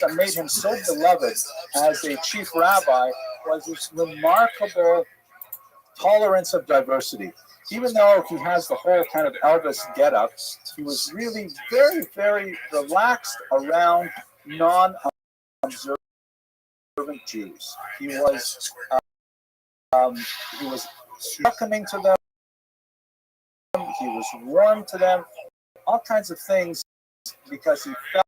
that made him so beloved as a chief rabbi was his remarkable tolerance of diversity. Even though he has the whole kind of Elvis getup, he was really very, very relaxed around non-observant Jews. He was welcoming to them. He was warm to them. All kinds of things because he felt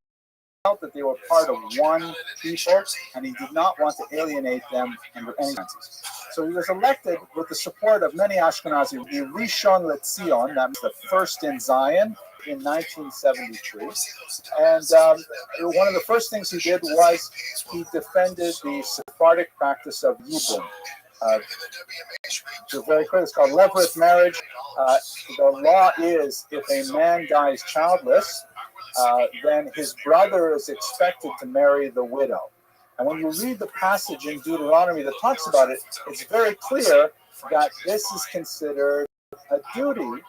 that they were part of one people, and he did not want to alienate them under any circumstances. So he was elected with the support of many Ashkenazi, the Rishon LeZion, that was the first in Zion, in 1973. And one of the first things he did was he defended the Sephardic practice of Yibum. So very clear, it's called levirate marriage. The law is if a man dies childless, then his brother is expected to marry the widow. And when you read the passage in Deuteronomy that talks about it, it's very clear that this is considered a duty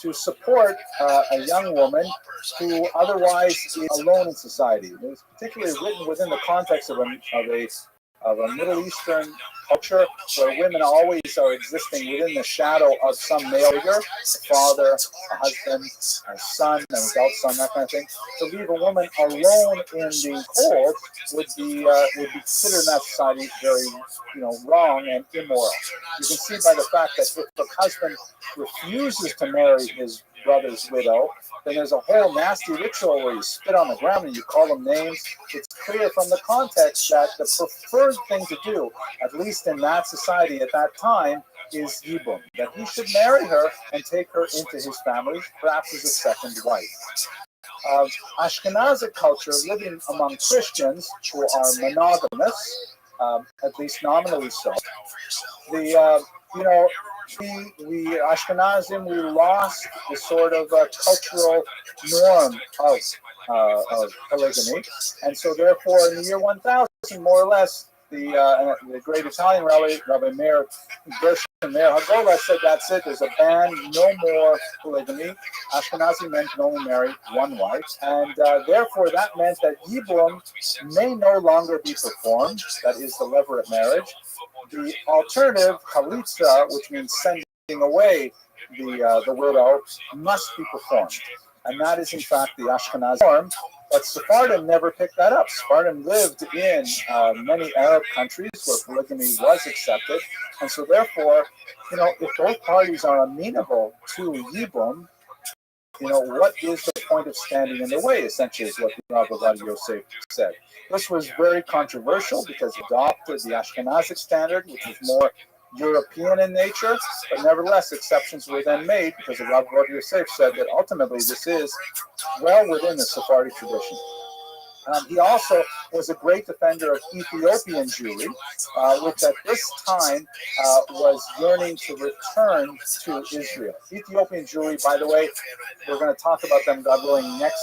to support a young woman who otherwise is alone in society. It was particularly written within the context of a Middle Eastern culture where women always are existing within the shadow of some male figure, a father, a husband, a son, an adult son, that kind of thing. To leave a woman alone in the cold would be considered in that society very, wrong and immoral. You can see by the fact that if the husband refuses to marry his brother's widow, then there's a whole nasty ritual where you spit on the ground and you call them names. It's clear from the context that the preferred thing to do, at least in that society at that time, is Yibum, that he should marry her and take her into his family, perhaps as a second wife. Ashkenazic culture, living among Christians who are monogamous, at least nominally so, we Ashkenazim, we lost the sort of cultural norm of polygamy, and so therefore in the year 1000, more or less, the great Italian Rabbi Meir Hagolah said that's it. There's a ban, no more polygamy. Ashkenazi men can only marry one wife, and therefore that meant that Yibum may no longer be performed. That is the levirate marriage. The alternative, chalitza, which means sending away the widow, must be performed. And that is, in fact, the Ashkenazi norm. But Sephardim never picked that up. Sephardim lived in many Arab countries where polygamy was accepted. And so therefore, if both parties are amenable to Yibum, what is the point of standing in the way, essentially, is what Rabbi Yosef said. This was very controversial because it adopted the Ashkenazic standard, which was more European in nature, but nevertheless, exceptions were then made because Rabbi Yosef said that ultimately this is well within the Sephardic tradition. He also was a great defender of Ethiopian Jewry, which at this time was yearning to return to Israel. Ethiopian Jewry, by the way, we're going to talk about them, God willing, next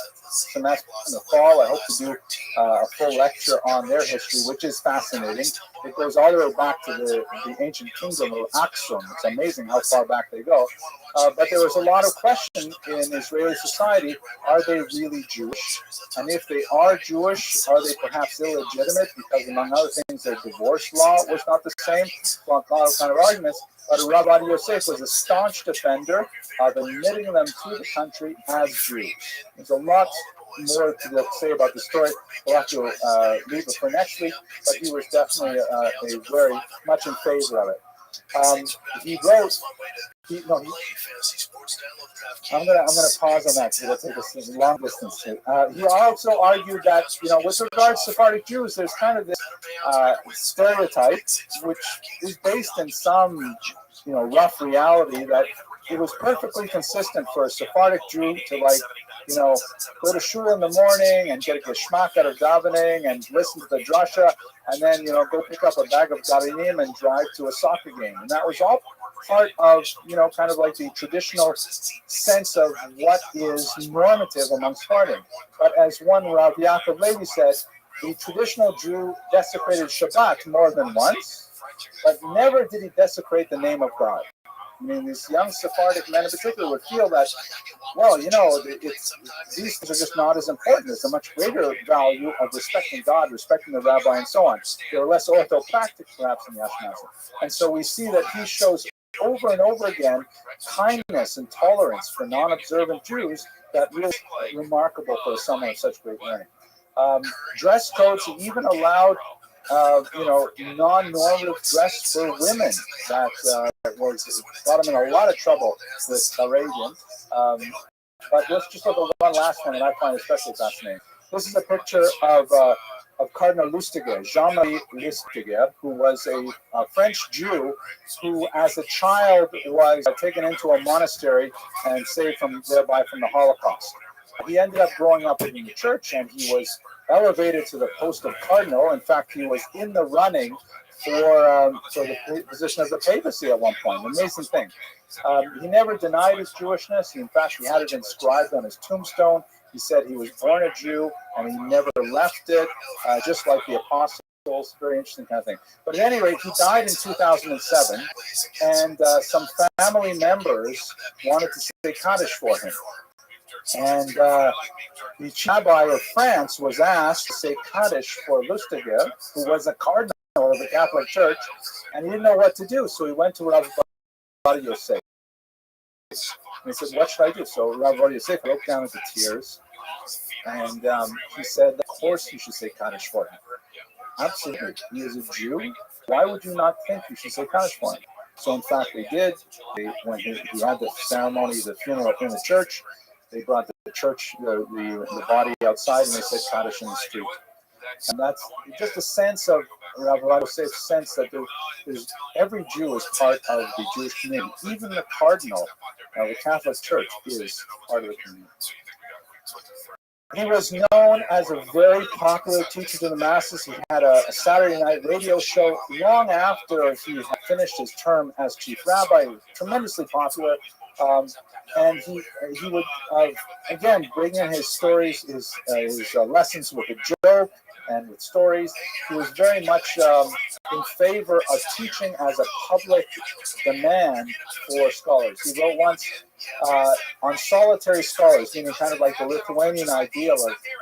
semester in the fall. I hope to do a full lecture on their history, which is fascinating. It goes all the way back to the ancient kingdom of Aksum. It's amazing how far back they go. But there was a lot of question in Israeli society, are they really Jewish? And if they are Jewish, are they perhaps illegitimate? Because among other things, their divorce law was not the same. Well, a lot of kind of arguments. But Rabbi Yosef was a staunch defender of admitting them to the country as Jews. There's a lot more to say about the story. We'll have to leave it for next week, but he was definitely a very much in favor of it. He wrote. I'm gonna pause on that because it'll take us a long distance. He also argued that with regards to Sephardic Jews, there's kind of this stereotype, which is based in some rough reality, that it was perfectly consistent for a Sephardic Jew to go to shul in the morning and get a geschmack out of davening and listen to the drasha, and then go pick up a bag of garinim and drive to a soccer game, and that was all part of kind of like the traditional sense of what is normative among Sephardim. But as one Rav Yaakov Levi said, the traditional Jew desecrated Shabbat more than once, but never did he desecrate the name of God. I mean, these young Sephardic men in particular would feel that, well, you know, these things are just not as important. There's a much greater value of respecting God, respecting the rabbi, and so on. They're less orthopractic, perhaps, in the Ashkenazim. And so we see that he shows over and over again kindness and tolerance for non-observant Jews that really is remarkable for someone of such great learning. Dress codes, he even allowed non-normative dress for women that got him in a lot of trouble with Arabians. But let's just look at one last one that I find especially fascinating. This is a picture of Cardinal Lustiger, Jean-Marie Lustiger, who was a French Jew who, as a child, was taken into a monastery and saved thereby from the Holocaust. He ended up growing up in the church, and he was elevated to the post of cardinal. In fact, he was in the running for the position of the papacy at one point. An amazing thing. He never denied his Jewishness. In fact, he had it inscribed on his tombstone. He said he was born a Jew, and he never left it, just like the apostles. Very interesting kind of thing. But at any rate, he died in 2007, and some family members wanted to say Kaddish for him. And the Rabbi of France was asked to say Kaddish for Lustiger, who was a cardinal of the Catholic Church, and he didn't know what to do, so he went to Rabbi Yosef. And he said, what should I do? So Rabbi Yosef broke down into tears, and he said, of course you should say Kaddish for him. Absolutely. He is a Jew. Why would you not think you should say Kaddish for him? So in fact, they did. When he had the ceremony, the funeral in the church, they brought the church, the body outside, and they said Kaddish in the street. And that's just a sense of Rabbi Yosef's sense that there's every Jew is part of the Jewish community. Even the cardinal of the Catholic Church is part of the community. He was known as a very popular teacher to the masses. He had a Saturday night radio show long after he had finished his term as chief rabbi. He was tremendously popular. And he would, again, bring in his stories, his lessons with a joke and with stories. He was very much in favor of teaching as a public demand for scholars. He wrote once on solitary scholars, meaning kind of like the Lithuanian ideal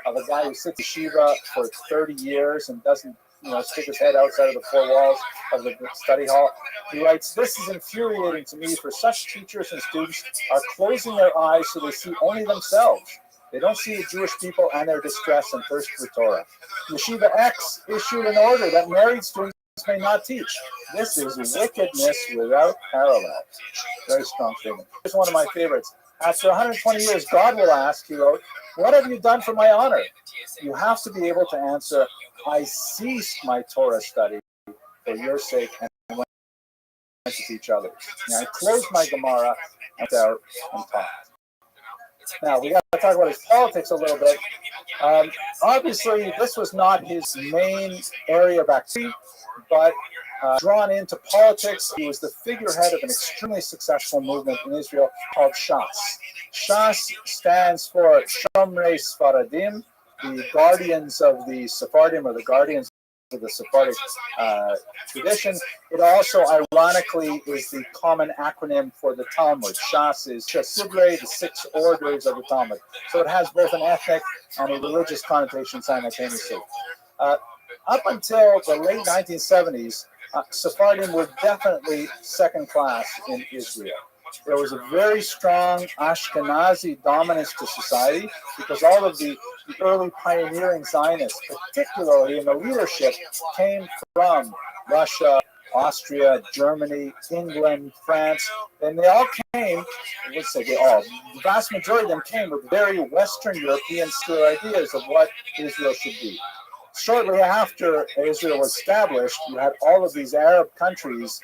of a guy who sits in Shiva for 30 years and doesn't stick his head outside of the four walls of the study hall. He writes, "This is infuriating to me, for such teachers and students are closing their eyes so they see only themselves. They don't see the Jewish people and their distress and thirst for Torah. Yeshiva X issued an order that married students may not teach. This is wickedness without parallel." Very strong statement. Here's one of my favorites. "After 120 years, God will ask," he wrote, "what have you done for my honor? You have to be able to answer, I ceased my Torah study for your sake and went to teach others. And I closed my Gemara and taught." Now, we got to talk about his politics a little bit. Obviously, this was not his main area of activity, but drawn into politics, he was the figurehead of an extremely successful movement in Israel called Shas. Shas stands for Shomrei Sfaradim, the guardians of the Sephardim, or the guardians of the Sephardic tradition. It also, ironically, is the common acronym for the Talmud. Shas is Shasidrei, the 6 orders of the Talmud. So it has both an ethnic and a religious connotation simultaneously. Up until the late 1970s, Sephardim were definitely second class in Israel. There was a very strong Ashkenazi dominance to society because all of the early pioneering Zionists, particularly in the leadership, came from Russia, Austria, Germany, England, France, and they all came, let's say they all, the vast majority of them came with very Western European ideas of what Israel should be. Shortly after Israel was established, you had all of these Arab countries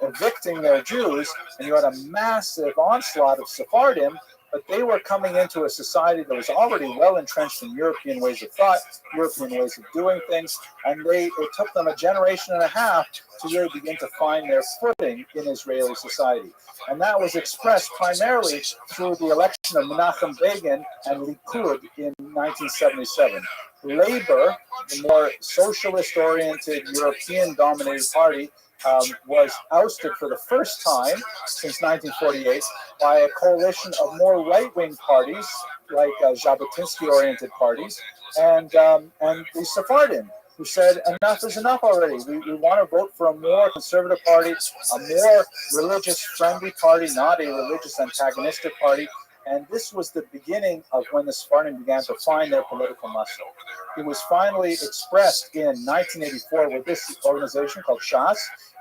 evicting their Jews, and you had a massive onslaught of Sephardim, but they were coming into a society that was already well entrenched in European ways of thought, European ways of doing things, and it took them a generation and a half to really begin to find their footing in Israeli society. And that was expressed primarily through the election of Menachem Begin and Likud in 1977. Labor, the more socialist-oriented, European-dominated party, was ousted for the first time since 1948 by a coalition of more right-wing parties, like Jabotinsky-oriented parties, and the Sephardim, who said enough is enough already. We want to vote for a more conservative party, a more religious-friendly party, not a religious antagonistic party. And this was the beginning of when the Sephardim began to find their political muscle. It was finally expressed in 1984 with this organization called Shas,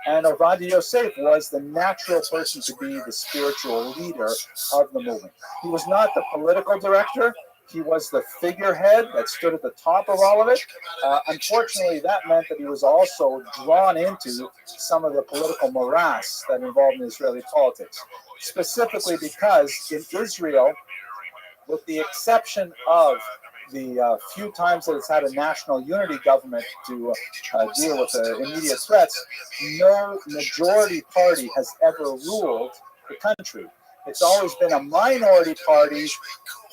and Ovadia Yosef was the natural person to be the spiritual leader of the movement. He was not the political director. He was the figurehead that stood at the top of all of it. Unfortunately, that meant that he was also drawn into some of the political morass that involved in Israeli politics, specifically because in Israel, with the exception of the few times that it's had a national unity government to deal with the immediate threats, no majority party has ever ruled the country. It's always been a minority party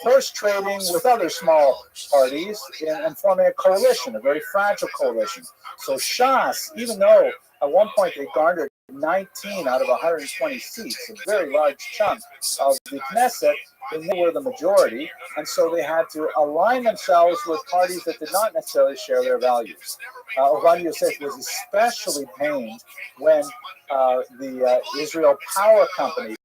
horse trading with other small parties and forming a coalition, a very fragile coalition. So Shas, even though at one point they garnered 19 out of 120 seats, a very large chunk of the Knesset, they were the majority, and so they had to align themselves with parties that did not necessarily share their values. Ovadia Yosef was especially pained when the Israel Power Company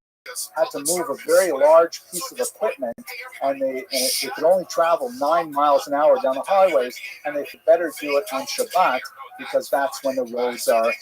had to move a very large piece of equipment, and it could only travel 9 miles an hour down the highways, and they could better do it on Shabbat because that's when the roads are,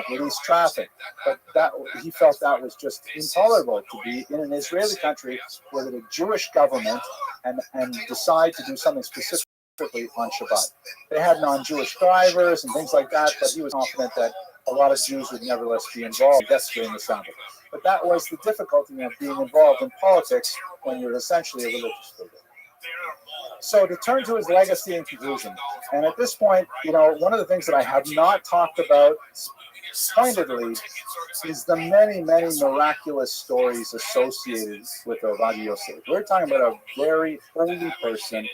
least traffic. But he felt that was just intolerable to be in an Israeli country with a Jewish government and decide to do something specifically on Shabbat. They had non-Jewish drivers and things like that, but he was confident that a lot of Jews would nevertheless be involved, that's during the Sabbath. But that was the difficulty of being involved in politics when you're essentially a religious figure. So to turn to his legacy and conclusion, and at this point, one of the things that I have not talked about pointedly is the many, many miraculous stories associated with Ovadia Yosef. We're talking about a very holy person,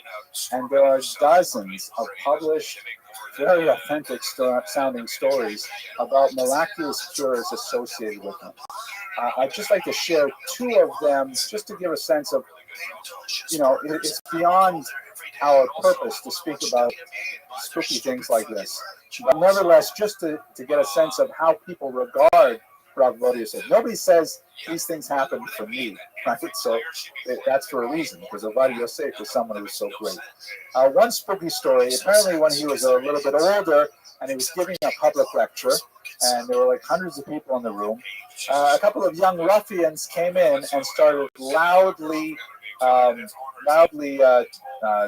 and there are dozens of published, very authentic sounding stories about miraculous cures associated with him. I'd just like to share two of them just to give a sense of, it's beyond our purpose to speak about spooky things like this. But nevertheless, just to get a sense of how people regard Rabbi Ovadia Yosef. Nobody says these things happen for me, right? So that's for a reason, because Ovadia Yosef was someone who was so great. One spooky story, apparently when he was a little bit older and he was giving a public lecture, and there were like hundreds of people in the room, a couple of young ruffians came in and started loudly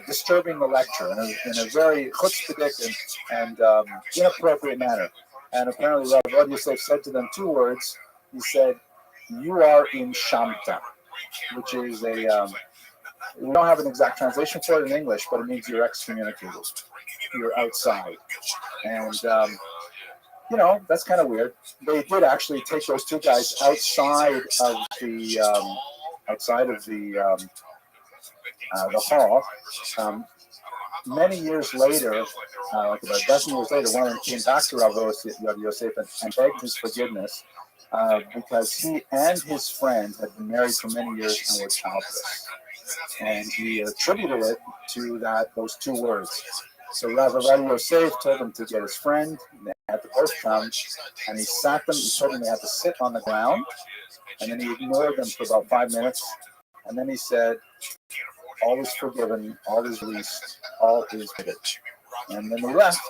disturbing the lecture in a very chutzpahdik and inappropriate manner. And apparently Rabbi Ovadia Yosef said to them two words. He said, "You are in Shamta," which is we don't have an exact translation for it in English, but it means you're excommunicated. You're outside. And that's kind of weird. They did actually take those two guys outside of the hall. Many years later, like about a dozen years later, one of them came back to Rabbi Ovadia Yosef and begged his forgiveness because he and his friend had been married for many years and were childless. And he attributed it to those two words. So Rabbi Ovadia Yosef told them to get his friend, and they had to both come, and he sat them, he told them they had to sit on the ground, and then he ignored them for about 5 minutes, and then he said, "All is forgiven, all is released, all is forgiven." And then they left,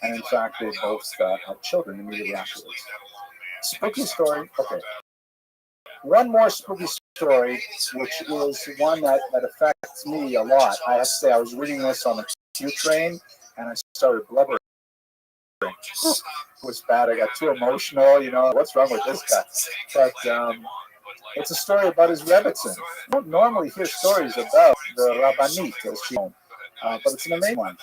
and in fact, they both had children immediately afterwards. Spooky story. Okay. One more spooky story, which is one that affects me a lot. I have to say, I was reading this on the Q train, and I started blubbering. It was bad. I got too emotional. What's wrong with this guy? But it's a story about his Rebbitzin. You don't normally hear stories about the Rabbanit, as she's known, but it's an amazing one.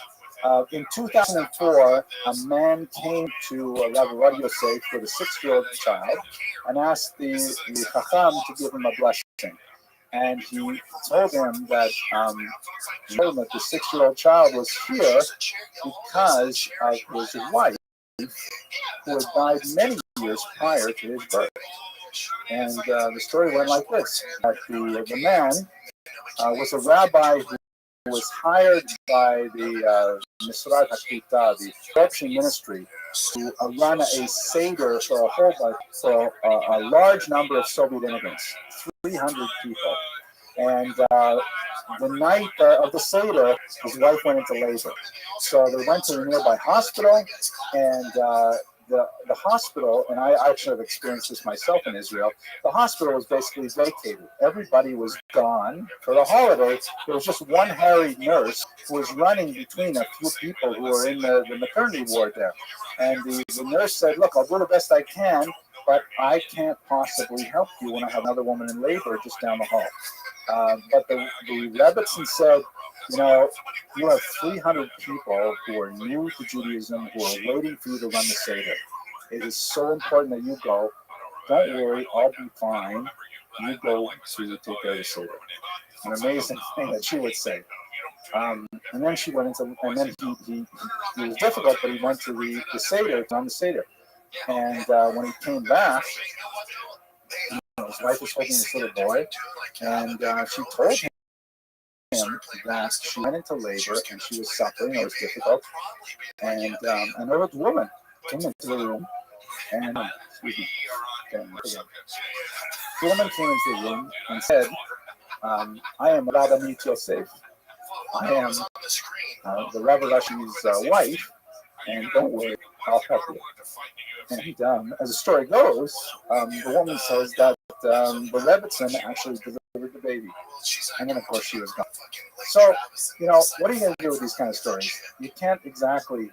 In 2004, a man came to Rabbi Ovadia Yosef with a 6-year-old child and asked the Chacham to give him a blessing. And he told him that the 6-year-old child was here because of his wife, who had died many years prior to his birth. And the story went like this: that the man was a rabbi who was hired by the Misrat HaKlita, the Egyptian ministry, to run a seder for a large number of Soviet immigrants, 300 people. And the night of the seder, his wife went into labor. So they went to the nearby hospital, and the hospital, and I actually have experienced this myself in Israel, the hospital was basically vacated. Everybody was gone for the holidays. There was just one harried nurse who was running between a few people who were in the maternity ward there. And the nurse said, look, I'll do the best I can, but I can't possibly help you when I have another woman in labor just down the hall. But the Rebbitzin said, you know, you have 300 people who are new to Judaism who are waiting for you to run the Seder. It is so important that you go. Don't worry, I'll be fine. You go to take care of the Seder. An amazing thing that she would say. And then she went into, and then he was difficult, but he went to the Seder, on the Seder. And when he came back, his wife was holding this little boy, and she told him that she went into labor and she was suffering. It was difficult, and another woman came into the room, and the woman came into the room and said, "I am Rabbi Yosef. I am the Rabbi Rashi's wife, and don't worry, I'll help you." And as the story goes, the woman says that the Rebbitzin actually delivered the baby. And then, of course, she was gone. So, you know, what are you going to do with these kind of stories? You can't exactly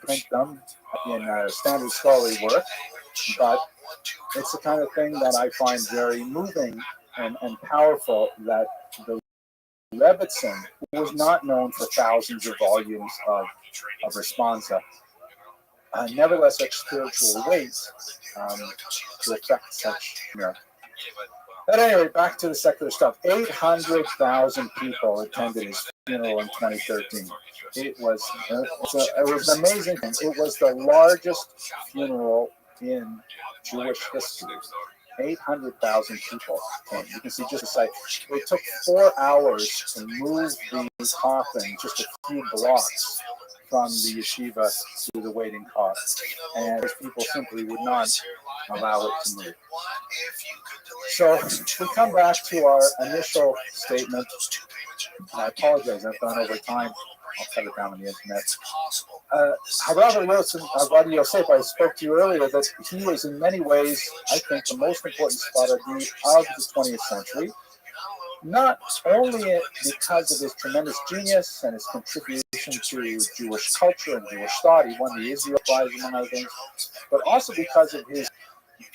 print them in standard scholarly work, but it's the kind of thing that I find very moving and powerful, that the Rebbitzin, who was not known for thousands of volumes of responsa, nevertheless such spiritual weight to affect such miracles. At any rate, back to the secular stuff. 800,000 people attended his funeral in 2013. It was an amazing thing. It was the largest funeral in Jewish history. 800,000 people came. You can see just the site. It took 4 hours to move the coffin just a few blocks from the yeshiva to the waiting car. And people simply would not allow it to move. So we come back to our initial statement. I apologize, I've gone over time. I'll cut it down on the internet. Rabbi Yosef, I spoke to you earlier that he was in many ways, I think, the most important Sephardi of the 20th century. Not only because of his tremendous genius and his contribution to Jewish culture and Jewish thought, he won the Israel Prize among other things, but also because of his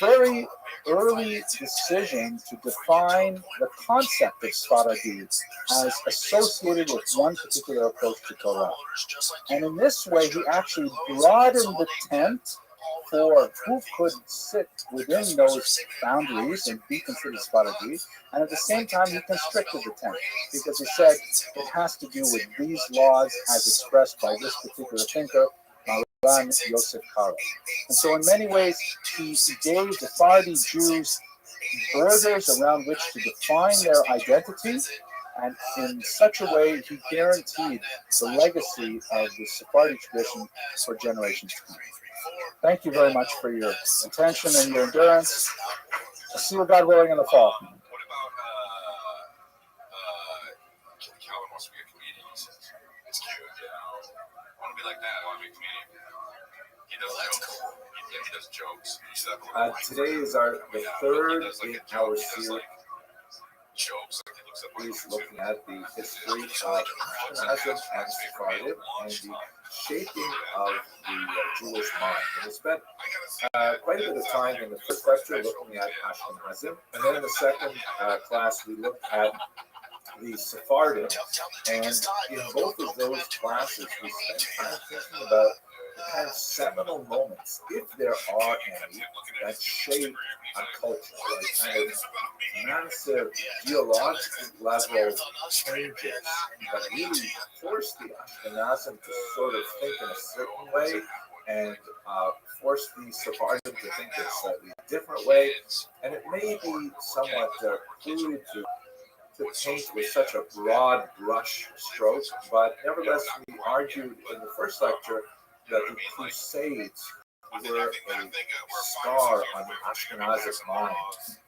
very early decision to define the concept of Sephardi as associated with one particular approach to Torah. And in this way, he actually broadened the tent for who could sit within those boundaries and be considered Sephardi, and at the same time he constricted the tent, because he said it has to do with these laws as expressed by this particular thinker, Maran Yosef Karo. And so in many ways he gave the Sephardi Jews borders around which to define their identity, and in such a way he guaranteed the legacy of the Sephardi tradition for generations to come. Thank you very much for your attention and your endurance. I'll see you, God willing, in the fall. What about Calvin wants to be a comedian, he says. It's cute. I want to be like that. I want to be a comedian. He does jokes. Yeah, he does jokes. Today is the third in our series. He's looking at the history of Ashkenazim and Sephardim and the shaping of the Jewish mind. And we spent quite a bit of time in the first lecture looking at Ashkenazim, and then in the second class we looked at the Sephardim. And in both of those classes we spent time thinking about the kind of seminal moments, if there are any, that shape a culture, like kind of massive geological level changes that really force the Ashkenazim to sort of think in a certain way and forced the Sephardim to think in a slightly different way, and it may be somewhat crude to paint with such a broad brush stroke, but nevertheless, we argued in the first lecture that the Crusades were a scar on the Ashkenazic mind.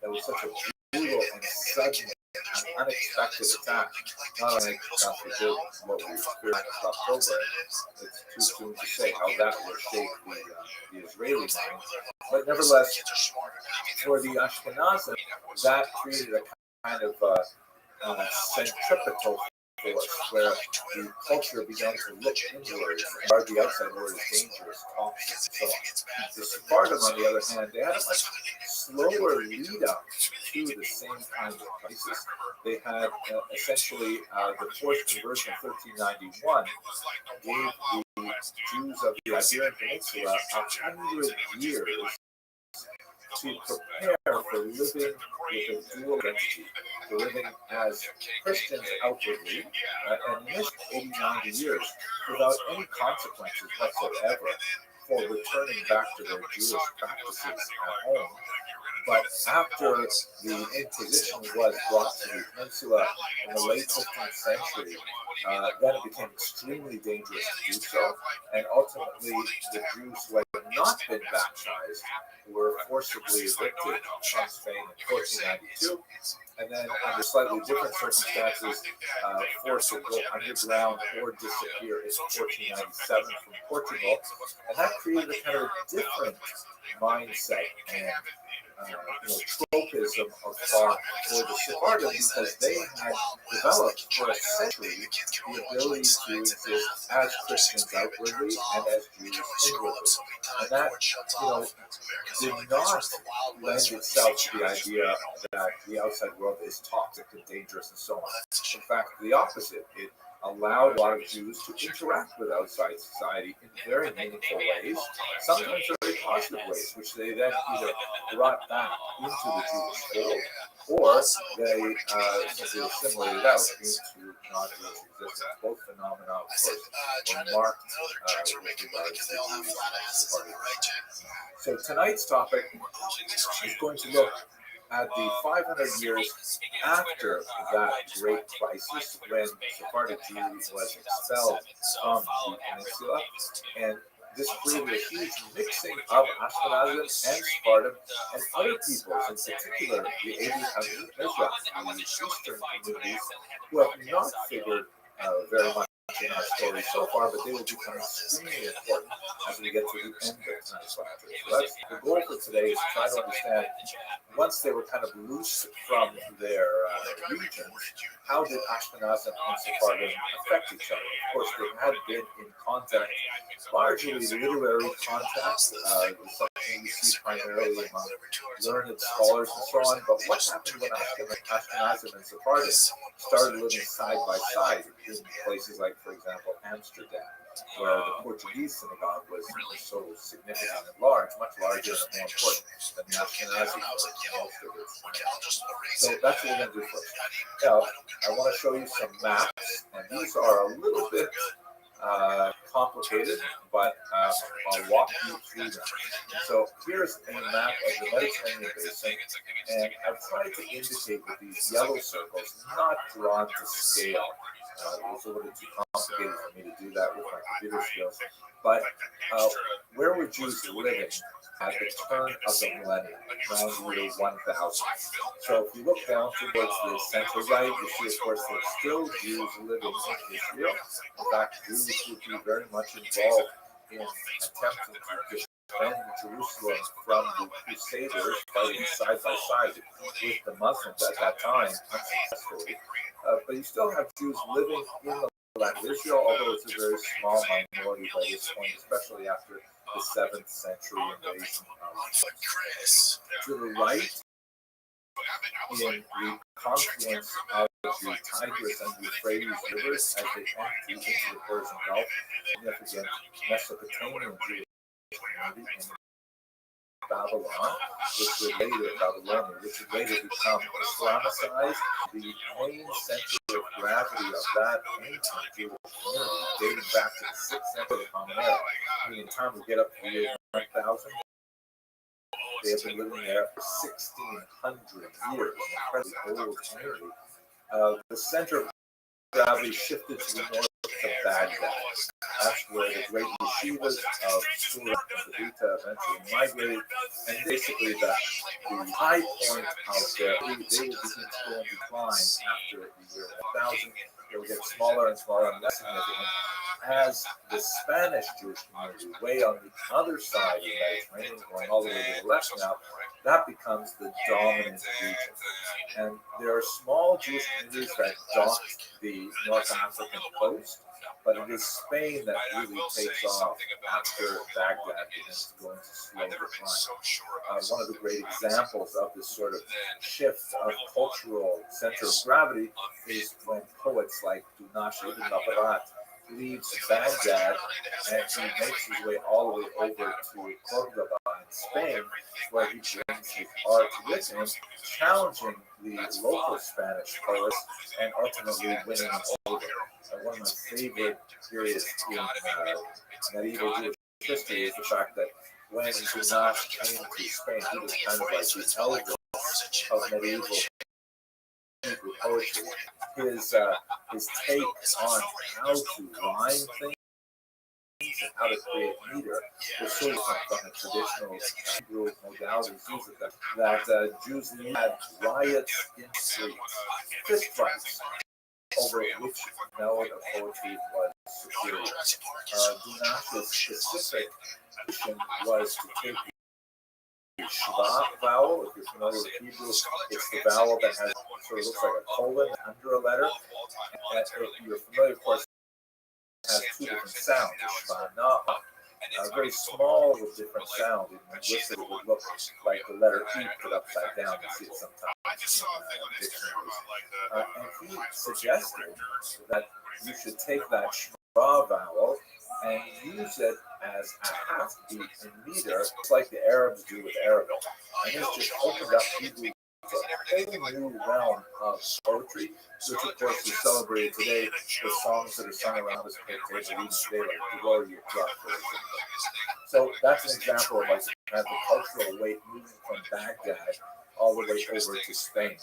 That was such a brutal and sudden and unexpected attack. Not only God forbid what we experienced in October, it's too soon to say how that will shape the Israeli mind. But nevertheless, for the Ashkenazim, that created a kind of centripetal force where the culture began to look inwards and regard the outside world as dangerous, toxic, and so on. The Sephardim, on the other hand, they had a much slower lead up to the same kind of crisis. They had essentially the forced conversion of 1391 gave the Jews of the Iberian Peninsula 100 years to prepare for living with a dual identity, for living as Christians outwardly, and missed 80, 90 years without any consequences whatsoever for returning back to their Jewish practices at home. But after the Inquisition was brought to the peninsula in the late 15th century, then it became extremely dangerous to do so, and ultimately the Jews who had not been baptized were forcibly evicted from Spain in 1492, and then under slightly different circumstances, forced to go underground or disappear in 1497 from Portugal, and that created a kind of different mindset and tropism of thought for the Sephardim, because they had developed for a century the ability to exist as Christians outwardly and as Jews inwardly. And that, did not lend itself to the idea that the outside world is toxic and dangerous and so on. In fact, the opposite. It allowed a lot of Jews to interact with outside society in very meaningful ways, sometimes very positive ways, which they then either brought back into the Jewish fold, or they simply assimilated out into non-Jewish existence. Both phenomena, of course, were marked with regards to the party. So tonight's topic is going to look at the 500 years after that great crisis when Sephardic Jews was expelled from the peninsula, and this created a huge mixing of Ashkenazim and Sephardim and other peoples, in particular the Ebi Mizrach, the eastern communities, who have not figured very much in our story so far, but they will become extremely important as we get to the end of tonight's lecture. So that's the goal for today, is to try to understand, once they were kind of loose from their regions, how did Ashkenazim and Sephardim affect each other? Of course, they had been in contact, largely literary contact, something you see primarily among learned scholars and so on. But what happened when Ashkenazim and Sephardim started living side by side in places like, for example, Amsterdam, where the Portuguese synagogue was so significant and large, much larger and more important than the Ashkenazi synagogue. So that's what we're going to do first. Now, I want to show you some maps, and these are a little bit complicated, but I'll walk you through them. So here's a map of the Mediterranean basin, and I've tried to indicate with these yellow circles, not drawn to scale. It was a little too complicated for me to do that with my computer skills. But where were Jews living at the turn of the millennium, around the year 1000? So if you look down towards the center right, you see, of course, there's still Jews living in Israel. In fact, Jews would be very much involved in attempting to defend Jerusalem from the Crusaders, fighting side by side with the Muslims at that time, unsuccessfully. But you still have Jews living in the land of Israel, although it's a very small minority by this point, especially after the 7th century invasion. To the right, in the confluence of the Tigris and the Euphrates rivers as they empty into the Persian Gulf, significant Mesopotamian Jewish community in Babylon, which would later become Islamicized. The main center of gravity of that ancient Jewish community, dating back to the 6th century Common Era, in time we get up to the year 1000, they have been living there for 1,600 years, an incredibly old community. The center of gravity shifted to the north of Baghdad. That's where the great yeshivas of Surah and Zavita eventually migrated, and basically the high point of their they will begin to go in decline after the year 1000. They will get smaller and smaller and less significant as the Spanish Jewish community, way on the other side of the Mediterranean, going all the way to the left now, that becomes the dominant region. And there are small Jewish communities that dot the North African coast, but it is Spain that really takes off after Baghdad begins to go into slow decline. One of the great examples of this sort of shift of cultural center of gravity is when poets like Dunash ibn Nabarat leaves Baghdad and he makes his way all the way over to Cordoba in Spain, where he brings his art with him, challenging the local Spanish poets and ultimately winning them over. One of my favorite periods in medieval Jewish history is the fact that when Dunash came to Spain, he was kind of like the Elvis of medieval Hebrew poetry. His take on how to rhyme things and how to create meter was sort of from the traditional Hebrew modalities used that Jews had riots in streets, fist fights over which mode of poetry was superior. Dunash's specific mission was to take the Shva vowel. If you're familiar with Hebrew, it's the vowel that has sort of looks like a colon under a letter. And if you're familiar, of course, it has two different sounds, Shva na, very small with different sounds. In linguistics, it would look like the letter E put upside down. You see it sometimes in dictionaries. And he suggested that you should take that Shva vowel and use it as a half beat in meter, just like the Arabs do with Arabic. And this just opened up Hebrew to a whole new realm of poetry, which of course is celebrated today with songs that are sung around this table even today, like Glory of God, for example. So that's an example of like kind of the cultural weight moving from Baghdad all the way over to Spain.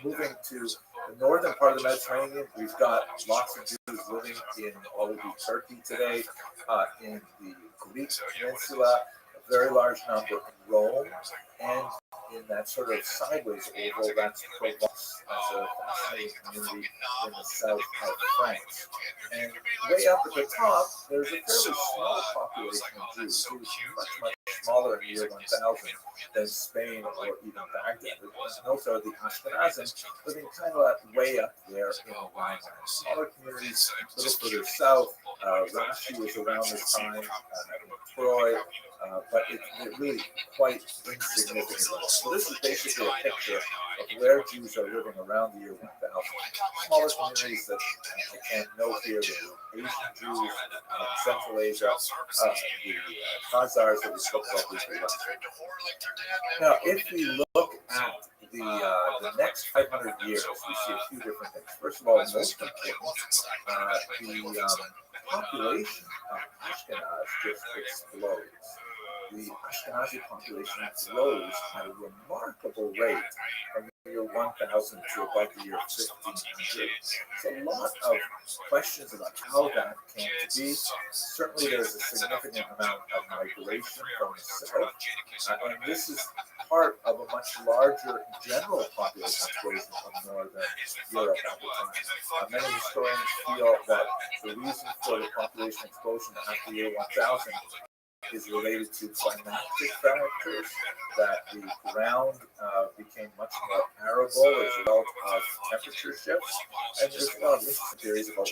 Moving to the northern part of the Mediterranean, we've got lots of Jews living in what would be Turkey today, in the Greek peninsula, a very large number in Rome, and in that sort of sideways oval, that's Provence, as a fascinating community in the south of France. And way up at the top, there's a fairly small population of Jews. It was much smaller in the year 1000 than Spain or even Baghdad. And also the Ashkenazim living kind of way up there in the Rhineland. Smaller communities, a little further south. Rashi was around this time, in Troy, but it really quite insignificant. So this is basically a picture of where Jews are living around the year 1000. Smaller communities that I can't know here, the Asian Jews, Central Asia, the Khazars that we spoke about briefly last week. Now, if we look at the next 500 years, we see a few different things. First of all, most important, the population of Ashkenaz just explodes. The Ashkenazi population grows at a remarkable rate from the year 1000 to about the year 1500. There's a lot of questions about how that came to be. Certainly there's a significant amount of migration from the south, and this is part of a much larger general population explosion from northern Europe at the time. Many historians feel that the reason for the population explosion after the year 1000 is related to climatic factors, that the ground became much more arable as a result of temperature shifts. And there's a lot of interesting theories about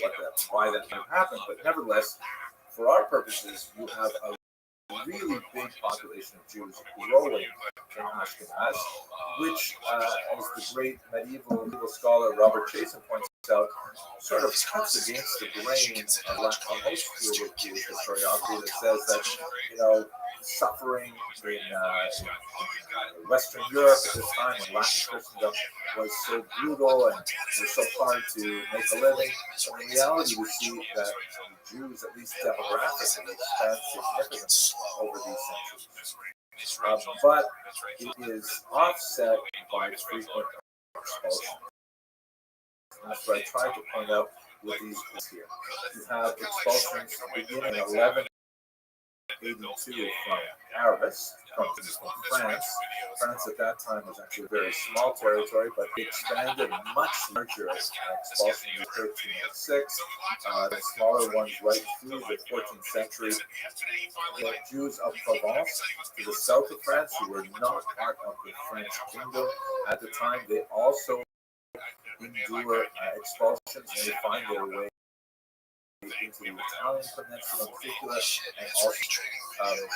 why that might have happened, but nevertheless, for our purposes, you have a really big population of Jews growing in Ashkenaz, which, as the great medieval scholar Robert Chasen points out, sort of cuts against the grain of most school of Jewish historiography that says that, suffering in Western Europe at this time when Latin Christendom was so brutal and it was so hard to make a living. But in reality, we see that the Jews, at least demographically, expand significantly over these centuries. But it is offset by frequent expulsion. That's what I tried to point out with these books here. You have expulsions beginning in 1182 from Paris, from France. France at that time was actually a very small territory, but it expanded much larger expulsion in 1306. The smaller ones right through the 14th century. The Jews of Provence to the south of France, who were not part of the French kingdom at the time, they also endure expulsions, and they find their way into the Italian peninsula in particular, and also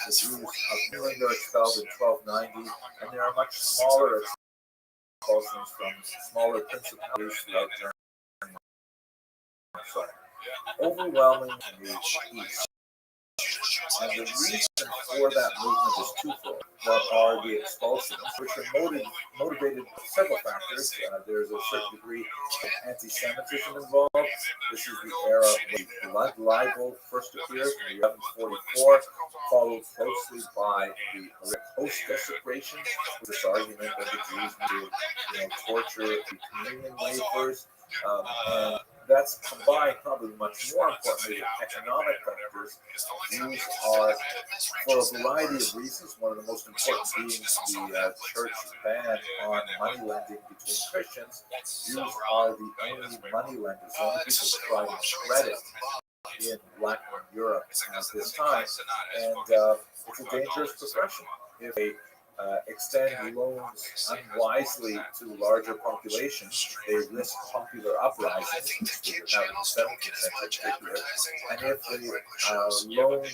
the Jews of England are expelled in 1290, and there are much smaller expulsions from smaller principalities throughout Germany. So, overwhelming in the east. And the reason for that movement is twofold. There are the expulsions, which are motivated by several factors. There's a certain degree of anti-Semitism involved. This is the era when blood libel first appears in 1144, followed closely by the host desecration, this argument that the Jews needed, torture the communion wafers, and that's combined, probably much more importantly, with economic factors. Jews are, for a variety of reasons, one of the most important being the church ban on money lending between Christians. Jews are the only money lenders, the only people providing credit in Latin Europe at this time, and it's a dangerous profession. If they extend loans unwisely to larger populations, they risk popular uprisings, which they have in the 17th century in particular. And if they loan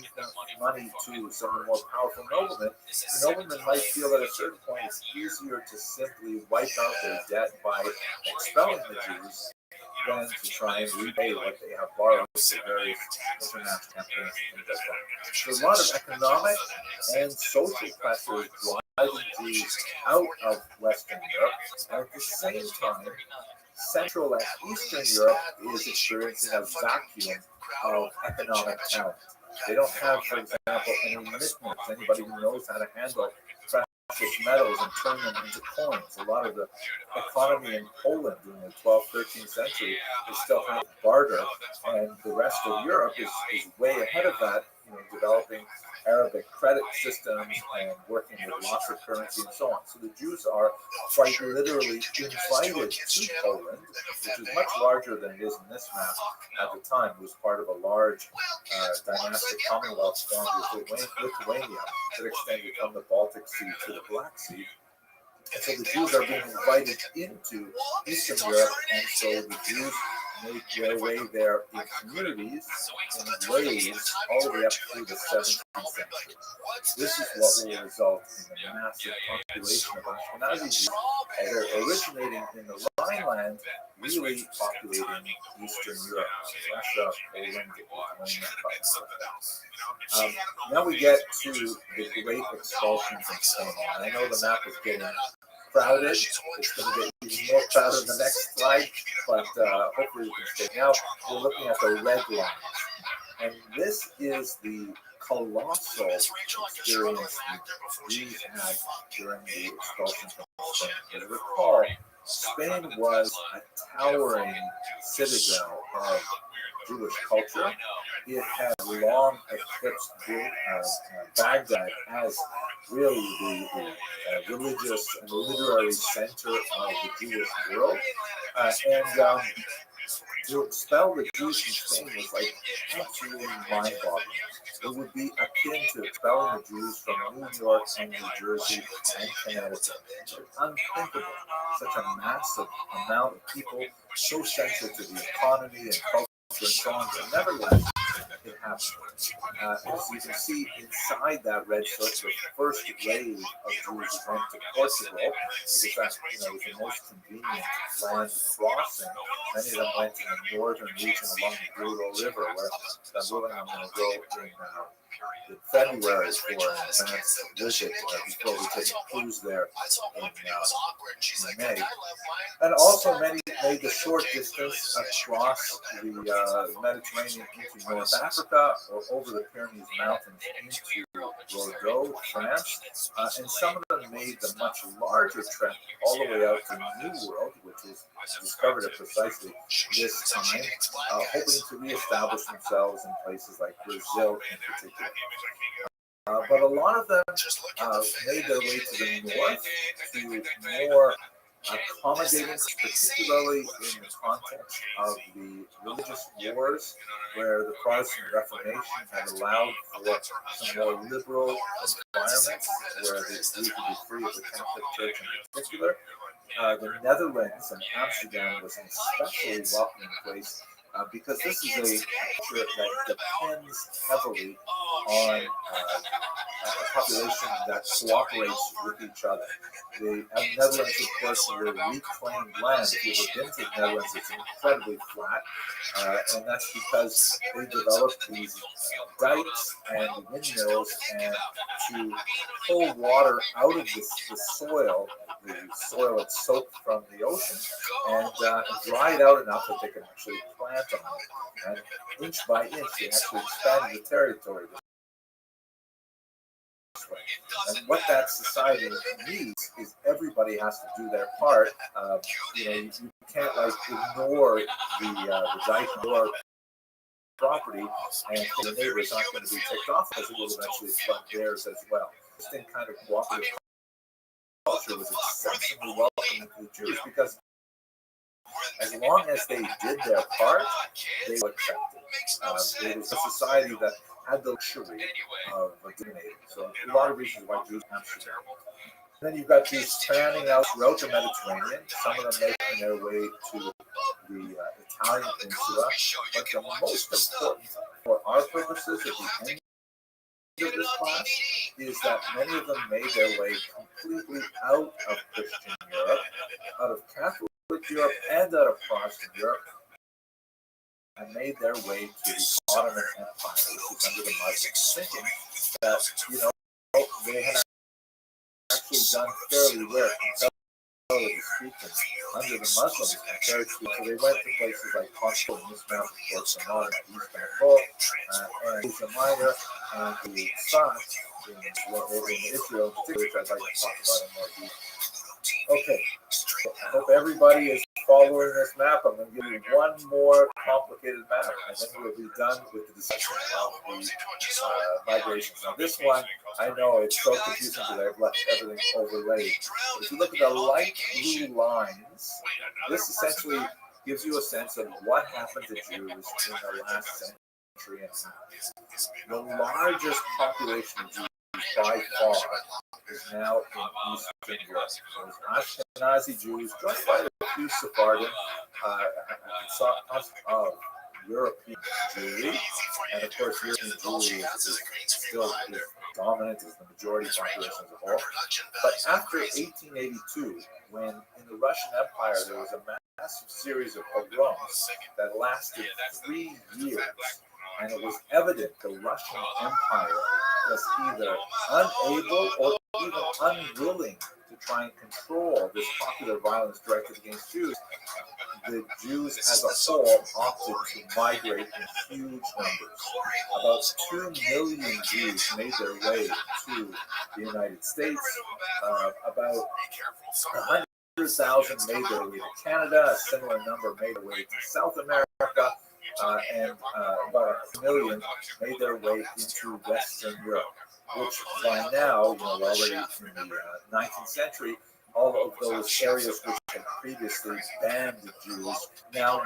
money to some of the more powerful noblemen, the noblemen might feel at a certain point it's easier to simply wipe out their debt by expelling the Jews than to try and repay what they have borrowed for various international campaigns and things like that. So a lot of economic and social pressures driving Jews out of Western Europe, and at the same time, Central and Eastern Europe is experiencing a vacuum of economic talent. They don't have, for example, any missionaries, anybody who knows how to handle precious metals and turn them into coins. A lot of the economy in Poland in the 12th, 13th century is still have barter, and the rest of Europe is way ahead of that, developing Arabic credit systems and working with lots of currency and so on. So the Jews are quite literally invited to Poland, which is much larger than it is in this map at the time. It was part of a large dynastic commonwealth formed with Lithuania that extended from the Baltic Sea to the Black Sea. And so the Jews are being invited into Eastern Europe, and so the Jews make their way there in communities, in waves, all the way up through the 17th century. This is what will result in the massive population of Ashkenazi Jews. They're originating in the Rhineland, really populating Eastern Europe, Russia, Poland, Lithuania. Now we get to the great expulsions in Spain. And I know the map is getting crowded. It's going to get even more crowded in the next slide, but hopefully we can stay. Now we're looking at the red lines. And this is the colossal experience the Jews had during the expulsion from Spain. As you recall, Spain was a towering citadel of Jewish culture. It had long eclipsed Baghdad as really the religious and literary center of the Jewish world. And to expel the Jews from Spain was like absolutely mind-boggling. It would be akin to expelling the Jews from New York and New Jersey and Connecticut. It's unthinkable. Such a massive amount of people, so central to the economy and culture and so on, but nevertheless, it happened. As you can see inside that red circle, the first wave of Jews went to Portugal, because that's was the most convenient land crossing. Many of them went to the northern region along the Douro River, where I'm going to go in February for an advanced visit before we take a cruise there in May. And also many made the short distance across the Mediterranean into North Africa or over the Pyrenees Mountains into Bordeaux, France. And some of them made the much larger trek all the way out to the New World, which was discovered at precisely this time, hoping to reestablish themselves in places like Brazil in particular. But a lot of them made their way to the north to more accommodating, particularly in the context of the religious wars, where the Protestant Reformation had allowed for some more liberal environments where the Jews could be free of the Catholic Church in particular. The Netherlands and Amsterdam was an especially welcoming place because this is a culture that depends heavily on a population that cooperates with each other. The Netherlands, of course, were reclaimed land. If you've ever been to the Netherlands, it's incredibly flat, and that's because they developed these dikes and windmills and to pull water out of the soil that's soaked from the ocean, and dry it out enough that they can actually plant on it. And inch by inch, they actually expanded the territory. And what that society needs is everybody has to do their part. You can't ignore the dike or property, and the neighbors aren't going to be ticked off because it will eventually flood theirs as well. This thing kind of cooperative culture was exceptionally welcoming to the Jews because as long as they did their part, they were accepted. It was a society that had the luxury of dominating. So a lot of reasons why Jews in Amsterdam. Then you've got Jews spanning out throughout the Mediterranean, some of them making their way to the Italian peninsula. But the most important for our purposes at the end of this class is that many of them made their way completely out of Christian Europe, out of Catholic Europe, and out of Protestant Europe, and made their way to the Ottoman Empire, which was under the Muslims, thinking that, they had actually done fairly well, comparatively speaking, under the Muslims compared to, so they went to places like Constantinople, in this map, of course, the modern Istanbul, and Asia Minor, and the South, in Israel, which I'd like to talk about in more detail. Okay, I hope everybody is following this map. I'm going to give you one more complicated map, and then we'll be done with the discussion of the migrations. Now, this one, I know it's so confusing because I've left everything overlaid. But if you look at the light blue lines, this essentially gives you a sense of what happened to Jews in the last century and a half. The largest population of Jews by far is now in Eastern Europe. So Ashkenazi Jews, joined by a few Sephardim, European Jewry, and of course European Jewry is still dominant as the majority population as a whole. But after 1882, when in the Russian Empire there was a massive series of pogroms that lasted 3 years, and it was evident the Russian Empire was either unable or even unwilling to try and control this popular violence directed against Jews. The Jews as a whole opted to migrate in huge numbers. About 2 million Jews made their way to the United States. About 100,000 made their way to Canada. A similar number made their way to South America. And about 1 million made their way into Western Europe, which by now, already in the 19th century, all of those areas which had previously banned the Jews now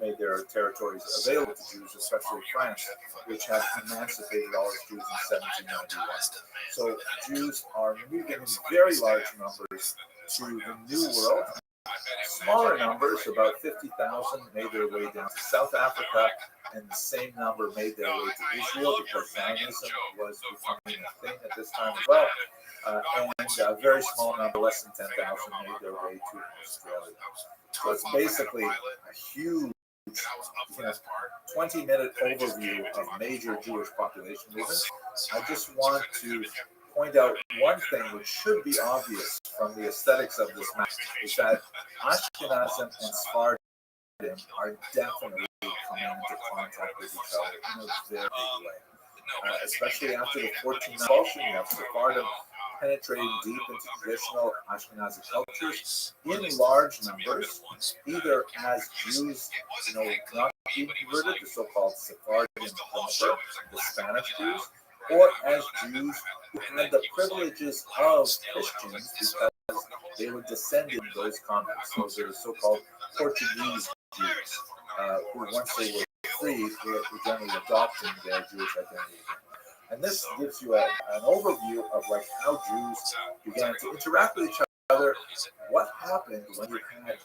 made their territories available to Jews, especially France, which had emancipated all its Jews in 1791. So Jews are moving in very large numbers to the New World. Smaller numbers, about 50,000, made their way down to South Africa, and the same number made their way to Israel because Zionism was becoming a thing at this time as well. And a very small number, less than 10,000, made their way to Australia. So it's basically a huge 20-minute overview of major Jewish population movements, I just want to point out one thing which should be obvious from the aesthetics of this map, is that Ashkenazim and Sephardim are definitely coming into contact with each other in a very big way. Especially after the 14th expulsion, you have Sephardim penetrating deep into traditional Ashkenazi cultures in large numbers, either as Jews, not being converted, the so-called Sephardim convert, the Spanish Jews, or as Jews who had the privileges of Christians because they were descended in those converts. Those are the so-called Portuguese Jews, who once they were free, were generally adopting their Jewish identity. And this gives you an overview of how Jews began to interact with each other. What happened when you had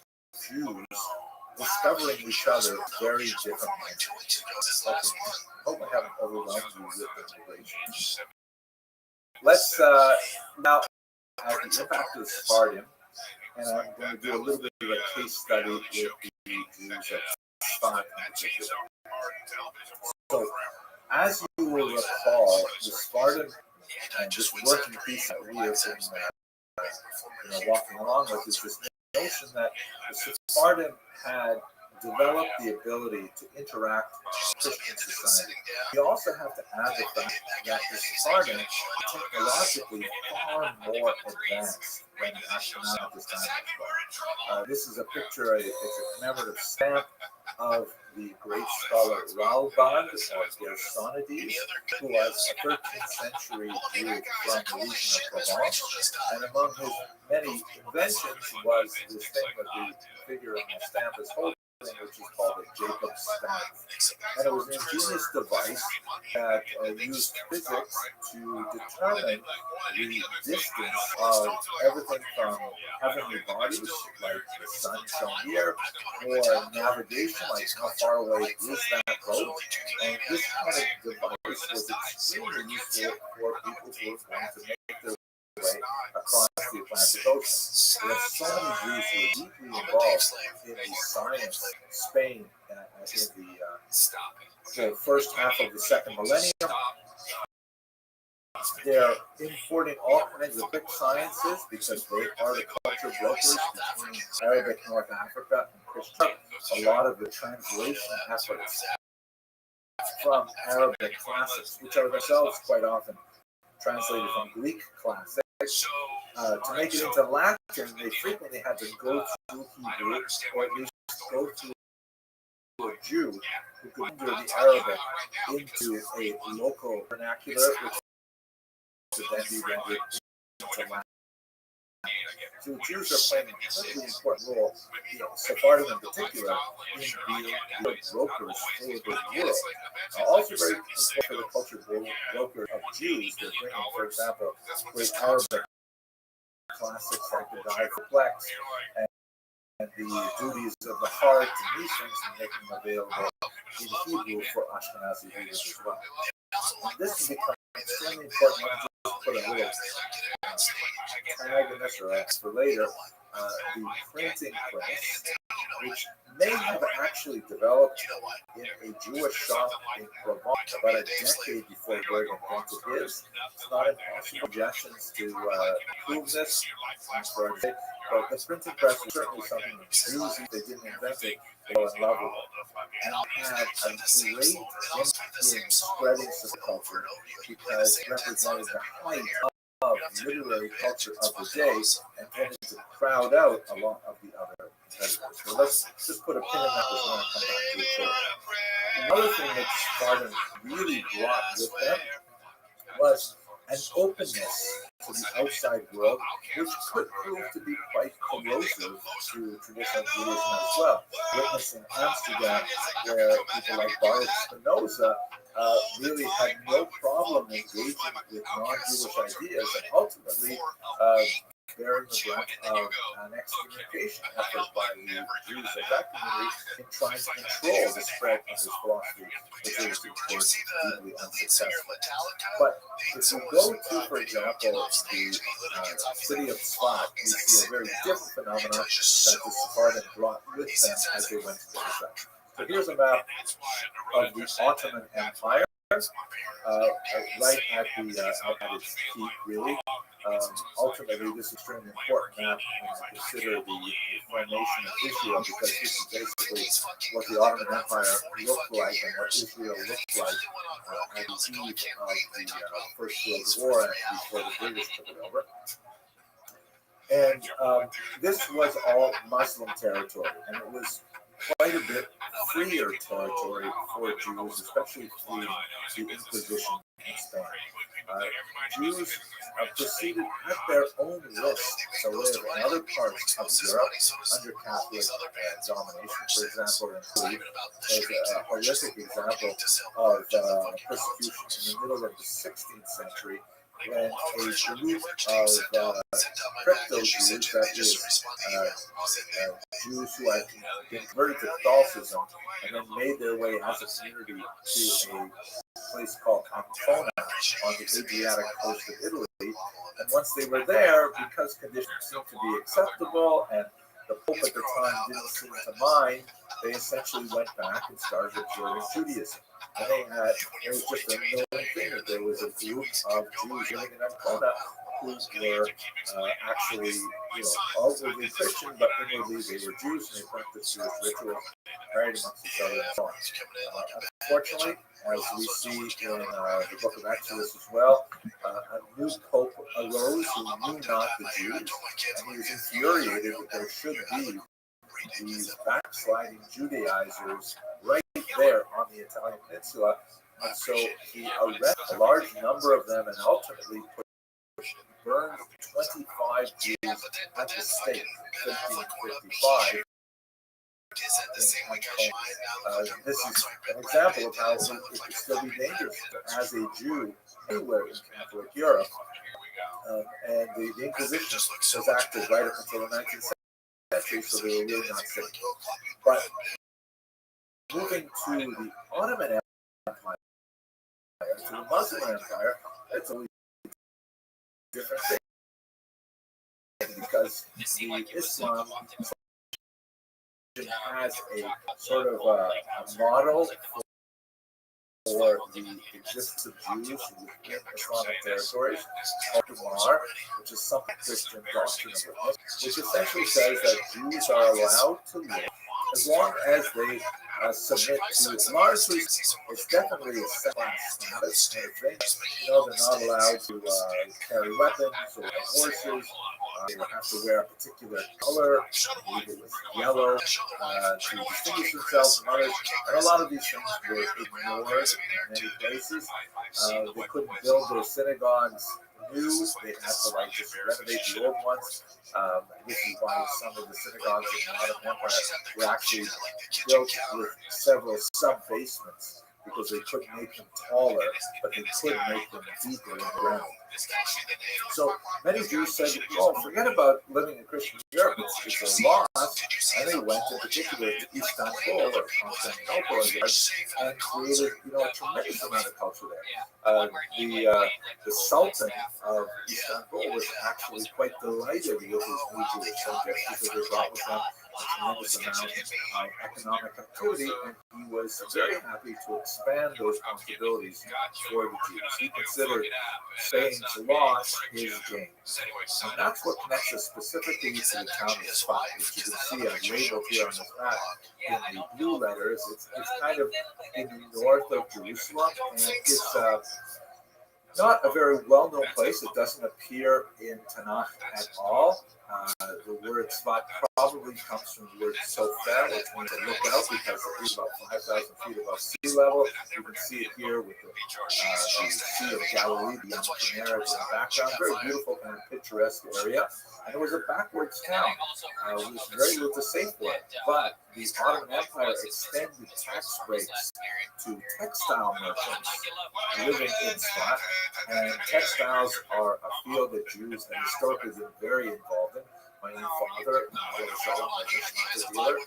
Jews discovering each other very differently? Okay. I hope I haven't overwhelmed you with the integration. Let's now at the impact of Sephardim, and I'm going to do a little bit of a case study with the Jews at Sfat in particular. So, as you will recall, the Sephardim and this working piece that we have been walking along with is this notion that the Sephardim had developed the ability to interact with Christian society. You also have to add the fact that the Sephardim are technologically far more advanced than the Ashkenazim at this time. This is a picture, it's a commemorative stamp of the great scholar Rabbi, or Gersonides, who was a 13th century Jew from the region of Provence. And among his many inventions was this thing that the figure on the stamp is holding, which is called a Jacob's staff. And it was an ingenious device that used physics to determine the distance of everything from heavenly bodies, like the sun shown here, or navigation, like how far away is that boat. And this kind of device was extremely useful for people who were going to make their way across the Atlantic Ocean. There are so many Jews who are deeply involved in the science. Spain in the first half of the second millennium. They're importing all kinds of big sciences because they are the culture brokers between Arabic North Africa and Christian. A lot of the translation efforts from Arabic classics, which are themselves quite often translated from Greek classics, to make it into Latin, they frequently had to go through Hebrew, or at least go through a Jew who could render the Arabic into a local vernacular, which could then be rendered into Latin. So Jews are playing an incredibly important role, Sephardim in particular, in being the brokers for the world. Also very important for the culture broker of Jews. They're bringing, for example, great Arabic classics like the Guide for Plex and the duties of the heart and these things, and making them available in Hebrew for Ashkenazi readers as well. And this has become extremely important. I'll just put a little tag in this or X for later. The printing press, which may have actually developed in a Jewish shop in Provence about a decade before Berg invented his. It's not impossible suggestions to prove this. But the printing press was certainly something that Jews, if they didn't invent it, they were in love with it. And had a great impact in spreading subculture because it represented the height of literary culture of the day and tended to crowd out a lot of the other competitors. So let's just put a pin in that because we're going to come back to it shortly. Another thing that Spartan really brought with them was an openness to the outside world, which could prove to be quite corrosive to traditional Judaism as well. Witnessing Amsterdam, where people like Baruch Spinoza really had no problem engaging with non-Jewish ideas and ultimately bearing the brunt of an excommunication effort by the Jews of that community in trying to control the spread of his philosophy, which was, of course, deeply unsuccessful. But if you go to, for example, the city of Sfat, you see a very different phenomenon that the Sephardim brought with them as they went to Israel. So here's a map of the Ottoman Empire, right at its peak, really. Ultimately, this is extremely important map when you consider the formation of Israel, because this is basically what the Ottoman Empire looked like and what Israel looked like at the eve of the First World War and before the British took it over. And this was all Muslim territory, and it was quite a bit freer territory for Jews, especially through the Inquisition in Spain. Jews proceeded at their own risk to live in other parts of Europe under Catholic domination. For example, in Italy, there's a horrific example of persecution in the middle of the 16th century, when a group of crypto Jews, that is, Jews who had been converted to Catholicism and then made their way as a community to a place called Ancona on the Adriatic coast of Italy. And once they were there, because conditions seemed to be acceptable and the Pope at the time didn't seem to mind, they essentially went back and started observing Judaism. And they had, it was just a known thing that there was a group of Jews living in Ancona who were actually, outwardly Christian, but inwardly they were Jews and they practiced Jewish rituals right amongst each other and so on. Unfortunately, as we see in the book of Exodus as well, a new pope arose who knew not the Jews, and he was infuriated that there should be these backsliding Judaizers right there on the Italian peninsula, and so he arrested a large number of them and ultimately burned 25 Jews at the stake in 1555. This is an example of how it could still be dangerous as a Jew anywhere in Catholic Europe. And the Inquisition was active right up until the 19th century, so they were really not safe. But moving to the Ottoman Empire, to the Muslim Empire, it's a really different thing, because the Islam has a sort of a model for the existence of Jews within Islamic territories, called Umar, which is some Christian doctrine of it, which essentially says that Jews are allowed to live as long as they submit to largely, it's definitely a class status kind of thing. They're not allowed to carry weapons or horses. They would have to wear a particular color, maybe it was yellow, to distinguish themselves from others. And a lot of these things were ignored in many places. They couldn't build their synagogues new. They had to just renovate the old ones. This is why some of the synagogues in the Ottoman Empire were actually built with several sub-basements, because they couldn't make them taller, but they could make them deeper in the ground. So many Jews said, "Oh, forget about living in Christian Europe. It's a loss." And they went in particular to Istanbul or Constantinople and created, a tremendous amount of culture there. The Sultan of Istanbul was actually quite delighted with his new Jewish subjects, because they brought with them a tremendous amount of economic activity, and he was very happy to expand those possibilities for the Jews. He considered Spain's loss his gain. And that's what connects us specifically to the town of Sfat, which you can see labeled here on this map in the blue letters. It's kind of in the north of Jerusalem, and it's not a very well-known place. It doesn't appear in Tanakh at all. The word Sfat probably comes from the word Sofer, which means to look out, because it is about 5,000 feet above sea level. You can see it here with the Sea of Galilee, the Canary in the background. Very beautiful, kind of picturesque area. And it was a backwards town. It was very little to say for it. But the Ottoman Empire extended tax breaks to textile merchants living in Sfat. And textiles are a field that Jews have historically been very involved in. My own father, was a dealer, and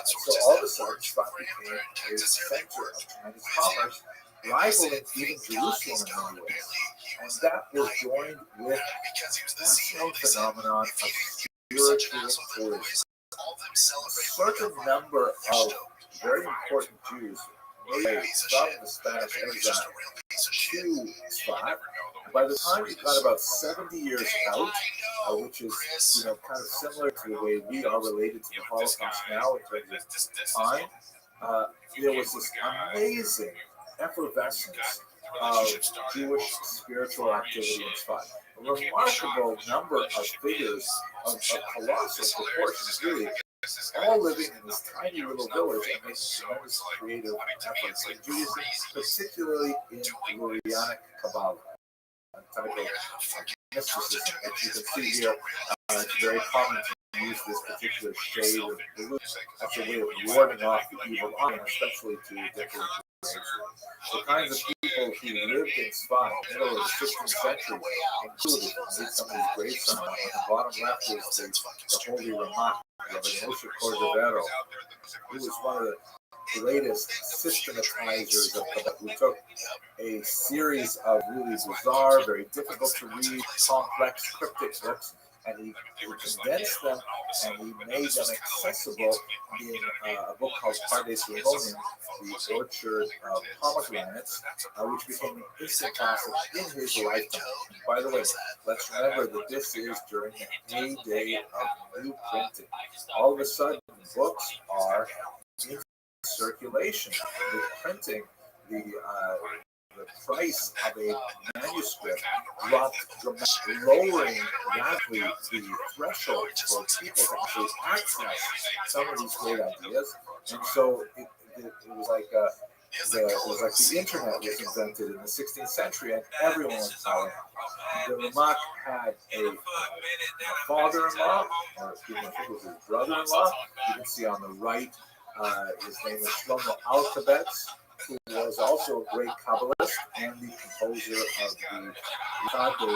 so all of a sudden, Sfat became a center of tremendous commerce, rivaling even Jerusalem in many ways. And that was joined with a national phenomenon of spiritual tourism. A certain number of very important Jews made from the Spanish exile to Tzfat. By the time he got about 70 years out, which is kind of similar to the way we are related to the Holocaust now in terms of time, there was this amazing effervescence of Jewish spiritual activity in Tzfat. A remarkable number of figures of colossal proportions, really, all living in this tiny little village and making tremendous creative efforts in Judaism, particularly in Lurianic Kabbalah, a type of mysticism that you can see here. It's very common to use this particular shade of blue as a way of warding off the evil eye, especially to different the kinds of people who lived in Tzfat in the middle of the 16th century included, some of these graves on the bottom left is the Holy Ramah, Rabbi Moshe Cordovero, who was one of the greatest systematizers of Kabbalah, who took a series of really bizarre, very difficult to read, complex, cryptic books, and he condensed them and he made them accessible in a book called Pardes Limonium, the Orchard of Pomegranates, which became an instant classic in his lifetime. By the way, let's remember that this is during the heyday of new printing. All of a sudden, books are in circulation. With printing, the price of a manuscript dropped dramatically, lowering rapidly the threshold for people to actually access some of these great ideas. And so it was like the internet was invented in the 16th century, and everyone was following. The Ramak had a father-in-law, or I think it was his brother-in-law. You can see on the right, his name was Shlomo Alkabetz, who was also a great Kabbalist and the composer of the Canto D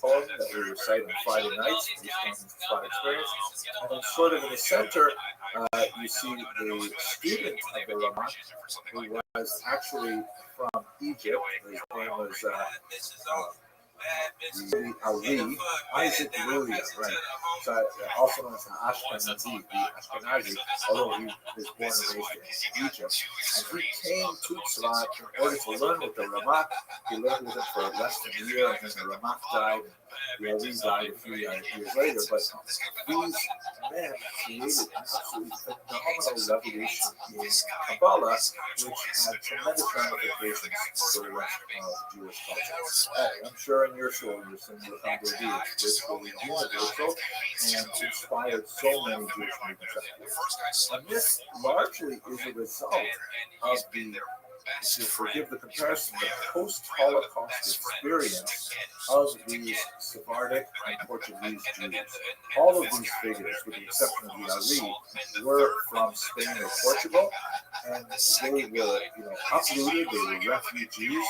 poem that we recite on Friday nights, based on his Tzfat experience. And then sort of in the center, you see the student of the Ramak, who was actually from Egypt. His name was Ali, Isaac Luria, right? So, also known as Ashkenazi, although he was born and raised in Egypt. And he came to Tzfat in order to learn with the Ramak. He learned with him for less than a year, and then the Ramak died, and the Ali died a few years later. But these men created an absolutely phenomenal revolution in Kabbalah, which had tremendous ramifications for the rest of Jewish culture. I'm sure in your soul you're saying the Kabbalah is virtually universal and inspired so many Jewish movements. And this largely is a result of the, to forgive the comparison, the post-Holocaust experience of these Sephardic and Portuguese Jews. All of these figures, with the exception of the Ali, were from Spain or Portugal, and they were, uprooted. They were refugees.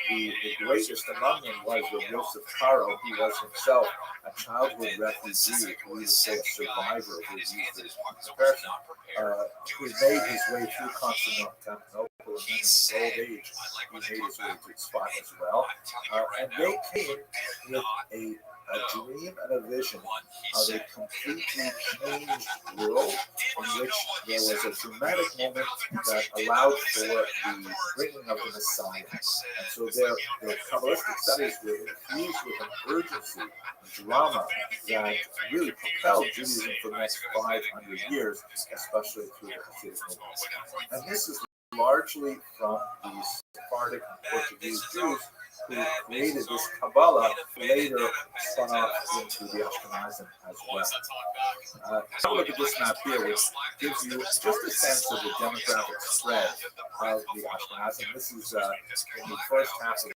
The greatest among them was Yosef Caro, who was himself a childhood refugee, who we would say a survivor, who used this comparison, who made his way through Constantinople, and then in his old age, he made his way to Tzfat as well. And they came with a dream and a vision of a completely changed world in which there was a dramatic moment that allowed for the bringing of the Messiah. And so their Kabbalistic studies were infused with an urgency, a drama that really propelled Judaism for the next 500 years, especially through the Hasidic movement. And this is largely from these Sephardic and Portuguese Jews who created this Kabbalah, later spun off into the Ashkenazim as well. Have a look at this map here, which gives you just a sense of the demographic spread of the Ashkenazim. This is in the first half of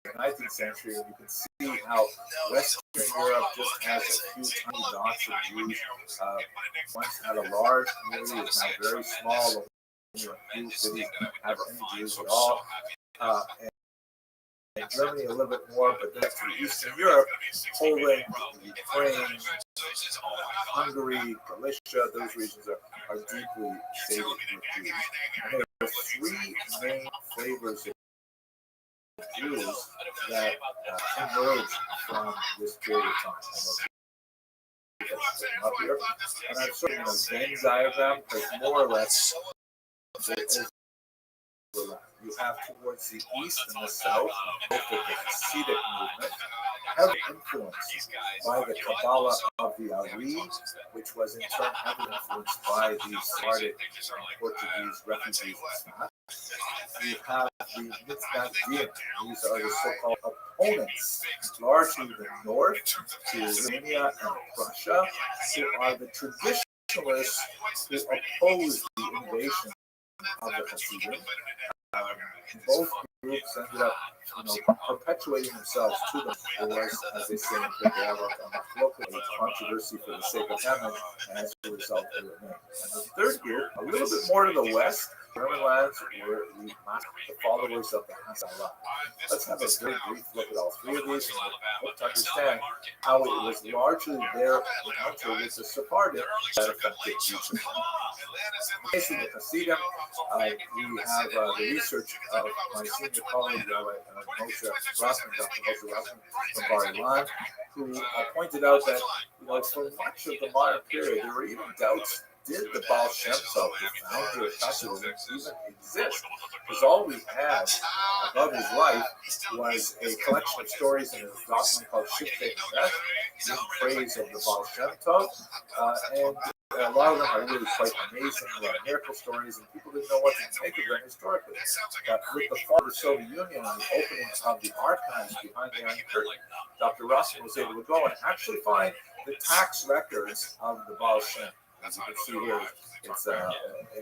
the 19th century, and you can see how Western Europe just has a few tiny dots of Jews. Once had a large community, it's now very small. A few cities have any Jews at all. And Germany a little bit more, but then to Eastern Europe, Poland, Ukraine, Hungary, Galicia, those regions are deeply sated with Jews. And there are three main flavors of Jews that emerge from this period of time. Up here, and I'm sort of in a Venn diagram, because more or less You have towards the east and the south, both of the Hasidic movement, heavily influenced by the Kabbalah of the Ari, which was in turn heavily influenced by the Sephardic and Portuguese refugees in Snat. You have the Mitnagdim. These are the so-called opponents, largely the north to Romania and Prussia, who are the traditionalists who oppose the invasion of the Hasidim. Both groups ended up, perpetuating themselves to them. There was, as they say in Kibbelah, a controversy for the sake of heaven, and as a result, they remained. And the third group, a little bit more to the west, German lands, were the followers of the Haskalah. Let's have a very brief look at all three of these and hope to understand how it was largely their encounter with the Sephardic that affected each of them. Basically, the Hasidim, we have the research of my senior colleague, Rabbi Moshe Rothschild, Dr. Moshe Rothschild from Bar Ilan, who pointed out that for much of the modern period, there were even doubts: did the Baal Shem Tov, the founder of Hasidism, even exist? Because all we had above his life was a collection of stories in a document called Shiftei Nesh, in praise of the Baal Shem Tov, and a lot of them are really quite amazing. There are miracle stories, and people didn't know what to make of them historically. But with the fall of the Soviet Union and the opening of the archives behind the Iron Curtain, Dr. Russell was able to go and actually find the tax records of the Baal Shem. As you can see here, it's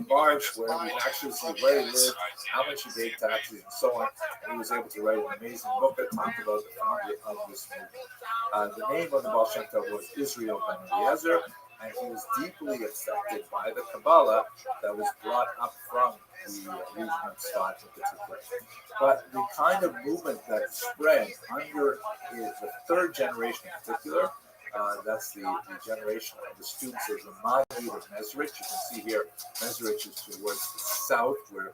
enlarged where we actually see where he lived, how much he paid taxes, and so on. And he was able to write an amazing book that talked about the founder of this movement. The name of the Baal Shem Tov was Israel ben Eliezer, and he was deeply affected by the Kabbalah that was brought up from the region of Svat in particular. But the kind of movement that spread under the third generation in particular, that's the generation of the students of the Maggid of Mezrich. You can see here, Mezrich is towards the south, where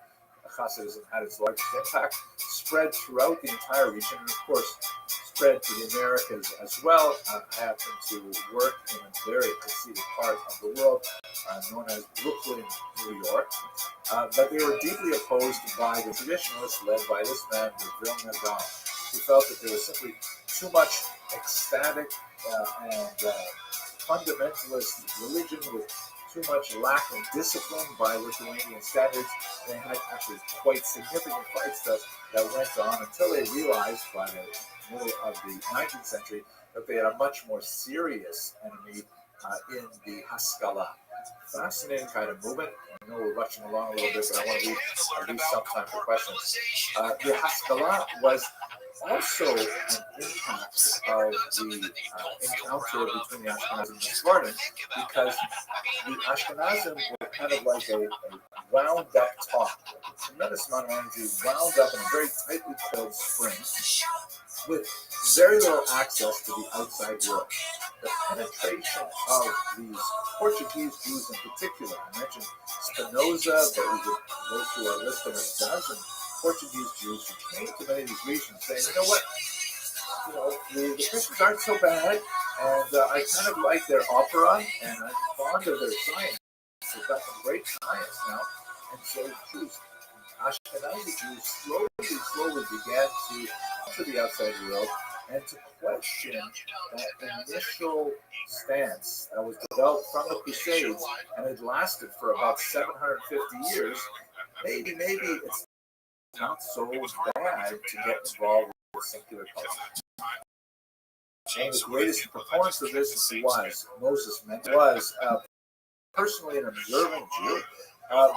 Hasidism had its largest impact, spread throughout the entire region, and of course, spread to the Americas as well. I happened to work in a very Hasidic part of the world, known as Brooklyn, New York. But they were deeply opposed by the traditionalists led by this man, Vilna Gaon, who felt that there was simply too much ecstatic and fundamentalist religion with too much lack of discipline by Lithuanian standards. They had actually quite significant fights that went on until they realized by the middle of the 19th century that they had a much more serious enemy in the Haskalah. Fascinating kind of movement. I know we're rushing along a little bit, but I want to leave at least some time for questions. The Haskalah was also an impact of the encounter between the Ashkenazim and the Sephardim, because the Ashkenazim were kind of like a wound up top, a tremendous amount of energy wound up in a very tightly coiled spring with very little access to the outside world. The penetration of these Portuguese Jews in particular, I mentioned Spinoza, but we could go through a list of a dozen Portuguese Jews who came to many of these regions saying, you know what, the Christians aren't so bad, and I kind of like their opera, and I'm fond of their science. They've got some great science now. And so Jews, Ashkenazi Jews, slowly began to enter the outside world and to question that initial stance that was developed from the Crusades and had lasted for about 750 years. Maybe it's not so bad to get involved with secular culture. One of the greatest proponents of this was Moses Mendel, was personally an observant Jew,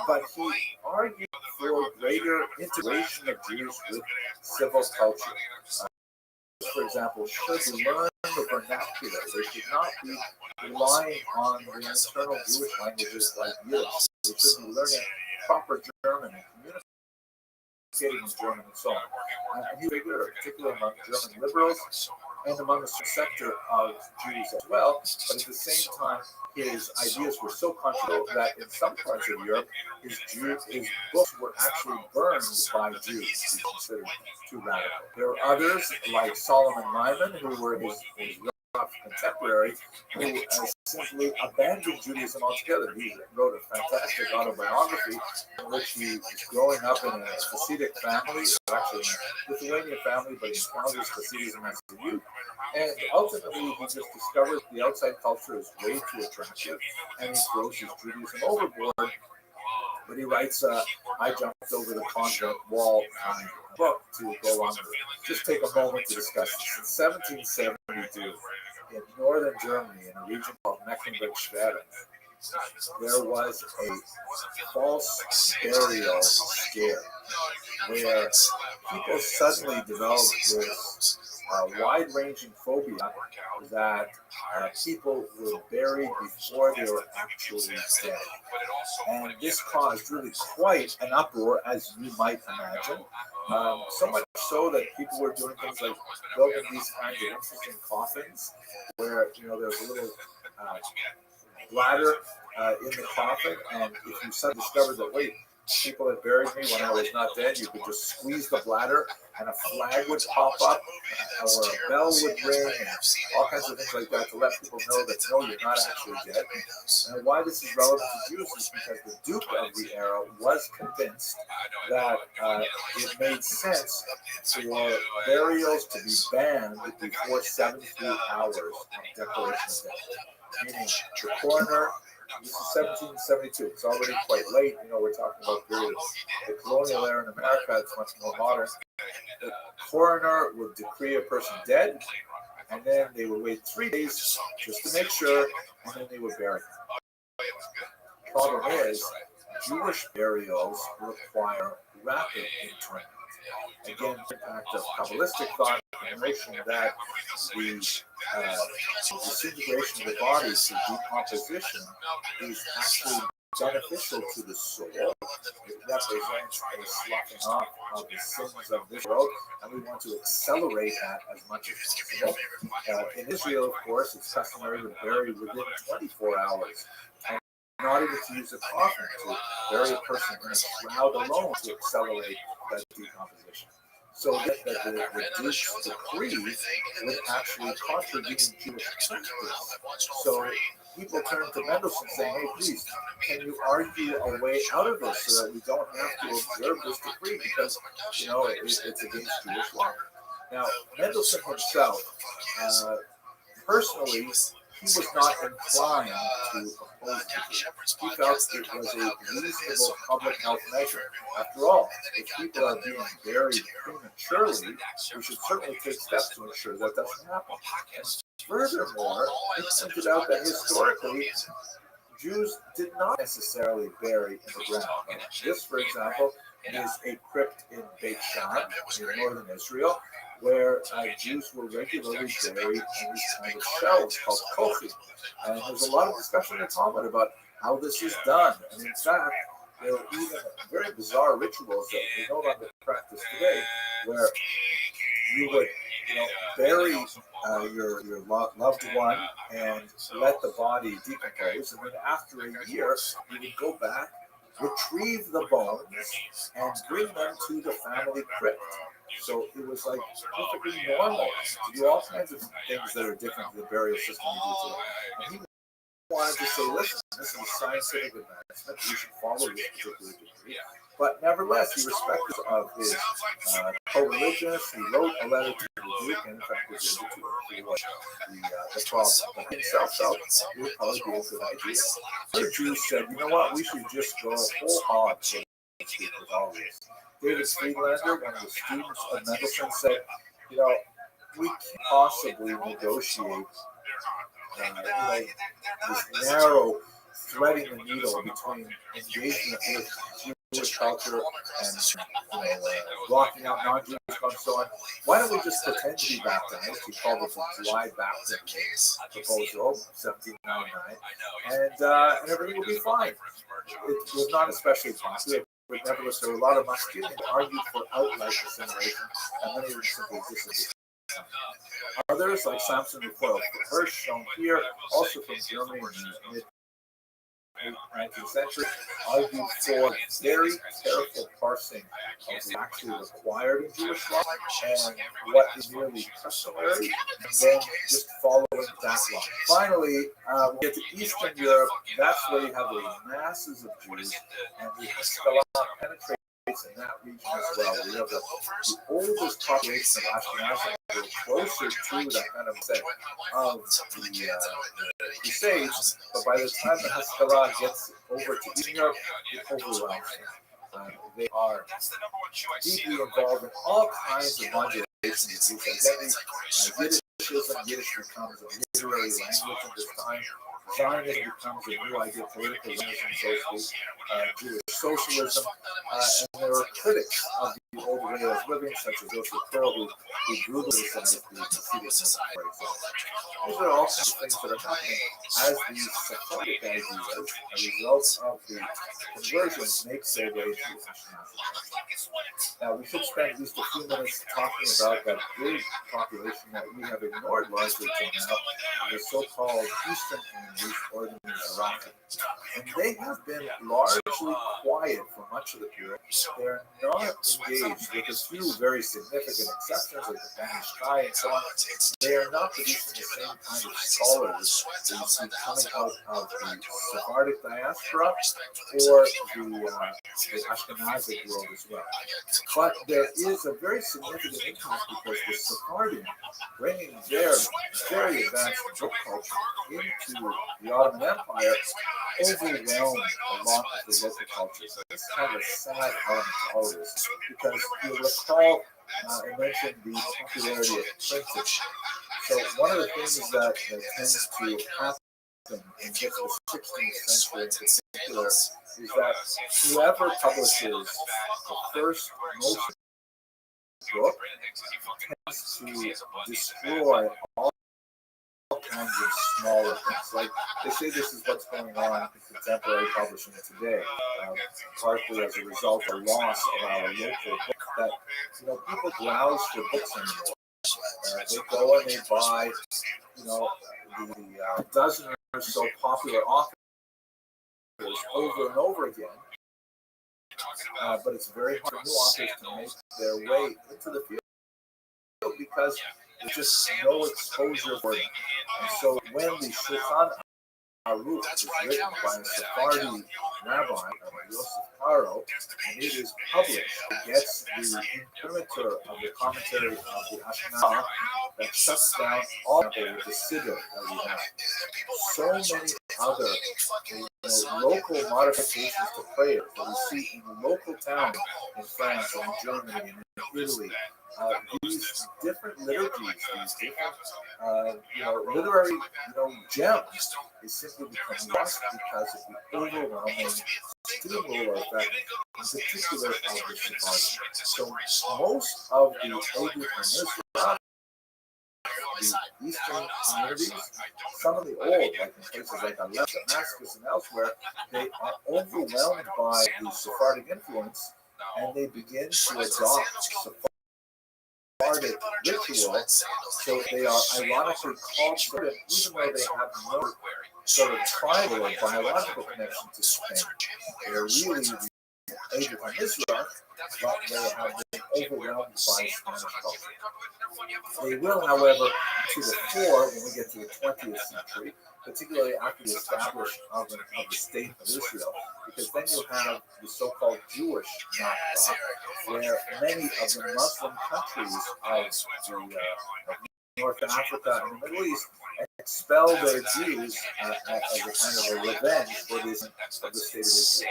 but he argued for greater integration of Jews with civil culture. For example, should learn the vernacular. They should not be relying on the internal Jewish languages like Yiddish. They should be learning proper German and communicating in German and so on. And he figured, particularly among German liberals and among the sector of Jews as well, but at the same time, his ideas were so controversial that in some parts of Europe, his books were actually burned by Jews. He considered too radical. There were others, like Solomon Lyman, who were his rough contemporary who simply abandoned Judaism altogether. He wrote a fantastic autobiography in which he is growing up in a Hasidic family, actually in a Lithuanian family, but he encounters Hasidism as a youth. And ultimately, he just discovers the outside culture is way too attractive, and he throws his Judaism overboard. But he writes, I jumped over the convent wall book to go on. Just take a moment to discuss this. In 1772, in northern Germany, in a region called Mecklenburg-Schwerin, there was a false burial scare where people suddenly developed this wide-ranging phobia that people were buried before they were actually dead. And this caused really quite an uproar, as you might imagine. So much so that people were doing things like building these kinds of interesting coffins where, there's a little bladder in the coffin, and if you suddenly discovered that, wait, people had buried me when I was not dead, you could just squeeze the bladder and a flag would pop up or a bell would ring and all kinds of things like that to let people know that no, you're not actually dead. And why this is relevant to Jews is because the Duke of the era was convinced that it made sense for burials to be banned before 72 hours of declaration of death. Meaning the coroner, this is 1772, it's already quite late, we're talking about the colonial era in America, it's much more modern. The coroner would decree a person dead, and then they would wait 3 days just to make sure, and then they would bury them. The problem is, Jewish burials require rapid interment. Again, the impact of Kabbalistic thought, the notion that the disintegration of the body through decomposition is actually beneficial to the soul. It represents a sloughing off of the sins of this world, and we want to accelerate that as much as possible. In Israel, of course, it's customary to bury within 24 hours. And not even to use a coffin to bury a person in a shroud alone to accelerate that decomposition. So that the Duke's decree would actually contravene Jewish practice. So people turn to Mendelssohn saying, hey, please, can you argue a way out of this so that we don't have to observe this decree because, it's against Jewish law. Now, Mendelssohn himself, personally, he was not inclined to oppose it. He felt it was a reasonable public health measure. After all, if people are being buried prematurely, we should certainly take steps to ensure that doesn't happen. And furthermore, he pointed out that historically, Jews did not necessarily bury in the ground. This, for example, is a crypt in Beit Shan, in northern Israel, where Jews were regularly buried in these kind of shells called kofi. And there's a lot of discussion in Talmud about how this is done. And in fact, there are even very bizarre rituals that we no longer practice today, where you would, bury your loved one and let the body decompose, and then after a year, you would go back, retrieve the bones, and bring them to the family crypt. So it was like perfectly normal to do all kinds of things that are different to the burial system we do today. And he wanted to say, listen, this is a scientific advancement, we should follow this particular degree. But nevertheless, he respected of his co-religionists. He wrote a letter to the Duke, and in fact was able to the problem. But himself felt it would probably be a good idea. Other Jews said, you know what, we should just go whole hog with all this. David Friedlander, one of the students of Mendelssohn, said, we can't possibly negotiate this narrow threading the needle between engagement with Jewish culture and blocking out non-Jewish culture and so on. Why don't we just pretend to be baptized? He called it the dry baptism proposal, 1799, and everything will be fine. It was not especially popular. But nevertheless, there were a lot of Mashkilim who argued for outright assimilation, and many would simply disagree. Others, like Samson Raphael Hirsch, shown here, also from Germany in the 19th century, argued for very careful parsing of what's actually required in Jewish law and what is merely customary, and then just following that line. Finally, we get to Eastern Europe. That's where you have the masses of Jews, and the Haskalah penetrates in that region as well. We have the oldest population of Ashkenazim. We're closer to that kind of set of the Crusades, but by the time the Haskalah gets over to Eastern Europe, it overwhelms them. They are deeply involved in all kinds of modulations of Jewish identity. Yiddish becomes a literary language at this time. Zionism becomes a new idea, political Zionism, so to speak, Jewish socialism, and there are critics of the old way of living, such as Joseph Pearl, who brutalized the Hasidic movement, for example. These are all kinds of things that are happening as these Sephardic ideas, a result of the conversion, makes their way to Ashkenazim. Now, we should spend at least a few minutes talking about that big population that we have ignored largely till now, the so-called Eastern communities, or the Mizrahi. And they have been largely quiet for much of the period. They're not engaged, with a few very significant exceptions, like the Danish Sky and so on. They are not producing the same kind of scholars that you see coming out of the Sephardic diaspora or the Ashkenazic world as well. But there is a very significant influence because the Sephardim, bringing their very advanced book culture into the Ottoman Empire, overwhelmed a lot of the local cultures. And it's kind of a sad element to all of this, because you'll recall I mentioned the popularity of printing. So one of the things that tends to happen in just the 16th century in particular is that whoever publishes the first most book tends to destroy all kinds of smaller things. Like they say, this is what's going on in contemporary publishing today, partly as a result of loss of our local book. That people browse for books anymore. They go and they buy, the dozen or so popular authors over and over again. But it's very hard for new authors to make their way into the field because there's just no exposure for them. And so when the Shulchan Aruch is written by a Sephardi rabbi, Yosef Karo, and it is published, it gets the imprimatur of the commentary of the Ashkenaz that shuts down all of the Siddur that we have. So many other local modifications to prayer that we see in local towns in France and in Germany and in Italy. These different liturgies, these different, literary, gems, is simply become lost because of the overwhelming steamroller effect, in particular of the Sephardim. So most of the Odu and Israel, the eastern communities, some of the old, like in places like Aleppo, Damascus, and elsewhere, they are overwhelmed by the Sephardic influence, and they begin to adopt Sephardic ritual, so they are ironically called Sephardim, even though they have no sort of tribal or biological connection to Spain. They're really the Odu and Israel, but they have been overwhelmed by Spanish culture. They will, however, to the fore when we get to the 20th century, particularly after the establishment of the State of Israel, because then you'll have the so-called Jewish Nakba, where many of the Muslim countries of North Africa and the Middle East expel their Jews as a kind of a revenge for this of the State of Israel.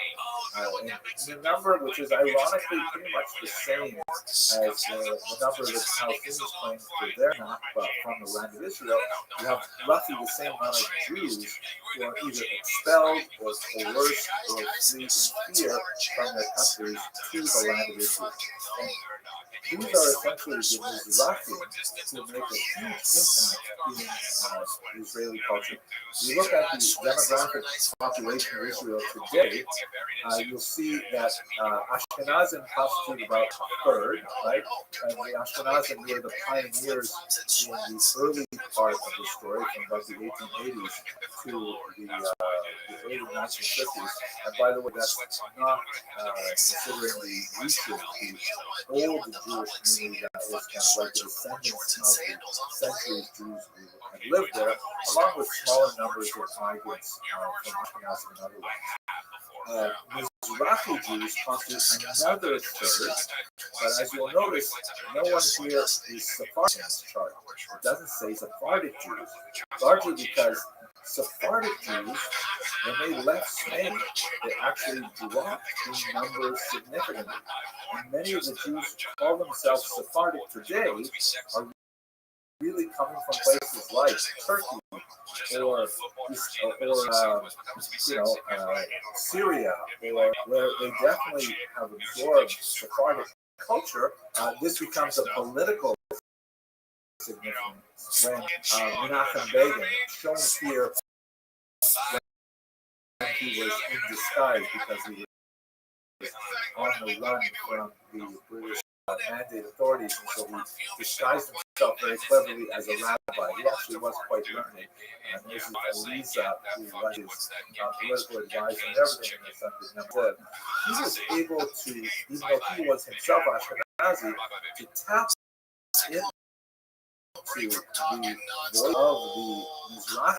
And the number, which is ironically pretty much the same as the number that Palestinians claim for their Nakba from the land of Israel, you have roughly the same amount of Jews who are either expelled or coerced or flee in fear from their countries to the land of Israel. And these are essentially the Mizrahi who make a huge impact in Israeli culture. You look at the demographic population of Israel today, you'll see that Ashkenazim constitute about a third, right? And the Ashkenazim were the pioneers in the early part of the story, from about the 1880s to the early 1950s. And by the way, that's not considering the reaching the old Jewish community that was kind of like the descendants of the centuries Jews who had lived there, along with smaller numbers of migrants from Ashkenazim and other lands. Mizrahi Jews constitute another third, but as you'll notice, no one here is Sephardic in this chart. It doesn't say Sephardic Jews, largely because Sephardic Jews, when they left Spain, they actually dropped in numbers significantly. And many of the Jews who call themselves Sephardic today are really coming from places like Turkey or Syria, or where they definitely have absorbed Sephardic culture. This becomes a political significance when Menachem Begin, shown here when he was in disguise because he was on the run from the British mandate authorities, and so he disguised himself very cleverly as a rabbi. He actually was quite learned, and this is Eliza, who was his political advisor and everything, and something never did. He was able to, even though he was himself Ashkenazi, to tap into the voice of the Mizrahi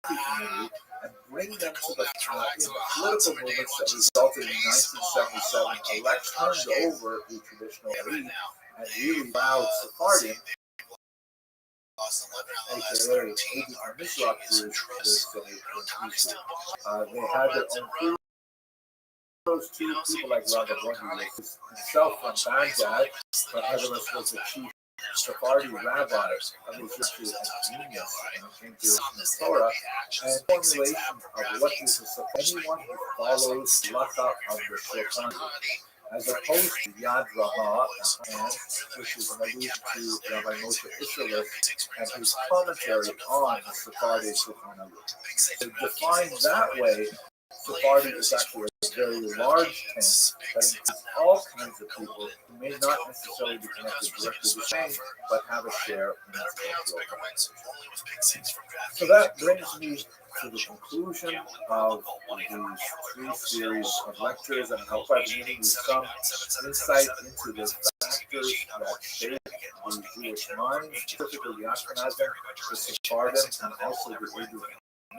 community and bring them to the political movements that resulted in 1977 election, turned over the traditional elite and really allowed Sephardim, aka Mizrach Jews, they had their own crew. Those two people like Rabbi, who was himself from Baghdad, but nevertheless was the chief Sephardi rabbi of Israel and genius when it came to the Torah and formulation of what is anyone who follows Lacha of the Shulchan, as opposed to Yad Ramah, which is an allusion to Rabbi Moshe Isserles and his commentary on the Sephardi Shulchan. So defined that way, Sephardi is actually a very large tent that includes all kinds of people who may not necessarily be connected directly to Spain, but have a share in its cultural culture. So that brings me to the conclusion of these three series of lectures, and I hope I've given you some insight into the factors that shape the Jewish mind, specifically the Ashkenazim, the Sephardim, and also the Hebrew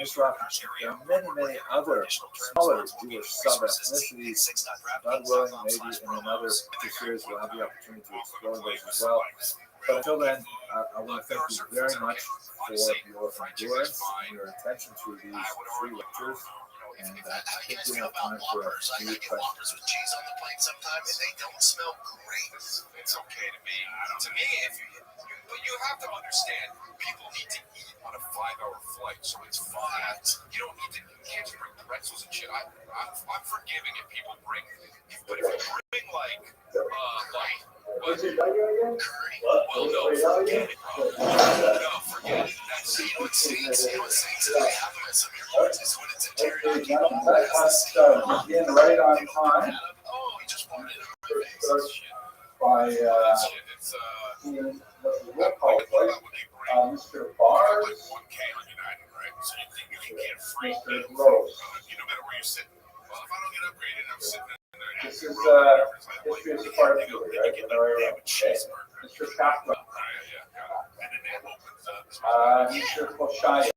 Mizrach. There are many other smaller Jewish sub-ethnicities. God willing, maybe in another series we'll have the opportunity to explore those as well. But until then, I want to thank you very much for your endurance and your attention to these three lectures. And I think we have time for a few questions. With cheese on the plate sometimes, and they don't smell great. It's okay to me. But you have to understand, people need to eat on a 5-hour flight, so it's fine. You can't just bring pretzels and shit. I'm forgiving if people bring, but if you bring curry, well, no, forget it. No, forget it. That's, you know what states that they have them at some airports is when it's a teriyaki. Begin right on time. Oh, he just wanted it. By Mr. Bars, Mr. Rose. This is history of Sephardic Jewry, right? Mr. Kaplan, Mr. Koshaya.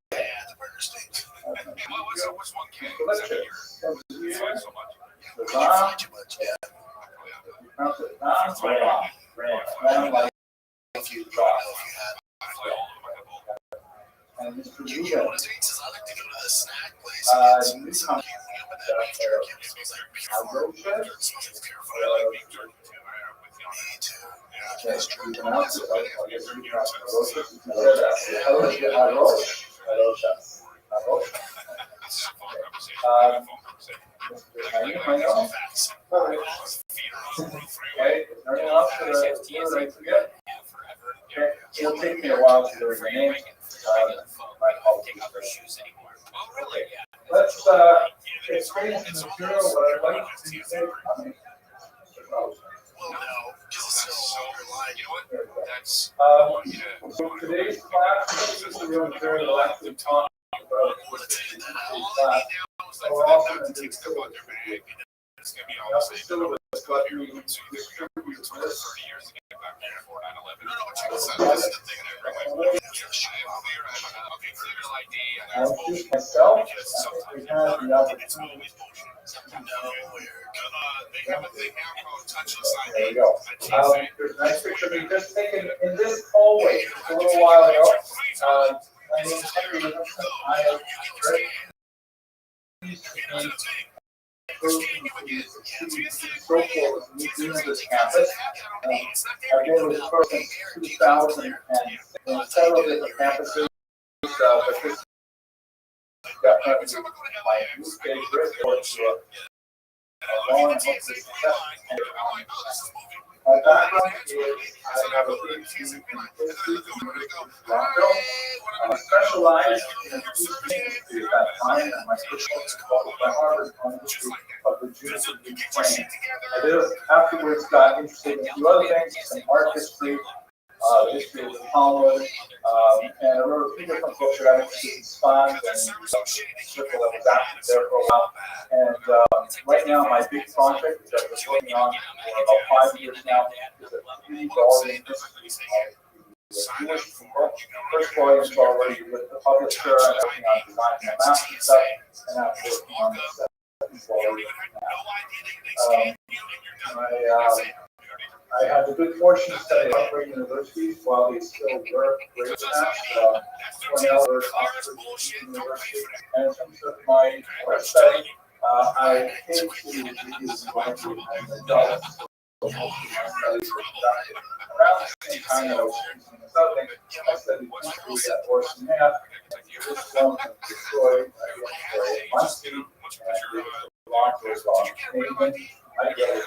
And Mr. Lugo, Mr. Anything else that I forget? Okay. It'll take me a while to learn your name. My apologies. Okay. Let's explain some material. What I'd like to say. Well, no, so you know what? That's So today's class is the real material we'll actually talk about today's class. So we're also going to do it's gonna be all the the same. syllabus, but we distribute So this. 30 years to get back there before 9/11. No, check this out. This is the thing that I bring my phone. Okay, clear your ID. I'll introduce myself. We have the opportunity. They have a thing now called touchless There we ID. go. There's a nice picture of me just taken in this hallway just a little while ago. My name is Henry Livingston. I am very pleased to be so full of new dean of this campus. I've been with First since 2000 and in several different campuses, but this is definitely my new favorite for a long and hopefully successful. My background is I have a PhD in history from the University of Toronto. I specialized in history at that time, and my first book was published by Harvard on the history of the Jews of Ukraine. I did afterwards got interested in a few other things, some art history, the history of the Talmud, and I wrote a few different books that I was interested in Spans and circle that was active there for a while. And right now, my big project, which I've been working on for about 5 years now, is a 3-volume history of the Jewish people. First volume is already with the publisher. I'm working on designing my master stuff, and I'm working on the second volume now. I had the good fortune to study at great universities while they still were great at Cornell or Oxford University. And in terms of my work study, I came to the university as an adult. So most of my studies were conducted around the same time that I was in the Southern. I studied history at Orson Math, this one from Detroit, I went for a month, and the law goes on Canadian. I get it.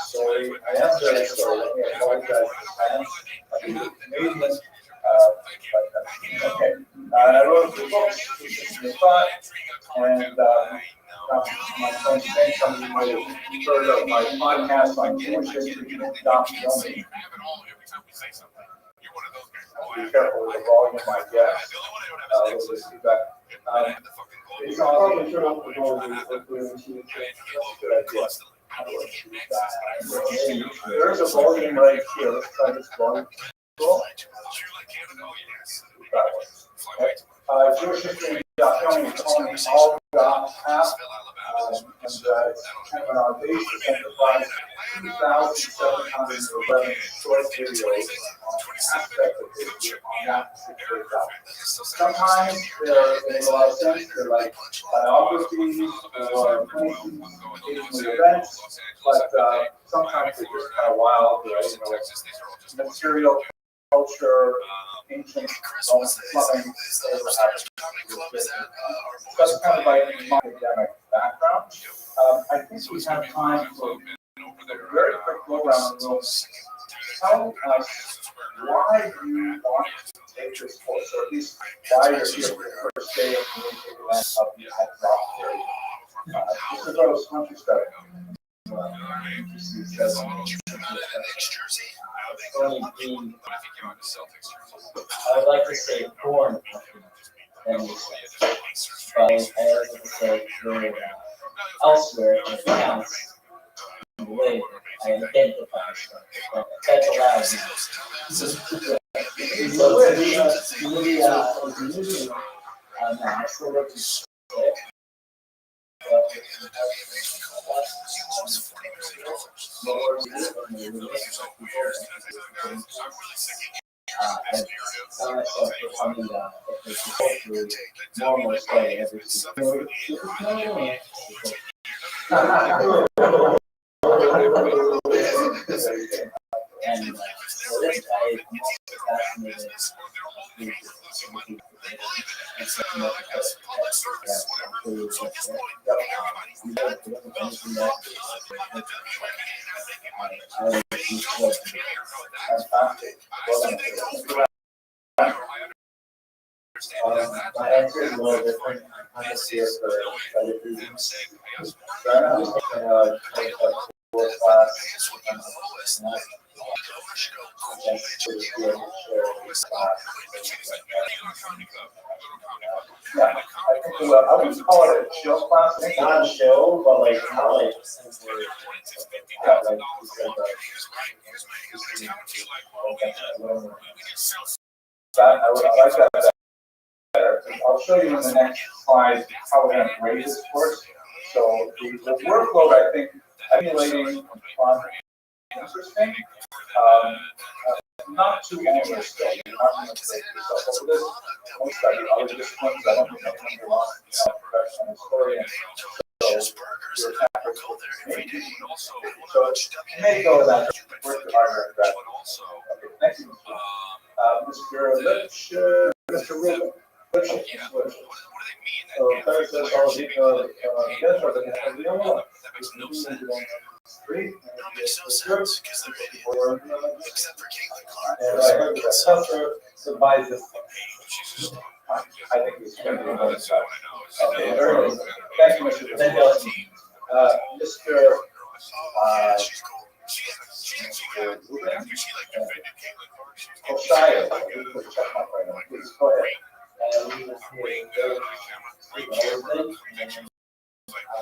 Sorry, I am very sorry. I apologize for fans. I've been Canadian, but okay. I wrote a few books, History of Thought, and my friend Ben, some of you might have heard of my podcast on Jewish history, Dr. Yomi. Be careful with the volume, I guess. A little bit of feedback. It's probably true what we're going to do. That's a good idea. There's a volume right here. Let's try this volume. Jewish history, Yomi is calling all God's path. And it's kind of on our base enterprise 2,711 short videos on aspect of history on that particular topic. Sometimes they're make a lot of sense, they're like biographies or occasionally events, but sometimes they're just kind of wild, material, culture, ancient Roman plumbing, that's kind of like my academic background. I think we have time for a very quick go around the room. Tell us why you want to take this course, or at least why you're here for the first day of the event of the Rothschild. This is what I was going to start. I would like to say born, and but I also say we're elsewhere in the house, the way I identify myself. That's allowed me. So to me, I still look to say. And tell myself becoming normal study every single day. And for this, I am fascinated with Fantastic. Well done. My answer is a little different. I'm just here for study reasons. Right now, I'm taking a 24 class. Yeah, I think I wouldn't call it a chill class. It's not chill, but like not like sensory. Yeah, Like you said, that, I like that better. I'll show you in the next slide how we're going to grade this course. So the workload, I think, emulating fun, interesting, not too onerous though. You're not going to take yourself over this. Most study other disciplines, I don't think anyone belongs to professional historian. So your efforts will be made. So you may go that work harder at that. Okay, next one. Mr. Litch, Mr. Rubin. Litch. So, first, that's all the, yes, or the, three. That makes no sense because they're idiots. Except for Caitlin Clark. And I heard that Custer advised this. I think he's going to be on the side. Okay, early. Thank you, Mr. Mr. Rothschild. Please go ahead.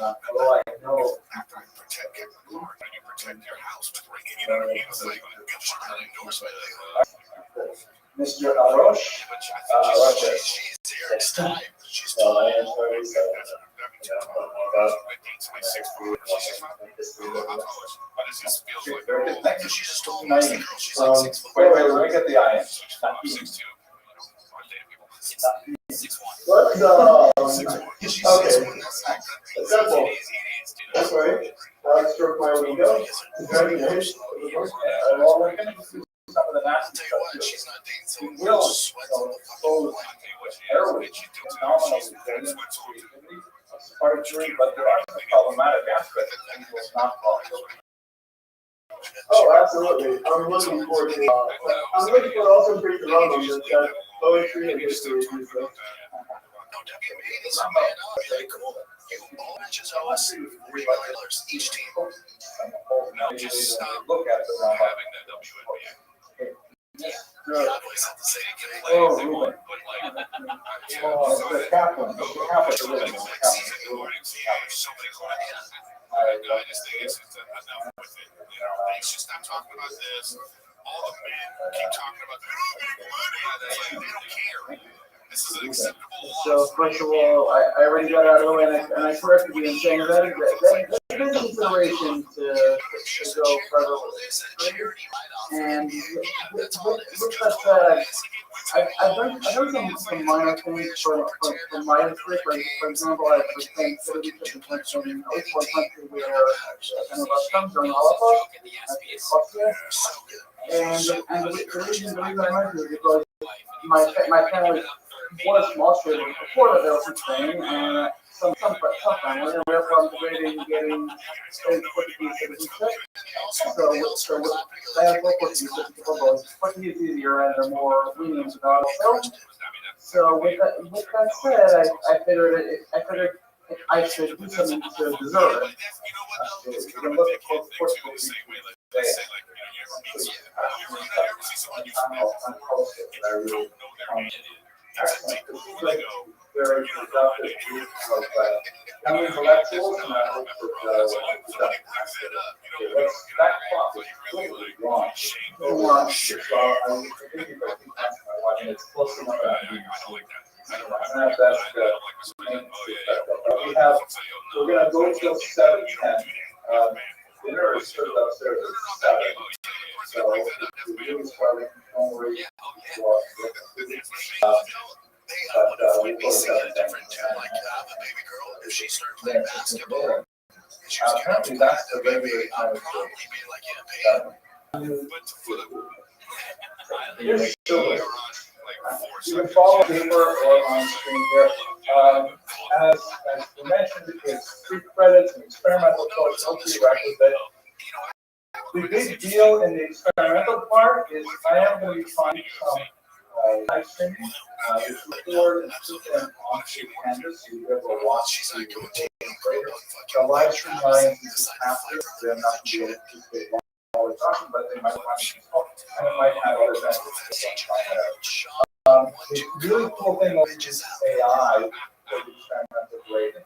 although I know After you protect Caitlin Clark, and you protect your house with ringing, you know what I mean? It's like, good shot endorsement. Mr. Arosh. She's Eric's type. She's tall. Very good. Thank you. She just told me she's like 6 foot. Wait, let me get the IM. Let's, okay. Simple. That's right. Alex stroke my window. Very nice. Well, we're going to do some of the I'll nasty tell you stuff. what, she's not dating We someone will who sweats on the fucking expose line. heroin, phenomenal creativity, archery, but there are some problematic aspects that things will not follow. Oh, absolutely. I'm looking forward to, I'm looking for also great development that poetry and history is No, WMA is a man up. Be like, cool. You all matches owe us $40 each team. Just look at the wrong. Cowboys have the same thing. Oh, Ruben. Oh, Mr. Kaplan. Mr. Kaplan. Stop talking about this. All the men keep talking about they don't make money. They don't care. This is an acceptable law. So first of all, I already got out of the way and I corrected you in saying that is a consideration to go further with this. And with that said, I've done some minor things for my history. For example, I've retained citizenship in a foreign country where some of us come during Holocaust, Austria. And the reason I mentioned it is because my family was from Austria before that they were from Spain, and some family, and we're from debating getting Portuguese citizenship. So I have both Portuguese citizenship for both. Portuguese is easier and they're more lenient about it. So with that said, I figured I should do something to deserve it. So you can look at Portugal. Very productive group of young intellectuals, and I hope that let's back off is completely wrong. So I think you my watch, and it's close enough. We're gonna go till 7:10. Dinner is served upstairs at 7. So we're really starting. Don't worry. We'd be singing a different tune like the baby girl if she started playing basketball. Apparently that's the regular I'll time of probably be like, yeah, babe. But for the Here's Silver. like You can follow paper or on screen here. As we mentioned, it's 3 credits and experimental course, no prerequisite. the big deal in the experimental part is I am going to be trying some live streaming. This record and put them onto Canvas, so you'll be able to watch the the live stream audience after. They're not going to be able to participate while we're talking, but they might watch it and it might have other benefits. The really cool thing about this AI for the experimental grading.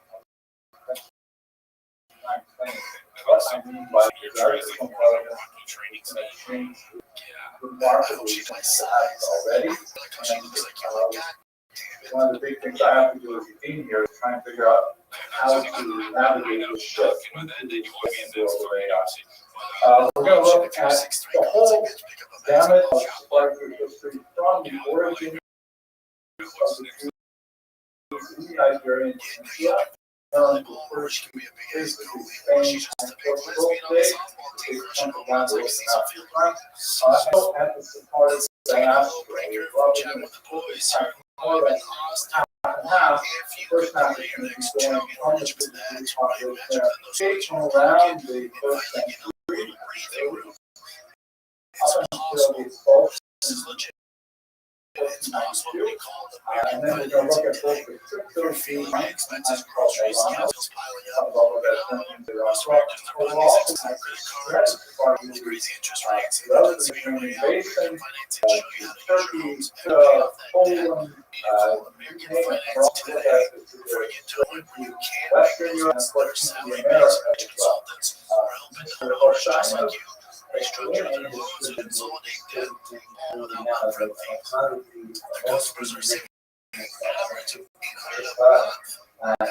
I'm explaining what I mean by the artificial intelligence is going to change remarkably since already. And one of the big things I have to do as a team here is try and figure out how to navigate this shift into the world of AI. We're going to look at the whole gamut of supply food history from the origin of the food in the Iberian Peninsula. First, basically Spain and Portugal today, Central Africa, at the support of diaspora, more than half and half. The first half is going to be going from the population around the first century, up until the expulsion. And then we're going to look at both the cryptocurrency and cross-border. We'll also have the crazy interest rates, Mediterranean basin, Turkey, Poland, Western Europe, and of course, the Americas as well. Of course, China. And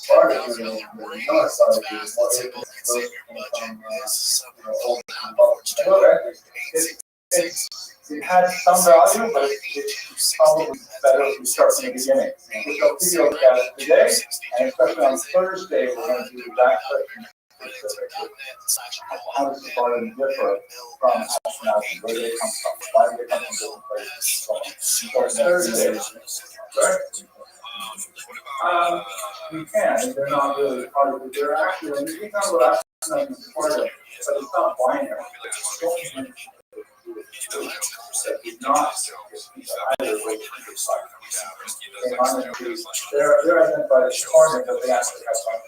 part of the north side of it had some value, but it's probably better if we start from the beginning. We'll video look at it today, and especially on Thursday, we're going to do that. How does the garden differ from astronauts? Where do they come from? Why do they come from different places? So Thursday, right? We can. They're not really part of it. They're actually, when you talk about astronauts, it's part of it, but it's not binary. Not either way. They're identified as partner, but they actually have fun.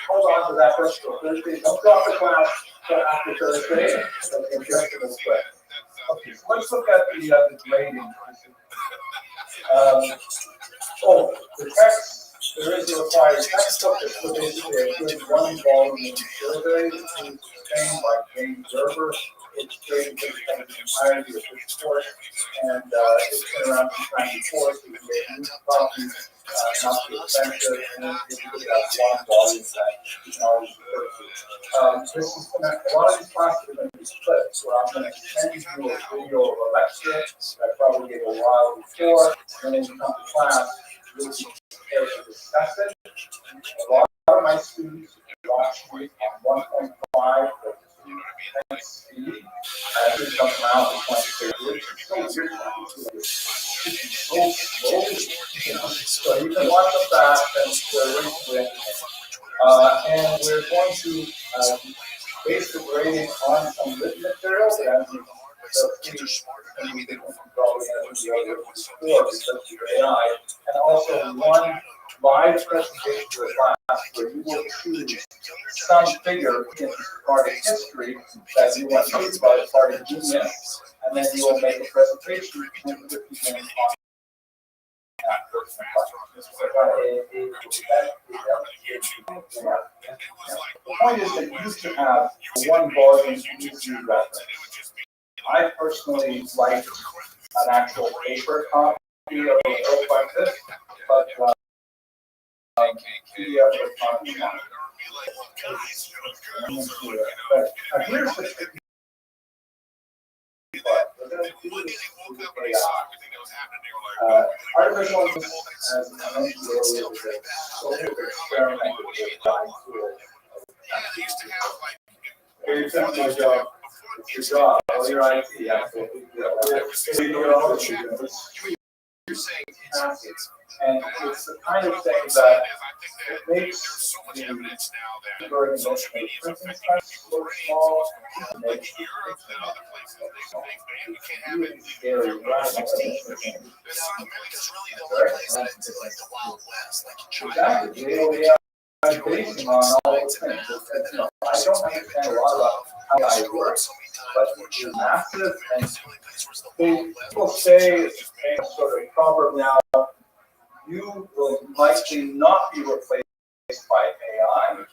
Hold on to that first for Thursday. Don't drop the class after Thursday. Okay, so let's look at the grading. The text. There is a required textbook that basically a good one volume survey contained by James Gerber. It's graded for the entirety of this course, and it's been around since '94, so you can get new copies, not too expensive, and if you look at one volume that you can always refer to. This is going to, a lot of these classes are going to be split, so I'm going to send you a video of a lecture that I probably gave a while before, and then you come to class, you'll be prepared to discuss it. A lot of my students watch me on 1.5 or 2 speed. I think come around to 20 so you can watch them fast and we're going to base the grading on some written materials and also one live presentation to a class where you will choose some figure in part of history that you want to use by part of genius, and then you will make a presentation in 15 minutes on the point is that you used to have one volume easy reference. I personally like an actual paper copy of a book like this, but PDF is not enough. Here's the tricky part. We're going to do this with AI. Artificial intelligence, as I mentioned earlier, is a social experiment with AI tools. Very simple job. It's your job. All your IT. You're saying And it's the kind of thing that it makes the organization of printing press look small, it makes the really scary radical thing. Exactly. I'm basing on all those things. I don't understand a lot about how I work, but it's massive, and people say a sort of proverb now, you will likely not be replaced by AI, but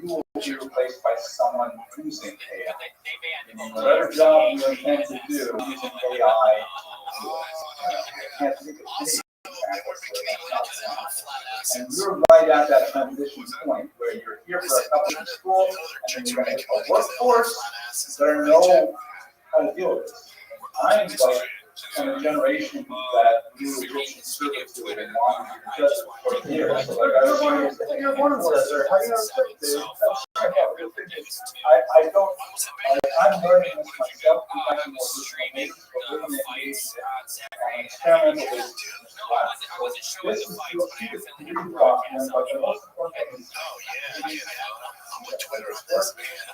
you will be replaced by someone using AI. Whatever job you intend to do using AI, I can't think of any examples where that's not happening. And you're right at that transition point where you're here for a couple of school, and then you're going to hit the workforce, you better know how to deal with this. I'm like from a generation that you were just conservative and wanted to judge for years. So like you're one of us, or how do you expect this? I don't. I'm learning this myself. I'm more information, but really and experimental with this. This is you'll see this document, but the most important thing is.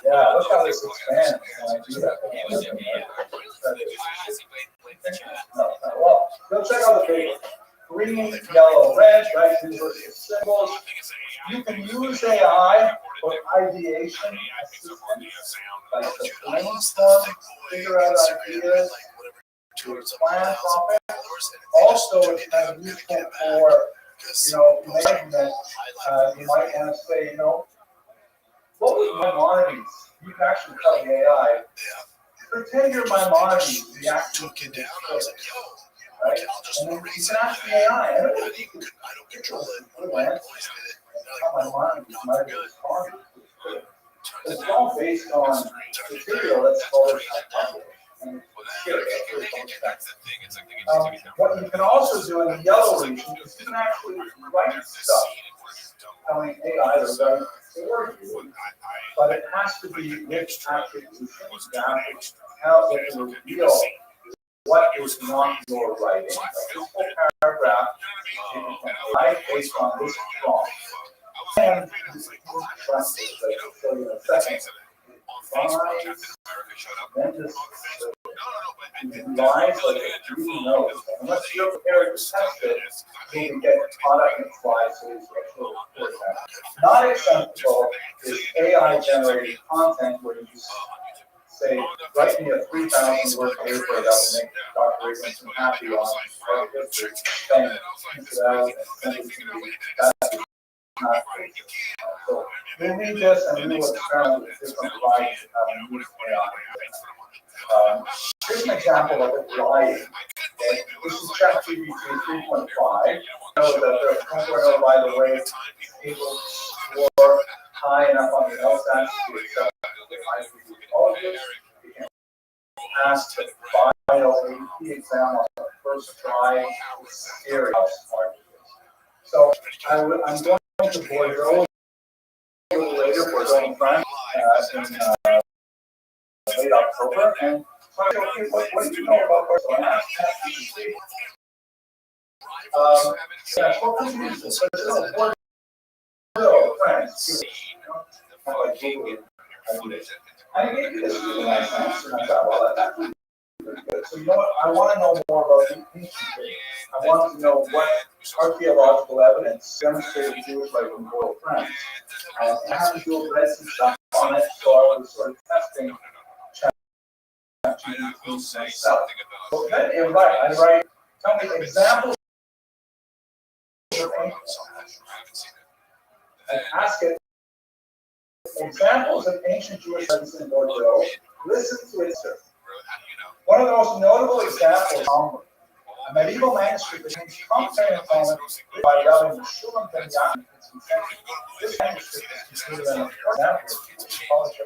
Yeah, look how this expands when I do that. Well, go check out the paper. Green, yellow, red, right? These are symbols. You can use AI for ideation assistance, like to brainstorm, figure out ideas, to plan topics. Also, it's kind of useful for, management. You might want to say, what was Maimonides? You can actually tell the AI. Pretend you're Maimonides, the actual kid down. I was like, yo, right? And then you can ask the AI. I don't control it. How Maimonides might be responded. It's all based on material that's called hypothesis. What you can also do in the yellow region is you can actually write stuff telling AI to write for you, but it has to be with attribution that help it to reveal what is not your writing. A simple paragraph you can write based on this prompt. And this is I'll show you in a second. Tremendous lies that it really knows. Unless you're prepared to test it, you can get caught up in flies, so it's actually report that. Not acceptable is AI generated content where you say, write me a 3,000 word paper that will make Dr. Richardson happy on our history, then print it out and send it to me. That's not great. So we read this and we will experiment with different varieties of how to use AI. Here's an example of it lying. Okay. This is ChatGPT 3.5. Know that there's 2.0, by the way, able to score high enough on the LSAT to accept the IQ colleges. You can pass the final AP exam on the first try. It's scary how smart it is. So I'm going to Bordeaux a little later, Bordeaux in France, in late October, and what do you know about Bordeaux? So I asked ChatGPT. Bordeaux, France. I gave you this really nice answer, and I thought, well, that's really good. So you know what? I want to know more about the ancient history. I want to know what archaeological evidence demonstrated Jewish life in Bordeaux, France. And I haven't read some stuff on it, so I was sort of testing ChatGPT myself. So then I write, tell me examples of ancient, and ask it examples of ancient Jewish evidence in Bordeaux. Listen to it, sir. One of the most notable examples is Talmud, a medieval manuscript that contains commentary on Talmud written by Rabbi Meshulam ben Yaakov. This manuscript is considered an important example of politics.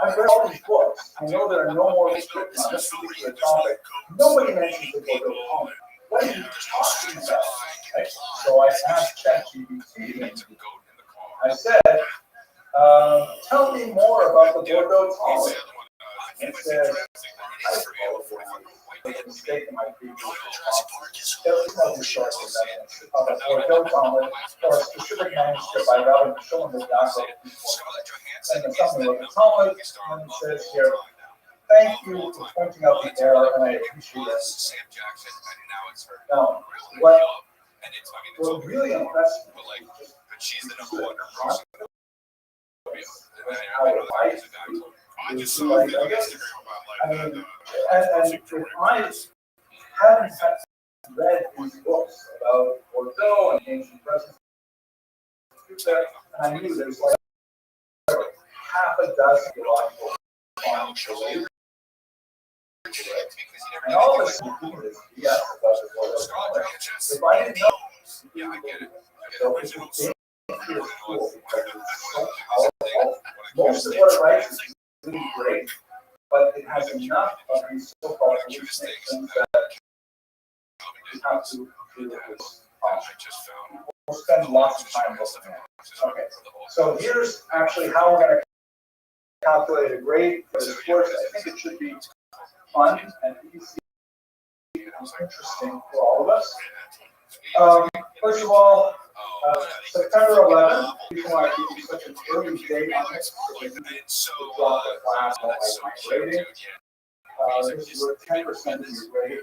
I've read all these books. I know there are no more restrictions on this particular topic. Nobody mentions the Bordeaux Talmud. What are you talking about? Right? So I asked ChatGPT. I said, tell me more about the Bordeaux Talmud. It says, I made a mistake in my previous response. There is no historical evidence of a Bordeaux omelet or a specific manuscript by Rabbi showing the Yaakov and the summary of the Talmud, and it says here, thank you for pointing out the error, and I appreciate it. Now, what really impressed me is just how it writes. It's like, I mean, and if I hadn't read these books about Bordeaux and ancient presence, and I knew there's like half a dozen theological farms related. And all of a sudden, this BS about the Bordeaux. If I didn't know, so it's a dangerous tool because it's so powerful. Most of what it writes is really great, but it has enough of these so-called hallucinations that you have to do this. We'll spend lots of time looking at it. Okay, so here's actually how we're going to calculate a grade for this course. I think it should be fun and easy and interesting for all of us. First of all, September 11th, people want to give you such an early date on this, so we can drop the class on my grading. This is worth 10% of your grade.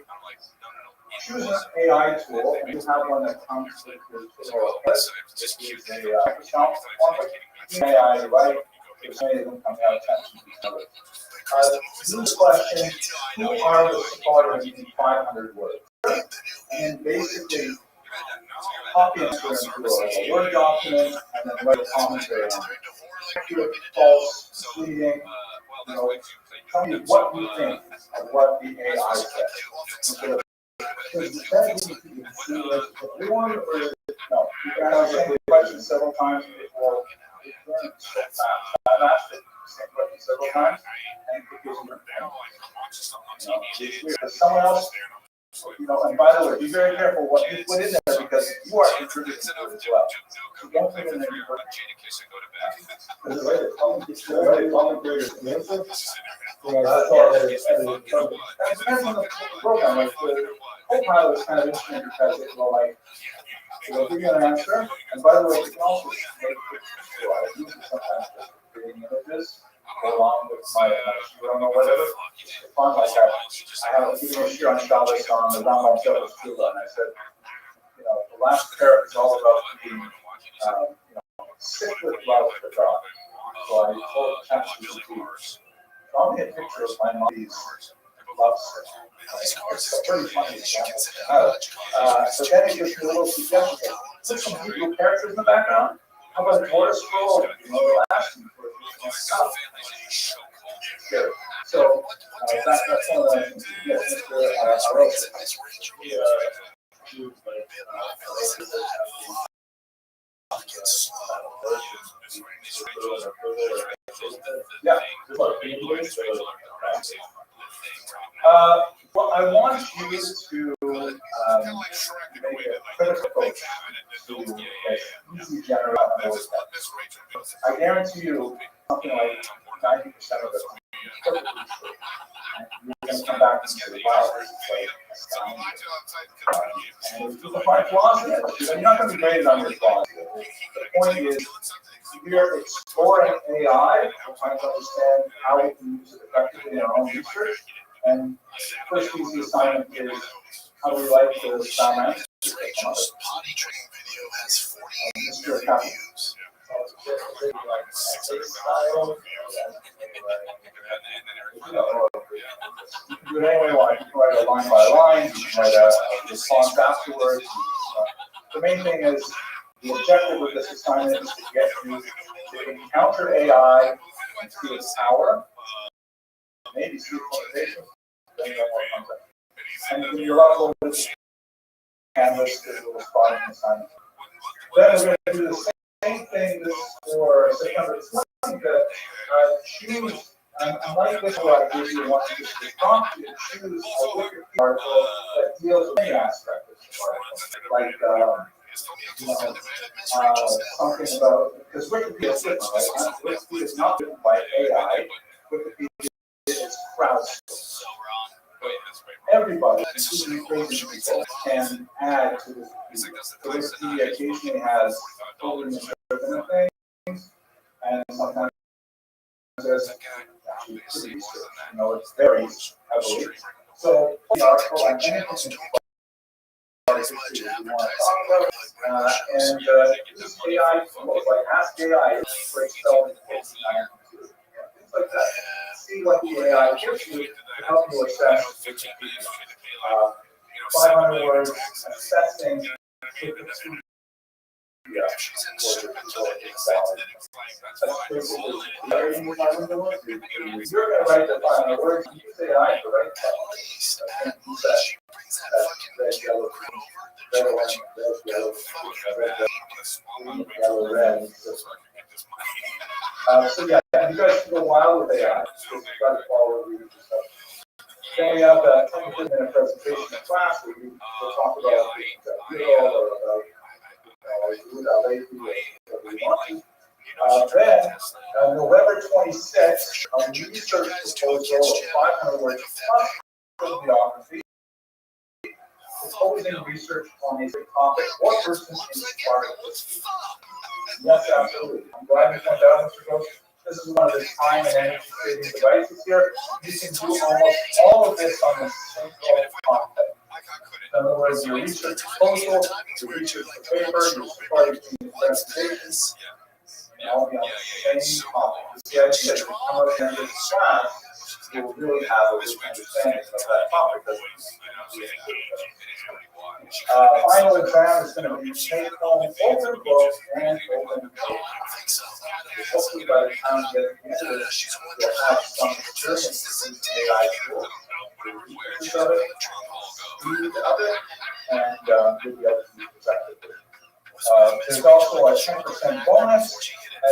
Choose an AI tool, and you have one that comes with your tutorial. This is a Microsoft one, but AI, right? There's many of them coming out of 10. Use the question, who are the supporters in 500 words? And basically, copy and answer into a Word document, and then write a commentary on it. Accurate, false, misleading, tell me what you think of what the AI says. Because the best you can see is everyone or no, you can ask the question several times before it learns so fast. I've asked it the same question several times, and it gives me someone else. And by the way, be very careful what you put in there because you are contributing to it as well. So don't put in there. It depends on the program. Like the Copilot is kind of interesting because it will it'll give you an answer. And by the way, you can also make pictures. I use it sometimes just for creating images. Along with my room or whatever. It's fun like that. I have a few here on Shabbos on the Rambam Shabbos Tula, and I said, the last pair is all about being, sick with love for God. So I told ChatGPT, draw me a picture of my mom's love sick. It's a pretty funny example. So then it gives me a little suggestion. Put some Hebrew characters in the background. How about a tortoise scroll? The last one. Sure. So that's one of the things. Yes, I wrote yeah. Well, I want you to make a critical approach to easy generate noise. I guarantee you something like 90% of it. You're going to come back and say, wow, this is and if you find flaws in it, you're not going to be graded on your flaws. The point is, we're exploring AI, we're trying to understand how we can use it effectively in our own research. And first easy assignment is how do we like the sound answer? Potty training video has 48 views. You can do it any way you want. You can write a line by line, you can write a response afterwards. The main thing is the objective of this assignment is to get you to encounter AI and see its power, maybe see its limitations, then no more comes up. And when you're uploaded to Canvas, it will respond to the assignment. Then we're going to do the same thing for September 20th. Choose, unlike this where I give you one specific prompt, you choose a Wikipedia article that deals with any aspect of the article. Like, something about, because Wikipedia is different, right? Wikipedia is not written by AI. Wikipedia is crowdsource. Everybody, including crazy people, can add to this feed. So this feed occasionally has totally misinterpreted things, and sometimes there's actually pretty research. It varies heavily. So the article on anything you want to talk about, and use AI tools like Ask AI for Excel and things like that. See what the AI gives you to help you assess 500 words, assessing That's basically you're going to write the 500 words, you say I to write that. Red, yellow, red, white, red, yellow, red. So yeah, you guys can go wild with AI. Just try to follow the stuff. Then we have a 20-minute presentation in class where we'll talk about real or about then, November 26th, a research proposal of 500 words plus bibliography, proposing research on a topic. What person inspired this? Yes, absolutely. I'm glad you pointed out, Mr. Gross. This is one of the time and energy saving devices here. You can do almost all of this on the same content. In other words, your research proposal, your research paper, your supporting presentations, and all be on the same topic. The idea is to come up here in this class, you will really have a good understanding of that topic. Final exam is going to be take home open book and open book. Hopefully by the time you get into this, you'll have some experience with the AI tool. Use of it, read of it, and you'll be able to use effectively. There's also a 10% bonus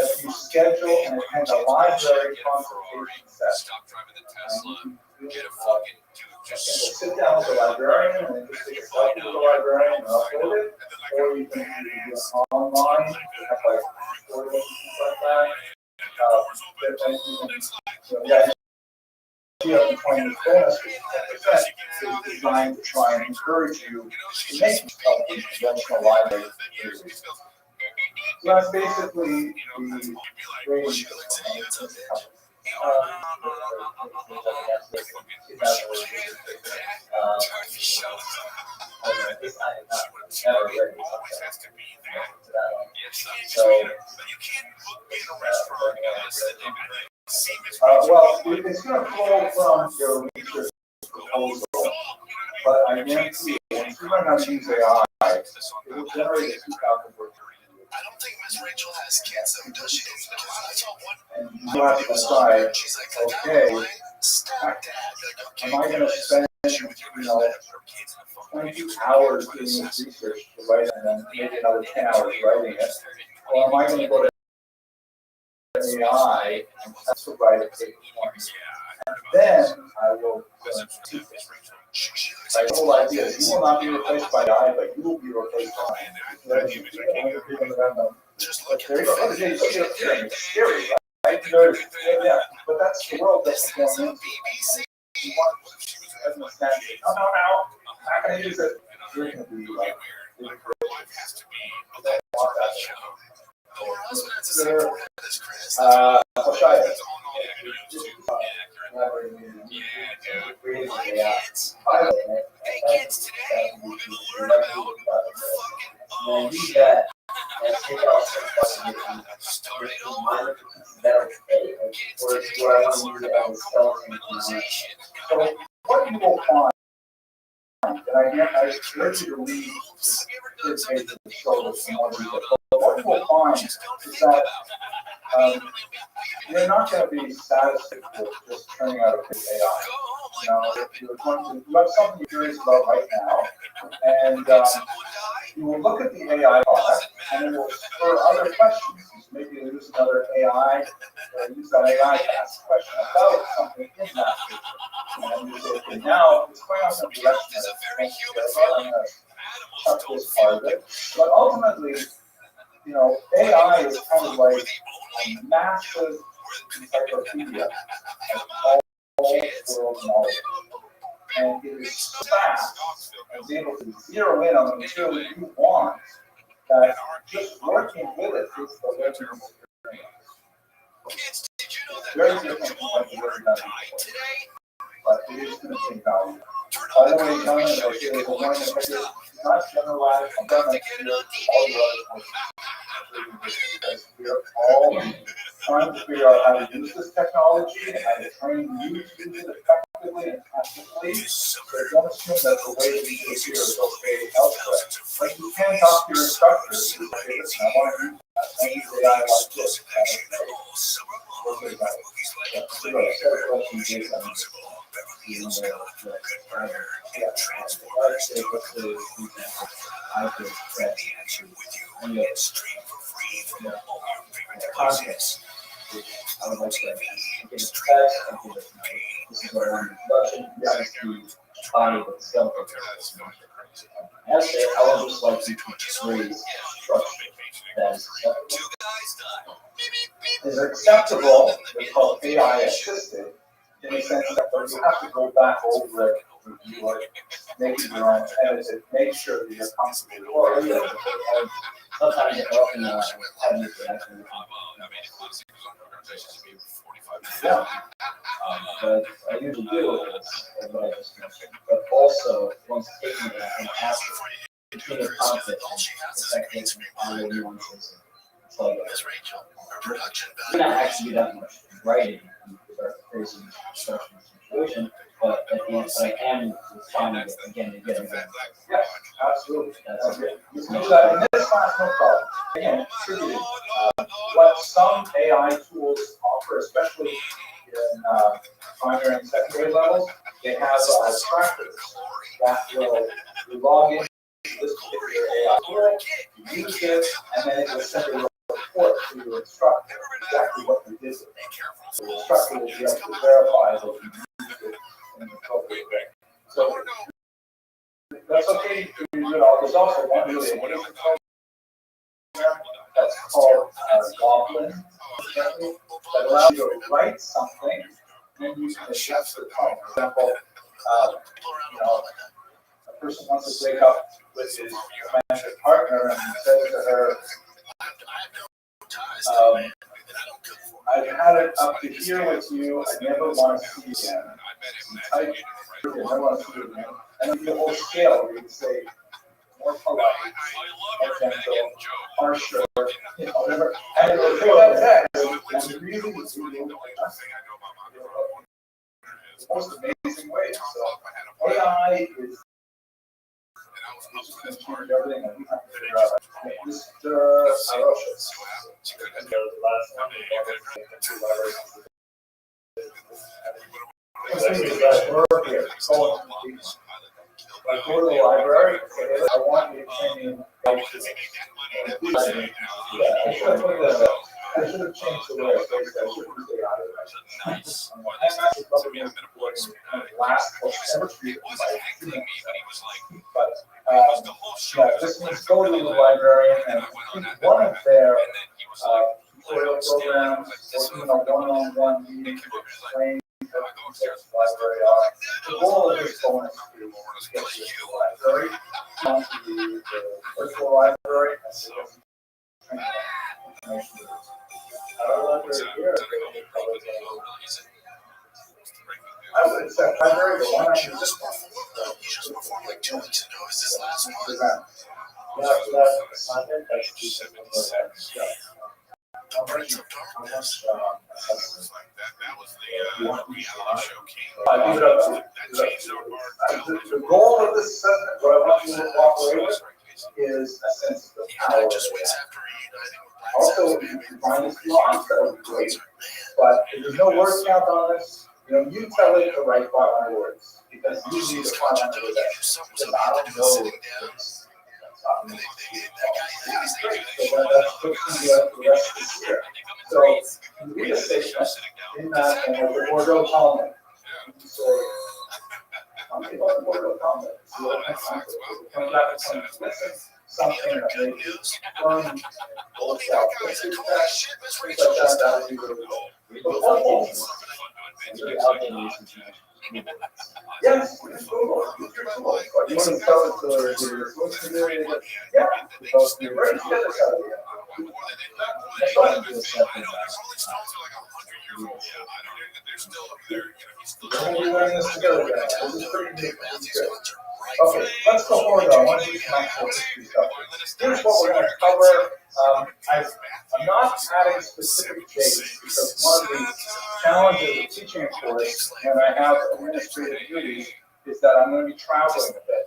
as you schedule and attend a library consultation session. Sit down with the librarian and just take a selfie with the librarian and upload it, or you can do it online. You have like things like that. The idea of the 20 bonus is designed to try and encourage you to make yourself a conventional library. So that's basically the range of well, it's going to flow from your research proposal, but I guarantee you, once you learn how to use AI, it will generate a 2,000 word. I don't think Miss Rachel has kids, though, does she? And you have to decide, okay, am I going to spend, 22 hours doing this research to write and then maybe another 10 hours writing it? Or am I going to go to AI and test to write a paper for me? And then I will teach it. Like the whole idea is you will not be replaced by AI, but you will be replaced by AI. But there you go. It's scary, right? Yeah, but that's the world that's going into. You want to understand it. No, I'm not going to use it. You're going to be like, Hey kids, today we're going to learn about fucking start it over. Kids, today we're going to learn about compartmentalization. So what you will find, and I urge you to read this page of the show with some more detail, but what you will find is that you're not going to be satisfied with just turning out a good AI. You have something you're curious about right now, and you will look at the AI product, and it will spur other questions. Maybe you'll use another AI, or use that AI to ask a question about something in that paper. And you say, okay, now it's going on some direction that I'm going to cut this part of it. But ultimately, AI is kind of like a massive encyclopedia of all world knowledge. And it is so fast and is able to zero in on the material you want that just working with it is the learning experience. Kids, did you know that Very Malcolm different from Jamal what you Warner learned died today? but it is going to take value. Turn By on the the way, cars, we John, show as I you say, can the one collect that some is stuff. not generalized, I'm Got done to that get it here, on all the DVD. other courses, because we are all trying to figure out how to use this technology and how to train you to use it effectively and effectively. So don't assume that the way we do it here is okay elsewhere. Like you can talk to your instructors and say, listen, I want to use that. I use AI like this. We'll do that. Yeah, so go ahead. Set a question based on this. I could press and yet stream for free from all your favorite devices. I would like to get a text. This is what I want in production. This is the body of the skeleton. Actually, I would just like to phrase structure that is acceptable. Is acceptable, it's called AI assisted, in the sense that you have to go back over it, review it, make it your own, edit it, make sure that you're comfortable with it. Sometimes it often have you reaction. Yeah. But I usually do is what I just mentioned, but also once taking it and after, between the conflict and protecting all the nuances. It's like, you not actually do that much writing with our crazy construction situation, but at the end, I am responding again and again and again. Yes, absolutely. That's it. You can do that in this class, no problem. Again, attributed. What some AI tools offer, especially in primary and secondary levels, they have trackers that will log in to this particular AI tool, you use it, and then it will send a report to your instructor exactly what you did with it. The instructor will be able to verify that you used it in an appropriate way. So that's okay to do it all. There's also one really amazing program that's called Goblin, that allows you to write something and you can adjust the tone. For example, a person wants to break up with his romantic partner and says to her, I've had it up to here with you, I never want to see you again. I never want to see you again. And then the whole scale where you say, more polite, more gentle, harsher, whatever. And it will take that text and really the most amazing way. So AI is everything that we have to figure out. Mr. Rothschild. I go to the library, I want you to change I should have changed the way I phrased that. I should have stayed out of it. Nice. I'm actually probably going to last ever treat but yeah, this means go to the librarian and one of their tutorial programs, or even a one-on-one meeting to explain library are. The goal of this bonus is to get you to the library, onto the virtual library, and to get information. I would accept library, but why not use this one? You just performed like 2 weeks ago. Is this last one? Yeah, so that assignment, that's the Prince of Darkness. That was the reality show king. The goal of this assessment, what I want you to walk away with, is a sense of power. Just waits after reuniting with Also, if you can find this nuance, that would be great. But if there's no word count on this, you tell it to write 500 words. Because usually the 500 words because I don't know. That's the rest of this year. So, you read a statement in that, and there's a Bordeaux comment. You say, tell me about the Bordeaux comment. See what happens. Come back to something that may be firm, full of self. Things like that would be really good. It's really out there using Yes, it's cool. It's cool. You want to tell us what's the name? Yeah, because you're right. Yeah, that's how it is. That's why I do something I know there's Rolling Stones are like 100 years old. Yeah, I know they're still there. You know, he's still. We're going to be learning this together. This is pretty good. Okay, let's go forward though. I want to do some actual history stuff. Here's what we're going to cover. I'm not adding specific dates because one of the challenges of teaching a course when I have administrative duties is that I'm going to be traveling a bit.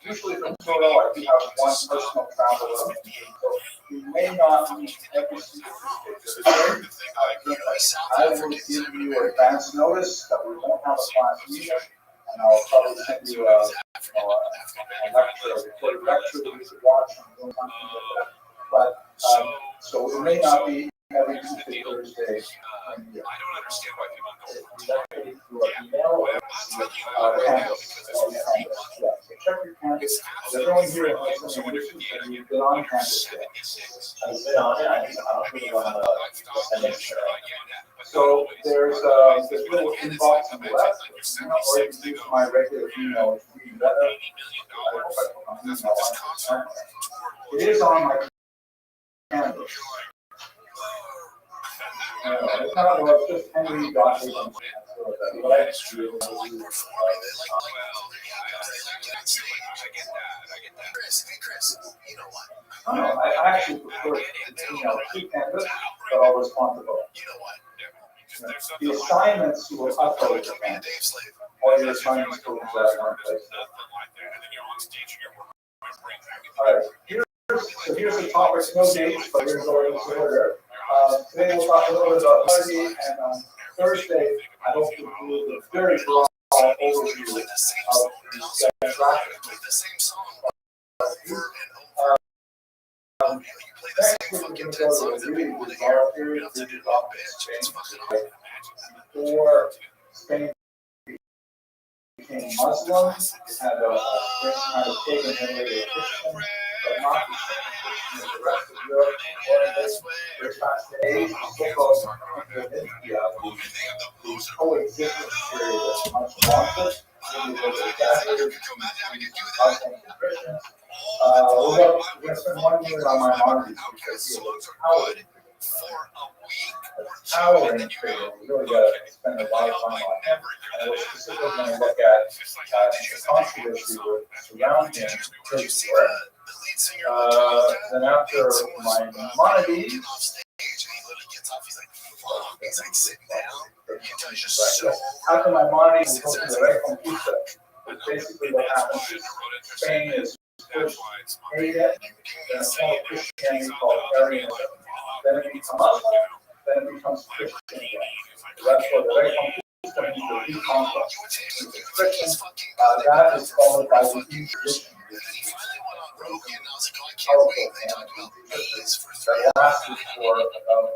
Usually from Toronto, I do have one personal travel, so we may not meet every single day. I will give you advance notice that we won't have a class meeting, and I'll probably send you a lecture, a recorded lecture that you should watch and do something like that. But so it may not be every Tuesday, Thursday. I don't understand why people don't. through an email or Canvas. Yeah, so check your Canvas. Everyone here has some issues, and you've been on Canvas yet. I've been on it. I don't really know how to send it. So there's this little inbox on the left, or you can use my regular email. It is on my Canvas. It's not well, it's just Henry Rothschild. What I do I actually prefer to Canvas, but I'll respond to both. The assignments will upload to Canvas. All your assignments go to that one place. Here's the topics, no dates, but here's all the order. Today we'll talk a little bit about Monday, and on Thursday, I hope to do a very broad overview of the traffic. Next week we're going to go to a really bizarre period of Spain. Before Spain became Muslim, it had a kind of pagan and later Christian, but not the same Christian as the rest of Europe. There's not today, so-called the coexistence period that's much longer. We're going to spend 1 minute on my Maimonides because it's towering period. We really got to spend a lot of time on him. And we're specifically going to look at the controversy around him. Then after my Maimonides, after my Maimonides, we'll go to the Reconquista. Basically what happens is Spain is pushed pagan, then it's called Christianity called Arianism. Then it becomes Muslim, then it becomes Christian again. That's what the Reconquista means, the reconquest. It's Christian, that is followed by the Inquisition. That lasted for about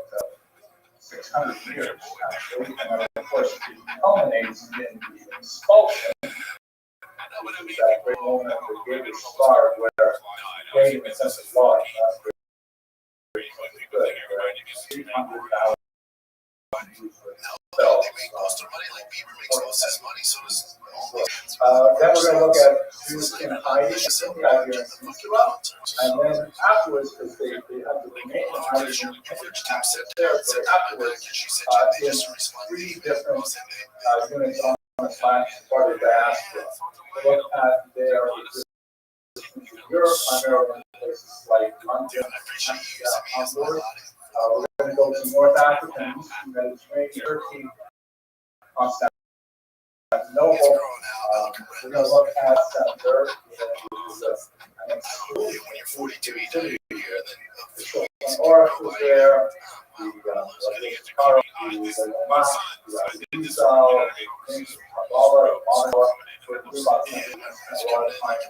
600 years, actually, and then of course it culminates in the expulsion. That great moment of the Great Star where creating a sense of law is not very good. 300,000 then we're going to look at Jews in hiding, the idea of Israel, and then afterwards, because they have the domain of hiding there, so afterwards, in 3 different units on the planet, part of diaspora. Look at their existence in Europe, primarily in places like London and Hamburg. We're going to go to North Africa and Eastern Mediterranean, Turkey, Constantinople. We're going to look at Senator, the Orif was there, the Carl, the Lamas, the Rizal, we're going to do about a lot of time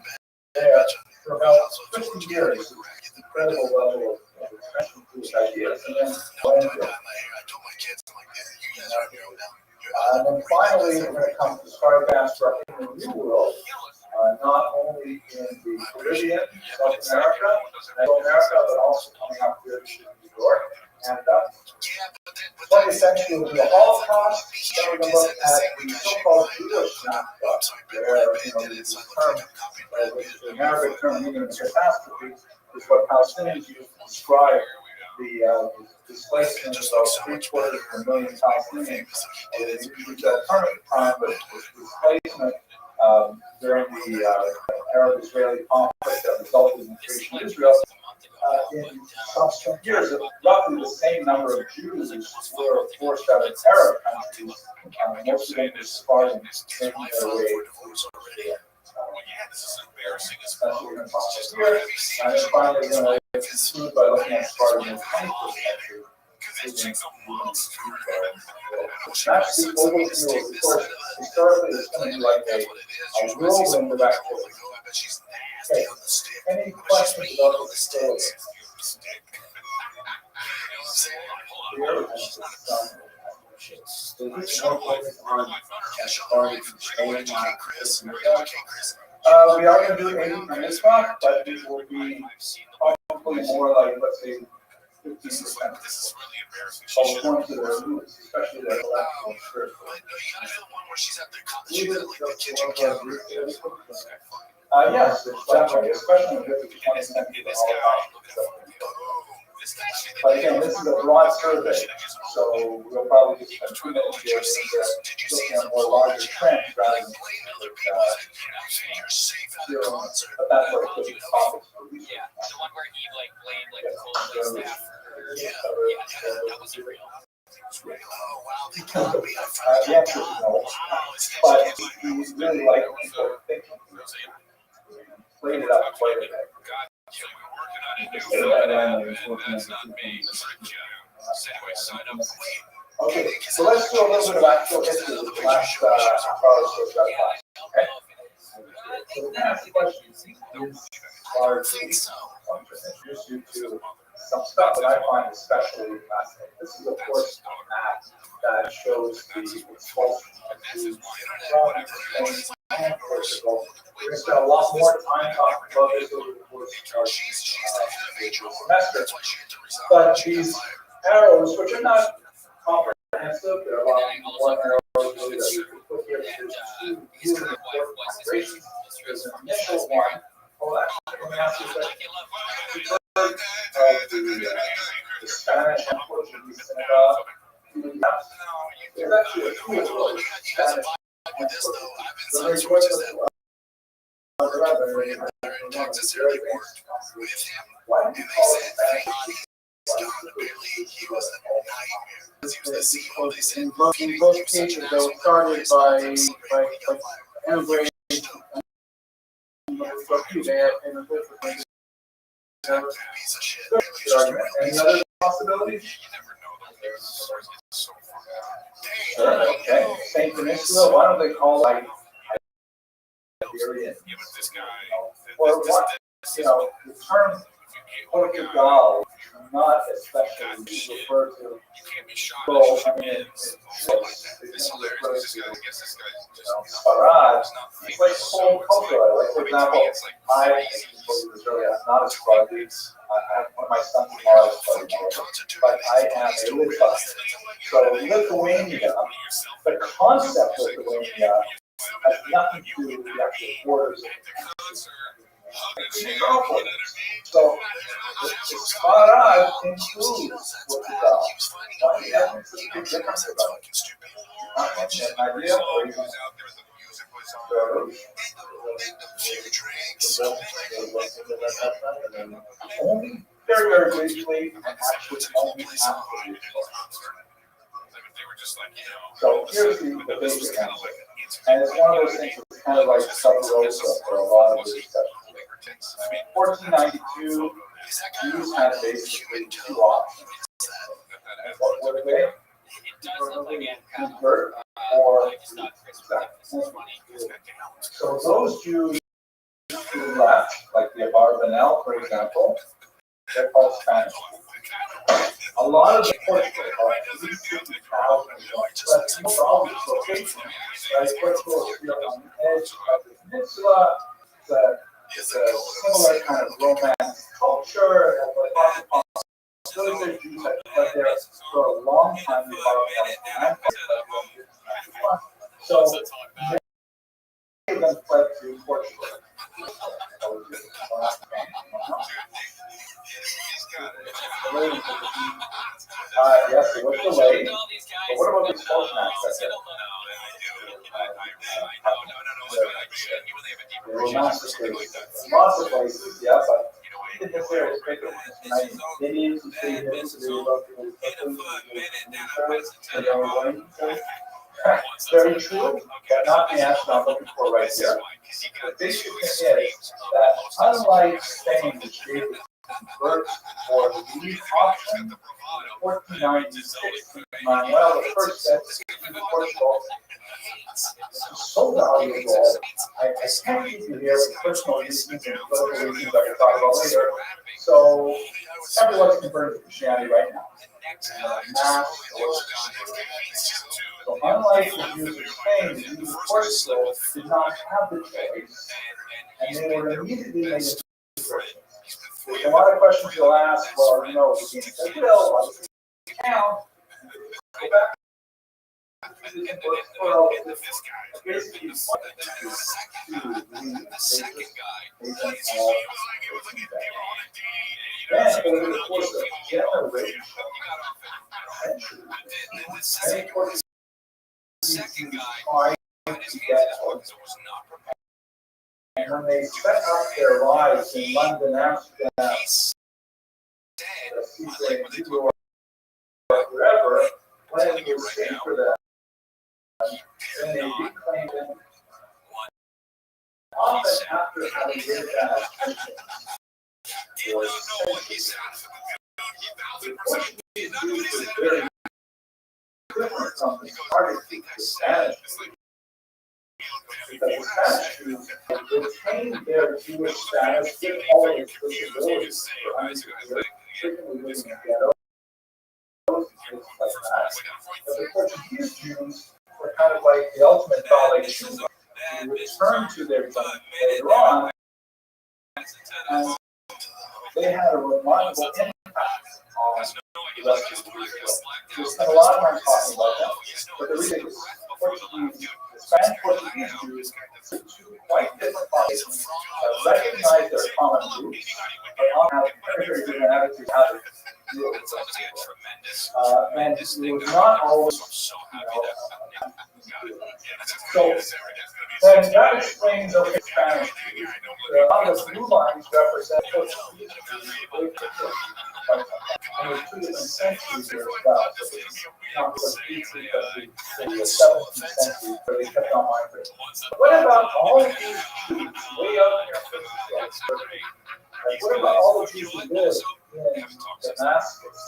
there for about 50 years. Incredible level of expression to his ideas, and then and then finally, we're going to come to Sargastra in the New World, not only in the Caribbean, South America, Central America, but also coming up here to New York. And what essentially will be the Holocaust, take a look at the so-called Jewish snapshot, where, the term, which is an Arabic term meaning catastrophe, is what Palestinians use to describe the displacement of 750,000 Palestinians. They use that term at the time, but it was displacement during the Arab-Israeli conflict that resulted in the creation of Israel. In subsequent years, roughly the same number of Jews were forced out of Arab countries, most of them were Spartans, making their way to that's what we're going to talk about here. And then finally, we're going to conclude by looking at Sparta in the 21st century. That's the overview. Of course, historically, it's going to be like a whirlwind of activity. Okay. Any questions about the story? We are going to do 80 per mitzvah, but it will be probably more like, let's say, 15%. So we're going to the roots, especially the electrical spiritual. Yes, definitely, especially with the 20 centimeters. But again, this is a broad survey, so we'll probably just spend 2 minutes here looking at more larger trends rather than but that's what it could be topics for research. Yeah, the one where he blamed the Coldplay staff. That was real. The answer is no, but he really liked people thinking. Played it up quite a bit. Okay, so let's do a little bit of actual history of the last half hour or so of class. Okay? So the next question is largely introduce you to some stuff that I find especially fascinating. This is, of course, a map that shows the expulsion of Jews from Spain and Portugal. We're going to spend a lot more time talking about this over the course of our semester. But these arrows, which are not comprehensive, there are a lot more arrows really that we could put here. There's two really important migrations. There's an initial one. Oh, actually, let me ask you that. The Spanish and Portuguese synagogue. There's actually a few of those. Spanish and Portuguese. Why do you call it Spanish? In both cases, they were started by immigrating. Any other possibilities? Sure, okay. Saint Peninsula, why don't they call it Iberian? Or what, the term Portugal, not especially refer to well, I mean, it's Farad, it's like whole culture. Like, for example, I was really not a Faradi. I have one of my sons tomorrow is Faradi, but I am a Litva. So Lithuania, the concept of Lithuania has nothing to do with the actual borders. So, Farad includes Portugal. Why do you have such a big difference about it? An idea? Or even only very, very briefly, and actually only after. So here's the basic answer. And it's one of those things that's kind of like sub rosa for a lot of this discussion. 1492, Jews had basically two options. What were they? Convert or so those Jews who left, like the Abarbanel, for example, they're called Spanish. A lot of the Portugal are at least 50,000, but no problem with location. Right? Portugal is on the edge of the peninsula. It's a similar kind of Romance culture, and those Jews have lived there for a long time. So many of them fled to Portugal. Yes, it was delayed. But what about the expulsion aspect? There were massacres. Lots of places, yeah, but even if there is bigger ones, they needed to stay here because they were about to move very true, but not the answer I'm looking for right here. The basic thing is that unlike Spain, which gave the birth for the lead option, 1496, Manuel I said to Portugal, this is so valuable. I can't keep you here for personal reasons and political reasons that we'll talk about later. So everyone's converted to Christianity right now. So unlike the Jews of Spain, the Jews of Portugal did not have the choice, and they were immediately made into Christians. There's a lot of questions you'll ask, well, you know, the game says, well, why does it count? Go back. Well, basically, the second guy. Then, over the course of generations, centuries, second guy tried to get out. And when they set up their lives in London, Amsterdam, wherever, when it was safe for them, and they reclaimed them. Often after having lived as Christians, was very different from the started the Spanish. Because the Spanish Jews retained their Jewish status with all its disabilities, particularly living in ghettos, things like that. But the Portuguese Jews were kind of like the ultimate ballet troupe, who returned to their tongue later on, and they had a remarkable impact on the rest of the Jewish world. We spent a lot of time talking about that, but the reason is Portuguese, the Spanish Portuguese Jews, two quite different populations that recognize their common roots, but often have very, very different attitudes how to deal with those people. And it was not always, so then that explains okay, Spanish Jews. A lot of blue lines represent Portuguese Jews. And there's two different centuries here as well. So it's not Portuguese because the 17th century where they kept on migrating. What about all of these Jews way out here? What about all the Jews who live in Damascus,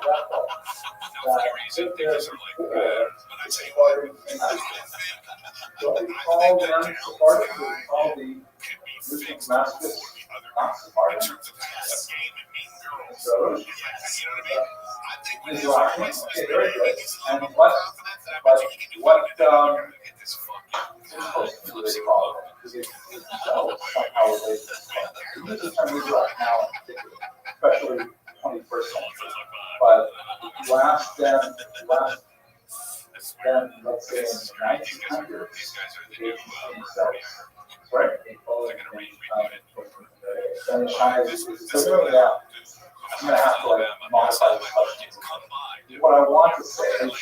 Aleppo, that lived there before the Sephardim came out? Don't we call them Sephardim? Do we call the Jews in Damascus not Sephardim? Mizrahi. Okay, very good. And what supposed to really call it? Because it's somehow related. We use the term Mizrahi now in particular, especially 21st century. But last then, let's say in the 1900s, right? So really, yeah, I'm going to have to modify the question. What I want to say is,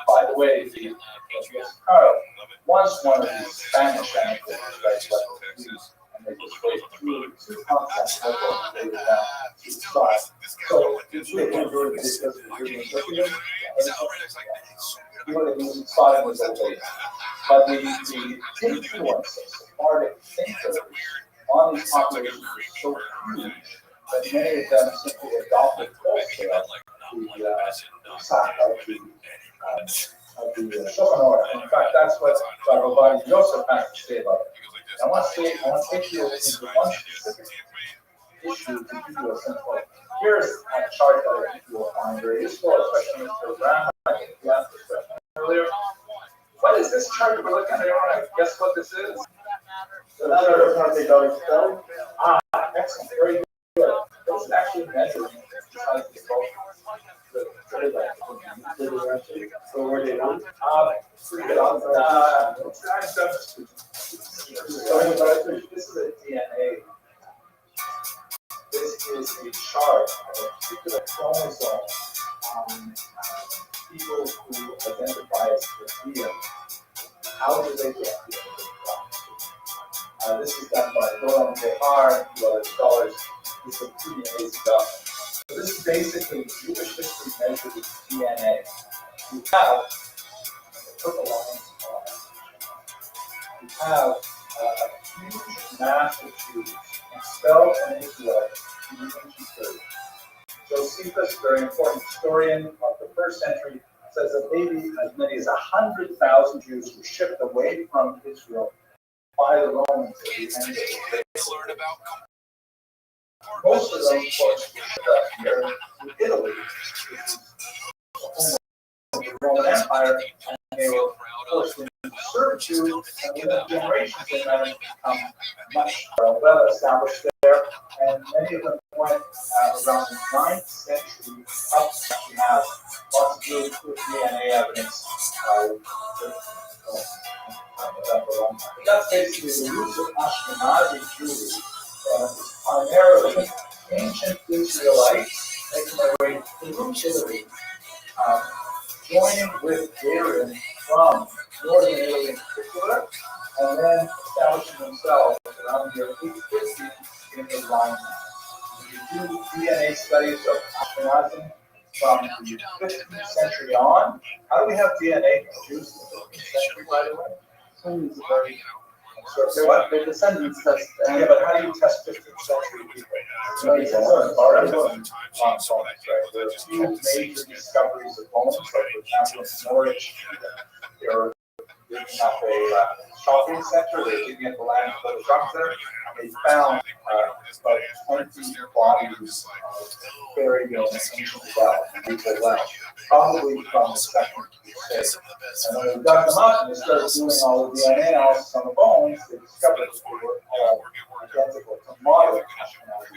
by the way, once one of these Spanish anecdotes, and they just wait through two concepts and they were down to the side. So it's really good because the side was okay. But the influence of Sephardic thinkers on these populations was so huge that many of them simply adopted wholesale the side of the Shokanor. In fact, that's what Rabbi Yosef had to say about it. I want to take you into one specific issue to give you a sense of. Here's a chart that I think you will find very useful, especially for Rabbi. I think you asked this question earlier. What what is this chart we're looking at? Guess what this is? Another part they don't spell. Excellent, very good. This is actually measuring besides the scope. What is that? So where they don't. Pretty good. This is a DNA. This is a chart of a particular chromosome on people who identify as Korean. How do they get here? This is done by Rothschild and other scholars. This is pretty amazing stuff. So this is basically Jewish history measured with DNA. You have purple lines. You have a huge mass of Jews expelled from Israel in the ancient period. Josephus, very important historian of the first century, says that maybe as many as 100,000 Jews were shipped away from Israel by the Romans at the end of the most of them, of course, were here in Italy, the Roman Empire, and they were forced into servitude, and within generations they might have become much well established there, and many of them went around the 9th century up to have lots of good DNA evidence. That's basically the roots of Ashkenazi Jewry. Primarily ancient Israelites making their way through Italy, joining with Darien from northern Italy in particular, and then establishing themselves around the year 850 in the Rhine. You do DNA studies of Ashkenazim from the 15th century on. How do we have DNA from Jews in the 15th century, by the way? It's very. So what? The descendants test. Yeah, but how do you test 15th century people? So there's a few major discoveries of bones, like for example in Norwich, they're digging up a shopping center, they're digging up the land for the shopping center, and they found about 20 bodies buried in an ancient well, probably from the second crusade. And when they dug them up and they started doing all the DNA analysis on the bones, they discovered that they were all identical to modern Ashkenazi.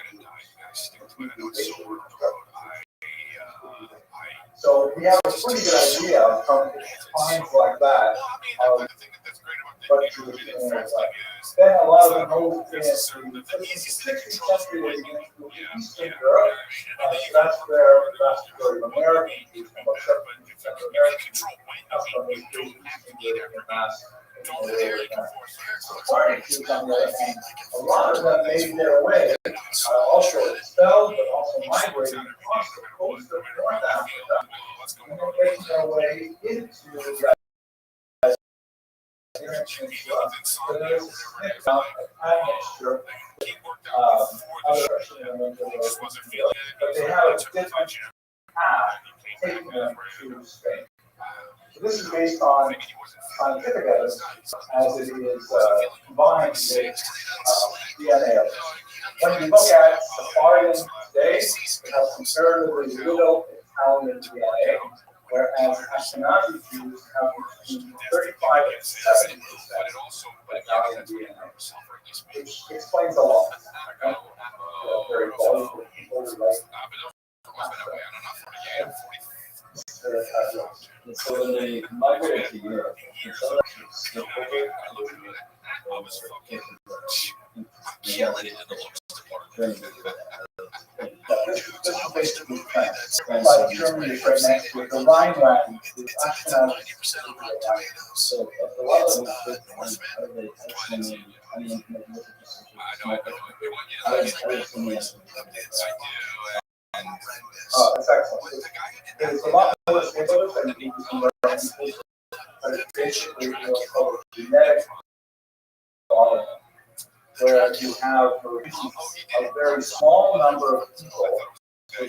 So we have a pretty good idea from finds like that of what Jewish DNA is like. Then a lot of them moved in the 16th century, they began to move to Eastern Europe. So that's where the vast majority of American Jews, about 70% of Americans, come from these Eastern European mass. Sephardic Jews, on the other hand, a lot of them made their way, also expelled, but also migrating across the coast of North Africa, and they're making their way into the so there's a significant amount of admixture, but they have a different path taking them to Spain. So this is based on scientific evidence, as it is combined with DNA evidence. When you look at Sephardim today, they have comparatively little Italian DNA, whereas Ashkenazi Jews have between 35 and 70% Italian DNA, which explains a lot. Very voluble people who like. So when they migrated to Europe, This is basically France. Like Germany is right next to it. The Rhineland is Ashkenazi. so a lot of them That's excellent. There's a lot more symbols and you can learn, but it's basically called genetic volume, where you have a very small number of people who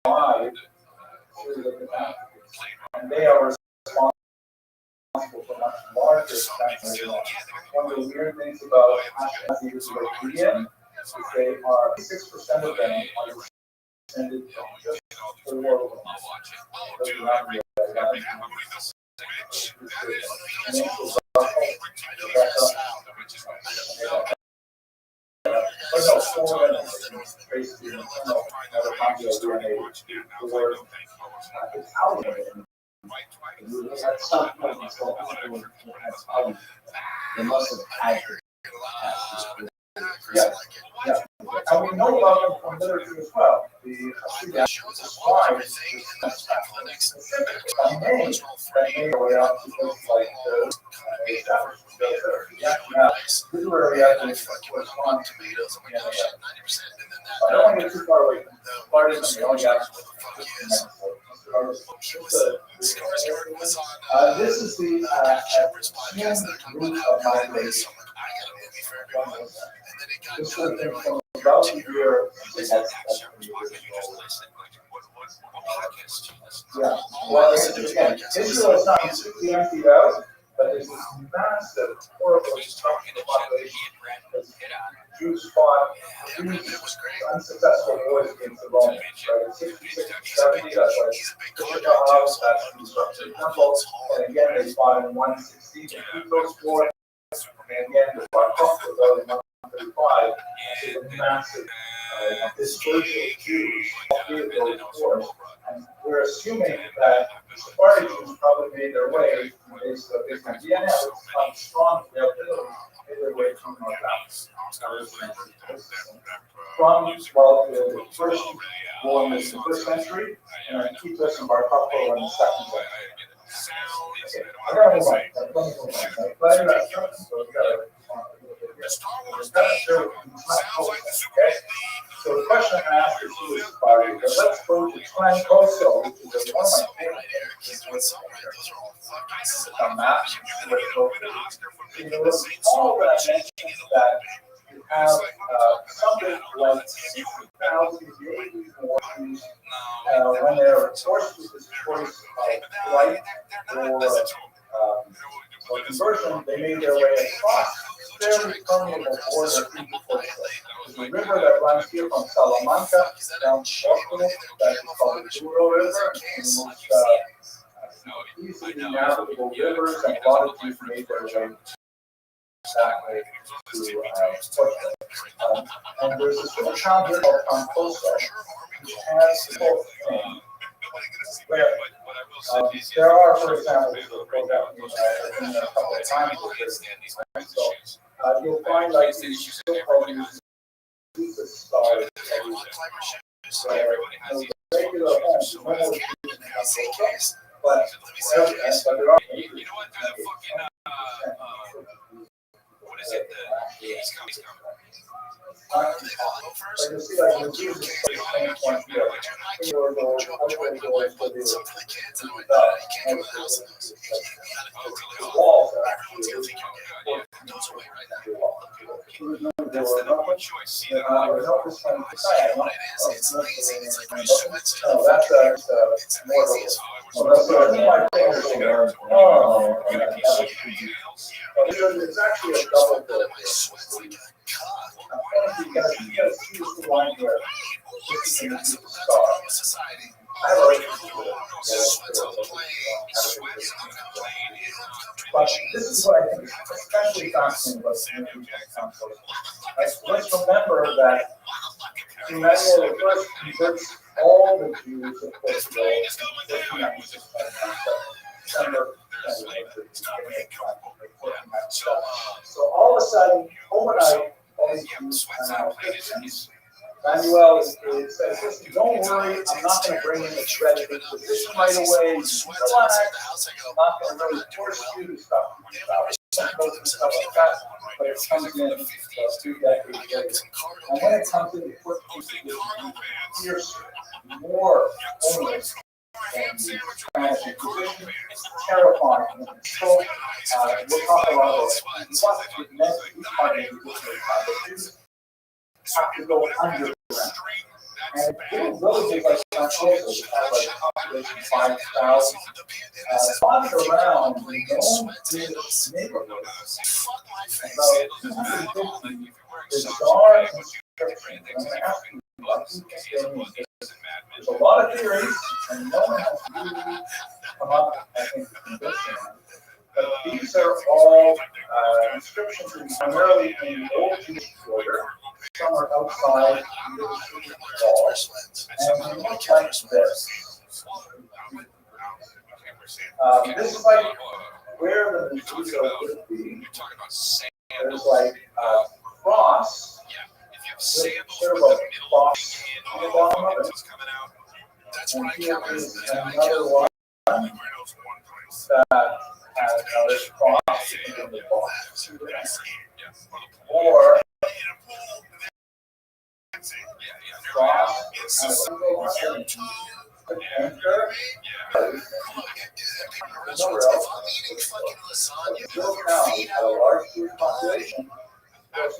survive through the catastrophe, and they are responsible for much larger expenses. One of the weird things about Ashkenazi European is they are 6% of them are descended from just the world. At some point, it's all they must have had to Yeah, yeah. And we know about them from literature as well. The describes specifically a name that made their way out to places like literary evidence correspond to tomatoes. I don't want to get too far away from Bart's and only got this is the root of my race. This sort of thing from about a year. Yeah. Well, again, Israel is not completely emptied out, but there's this massive, horrible destruction of population. Jews fought huge, unsuccessful wars against the Romans, right? In 66 and 70, that's like Bishop House, that's the destruction of the temple, and again, they fought in 160 to keep those wars, and again, they fought up to those in 135. It's a massive dispersion of Jews, all three of those wars, and we're assuming that the Sephardi Jews probably made their way, based on DNA, it's how strong their ability, made their way from North Africa. From, well, the first war in the first century, and Titus and Bar Kokhba in the second century. I don't know why. But anyway, so the question I asked is who is Sephardi, but let's go to Trancoso, which is one of my favorite things. A map, all that I mentioned that you have something like 60,000 maybe more Jews when they're forced with this choice of flight or conversion, they made their way across very permeable border into Portugal. There's a river that runs here from Salamanca down to Portugal that is called the Douro River, and the most easily navigable rivers, and a lot of Jews made their way that way to Portugal. And there's this little town here called Troncoso, which has both where there are, for example, I've been there a couple of times with this, so you'll find like these so-called Jesus stars, so regular homes, normal Jews in Troncoso, but there are what is it? The East Coast. but you see, like the Jesus standpoint here, indoor doors, outdoor doors, for the walls are actually That's the number one choice. See that? no, this one, It's lazy. It's like no, that's more of a, my favorite thing. It's actually a double door. You gotta choose the line here. This is a star. I like but this is what I think is especially fascinating about let's remember that Emmanuel the First converts all the Jews of Portugal December. So all of a sudden, overnight, all these Jews are now Christians. Emmanuel says, listen, don't worry, I'm not going to bring in the dreaded Inquisition right away. Relax, I'm not going to really force you to stop stuff like that, but it comes in 2 decades later. And when it comes in, the Portuguese is fiercer, more onerous than the Spanish Inquisition. It's terrifying. So, we'll talk about what it meant to be part of the Inquisition. Have to go underground. And little villages like Troncoso, which have like a population of 5,000, spotted around known neighborhoods, about 250 bizarre inscriptions. I'm going to ask you about who can. There's a lot of theories, and no one has really come up, I think, convincing these are all inscriptions primarily in the old Jewish order. Some are outside the walls, and they look like this. This is like where the mezuzah would be. There's like a cross. With sort of a box on the bottom of it. And here is another one that has another cross in the box. Or cross and anchor. Nowhere else. Still now, a large Jewish population. And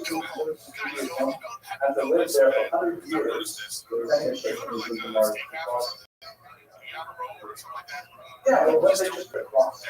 to live there for 100 years, the large. Yeah, well, when they just put cross.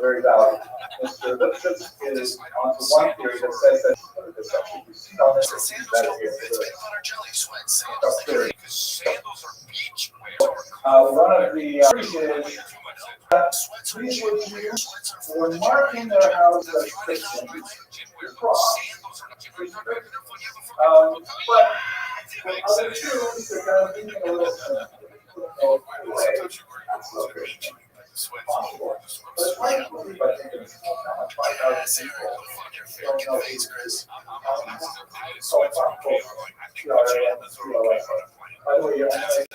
Very valuable. Mr. Rothschild is onto one theory that says that this actually you see on this that one of the is these were Jews were marking their house as Christian cross. But for other Jews, they're kind of thinking a little away. Possible. But it's hard to believe, I think, in a small town like 5,000 people. Don't know these, Chris. So it's not cool. By the way, you only make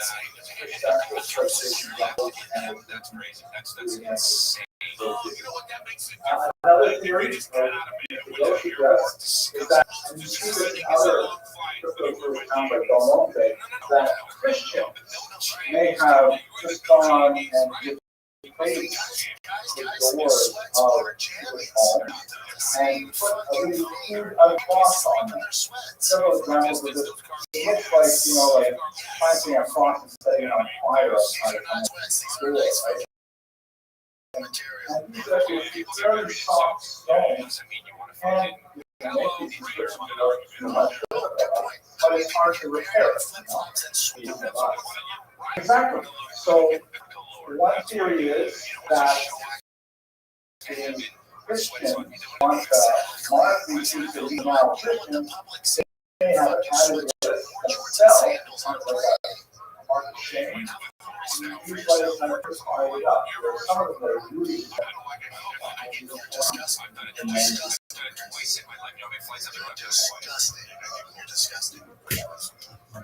exactly translation levels and that's crazy. That's insane. Another theory is that when you see this other cryptocurrency town like Belmonte, that Christians may have just gone and placed the doors of Jewish homes and put a really huge cross on them. Several examples of this. It looks like, like planting a cross and setting it on fire outside of school, right? And these are very soft stones, and you can make these inscriptions without too much, but it's hard to repair it. Exactly. So one theory is that the Christians want to mark these things that we now Christians. They have a kind of this themselves, like a mark of shame. These players never fired it up. Some of them are really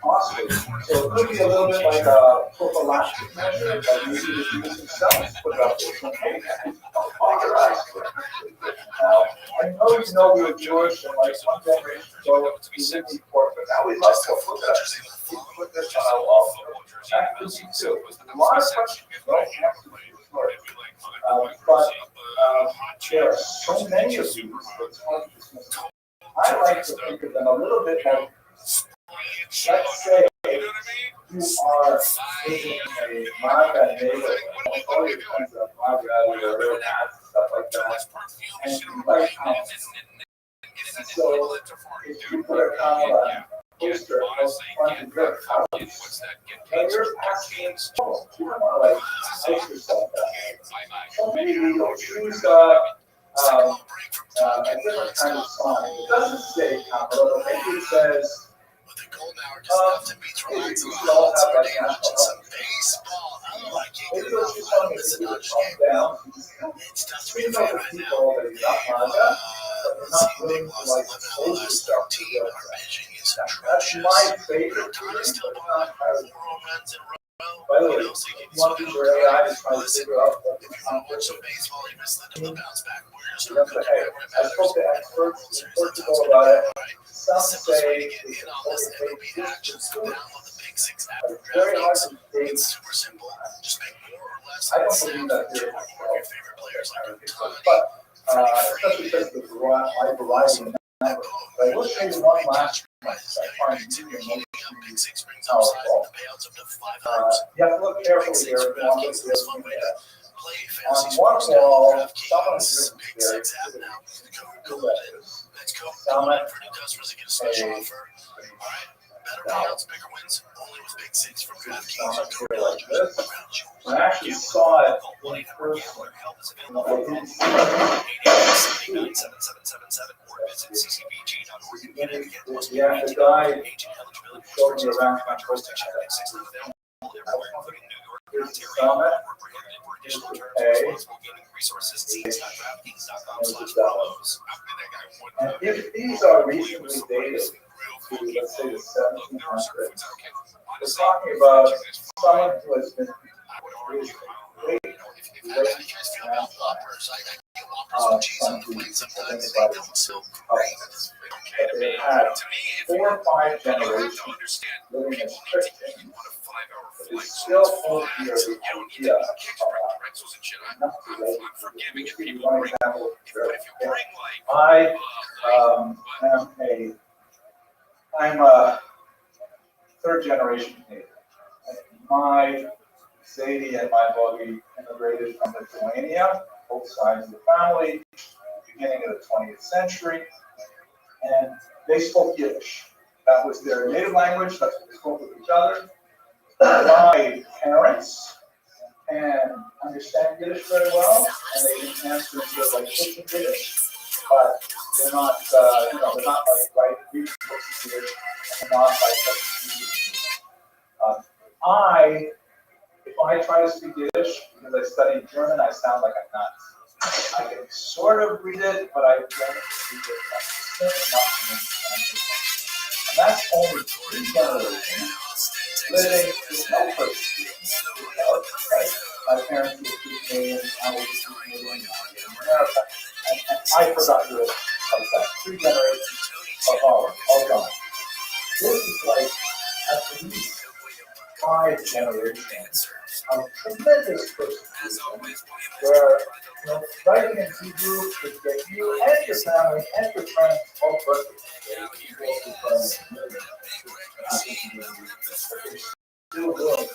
Awesome. So it could be a little bit like a prophylactic measure, like maybe the Jews themselves put up with something authorized. I know we were Jewish and like one generation ago we didn't eat pork, but now we love pork. We put this on our wall. That could be too. A lot of questions don't have to be explored. But there are so many of these. I like to think of them a little bit like, let's say you are visiting a Maga neighbor, all your kinds of Maga or little hats and stuff like that, and you like comments. So if you put a comment on poster of front of your house, and you're asking, you don't want to like make yourself that. So maybe you'll choose a different kind of sign. It doesn't say capital, but maybe it says, maybe you all have like national health. Maybe you'll choose something that's really calm down. So you know the people that you're not MAGA, but you're not willing to like hold yourself to the That's my favorite reason, but not entirely. By the way, if you want to use your AI to try to figure out what the conflict is, I spoke to experts in Portugal about it. Some say it's very hard to date. I don't believe that theory myself. But especially because of the wide variety of numbers. But I will show you one last one that I find really powerful. You have to look carefully here if you want to see Play On fantasy one sports now. wall, DraftKings. someone's Pick written six app very now. Code two GOLDEN. letters. That's code Summit, GOLDEN for new customers to get a special a offer. All right. Better payouts, bigger wins. Only with Pick Six from DraftKings. summit Code here like GOLDEN. this. I actually saw it in person. Help is You know, available. I didn't see it. 888-777-7777 or visit ccbg.org. Get it again. Must be Yeah, the 18. guy Agent eligibility showed me restrictions. around my Jurisdiction. person. Pick Six not available everywhere, including New York, Here's the Ontario. summit. Or prohibited for additional Here's terms the and pay. responsible gaming resources. See DraftKings.com/promos. And if these are recently dated to, let's say, the 1700s, we're talking about someone who has been really great, they've had 4 or 5 generations living as Christians, but they still hold dear the idea of not related. Give you one example. I'm a third generation Canadian. My Sadie and my buggy immigrated from Lithuania, both sides of the family, beginning of the 20th century, and they spoke Yiddish. That was their native language, that's what they spoke with each other. My parents can understand Yiddish very well, and they can answer into like kitchen Yiddish, but they're not, they're not like reading books in Yiddish, and they're not like if I try to speak Yiddish, because I studied German, I sound like I'm nuts. I can sort of read it, but I don't speak it. And that's only 3 generations living with no person. My parents were Canadian, I was Canadian, in America, and I forgot Yiddish like that. 3 generations of all gone. This is like at least 5 generations of tremendous persecution, where writing in Hebrew could get you and your family and your friends all perfect. Still doing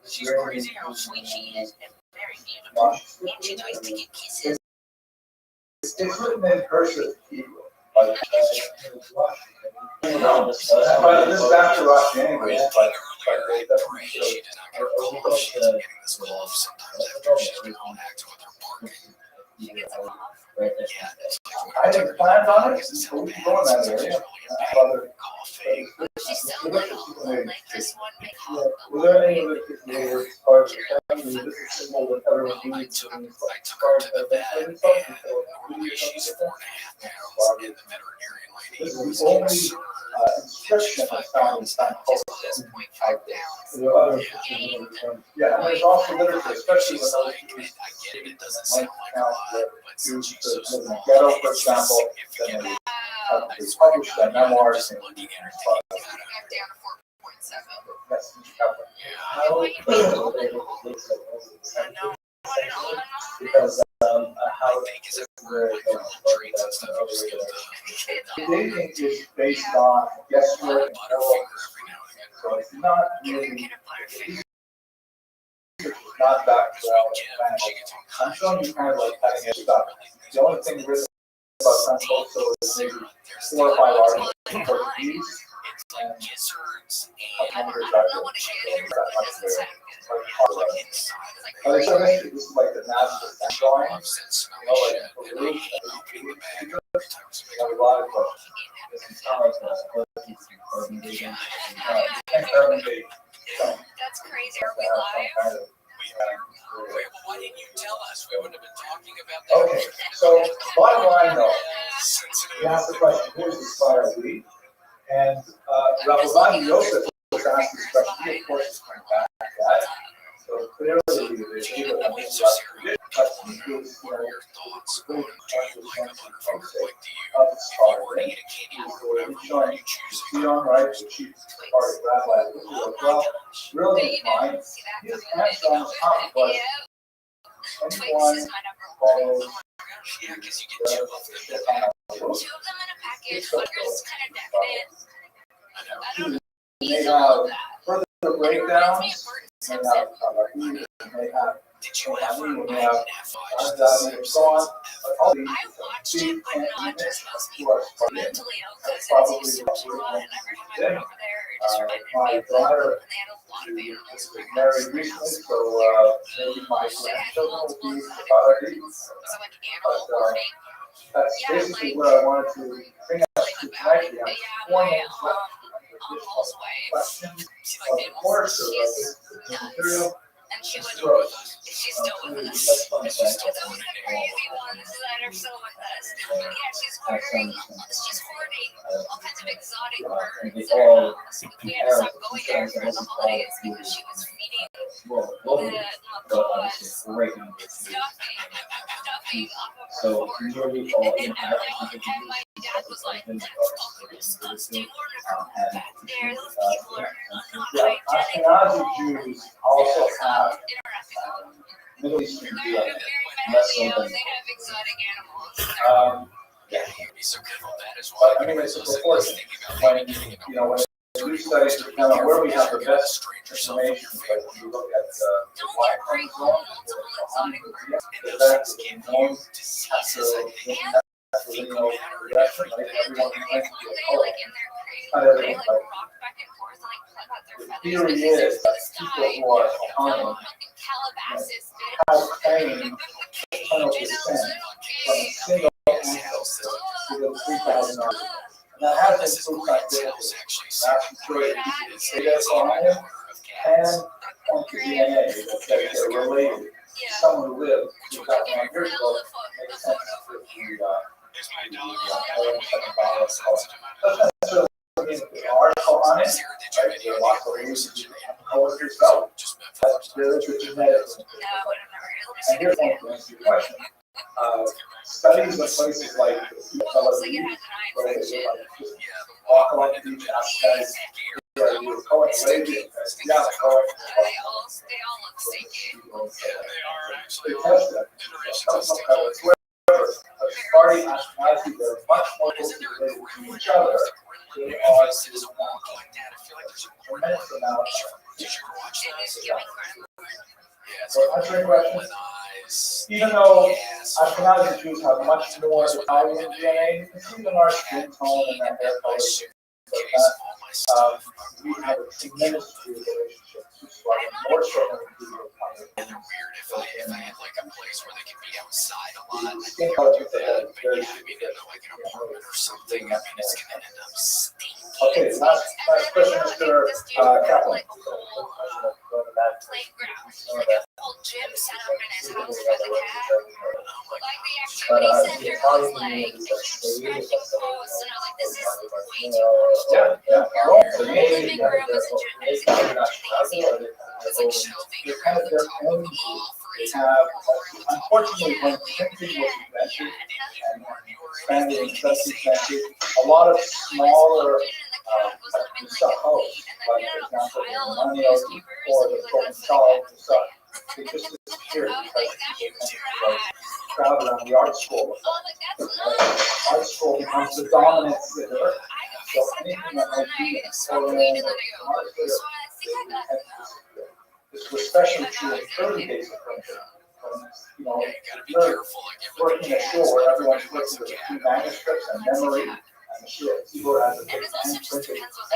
She's crazy how sweet she is and very beautiful. And she likes to get kisses. It's written in cursive Hebrew. But this is after Rothschild anyway, but they definitely show She does not get a call. She's getting this glove sometimes after she's been all active with her barking. She gets a cough. Yeah, it's like I didn't plan on it, so we can go in that area. Other coughing. She's so little. Like this one may cough. Was there any other neighbors, part of the family, this is symbol that everyone needs to be I took her to the vet, and normally she's 4.5 pounds, and the veterinarian lady This was is the only concerned inscription that's found in some Just cultures. 6.5 pounds. The other, yeah, and there's also literature, especially she's when like, those I get it, it doesn't like sound like a lot, but since used she's so to live in small, the ghetto, for it's example, then significant. they published their memoirs Just in looking at her, Back thinking, down to 4.7. yes, in Chicago. Because how I think is everywhere, like your little treats and stuff, you just give them dating is based on guesswork and oral, every now and again. so it's not really, Peanut butter finger. not that well. She gets on I'm showing you kind of like cutting edge stuff. The only thing written about San Francisco is maybe 4 or 5 articles in Portuguese. It's like gizzards I and don't know what it is, but it doesn't sound good. like inside of But it's amazing, this is like the national stand drawing. gloves and smelly You know, like shit. for And I real, hate opening the bag because every time we somebody have a lot of questions. It's kind of carbon date. That's crazy. Are we live? Wait, well, why didn't you tell us? We wouldn't have been talking about that. Okay, so bottom line though, you ask the question, who inspired we? And Rabbi Yosef was asked this question, he of course is coming back to that. So clearly the issue of What are the your thoughts on, do you like a Butterfinger? Like, do you, of the if you were to scholar. eat a candy bar or So whatever, he's what are showing you choosing? Theon, right, the chief part of Rabbi, well, really fine. See that? His answer on the top was, Yeah. Twix anyone is my number one. follows Yeah, because you get 2 of them. the on Two of them in a package. Funger's kind of decadent. I know. I don't They have further breakdowns. They have Rabbi, they have Rabbi, they have and so on. But all these I watched it, but not just most who people. are Spartans, Mentally ill cousins probably used to the watch a lot, and every time I went over there, it just reminded me my of them. daughter And they had a lot of animals in their house. married recently, so maybe my They had grandchildren will multiple be exotic about our birds. age. Was it like animal But, hoarding? That's Yeah, basically like- what I wanted to bring up Like to about tonight. it. We have Yeah, four my names left. uncle's wife. Questions, She of liked animals. course, She's material. nuts. And she would, Gross. she's still with us. That's fun, It's right? the crazy ones that are still with us. But yeah, she's hoarding all kinds of exotic birds in her house. But we had to stop going there for the holidays because she was feeding the macaws stuffing off of her So fork. nearly all And my dad was like, that's fucking disgusting. Back there, those people are not hygienic at Ashkenazi all. Jews also have Interacting with them. Middle Eastern They're DNA. very mentally ill. They have exotic animals. Be so careful that as But well. I mean, it's a Listen, proportion. thinking about When, maybe getting you know, when we study kind of where we have the best information, like when you look at the Don't Y get bring home multiple exotic birds. and that's those things the can known diseases, I think. patrilineal progression, like everyone They thinks like in their crate, Not they everyone, like but rock back and forth and like pluck out their the feathers theory because they're is to that the people sky. who are Not Ohana fucking Calabasas, bitch. have claimed maternal You know, descent little from a kids. single ancestor within 3,000 years. And that has been proved scientifically. Vast majority of data science and funky DNA that says they're related to Yeah. someone who lived You 2,000 can years fill ago. the Makes photo sense from if here. you doesn't necessarily mean that they are Ohana, right? There are lots of ways that you can color yourself. That's there is the genetics. No, but I've never And here's one to answer your question. Studies in places like looks like it has an eye infection. walk along the beach, ask guys, are you a Cohen lady? Yeah, Cohen. They all look stinky. They test them. Sephardi Ashkenazi, they're much more closely related to each other. They are tremendous amount of It is giving grandma. So answering questions, even though Ashkenazi Jews have much more Italian DNA, you can see it in our skin tone and our hair color. We have a tremendous Jewish relationship. More so than we do with other. And they're weird if I had like a place where they could be outside a lot. The skin color is But very, very. yeah, I mean, in like an apartment or something, I mean, it's gonna end up stinking. Okay, last question, Mr. Kaplan. Like a whole playground, like a whole gym set up in his house for the cat. Like the activity center was like a huge stretching post, and I was like, this is way too much. Yeah. Our living room is a gymnasium. It's like shelving They're around kind of the their top of own the wall for They each have, room. unfortunately, when printing was invented and expanded in the 17th century, a lot of smaller homes, like for example, the Moneo or the Golden Child, they just disappeared because they crowd around the art school. Art school becomes the dominant center. So anything that might be foreign or this was especially true in early days of printing. You know, Yeah, you gotta be careful. Like if working ashore where everyone's working with a few manuscripts and memory, and the keyboard has a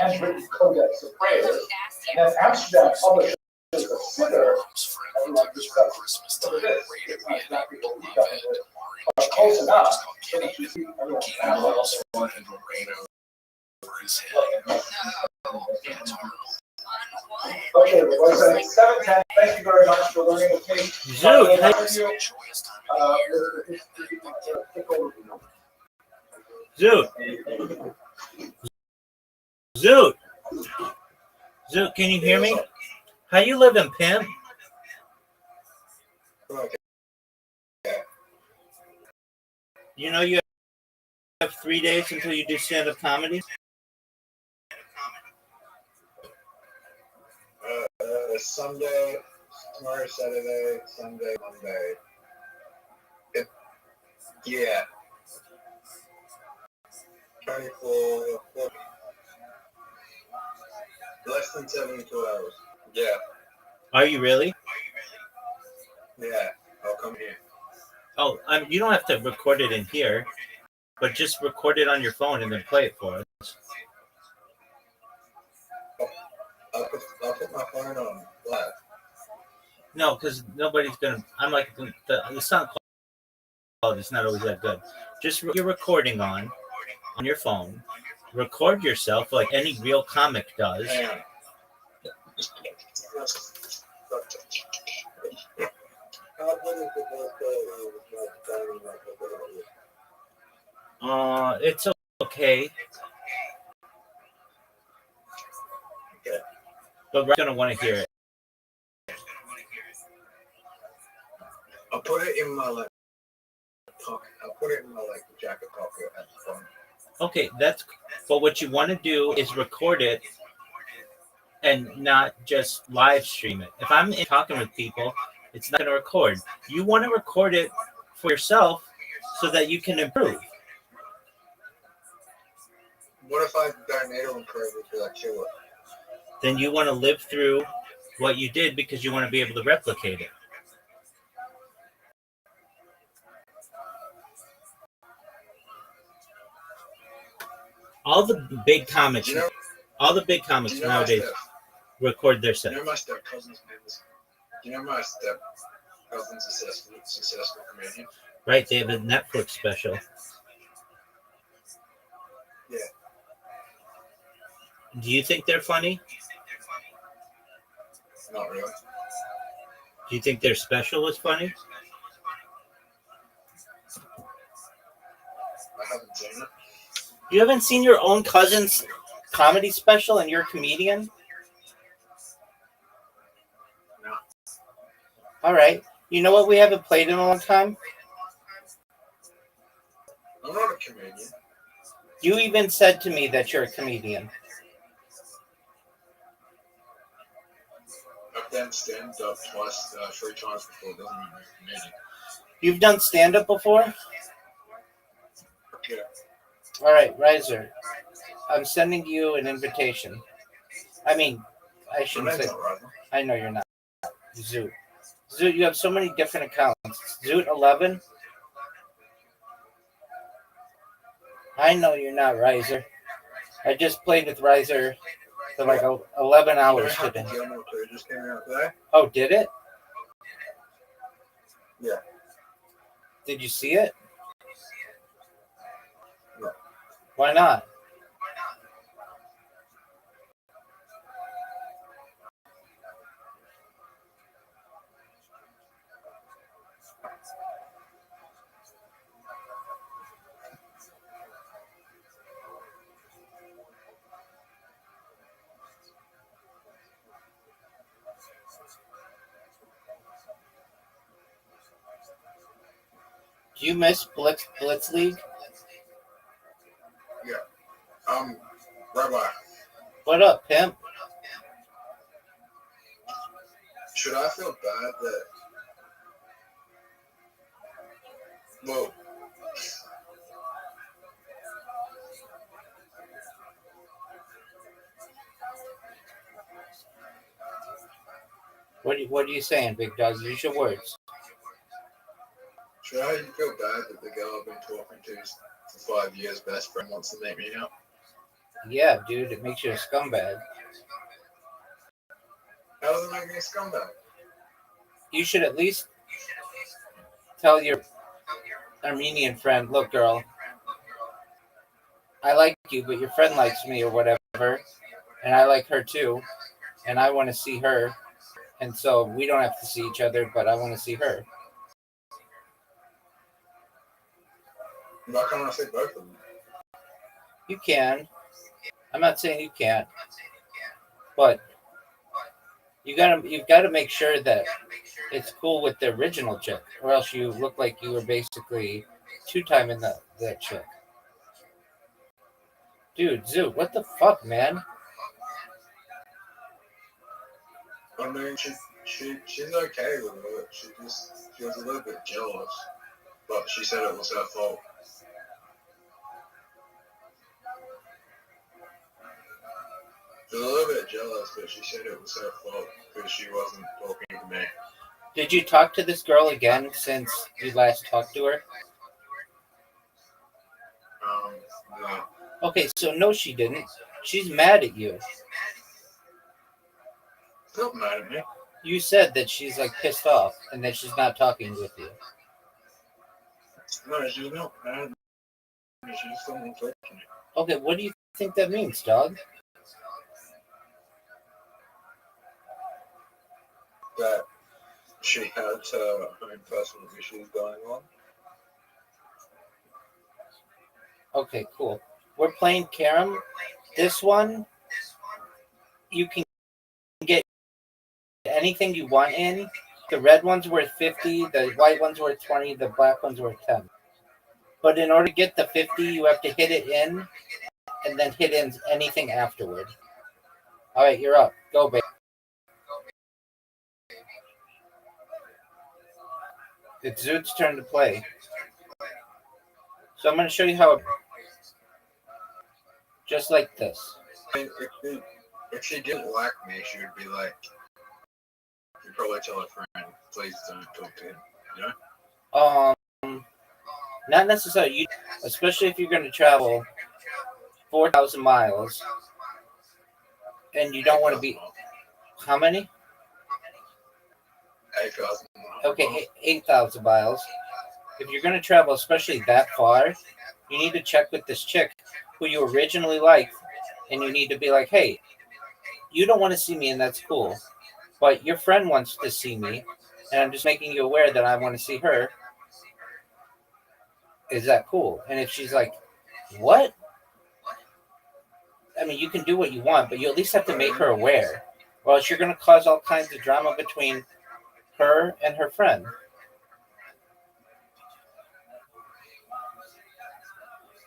handwritten codex of prayers. And then Amsterdam published a sitter. Everyone discussed Christmas what time, it is. rated It's not me exactly what we love got it. with, Orange but close can, enough. just called So that Kitty. you see everyone's King family. also wanted to rain over his head. Yeah, it's horrible. Okay, well, it's like 7:10. Thank you very much for learning with me. Zoot, It's a joyous time of the year. Quick overview. Zoot, can you hear me? How you living, Pim? You know you have 3 days until you do stand-up comedy? Sunday, tomorrow, Saturday, Sunday, Monday. Yeah. Trying for Less than 72 hours. Yeah, Are you really? yeah. I'll come here. Oh, you don't have to record it in here, but just record it on your phone and then play it for us. I'll put my phone on live. No, because nobody's gonna. I'm like the sound quality is not always that good. Just your recording on your phone. Record yourself like any real comic does. Hang on. It's okay. But we're gonna want to hear it. I'll put it in my pocket. I'll put it in my jacket pocket at the phone. Okay, but what you want to do is record it and not just live stream it. If I'm talking with people, it's not gonna record. You want to record it for yourself so that you can improve. What if I got NATO encouragement for that shit? Then you want to live through what you did because you want to be able to replicate it. All the big comics, nowadays record their set. You know my step cousin's name is. You know my step cousin's successful comedian. Right, they have a Netflix special. Yeah. Do you think they're funny? Not really. Do you think their special is funny? I haven't seen it. You haven't seen your own cousin's comedy special and you're a comedian? No. All right. You know what we haven't played in a long time? I'm not a comedian. You even said to me that you're a comedian. I've done stand-up twice, 3 times before. Doesn't mean I'm a comedian. You've done stand-up before? Yeah. All right, Riser. I'm sending you an invitation. I mean, I shouldn't say. I know you're not. Zoot. Zoot, you have so many different accounts. Zoot 11. I know you're not Riser. I just played with Riser for like 11 hours today. Just came out today. Oh, did it? Yeah. Did you see it? No. Why not? Do you miss Blitz League? Yeah. Rabbi. What up, pimp? Should I feel bad that? Well, What are you saying, big dog? Use your words. should I feel bad that the girl I've been talking to for 5 years, best friend, wants to make me out? Yeah, dude, it makes you a scumbag. How does it make me a scumbag? You should at least tell your Armenian friend, look, girl, I like you, but your friend likes me or whatever, and I like her too, and I want to see her, and so we don't have to see each other, but I want to see her. Why can't I say both of them? You can. I'm not saying you can't, but you've got to make sure that it's cool with the original chick, or else you look like you were basically two-timing that chick. Dude, Zoo, what the fuck, man? I mean, she's okay with it. She was a little bit jealous, but she said it was her fault. a little bit jealous, but she said it was her fault because she wasn't talking to me. Did you talk to this girl again since you last talked to her? No. Okay, so no, she didn't. She's mad at you. Not mad at me. You said that she's like pissed off and that she's not talking with you. No, she's not mad at me. She just doesn't talk to me. Okay, what do you think that means, dog? That she had her own personal issues going on. Okay, cool. We're playing Carom. This one, you can get anything you want in. The red one's worth 50, the white one's worth 20, the black one's worth 10. But in order to get the 50, you have to hit it in and then hit in anything afterward. All right, you're up. Go, baby. It's Zoot's turn to play. So I'm going to show you how it... Just like this. If she didn't like me, she would be like, you'd probably tell her friend, please don't talk to him, you know? Not necessarily. You, especially if you're going to travel 4,000 miles and you don't want to be... How many? 8,000. Okay, 8,000 miles. If you're going to travel, especially that far, you need to check with this chick who you originally liked, and you need to be like, hey, you don't want to see me, and that's cool, but your friend wants to see me, and I'm just making you aware that I want to see her. Is that cool? And if she's like, what? I mean, you can do what you want, but you at least have to make her aware, or else you're going to cause all kinds of drama between her and her friend.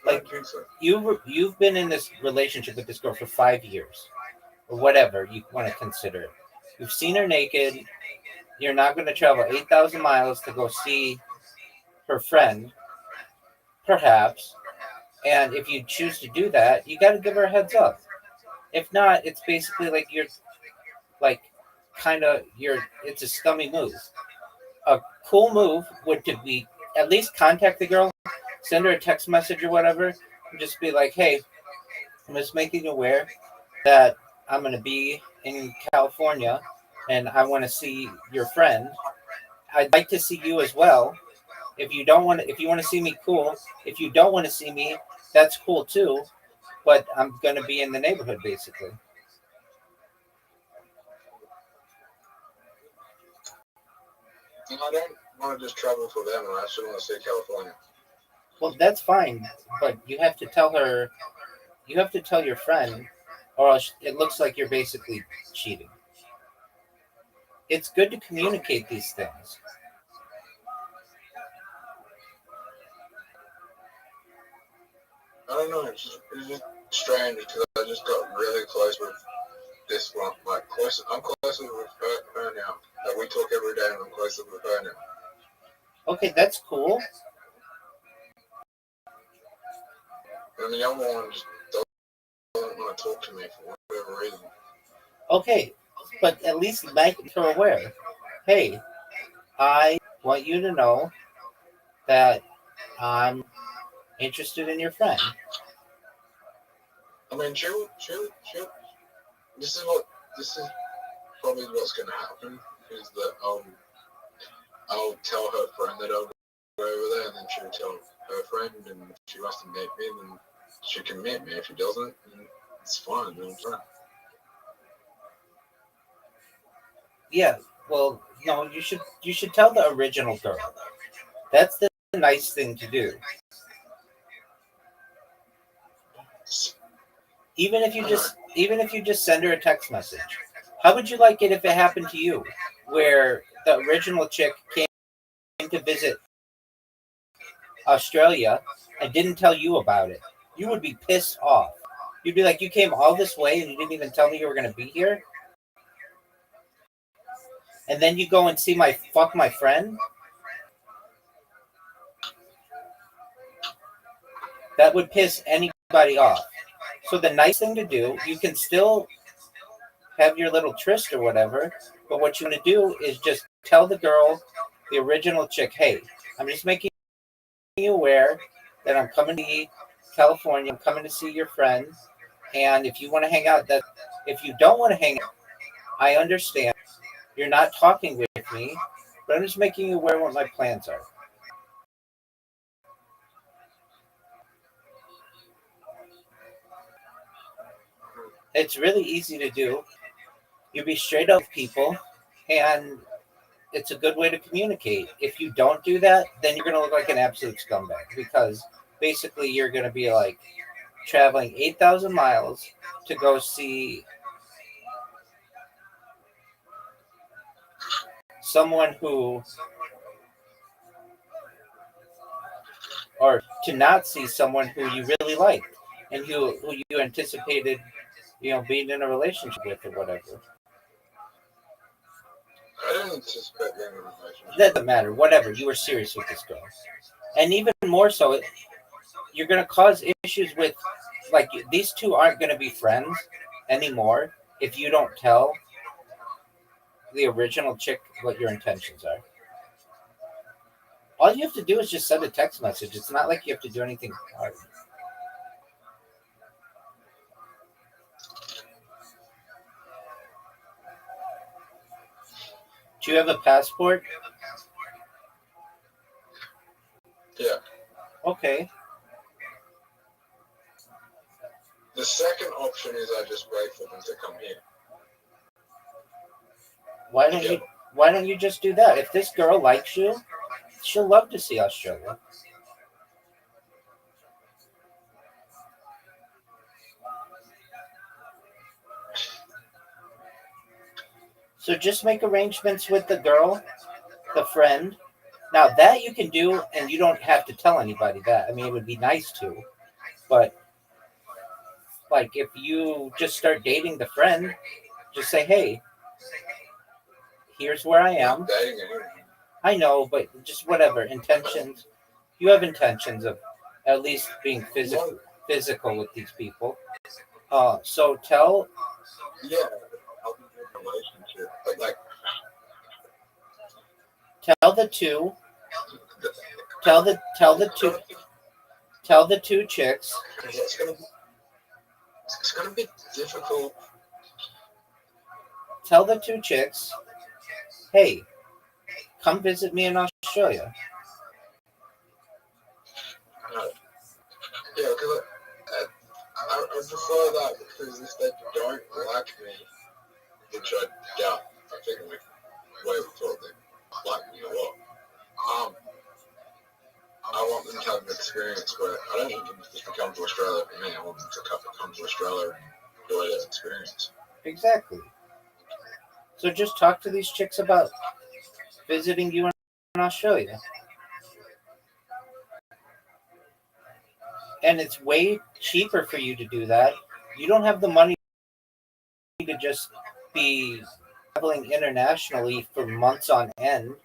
Like, you've been in this relationship with this girl for 5 years, or whatever you want to consider it. You've seen her naked. You're not going to travel 8,000 miles to go see her friend, perhaps. And if you choose to do that, you got to give her a heads up. If not, it's basically like you're, like, it's a scummy move. A cool move would to be at least contact the girl, send her a text message or whatever, and just be like, hey, I'm just making you aware that I'm going to be in California and I want to see your friend. I'd like to see you as well. If you want to see me, cool. If you don't want to see me, that's cool too. But I'm going to be in the neighborhood, basically. I don't want to just travel for them, and I still want to see California. Well, that's fine, but you have to tell her, you have to tell your friend, or else it looks like you're basically cheating. It's good to communicate these things. I don't know, it's just strange because I just got really close with this one. Like, I'm closer with her now. Like, we talk every day and I'm closer with her now. Okay, that's cool. And the other one just doesn't want to talk to me for whatever reason. Okay, but at least make her aware. Hey, I want you to know that I'm interested in your friend. I mean, she'll. This is probably what's going to happen, is that I'll tell her friend that I'll go over there, and then she'll tell her friend, and if she wants to meet me, then she can meet me. If she doesn't, then it's fine. Then it's fine. Yeah, well, no, you should tell the original girl. That's the nice thing to do. Even if you just send her a text message. How would you like it if it happened to you, where the original chick came to visit Australia and didn't tell you about it? You would be pissed off. You'd be like, you came all this way and you didn't even tell me you were going to be here? And then you go and see my friend? That would piss anybody off. So the nice thing to do, you can still have your little tryst or whatever. But what you want to do is just tell the girl, the original chick, hey, I'm just making you aware that I'm coming to California. I'm coming to see your friend. And if you want to hang out, that if you don't want to hang out, I understand. You're not talking with me, but I'm just making you aware what my plans are. It's really easy to do. You be straight up with people, and it's a good way to communicate. If you don't do that, then you're going to look like an absolute scumbag because basically you're going to be like traveling 8,000 miles to go see someone who, or to not see someone who you really liked and who you anticipated, being in a relationship with or whatever. I didn't anticipate being in a relationship. That doesn't matter. Whatever. You were serious with this girl. And even more so, you're going to cause issues with, like, these two aren't going to be friends anymore if you don't tell the original chick what your intentions are. All you have to do is just send a text message. It's not like you have to do anything hard. Do you have a passport? Yeah. Okay. The second option is I just wait for them to come here. Why don't you just do that? If this girl likes you, she'll love to see Australia. So just make arrangements with the girl, the friend. Now that you can do, and you don't have to tell anybody that. I mean, it would be nice to, but like if you just start dating the friend, just say, hey, here's where I am. Dating anyone. I know, but just whatever intentions. You have intentions of at least being physical with these people. So tell Yeah. I'll be in a relationship. But like the two tell the two chicks. it's gonna be difficult. Tell the two chicks, hey, come visit me in Australia. Yeah, because I prefer that because if they don't like me, which I doubt, I think we way we thought they like me a lot. I want them to have an experience where I don't want them to just come to Australia for me. I want them to come to Australia and enjoy that experience. Exactly. So just talk to these chicks about visiting you in Australia. And it's way cheaper for you to do that. You don't have the money to just be traveling internationally for months on end.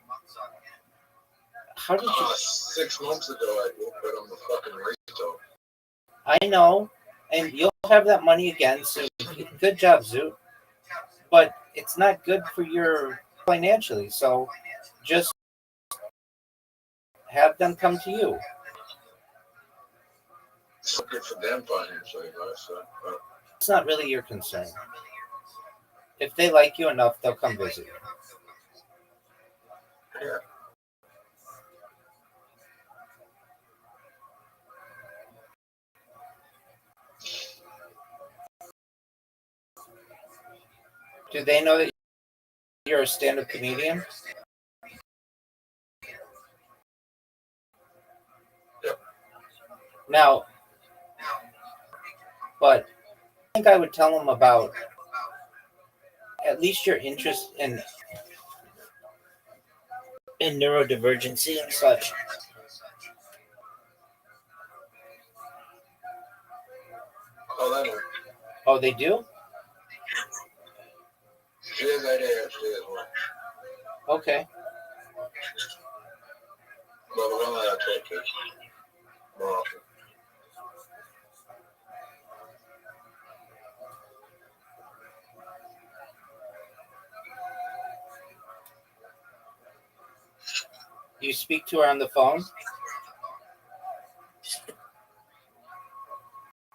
How did you? 6 months ago, I looked at on the fucking retail. I know, and you'll have that money again soon. Good job, Zoot. But it's not good for your financially. So just have them come to you. It's not good for them financially, though. So, It's not really your concern. If they like you enough, they'll come visit you. yeah. Do they know that you're a stand-up comedian? Yep. Now, but I think I would tell them about at least your interest in neurodivergency and such. Oh, that one. Oh, they do? She has ADHD as well. Okay. Well, the one that I talk to more often. You speak to her on the phone?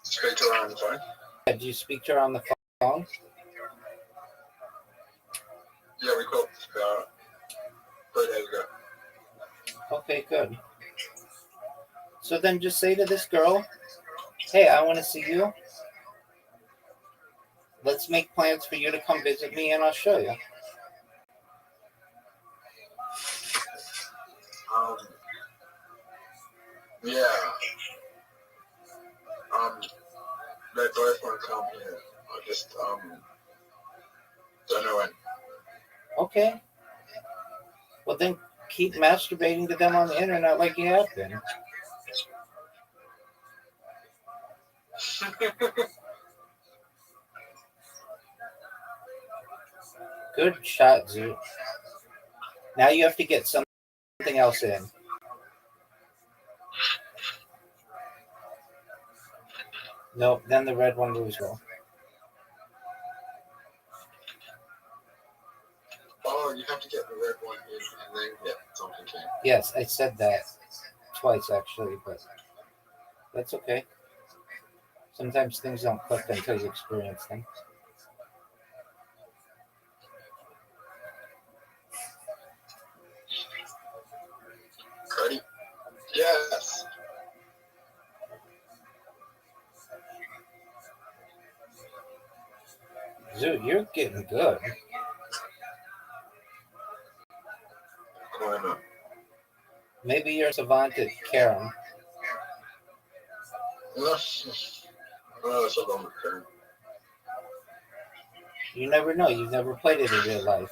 Speak to her on the phone. Yeah, do you speak to her on the phone? Yeah, we called about 3 days ago. Okay, good. So then just say to this girl, hey, I want to see you. Let's make plans for you to come visit me and I'll show you. Yeah. They both want to come here. I just don't know when. Okay. Well, then keep masturbating to them on the internet like you have been. Good shot, Zoo. Now you have to get something else in. Nope, then the red one moves well. Oh, you have to get the red one in and then get something in. Yes, I said that twice actually, but that's okay. Sometimes things don't click until you experience them. Ready? Yes. Zoo, you're getting good. Climb up. Maybe you're a savant at Karen. No, that's a long term. You never know. You've never played it in real life.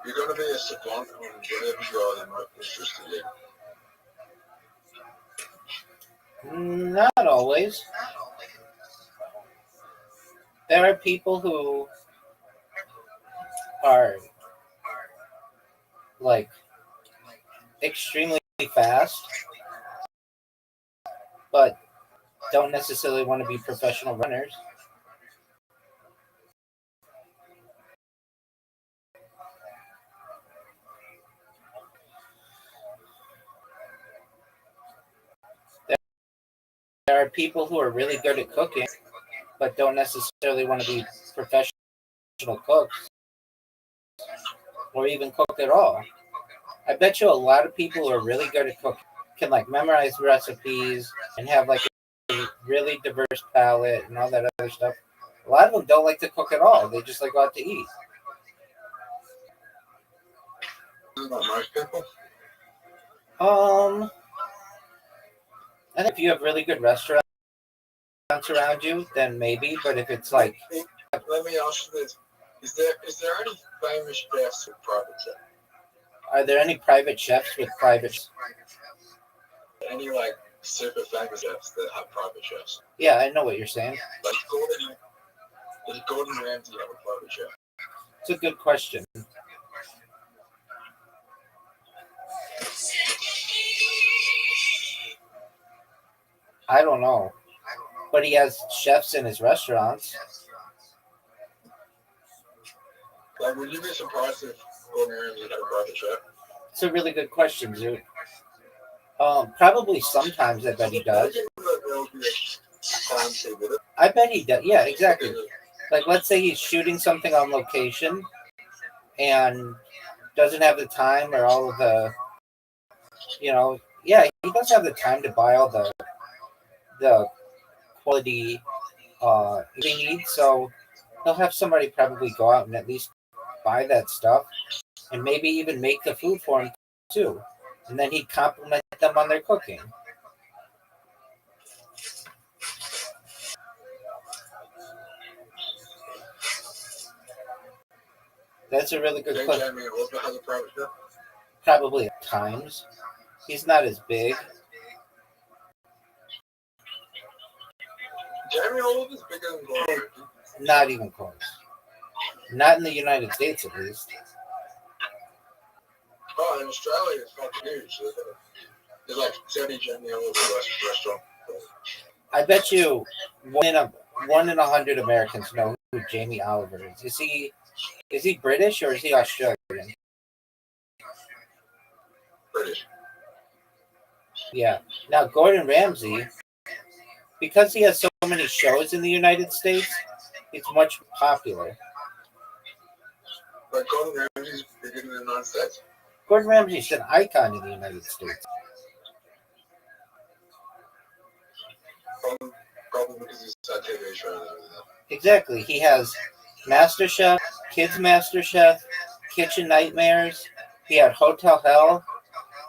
You're going to be a savant on whatever you are that might be interested in. Not always. There are people who are like extremely fast, but don't necessarily want to be professional runners. There are people who are really good at cooking, but don't necessarily want to be professional cooks or even cook at all. I bet you a lot of people who are really good at cooking can like memorize recipes and have like a really diverse palate and all that other stuff. A lot of them don't like to cook at all. They just like go out to eat. Isn't that most people? I think if you have really good restaurants around you, then maybe. But if it's like, Let me ask you this: Is there any famous chefs with private chefs? are there any private chefs with private? Any like super famous chefs that have private chefs? Yeah, I know what you're saying. Like does Gordon Ramsay have a private chef? It's a good question. I don't know, but he has chefs in his restaurants. Like, would you be surprised if Gordon Ramsay had a private chef? It's a really good question, Zoo. Probably sometimes I bet he does. I bet he does. Yeah, exactly. Like, let's say he's shooting something on location and doesn't have the time or all of the, yeah, he doesn't have the time to buy all the quality he needs. So he'll have somebody probably go out and at least buy that stuff and maybe even make the food for him too. And then he'd compliment them on their cooking. That's a really good question. Probably at times. He's not as big. Jamie Oliver's bigger than Gordon Ramsay. Not even close. Not in the United States, at least. Oh, in Australia, it's fucking huge. There's like 70 Jamie Oliver restaurants. I bet you one in 100 Americans know who Jamie Oliver is. Is he British or is he Australian? British. Yeah. Now Gordon Ramsay, because he has so many shows in the United States, he's much popular. But Gordon Ramsay's bigger in the United States. Gordon Ramsay's an icon in the United States. Probably because he's a TV show and everything. Exactly. He has MasterChef, Kids MasterChef, Kitchen Nightmares. He had Hotel Hell.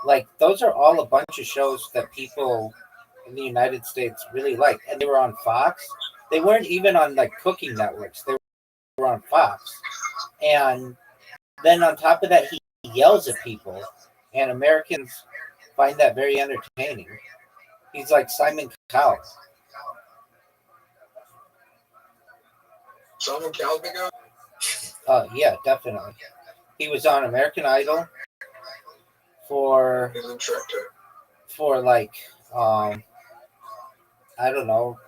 Like, those are all a bunch of shows that people in the United States really like. And they were on Fox. They weren't even on, like, cooking networks. They were on Fox. And then on top of that, he yells at people. And Americans find that very entertaining. He's like Simon Cowell. Simon Cowell's big guy? Yeah, definitely. He was on American Idol for He's a director. like I don't know,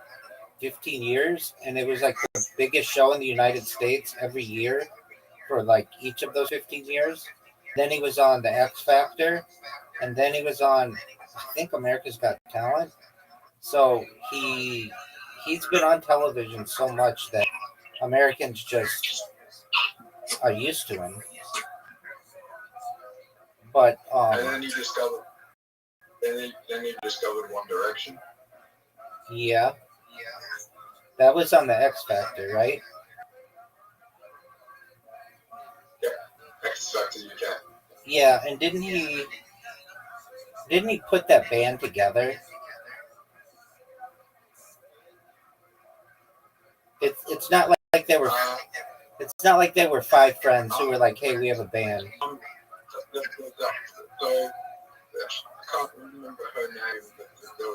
15 years, and it was like the biggest show in the United States every year for like each of those 15 years. Then he was on the X Factor, and then he was on, I think, America's Got Talent. So he's been on television so much that Americans just are used to him. But And then you discovered. Then you discovered One Direction. yeah, that was on the X Factor, right? Yeah, X Factor UK. Yeah, and didn't he put that band together? It's not like they were five friends who were like, hey, we have a band. So I can't remember her name, but there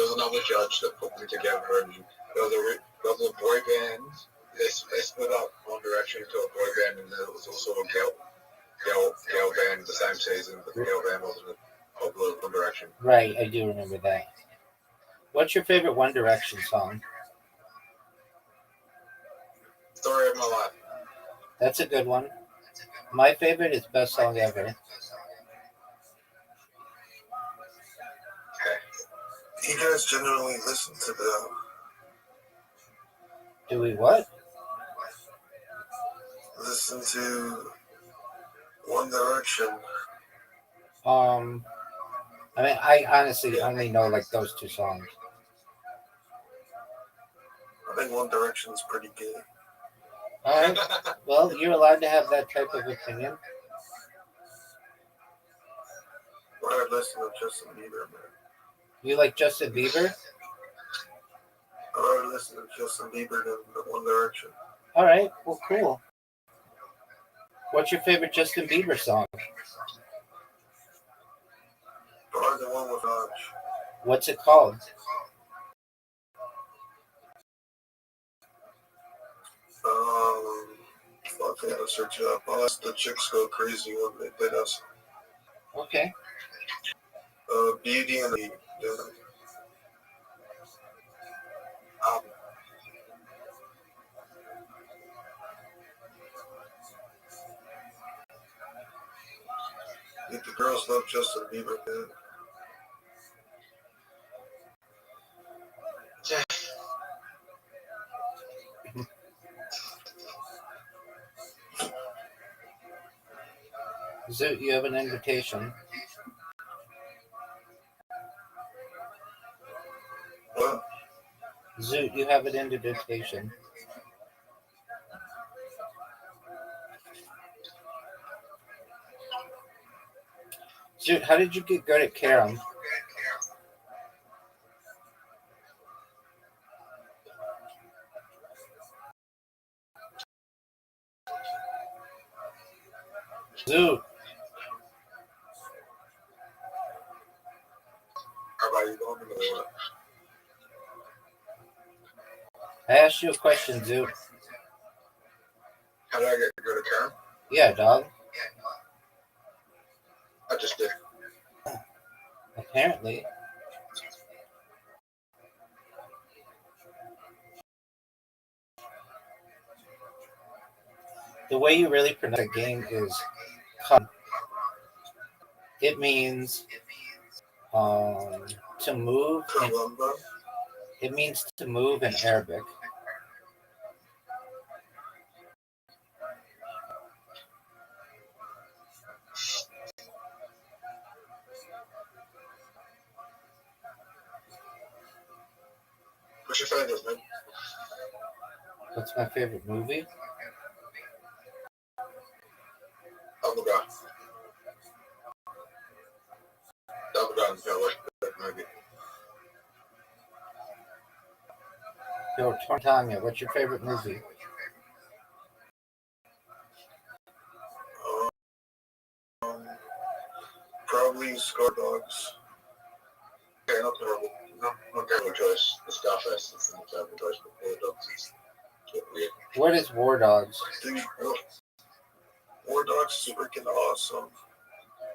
was another judge that put them together, and there was a boy band. They split up One Direction into a boy band, and there was also a girl band the same season, but the girl band wasn't a popular One Direction. Right, I do remember that. What's your favorite One Direction song? Story of My Life. That's a good one. My favorite is Best Song Ever. Okay. You guys generally listen to Do we what? listen to One Direction. I mean, I honestly only know like those two songs. I think One Direction's pretty good. All right. Well, you're allowed to have that type of opinion. I listen to Justin Bieber, man. You like Justin Bieber? I rather listen to Justin Bieber than One Direction. All right. Well, cool. What's your favorite Justin Bieber song? Probably the one with Hodge. What's it called? Fuck, I gotta search it up. I'll ask the Chicks Go Crazy one they played us. Okay. Beauty and the if the girls love Justin Bieber, man. Zoot, you have an invitation. What? Zoot, you have an invitation. Zoot, how did you get good at Carom? Zoot. How about you going into the I asked you a question, Zoot. How did I get good at Karen? Yeah, dog. I just did. Apparently. The way you really pronounce a game is "cut." It means to move. It means to move in Arabic. What's your favorite, man? What's my favorite movie? Bubblegum. Bubblegum's that movie. Yo, Tanya, what's your favorite movie? Probably Scar Dogs. Okay, not terrible. Not terrible choice. The Scarface is not terrible choice, but War Dogs is a bit weird. What is War Dogs? Dude, War Dogs is freaking awesome.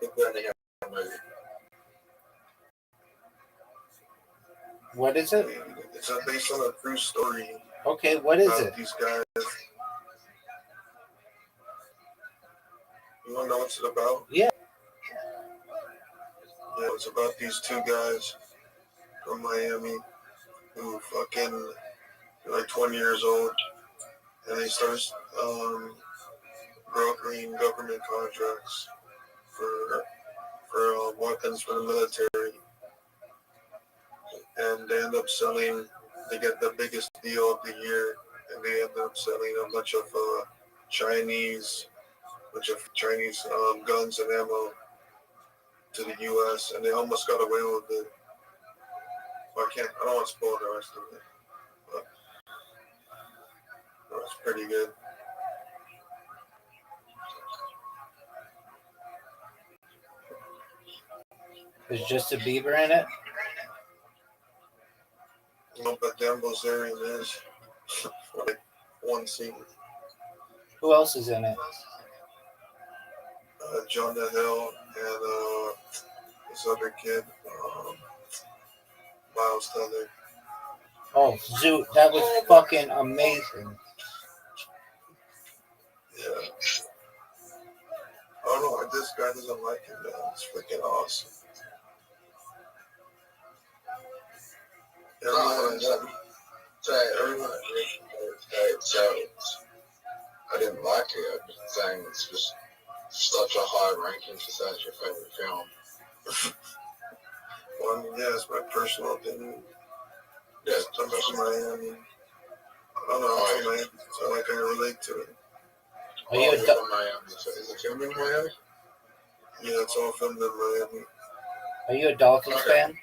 Good Birmingham movie. What is it? It's based on a true story. Okay, what is about it? These guys. You want to know what's it about? Yeah. Yeah, it's about these two guys from Miami who fucking like 20 years old, and they start brokering government contracts for weapons for the military, and they end up selling. They get the biggest deal of the year, and they end up selling a bunch of Chinese guns and ammo to the U.S. and they almost got away with it. Well, I don't want to spoil the rest of it, but it's pretty good. Is Justin Bieber in it? No, but Dan Bilzerian is like one scene. Who else is in it? Jonah Hill and this other kid, Miles Teller. Oh, Zoot. That was fucking amazing. Yeah. I don't know why this guy doesn't like it, man. It's freaking awesome. Everyone so I didn't like it. I'm just saying it's just such a high ranking for such your favorite film. Well, I mean, yeah, it's my personal opinion. Yeah, I'm from Miami. I don't know, I'm from Miami, so I kind of relate to it. Are you from Miami? Is it filmed in Miami? Yeah, it's all filmed in Miami. Are you a Dolphins fan?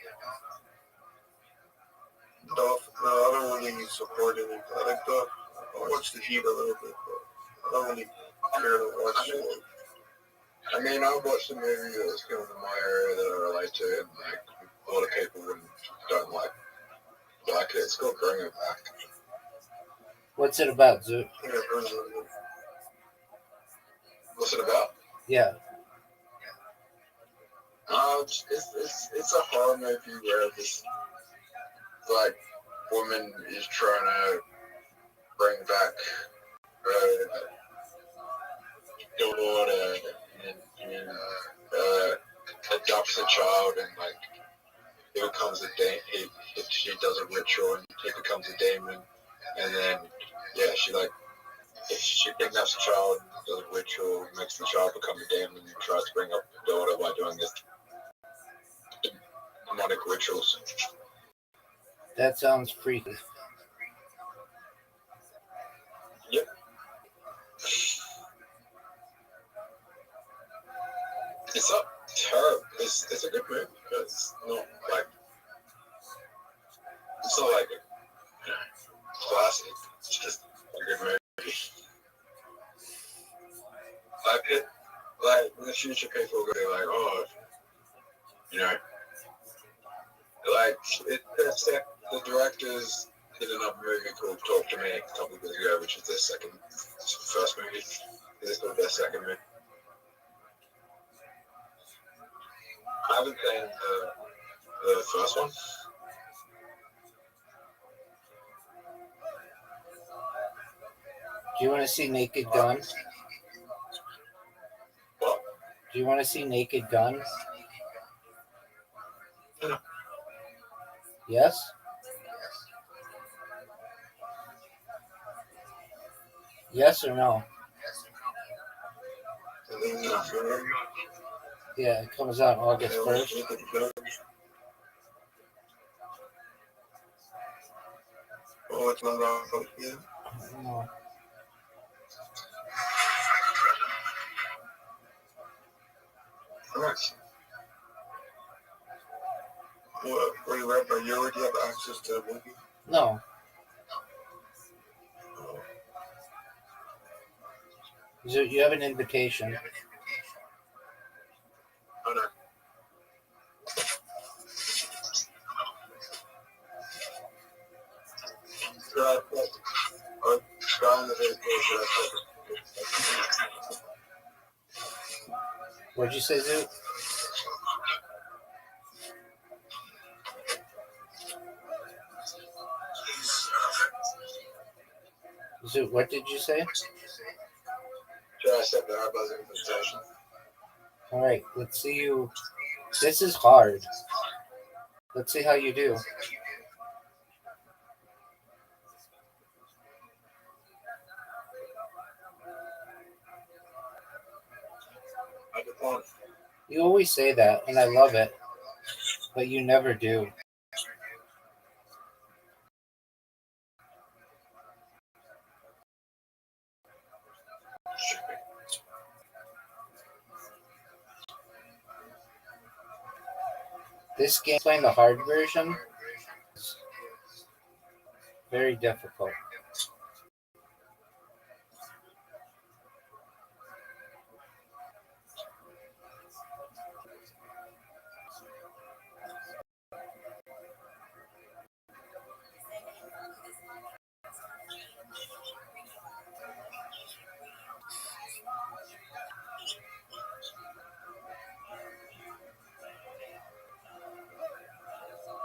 No, I don't really support it. I watch the Heat a little bit, but I don't really care to watch it. I mean, I watched a movie that was filmed in my area that I relate to, and like a lot of people don't like it. It's called Bring It Back. What's it about, Zoot? What's it about? Yeah. It's a horror movie where this like woman is trying to bring back her daughter and adopts a child, and like it becomes a demon. She does a ritual and it becomes a demon, and then she kidnaps a child, does a ritual, makes the child become a demon, and tries to bring up the daughter by doing this demonic rituals. That sounds freaky. Yep. It's not terrible. It's a good movie, but it's not like a classic. It's just a good movie. Like in the future, people will be like, oh, the directors did another movie called Talk to Me a couple of years ago, which is their first movie. This is their second movie. I haven't seen the first one. Do you want to see Naked Gun? Do you want to see Naked Gun? Yes? Yes or no? Yeah, it comes out August 1st. Oh, it's not on. Yeah. I don't know. Nice. What, were you Rabbi? You already have access to the movie? No. So you have an invitation. Oh, no. What'd you say, Zoo? Zoo, what did you say? I said that I wasn't in possession. All right, let's see you. This is hard. Let's see how you do. I just want. You always say that, and I love it, but you never do. This game, playing the hard version, is very difficult.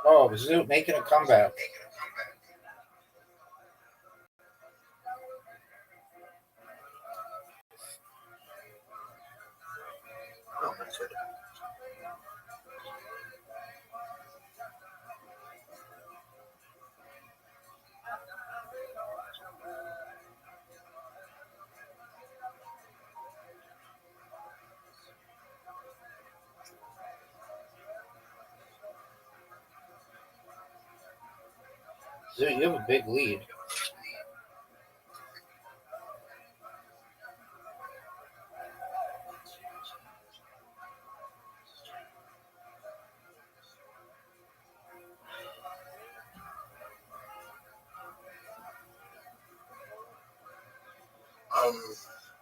Oh, Zoo making a comeback. Zoo, you have a big lead.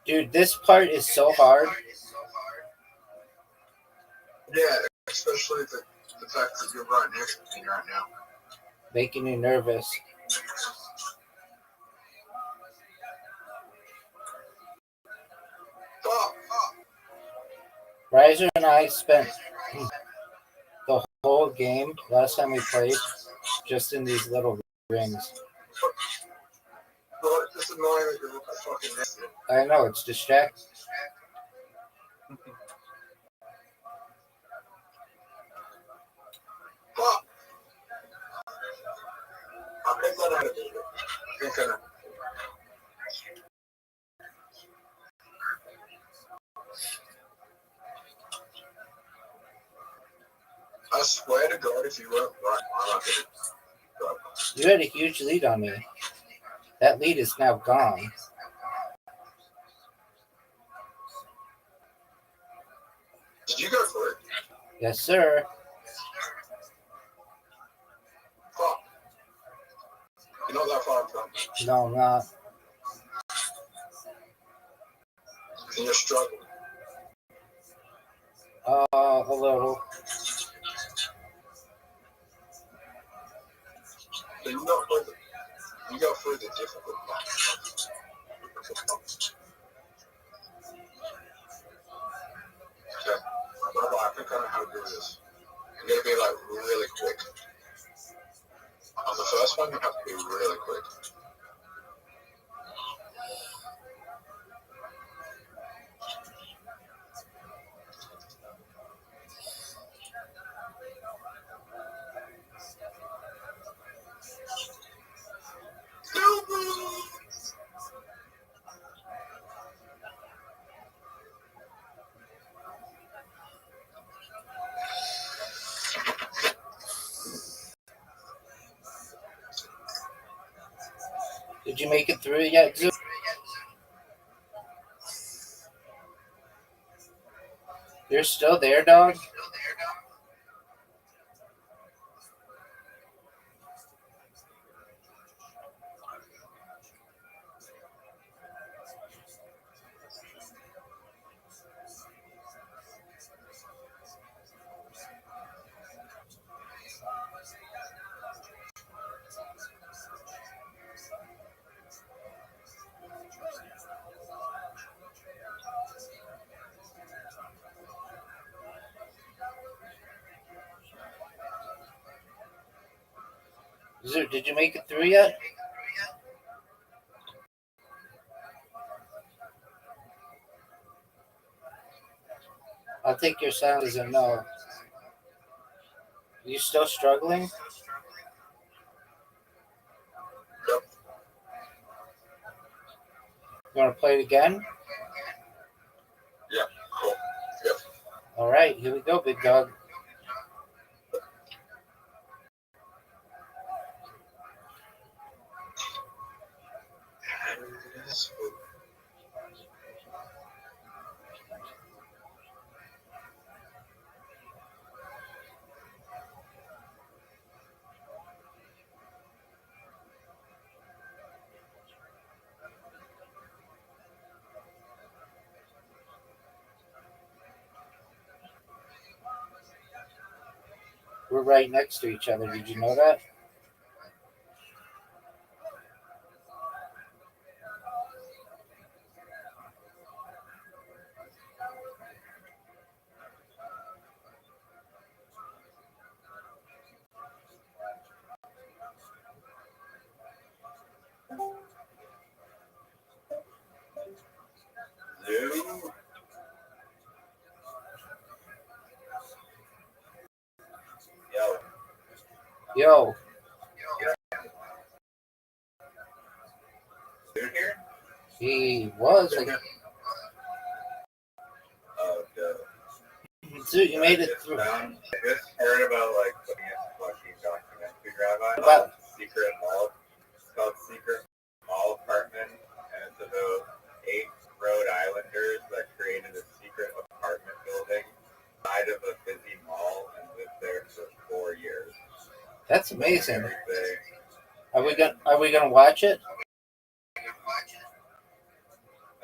Dude, this part is so hard. Yeah, especially the fact that you're right next to me right now. Making you nervous. Riser and I spent the whole game last time we played just in these little rings. Well, it's just annoying that you're fucking next to me. I know, it's distracting. I think that I had to do it. I think I I swear to God, if you weren't right, I'm not going to. You had a huge lead on me. That lead is now gone. Did you go for it? Yes, sir. Fuck. You're not that far from me. No, I'm not. And you're struggling. A little. So you go for the difficult part. Okay. Rabbi, I think I know how to do this. You're going to be like really quick. On the first one, you have to be really quick. Did you make it through it yet, Zoo? You're still there, dog? Zoo, did you make it through yet? I'll take your silence as a no. You still struggling? You want to play it again? Yeah, cool. Yep. All right, here we go, big dog. We're right next to each other. Did you know that? Zoo. Yo. Yo, Zoo here? he was. Like, Oh, no. Zoo, you made it through. I just heard about like putting in fucking documentary, Rabbi. About- Secret Mall. It's called Secret Mall Apartment, and it's about 8 Rhode Islanders that created a secret apartment building inside of a busy mall and lived there for 4 years. That's amazing. Everything. Are we gonna watch it?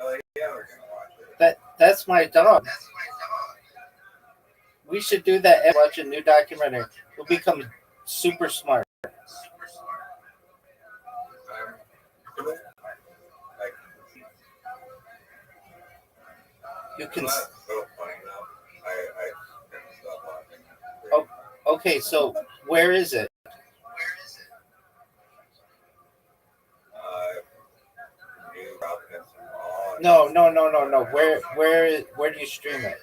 Oh yeah, we're gonna watch it. That's my dog. We should do that and watch a new documentary. We'll become super smart. Like, You can. it's not so funny though. I couldn't stop laughing. Oh. Okay, so where is it? New Robinson Mall. No. Where do you stream it?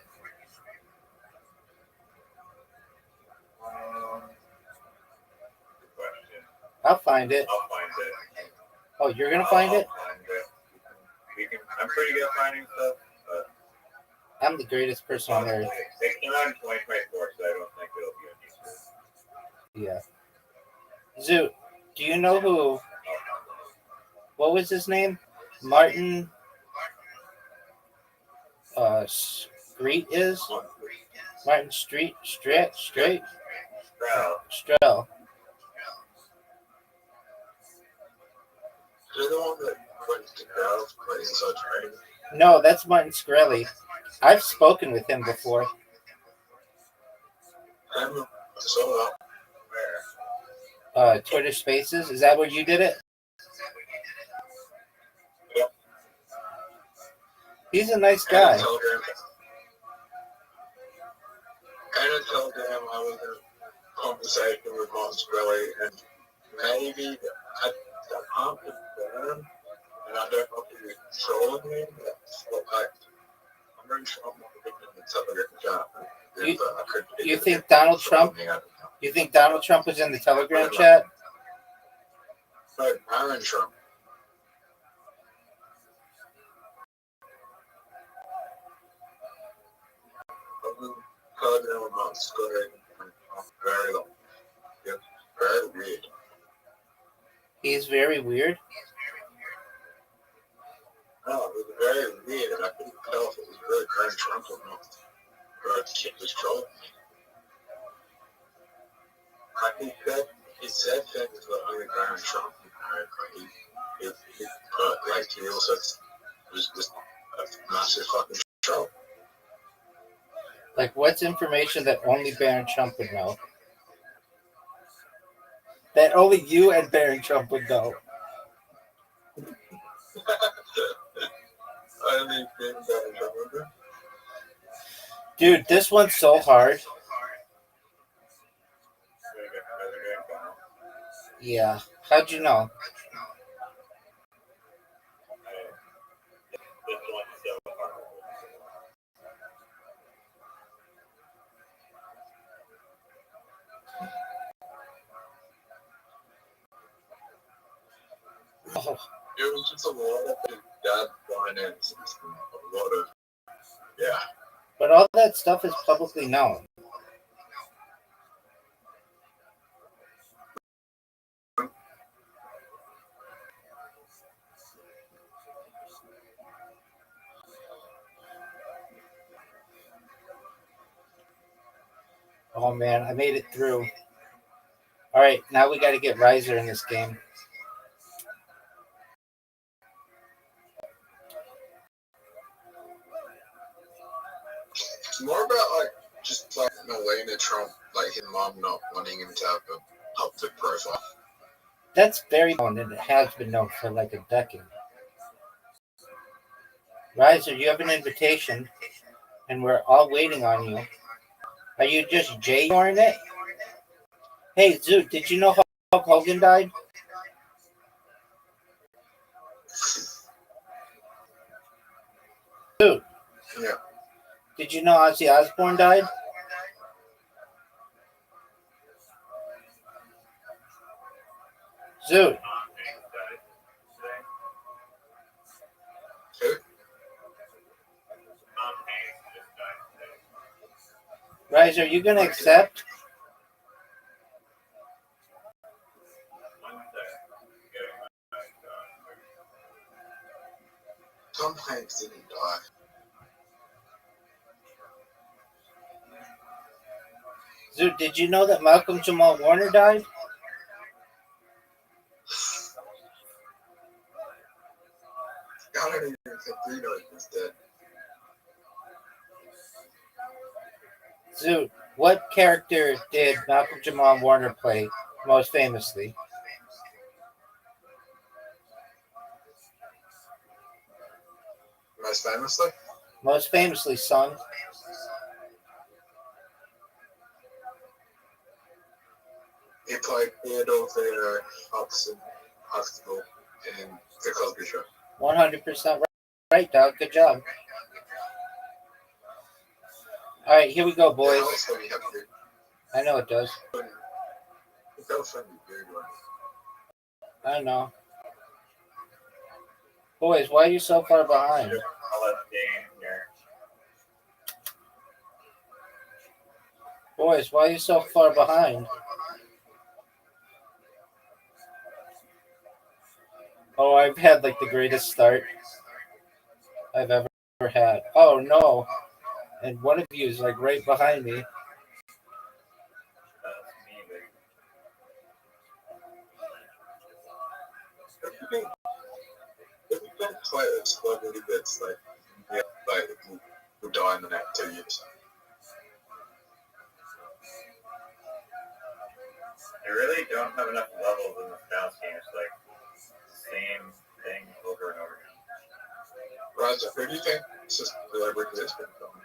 Good question. I'll find it. I'll find it. Oh, you're gonna find it? I'll find it. I'm pretty good at finding stuff, but I'm the greatest person on earth. it came out in 2024, so I don't think it'll be a decent. Yeah. Zoo, do you know who? What was his name? Martin. Street is Martin Street. Straight. Bro, Strell. you're the one that went to girls playing such right? No, that's Martin Shkreli. I've spoken with him before. I'm so up. Where? Twitter Spaces. Is that where you did it? Yep. He's a nice guy. Kind of told him I was in conversation with Montreal and maybe I pumped him down, and I don't know if he was trolling me, but I'm very sure I'm not predicting the Telegram chat. You think Donald Trump? You think Donald Trump was in the Telegram chat? No, Aaron Trump. Heard him about scoring very long. Yeah, very weird. He's very weird. know if it was really Barron Trump or not, or if the kid was trolling me. He said things about only Barron Trump, but he also was just a massive fucking troll. Like, what's information that only Barron Trump would know? That only you and Barron Trump would know. I don't even think Barron Trump would know. Dude, this one's so hard. Yeah. How'd you know? Oh, It was just a lot of bad finance and a lot of, yeah. but all that stuff is publicly known. Oh man, I made it through. All right, now we got to get Riser in this game. It's more about just Melania Trump, his mom not wanting him to have a public profile. That's very known, and it has been known for like a decade. Riser, you have an invitation, and we're all waiting on you. Are you just J-ignoring it? Hey, Zoot, did you know Hulk Hogan died? Zoot. Yeah. Did you know Ozzy Osbourne died? Zoot. Who? Riser, are you going to accept? Tom Hanks didn't die. Zoot, did you know that Malcolm Jamal Warner died? I don't even think Reno is dead. Zoot, what character did Malcolm Jamal Warner play most famously? Most famously? Most famously, son. He played Theodore Theodore Huxtable in The Cosby Show. 100% right, dog. Good job. All right, here we go, boys. Yeah, also we have to, I know it does. it's also weird one. I know. Boys, why are you so far behind? I'll let the game here. Boys, why are you so far behind? Oh, I've had like the greatest start I've ever had. Oh no. And one of you is like right behind me. If we don't play it, celebrity bits, we'll die in the next 2 years. They really don't have enough levels in this bounce game. It's like the same thing over and over again. Right, so who do you think it's just celebrity that's been done?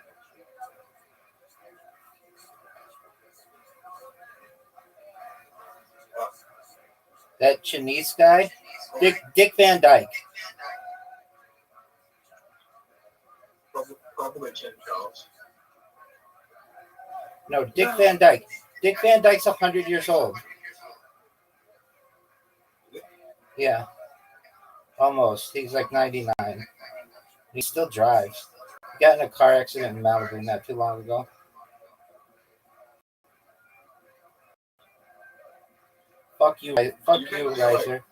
That Chinese guy? Dick Van Dyke. Probably Ken Charles. No, Dick Van Dyke. Dick Van Dyke's 100 years old. Yeah. Almost. He's like 99. He still drives. He got in a car accident in Malibu not too long ago. Fuck you, Riser.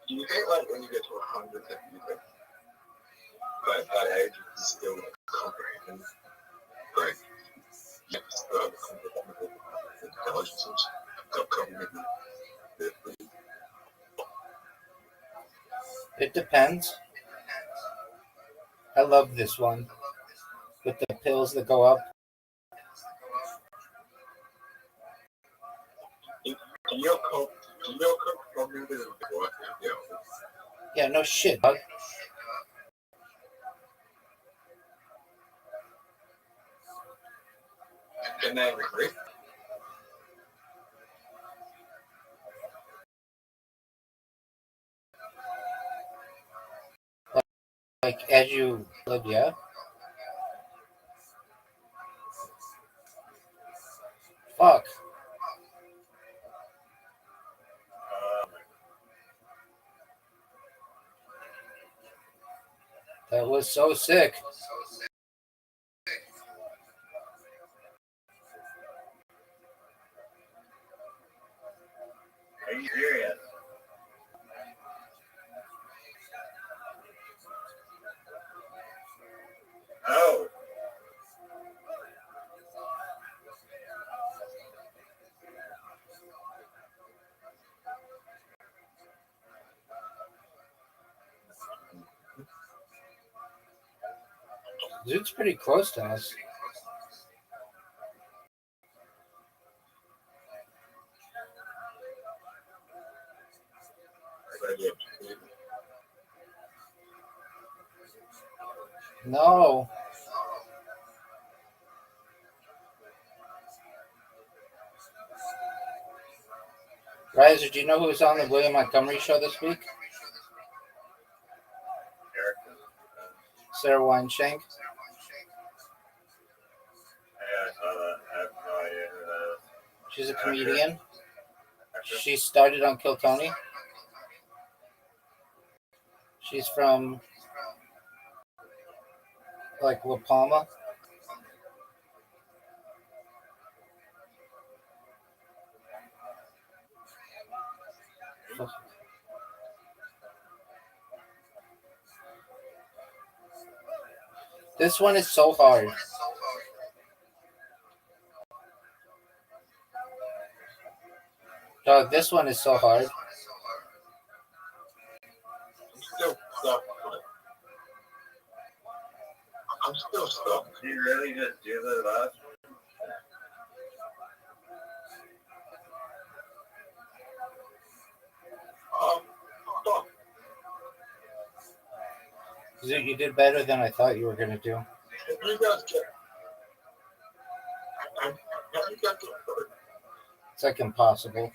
Do you think when you get to 100 that you think that age is still comprehension. Right. Yes, intelligences comprehending. It depends. I love this one with the pills that go up. Yeah, no shit, dog. And then agree. Like as you live, yeah. Fuck. That was so sick. Are you serious? Oh. Dude's pretty close to us. No. Riser, do you know who's on the William Montgomery show this week? Sarah Weinshank. Yeah, I saw that. I have no idea who that is. She's a comedian. She started on Kill Tony. She's from like La Palma. This one is so hard. Dog, this one is so hard. I'm still stuck. Did you really just do the last one? Stop. You did better than I thought you were going to do. If you guys get, have you guys get hurt? It's like impossible.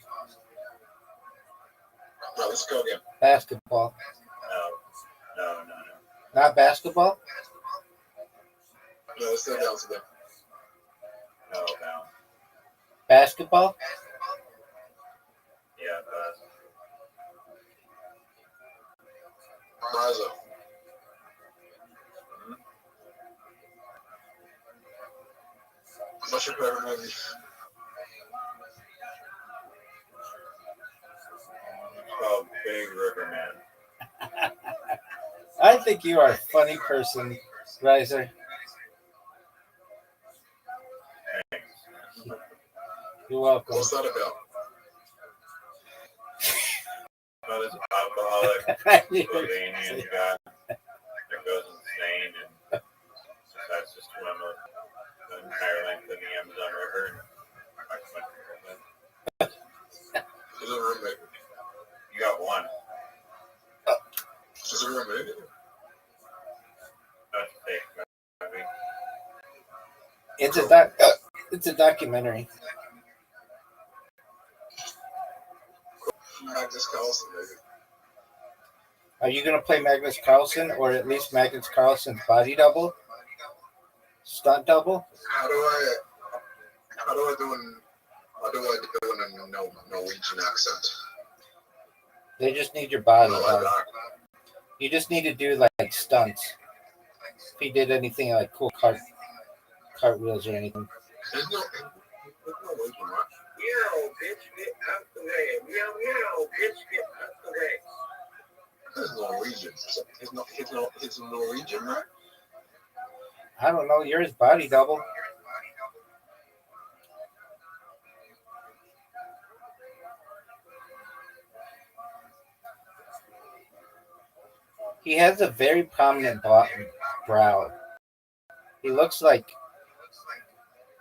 No, let's go again. Basketball. No. Not basketball? No, let's go down to them. No. Basketball? Yeah, Rise up. What's your favorite movie? Oh, Big River Man. I think you are a funny person, Riser. You're welcome. What's that about? About this alcoholic I knew you were Slovenian gonna say guy that goes insane and decides to swim the entire length of the Amazon River. Who's a roommate? You got one. Who's a roommate? That's fake. Movie. It's a documentary. Magnus Carlsen, maybe. Are you going to play Magnus Carlsen or at least Magnus Carlsen's body double? Stunt double? How do I do in a Norwegian accent? They just need your body. No, Dog. You just need to do like stunts. If he did anything like cool cartwheels or anything. There's no Norwegian, right? Meow, bitch, get out the way. Meow, meow, bitch, get out the way. He's Norwegian. He's Norwegian, right? I don't know. You're his body double. He has a very prominent brow. He looks like,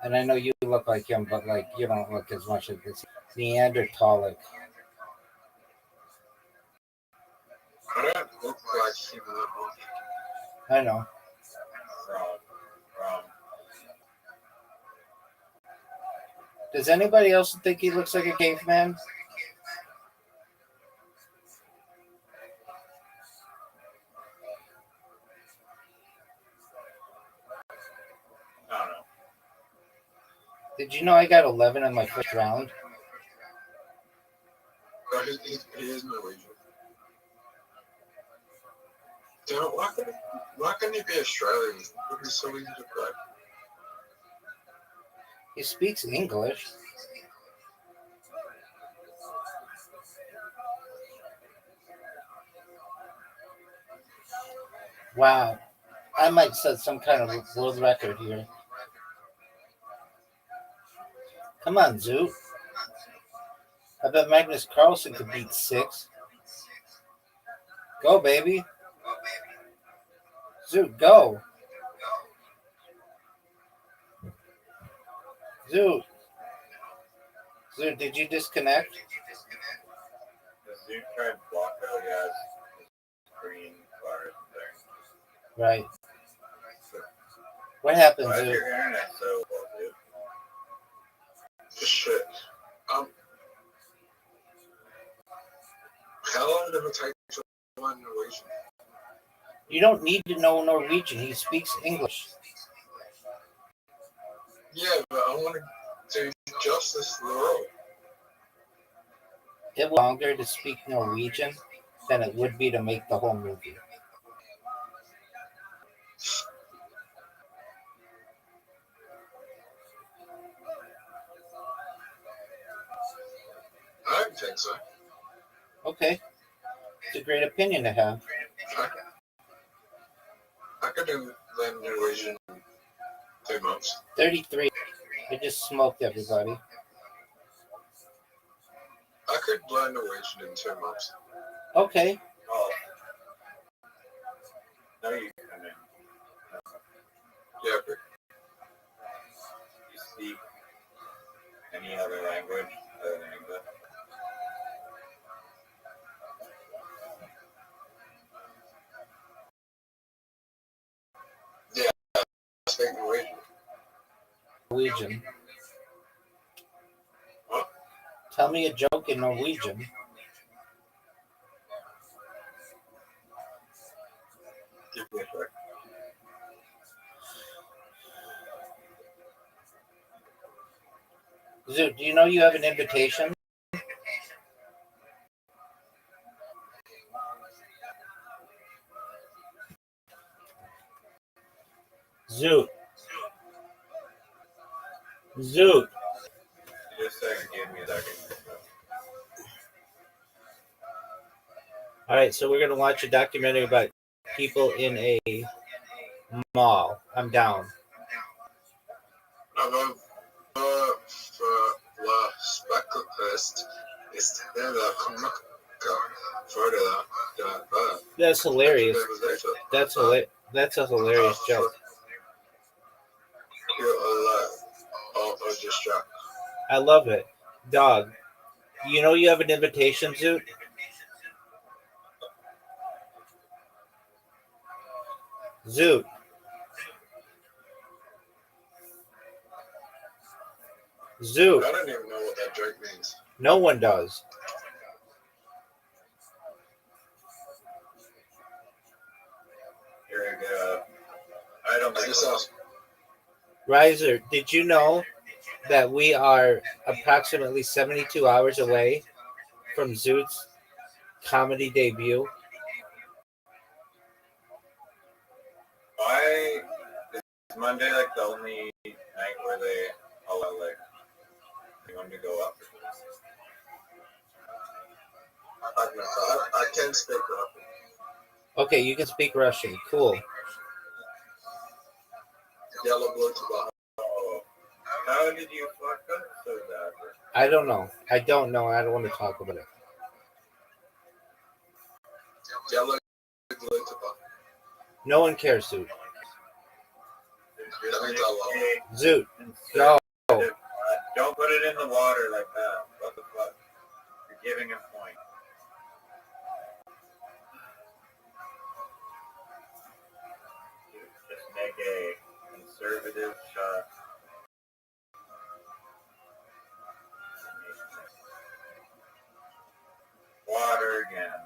and I know you look like him, but like you don't look as much as this Neanderthalic. I don't look like him at all. I know. From Does anybody else think he looks like a caveman? I don't know. Did you know I got 11 in my first round? But he is Norwegian. Damn, why couldn't he be Australian? It would be so easy to play. He speaks English. Wow. I might set some kind of world record here. Come on, Zoo. I bet Magnus Carlsen could beat 6. Go, baby. Zoo, go. Zoo. Zoo, did you disconnect? The Zoom tried block out his green bars there. Right. What happened, Why is Zoo? your internet so low, dude? Shit. How long did it take to learn Norwegian? You don't need to know Norwegian. He speaks English. Yeah, but I want to do justice to the role. It was longer to speak Norwegian than it would be to make the whole movie. I don't think so. Okay. It's a great opinion to have. I could do learn Norwegian in 2 months. 33. I just smoked everybody. I could learn Norwegian in 2 months. Okay. Oh. No, you couldn't. Yeah, but You speak any other language other than English? I speak Norwegian. Norwegian. What? Tell me a joke in Norwegian. Give me a sec. Zoo, do you know you have an invitation? Zoo. Zoo. You just said you gave me that. All right, so we're going to watch a documentary about people in a mall. I'm down. Aber för la specklefest istället komma för det. That's hilarious. That's a hilarious joke. I love it. Dog, you know you have an invitation, Zoot? Zoot. Zoot. I don't even know what that joke means. No one does. Here we go. I don't I think just so. asked. Riser, did you know that we are approximately 72 hours away from Zoot's comedy debut? Why is Monday like the only night where they allow like anyone to go up? I can speak up. Okay, you can speak Russian. Cool. Yellow blood tobacco. Oh, how did you fuck up so bad? I don't know. I don't know. I don't want to talk about it. Yellow blood tobacco. No one cares, Zoot. That means I love Zoot, go. Don't put it in the water like that. What the fuck? You're giving him point. Just make a conservative shot. Water again.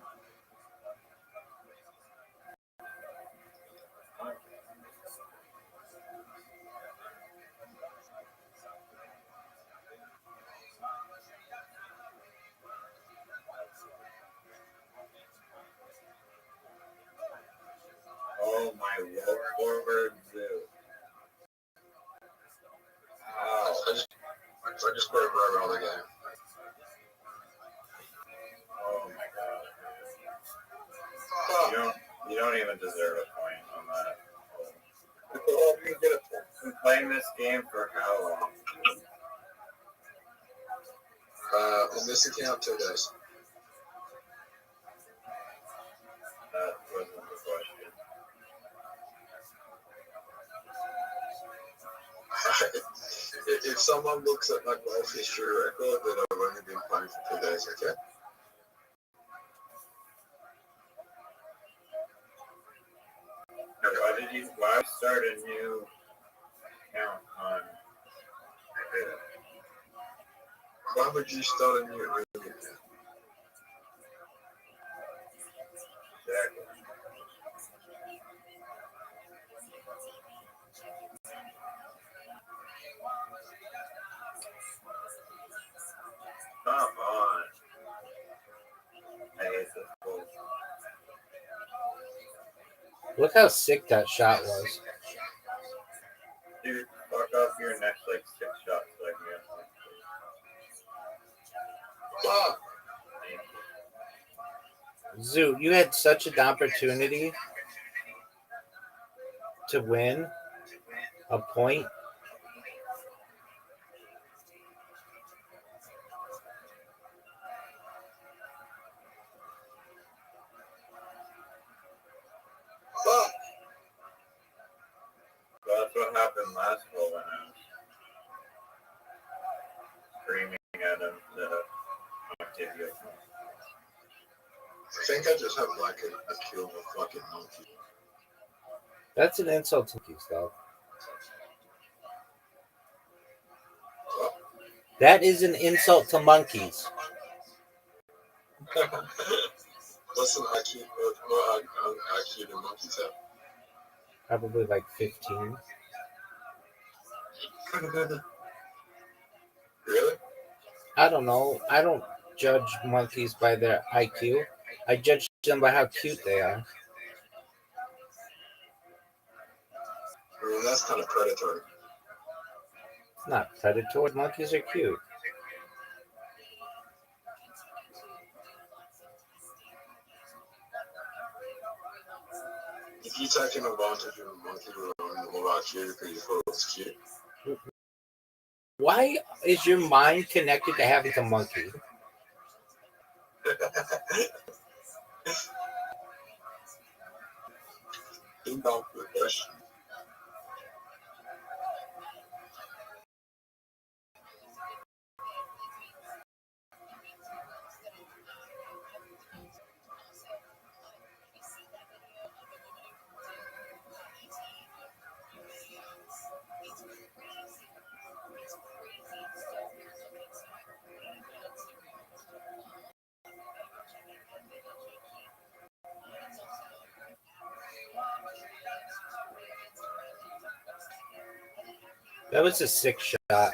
Oh my Lord, Zoo. Wow. I just put it right around the game. Oh my god. You don't even deserve a point on that. You've been playing this game for how long? On this account, 2 days. That wasn't the question. If someone looks at my golf history record, then I've only been playing for 2 days, okay? Why start a new account on Twitter? Why would you start a new account? Exactly. Come on. I hate this bull. Look how sick that shot was. Dude, fuck up your next like 6 shots like me. Fuck! Zoot, you had such an opportunity to win a point. Fuck! Well, that's what happened last hole when I was screaming at him to not give you a point. I think I just have like a kill of a fucking monkey. That's an insult to monkeys, though. That is an insult to monkeys. What's an IQ? What IQ do monkeys have? Probably like 15. Really? I don't know. I don't judge monkeys by their IQ. I judge them by how cute they are. I mean, that's kind of predatory. It's not predatory. Monkeys are cute. If you take an advantage of a monkey with more IQ because you thought it was cute. Why is your mind connected to having a monkey? Ding dong for the question. That was a sick shot.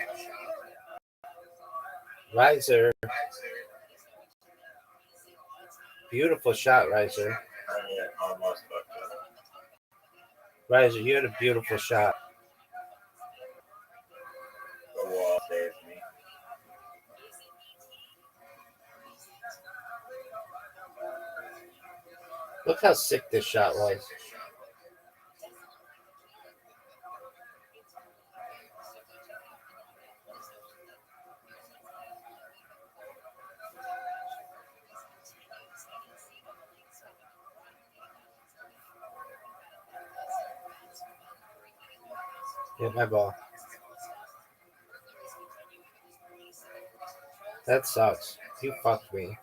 Riser. Beautiful shot, Riser. Almost fucked up. Riser, you had a beautiful shot. The wall saved me. Look how sick this shot was. Hit my ball. That sucks. You fucked me.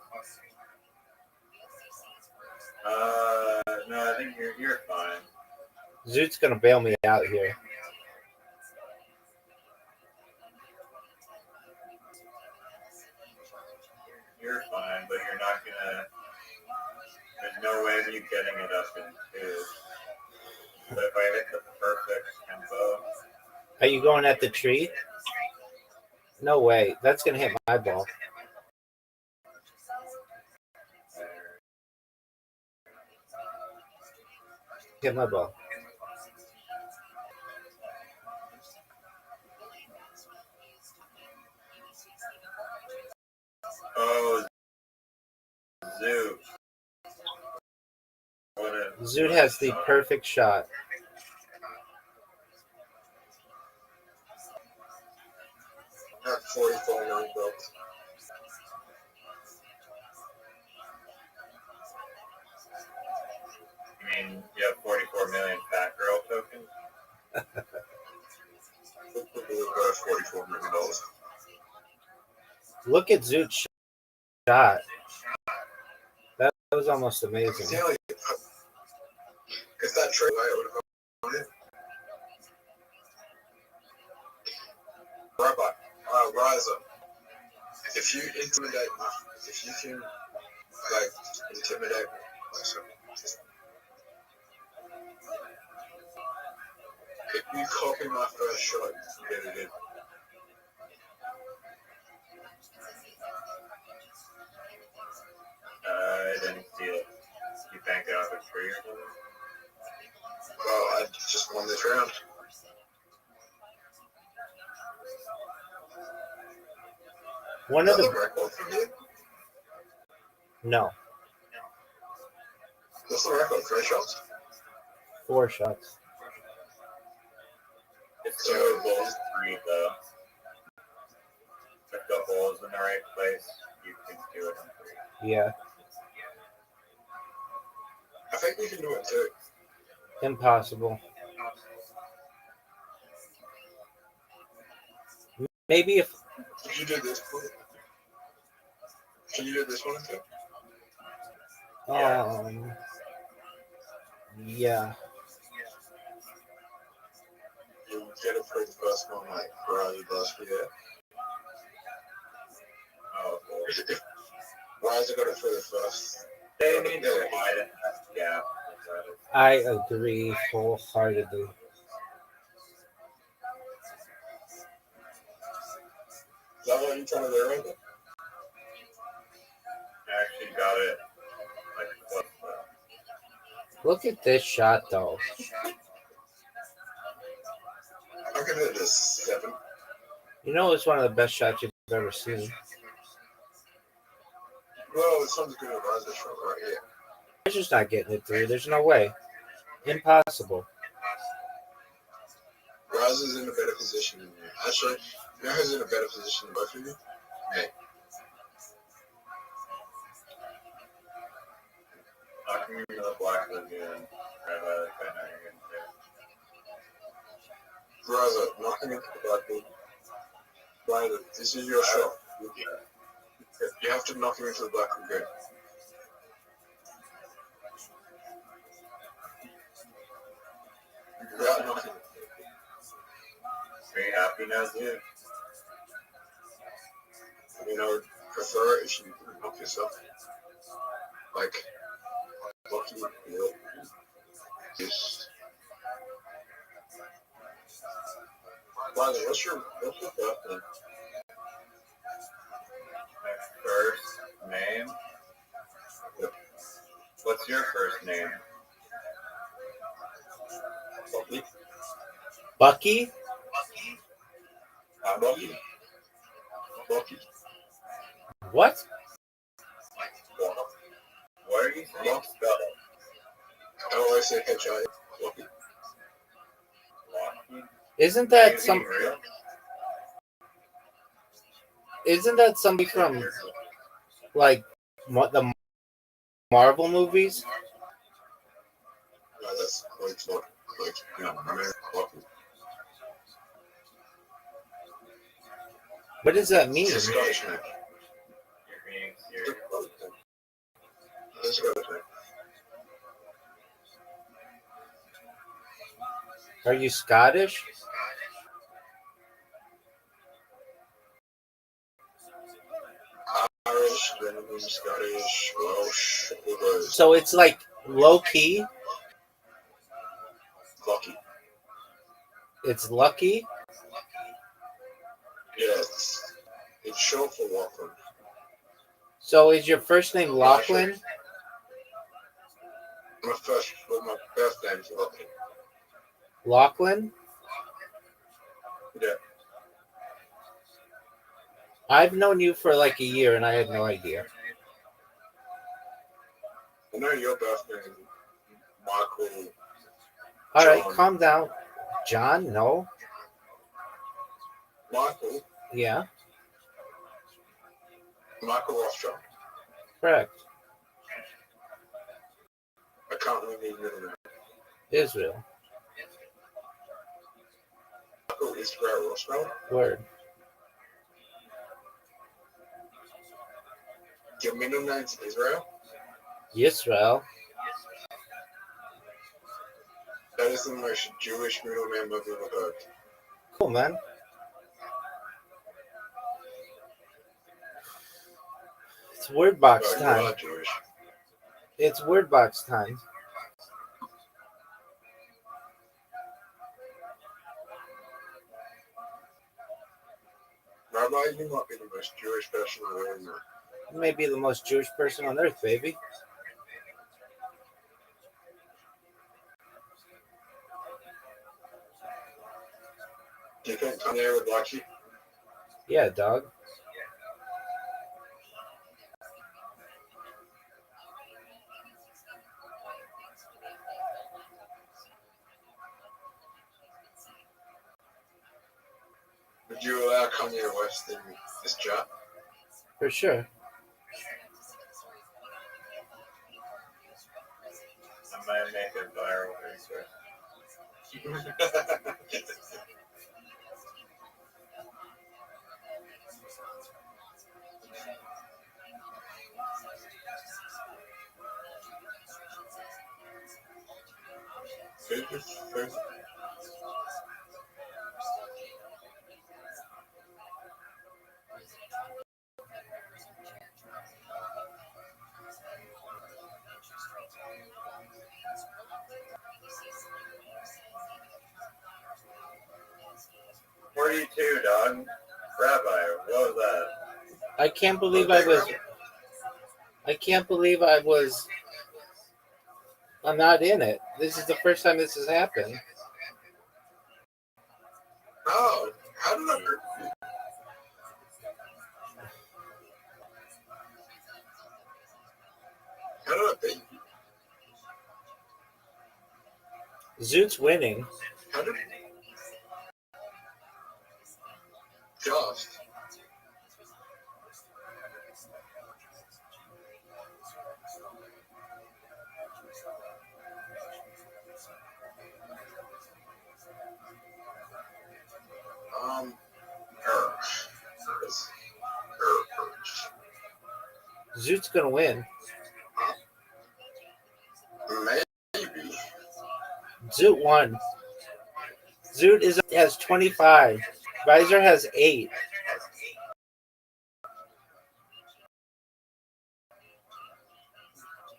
No, I think you're fine. Zoot's gonna bail me out here. You're fine, but you're not gonna. There's no way of you getting it up in two. But if I hit the perfect tempo, Are you going at the tree? No way. That's gonna hit my ball. Hit my ball. oh, Zoo. Zoot has the perfect shot. At 44 million bucks. I mean, you have 44 million fat girl tokens. Worth $44 million. Look at Zoot's shot. That was almost amazing. If that trade, I would have gone in. Rabbi, rise up. If you intimidate me, if you can, like, intimidate me, like, so, if you copy my first shot, you get it in. I didn't see it. You bank it off a tree or something? Well, I just won this round. One Is of that the the record from you? no, What's the record? 3 shots? 4 shots. It's So, so balls 3 though. If the ball's in the right place, you can do it in 3. Yeah, I think we can do it too. impossible. Maybe if Can you do this one? Can you do this one too? yeah. You get it for the first one, like, Riley Buster, yeah? Oh, boy. Why has it got it for the first? They need to widen that gap. I agree wholeheartedly. Is that what you're trying to do right there? I actually got it like close though. Look at this shot, though. I'm gonna hit this 7. You know, it's one of the best shots you've ever seen. Well, this one's good at riser shot right here. It's just not getting it through. There's no way. Impossible. Riser's in a better position than you. Actually, you know who's in a better position than both of you? Me. Knocking me to the black lagoon. Rabbi, I know you're gonna do. Riser, knocking into the black ball. Riser, this is your shot. You have to knock him into the black lagoon. Without knocking. Are you happy now, dude? I mean, I would prefer it if you didn't knock yourself. Like, blocking my field. Just. Riley, what's your birthday? My first name? Yep. What's your first name? Bucky? Bucky? Bucky? Bucky? What? What are you saying? Bucky? L-O-S-A-H-I. Lucky. Isn't that some? Isn't that somebody from like the Marvel movies? No, that's like, Lucky. What does that mean? He's a Scottish man. He's a Scottish man. Are you Scottish? Irish, Scottish, Welsh, all those. So it's like low key. Lucky. It's lucky. Yeah, it's short for Lachlan. So is your first name Lachlan? My first name's Lucky. Lachlan? Yeah. I've known you for like a year and I had no idea. I know your birth name, Michael. All right, John. calm down. John? No. Michael. Yeah, Michael Rothschild. correct. I can't remember his middle name. Israel. Michael Israel Rothschild. Word. Your middle name's Israel? Yisrael. That is the most Jewish middle name I've ever heard. Cool, man. It's word box No, you time. are Jewish. It's word box time. Rabbi, you might be the most Jewish person I've ever met. You may be the most Jewish person on earth, baby. Do you think Kanye would like you? Yeah, dog. Would you allow Kanye West in this chat? For sure. I might make it viral very quick. Where are you two, dog? Rabbi, what was that? I can't believe I was. I can't believe I was. I'm not in it. This is the first time this has happened. Oh, how did I hurt you? How did I beat you? Zoot's winning. How did Just. Zoot's gonna win. Maybe. Zoot won. Zoot has 25. Visor has 8.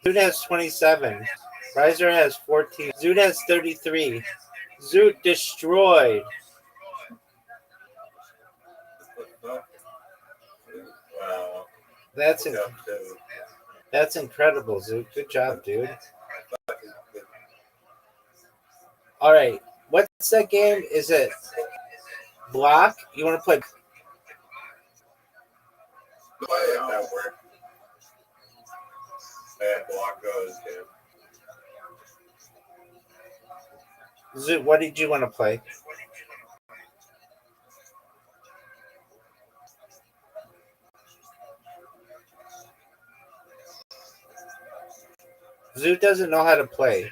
Zoot has 27. Visor has 14. Zoot has 33. Zoot destroyed. Wow. That's incredible, Zoot. Good job, dude. All right. What's that game? Is it block? You want to play? That worked. Yeah, block goes, dude. Zoo, what did you want to play? Zoo doesn't know how to play.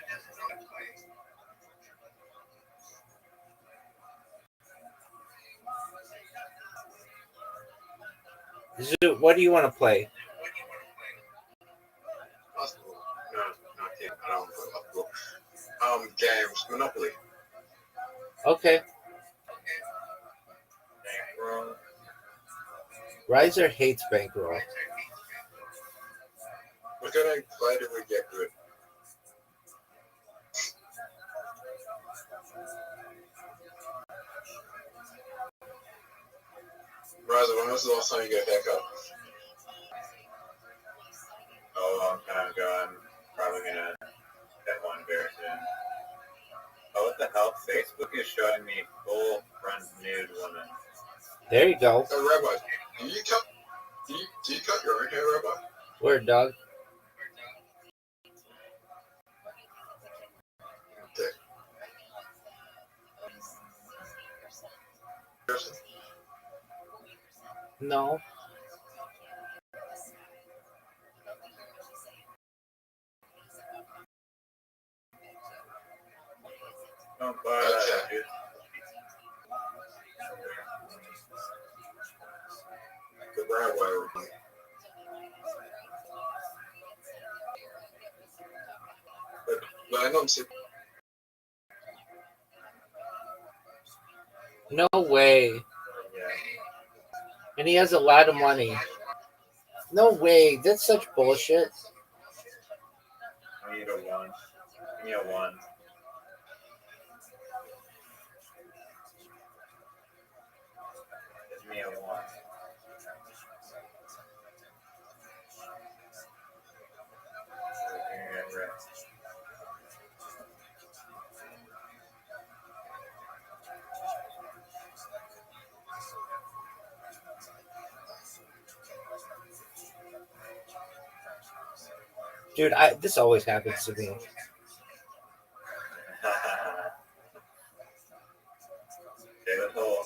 Zoo, what do you want to play? Possible. No, not yet. I don't know. Possible. Games. Monopoly. Okay. Wrong. Riser hates bankroll. What kind of play did we get good? Raza, when was the last time you got a haircut? A long time ago. I'm probably gonna get one very soon. Oh, what the hell? Facebook is showing me full front nude woman. There you go. Oh, Rabbi, do you cut your own hair, Rabbi? Word, dog. Okay. No. Don't buy that, dude. The Broadway. But I don't see. No way. Yeah. And he has a lot of money. No way. That's such bullshit. I need a one. Give me a one. Give me a one. Dude, this always happens to me. Okay, that's all.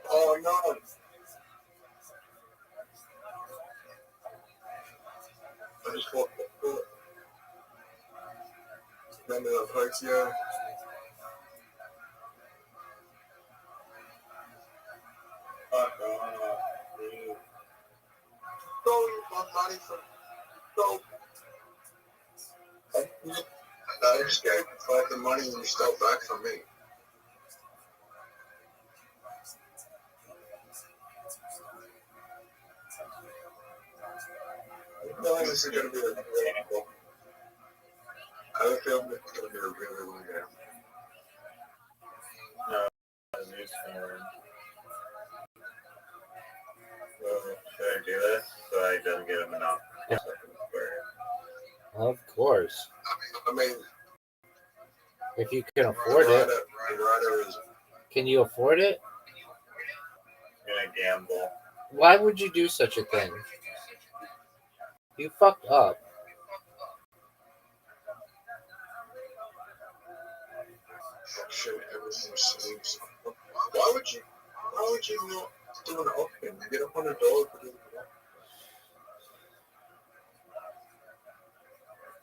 Oh no! I just walked up to it. Remember that place, yeah? Fuck off, dude. Stole my money from. Stole. I just gave like the money and you stole back from me. I feel like this is gonna be a really cool. I have a feeling it's gonna be a really long game. No, news camera. Well, should I do this so I don't get a monopoly? Of course. I mean, If you can afford it. The rider is Can you afford it? gonna gamble. Why would you do such a thing? You fucked up. Shit, everything seems. Why would you not do an auction? You get $100 for doing it.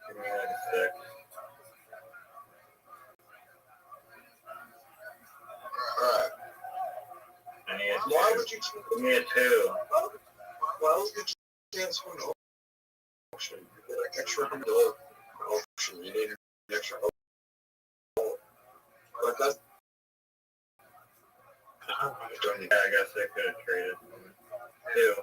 Give me like a sec. Alright. I need a two. Why would you give me a two? Why would you chance for an auction? You get an extra $100 auction. You need an extra $100. But that's. Yeah, I guess they could have traded. too.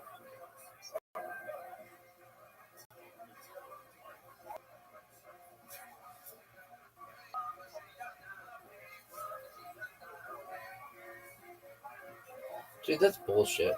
Dude, that's bullshit.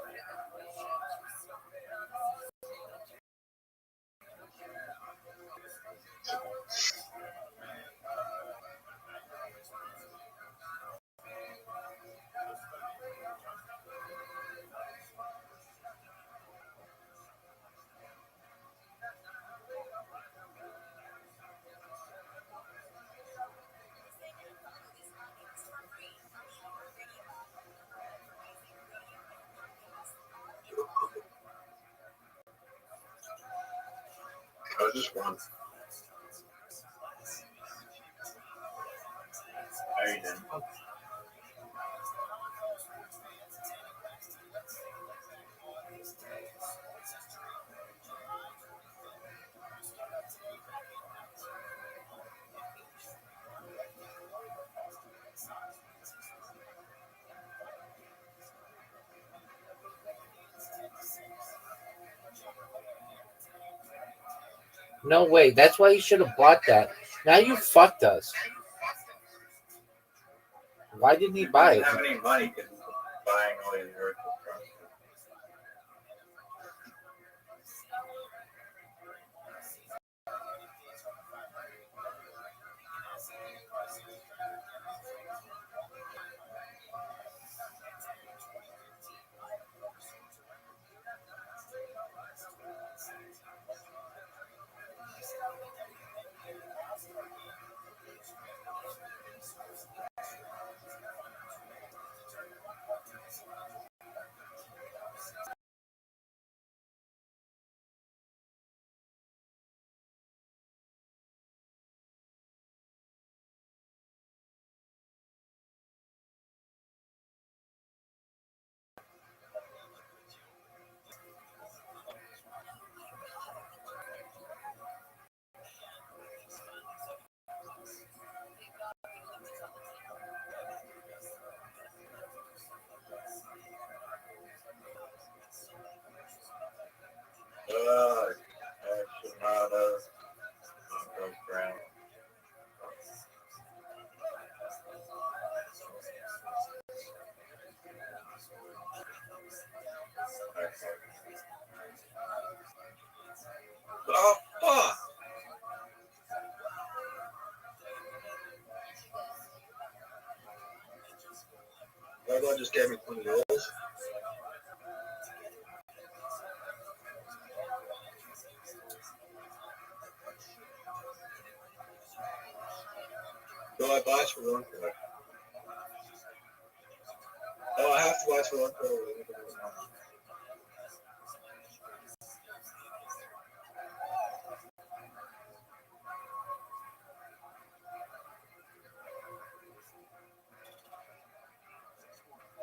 I just won. I didn't. No way. That's why you should have bought that. Now you fucked us. Why didn't he buy I it? didn't have any money because buying all these virtual trucks. I should not have gone ground. Oh, fuck! Rabbi just gave me $20. So I buy for one card. Oh, I have to buy for one card.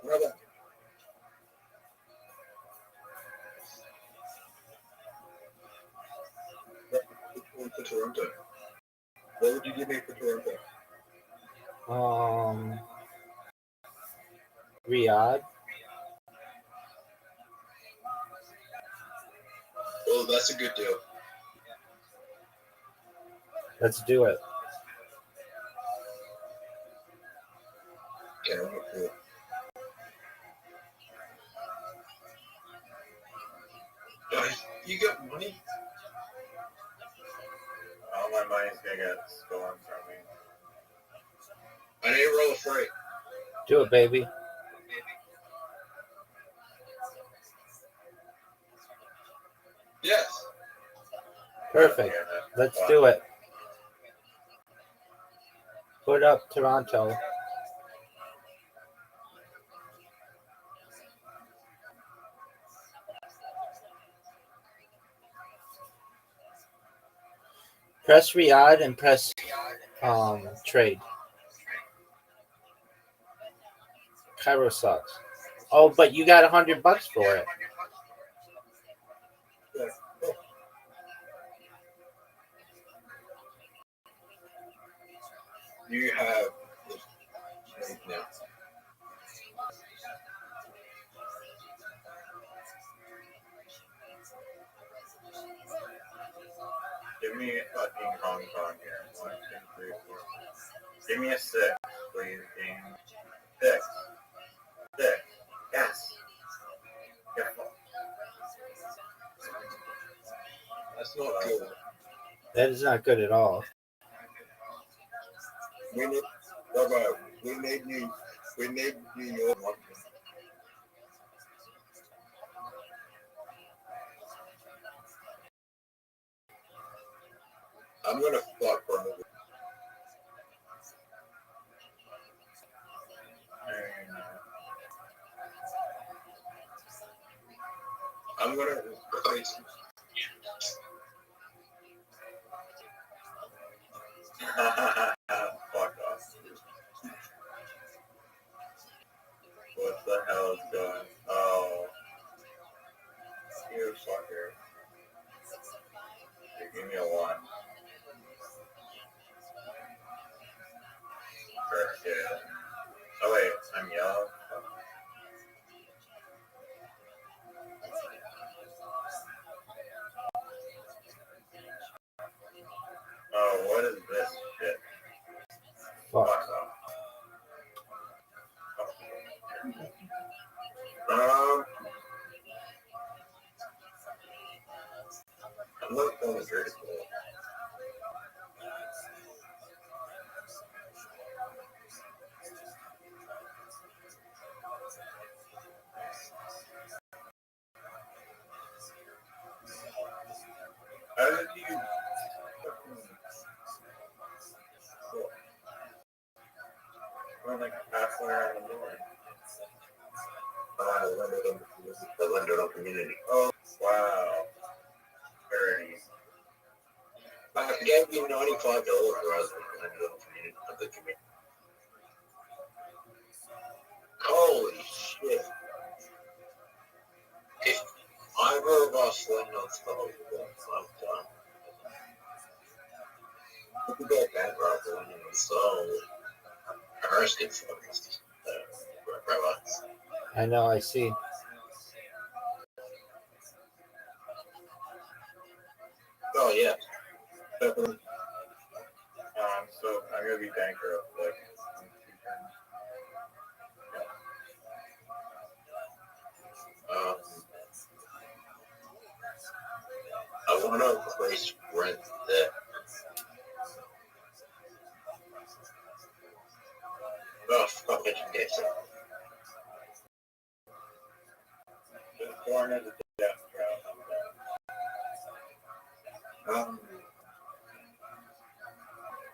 Rabbi. For Toronto. What would you give me for Toronto? Riyadh. Oh, that's a good deal. Let's do it. Okay, I'm gonna do it. Guys, you got money? All my money's gonna get stolen from me. I need to roll a freight. Do it, baby. Yes. Perfect. Let's do it. Put up Toronto. Press Riyadh and press trade. Cairo sucks. Oh, but you got $100 for it. You have this now. Give me a fucking Hong Kong here. 1, 2, 3, 4. Give me a 6, please, game. 6. 6. Yes. Careful. That's not good. That is not good at all. We need, Rabbi, we need New York. I'm gonna fuck for him. I'm gonna replace him. Fuck off. What the hell is going? Oh, you fucker. You give me a 1. Perfect. Oh wait, I'm yellow. Oh, what is this shit? Fuck. I'm not going to vertical. How did you? We're like halfway around the door. The lender of community. Oh, wow. 30. I gave you $95 for us the lender of the community. Holy shit. If either of us lend us the whole thing, I'm done. We could go bankrupt and so arrested for this. I know, I see. Oh, yeah. So I'm gonna be bankrupt like in 2 turns. I want to place rent that. Oh, fuck it, yes. The corner of the death trap.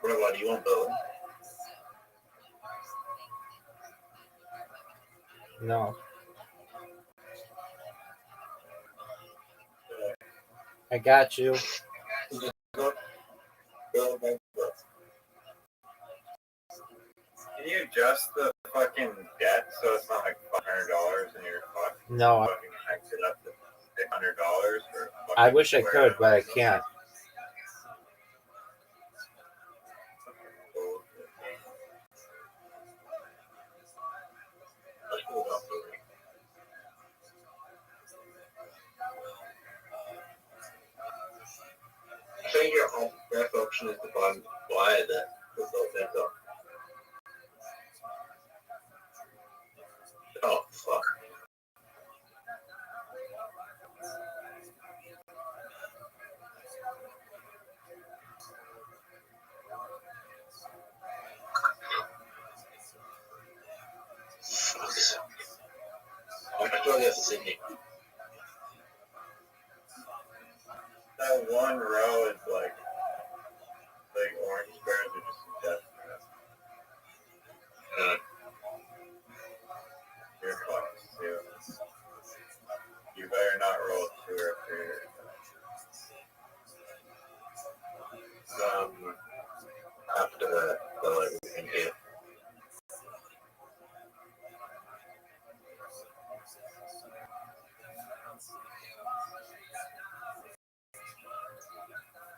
What do you want, Bill? No. I got you. Bill, Can you adjust the fucking debt so it's not like $500 and you're No, fucking hiked it up to $600 for I wish I could, but I can't. I think your best option is to buy that. Oh, fuck. I'm not sure that's Sydney. That one row is like orange squares are just death traps. You're fucked too. You better not roll 2 or 3. After that, we can get.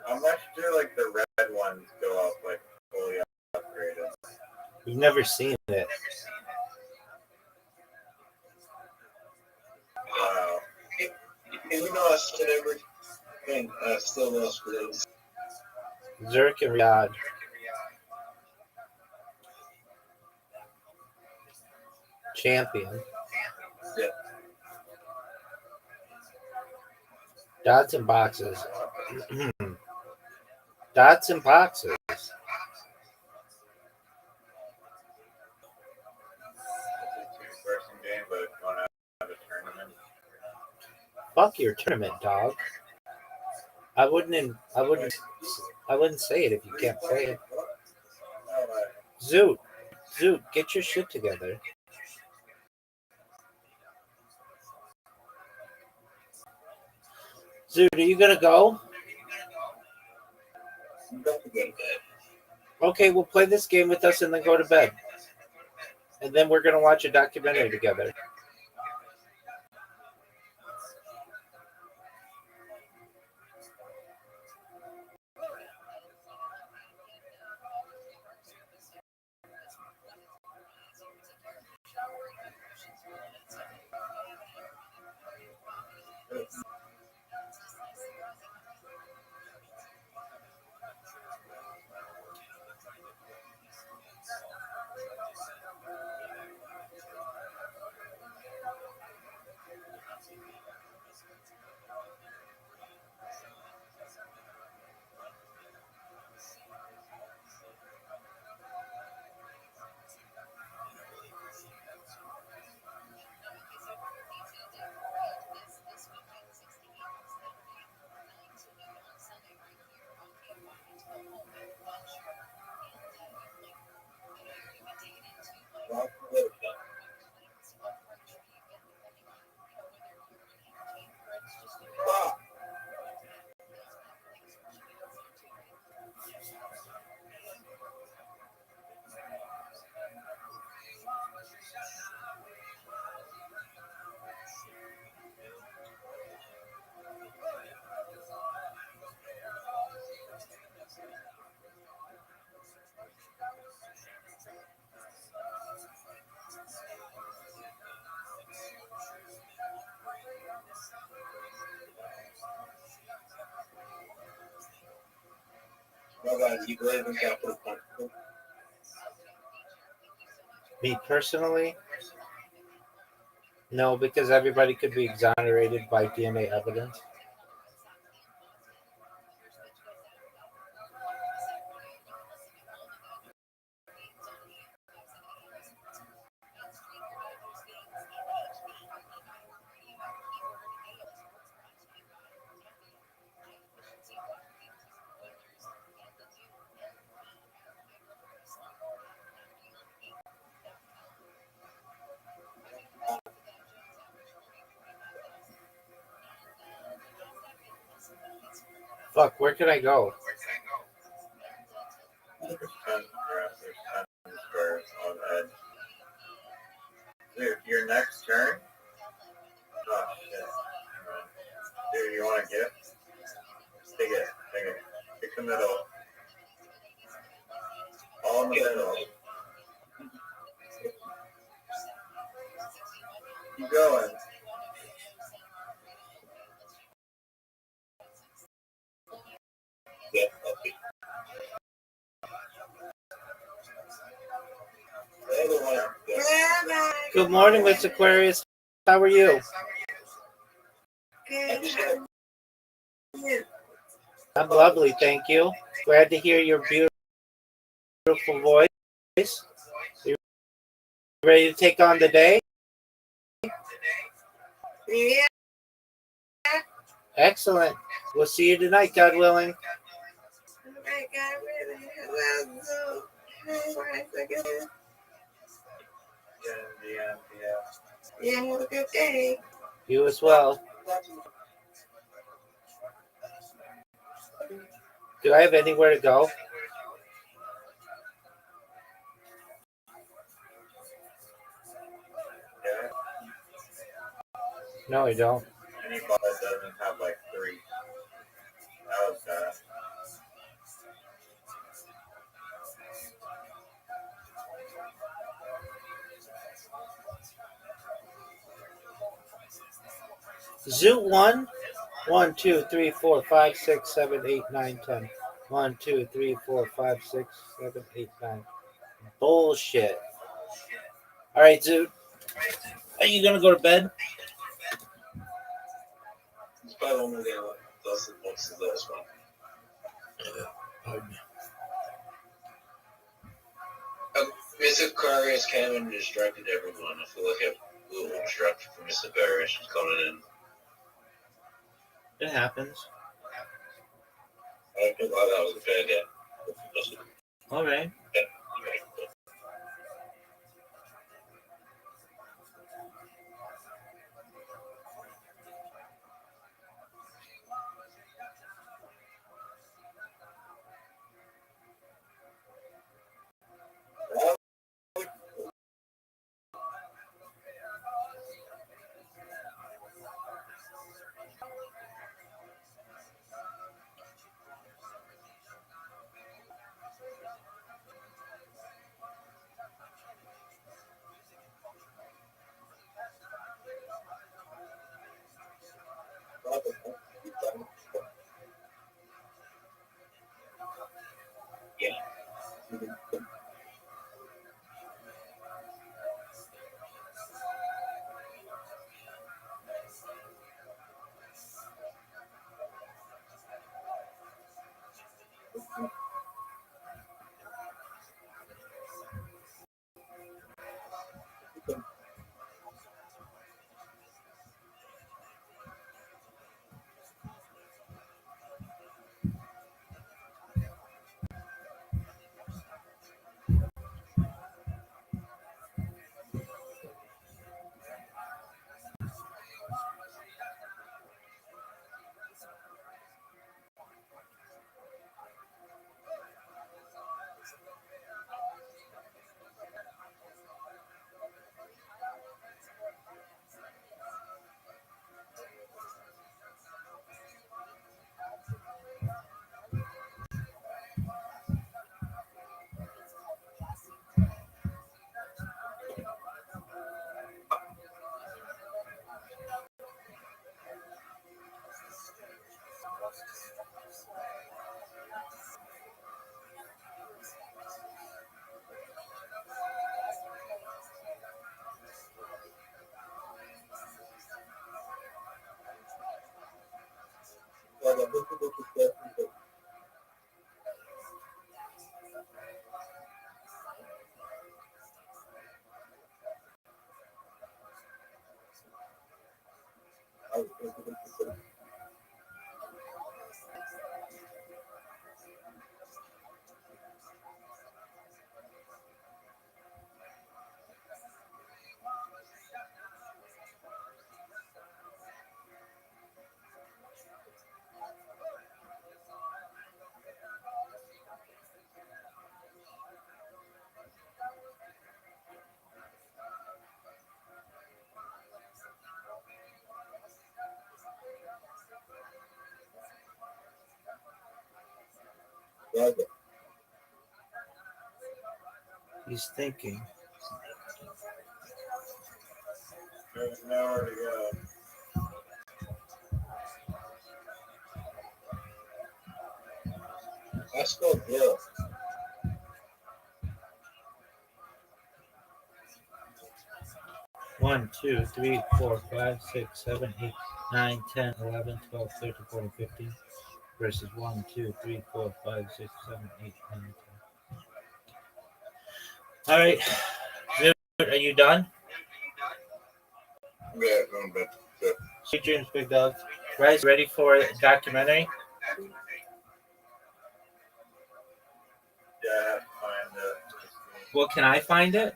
How much do like the red ones go up like fully upgraded? You've never seen it. Wow. Even though I said everything, I still lost for those. Zurich and Riyadh. Champion. Yeah. Dots and boxes. Dots and boxes. It's a two-person game, but if you want to have a tournament, Fuck your tournament, dog. I wouldn't say it if you can't say it. Zoot, get your shit together. Zoot, are you gonna go? Okay, we'll play this game with us and then go to bed. And then we're gonna watch a documentary together. Rabbi, do you believe in capital punishment? Me personally, no, because everybody could be exonerated by DNA evidence. Fuck, where can I go? There's tons of stars on edge. Dude, your next turn? Oh, shit. Dude, you want a gift? Take it. Pick the middle. All in the middle. Keep going. Yeah, okay. Good morning, Miss Aquarius. How are you? I'm lovely, thank you. Glad to hear your beautiful voice. You ready to take on the day? Yeah. Excellent. We'll see you tonight, God willing. Oh my God, really? Well, so, yeah, have a good day. You as well. Do I have anywhere to go? Yeah. No, I don't. Any ball that doesn't have like 3. That was bad. Zoot 1, 1, 2, 3, 4, 5, 6, 7, 8, 9, 10. 1, 2, 3, 4, 5, 6, 7, 8, 9. Bullshit. All right, dude. Are you gonna go to bed? It's probably only the does most of those one. Pardon me. Mr. Karius came and distracted everyone. I feel like a little distraction from Mr. Karius coming in. It happens. I thought that was a bad day. All right. Yeah. He's thinking. There's nowhere to go. Let's go Bill. 1, 2, 3, 4, 5, 6, 7, 8, 9, 10, 11, 12, 13, 14, 15. Verses 1, 2, 3, 4, 5, 6, 7, 8, 9, 10. All right. Dude, are you done? Yeah, going back to Sweet dreams, big dog. Guys, ready for a documentary? yeah, find Well, can I find it?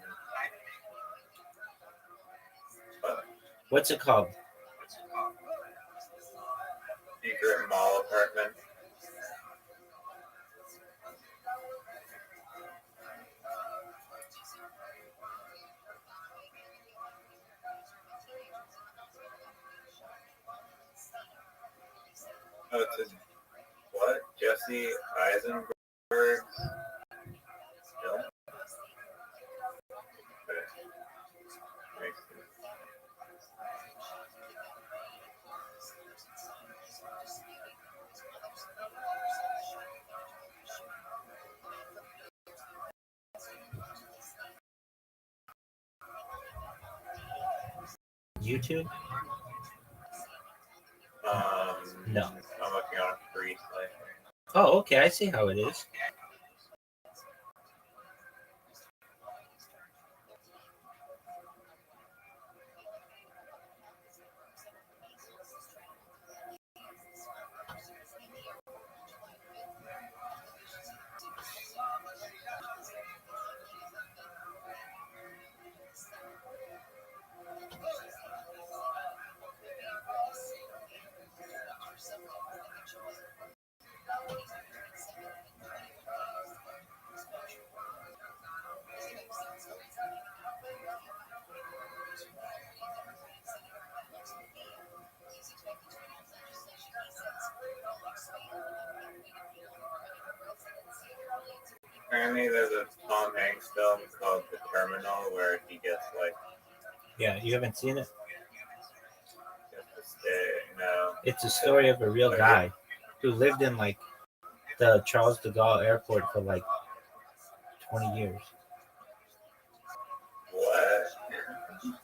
What's it called? secret mall apartment. Oh, it's a, what? Jesse Eisenberg? No? Okay. Makes sense. YouTube? No. I'm looking on it briefly. Oh, okay. I see how it is. Apparently, there's a Tom Hanks film called The Terminal where he gets like Yeah, you haven't seen it? to stay. No, It's a story of a real guy who lived in like the Charles de Gaulle airport for like 20 years. what? Is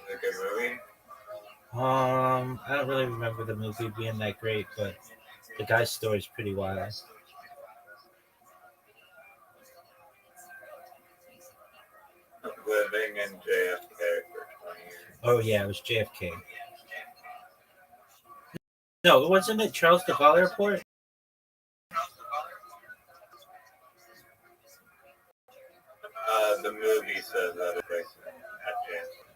it a good movie? I don't really remember the movie being that great, but the guy's story is pretty wild. Living in JFK for 20 years. Oh yeah, it was JFK. No, it wasn't at Charles de Gaulle Airport. The movie says that it's based at JFK.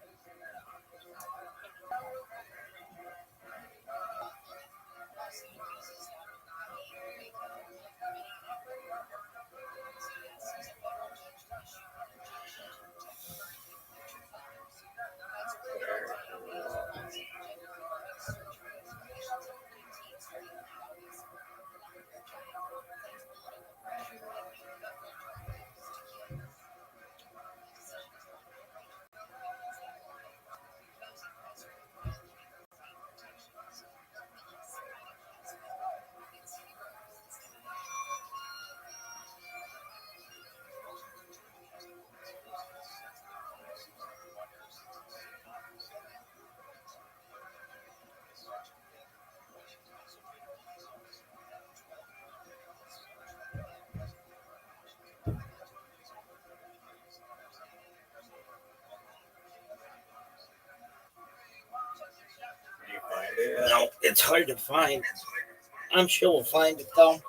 Did you find it? No, it's hard to find. I'm sure we'll find it though.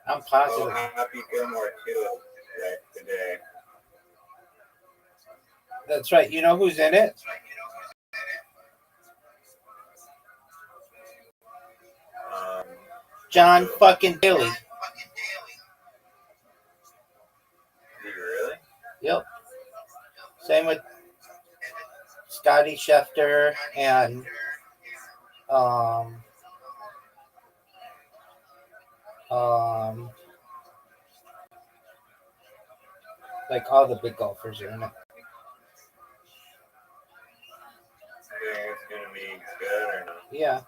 I'm positive. Oh, Happy Gilmore 2 right today. That's right. You know who's in it? John fucking Daly. Did you really? Yep. Same with Scotty Schefter and like all the big golfers are in it. Think it's gonna be good or not? Yeah.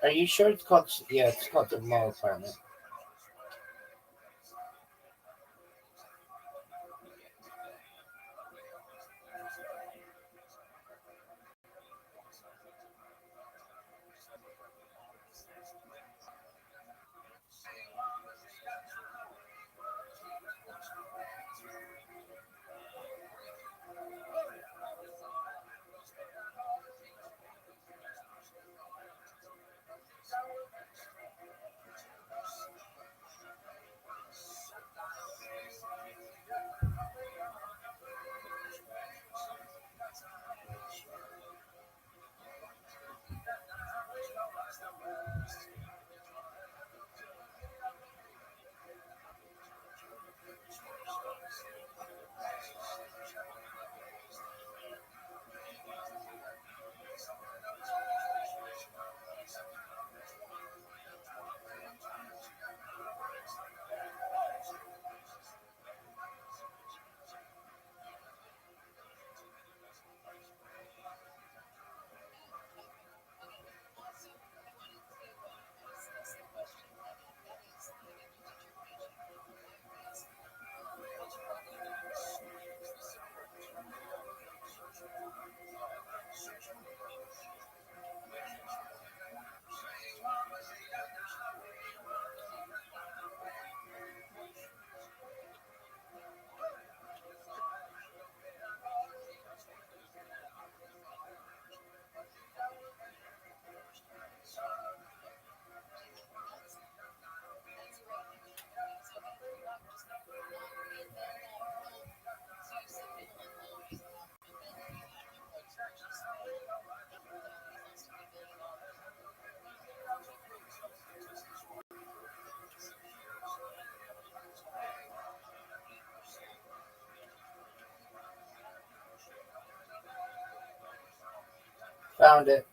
Are you sure it's called? Yeah, it's called the Mall Apartment. Found it.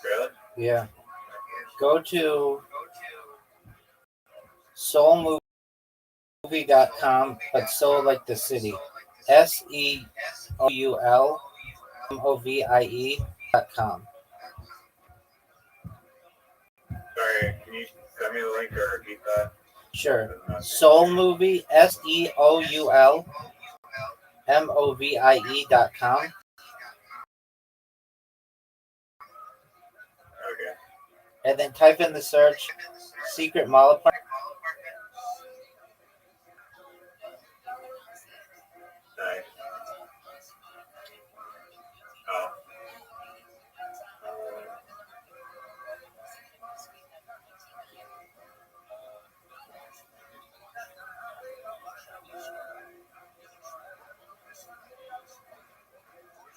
Really? Yeah. Go to soulmovie.com, but soul like the city. SEOULMOVIE.com. Sorry, can you send me the link or repeat that? Sure. Soul Movie, SEOULMOVIE.com. Okay. And then type in the search Secret Mall Apartment. Nice. Oh.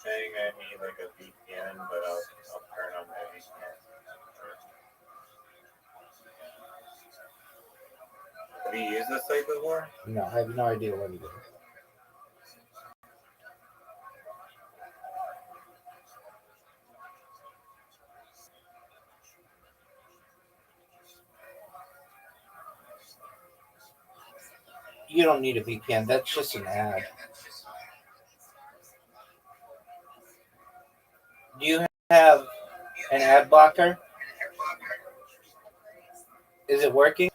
Saying I need like a VPN, but I'll turn on my VPN. Have you used this site before? No, I have no idea what it is. You don't need a VPN. That's just an ad. Do you have an ad blocker? Is it working?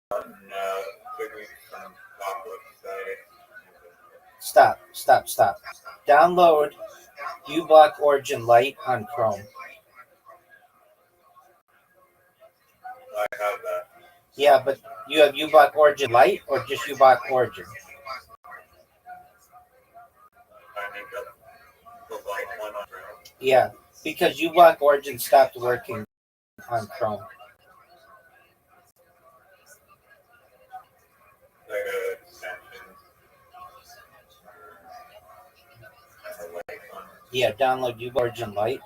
No. Took me from website. Stop. Download uBlock Origin Lite on Chrome. I have that. Yeah, but you have uBlock Origin Lite or just uBlock Origin? I think the light one on Chrome. Yeah, because uBlock Origin stopped working on Chrome. Like a extension. Or light one. Yeah, download uBlock Origin Lite.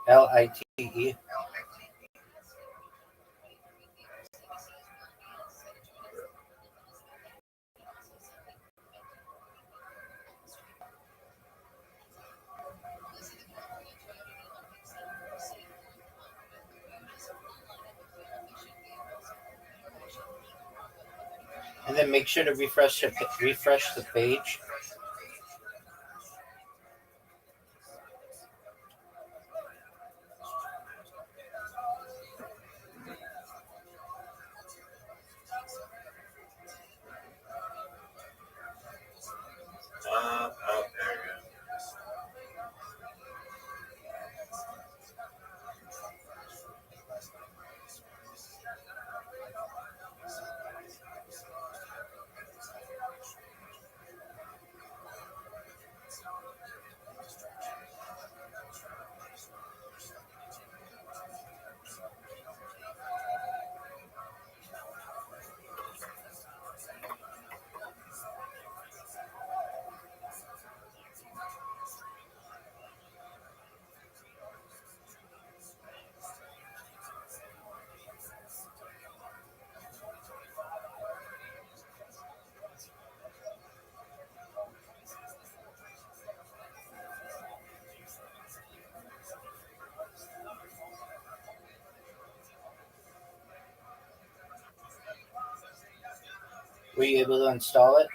LITE. And then make sure to refresh the page. Oh, there we go. Were you able to install it?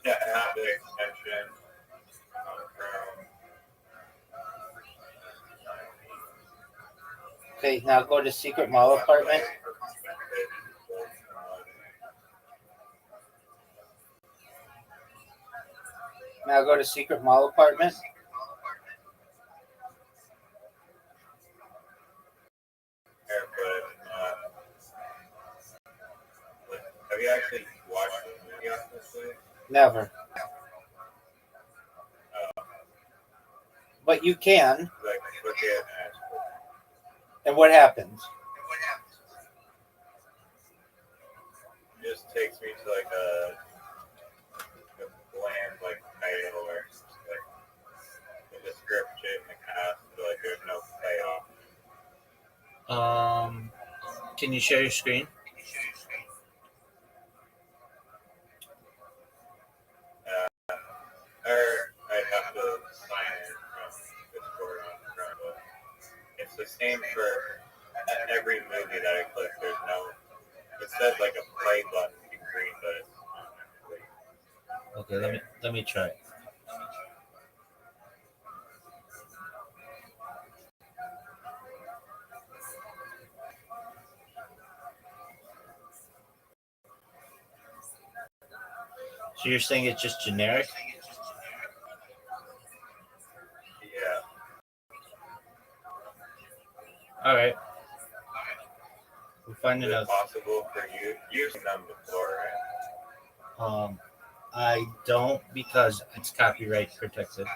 Yeah, I have the extension on Chrome. Okay, now go to Secret Mall Apartment. Now go to Secret Mall Apartment. Have you actually watched the movie on this way? Never. But you can. Like, look at And what happens? just takes me to like a bland like title or like the description, the cast, like there's no payoff. Can you share your screen? Or I'd have to sign in from Discord on but it's the same for every movie that I click. There's no. It says like a play button in green, but it's not actually. Okay, let me try it. So you're saying it's just generic? Yeah. All right. We'll find Is it another. possible for you using them before, right? I don't because it's copyright protected.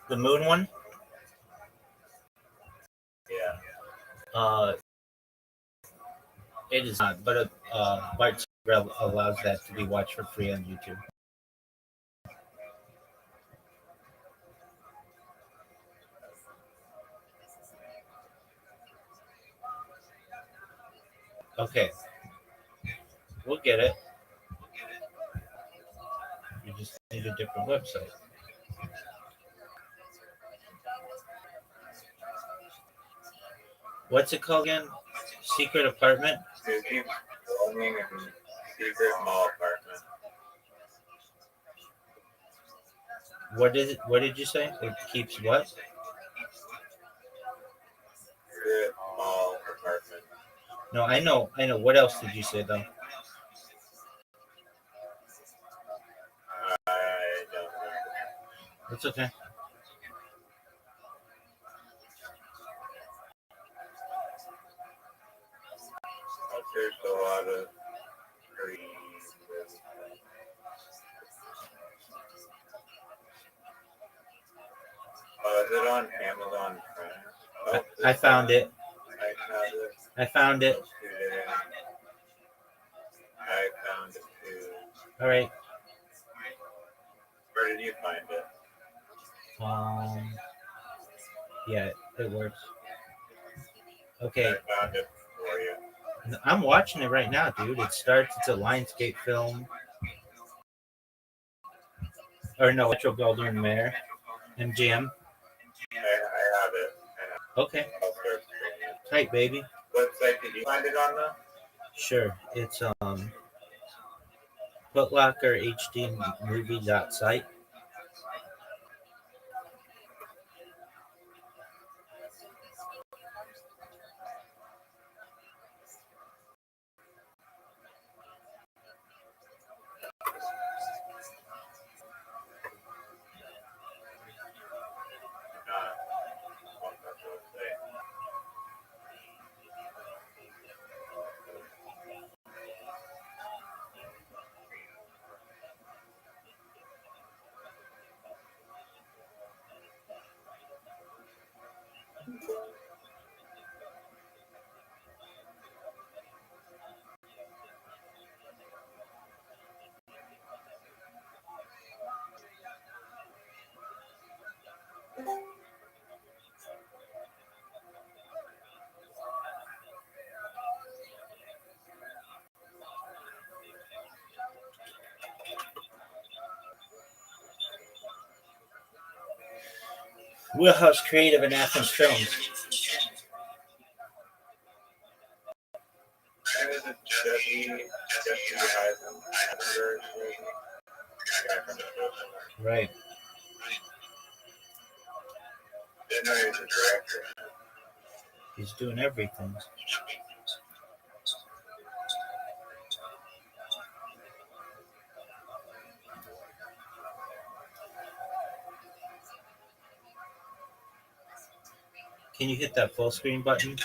The moon one? Yeah. It is not, but Bart allows that to be watched for free on YouTube. Okay. We'll get it. You just need a different website. What's it called again? Secret Apartment? It keeps roaming in secret mall apartment. What is it? What did you say? It keeps what? Secret mall apartment. No, I know. What else did you say though? I don't know. It's okay. There's a lot of free. Is it on Amazon Prime? Oh, I found it. I I found it. I found it too. All right. Where did you find it? Yeah, it works. Okay. I found it for you. I'm watching it right now, dude. It starts. It's a Lionsgate film. Or no, Metro Goldwyn Mayer, MGM. I have it. Okay. Tight, baby. What site did you find it on though? Sure. It's footlocker.hdmovie.site. Wheelhouse Creative and Athens Films. Right. He's doing everything. Can you hit that full screen button?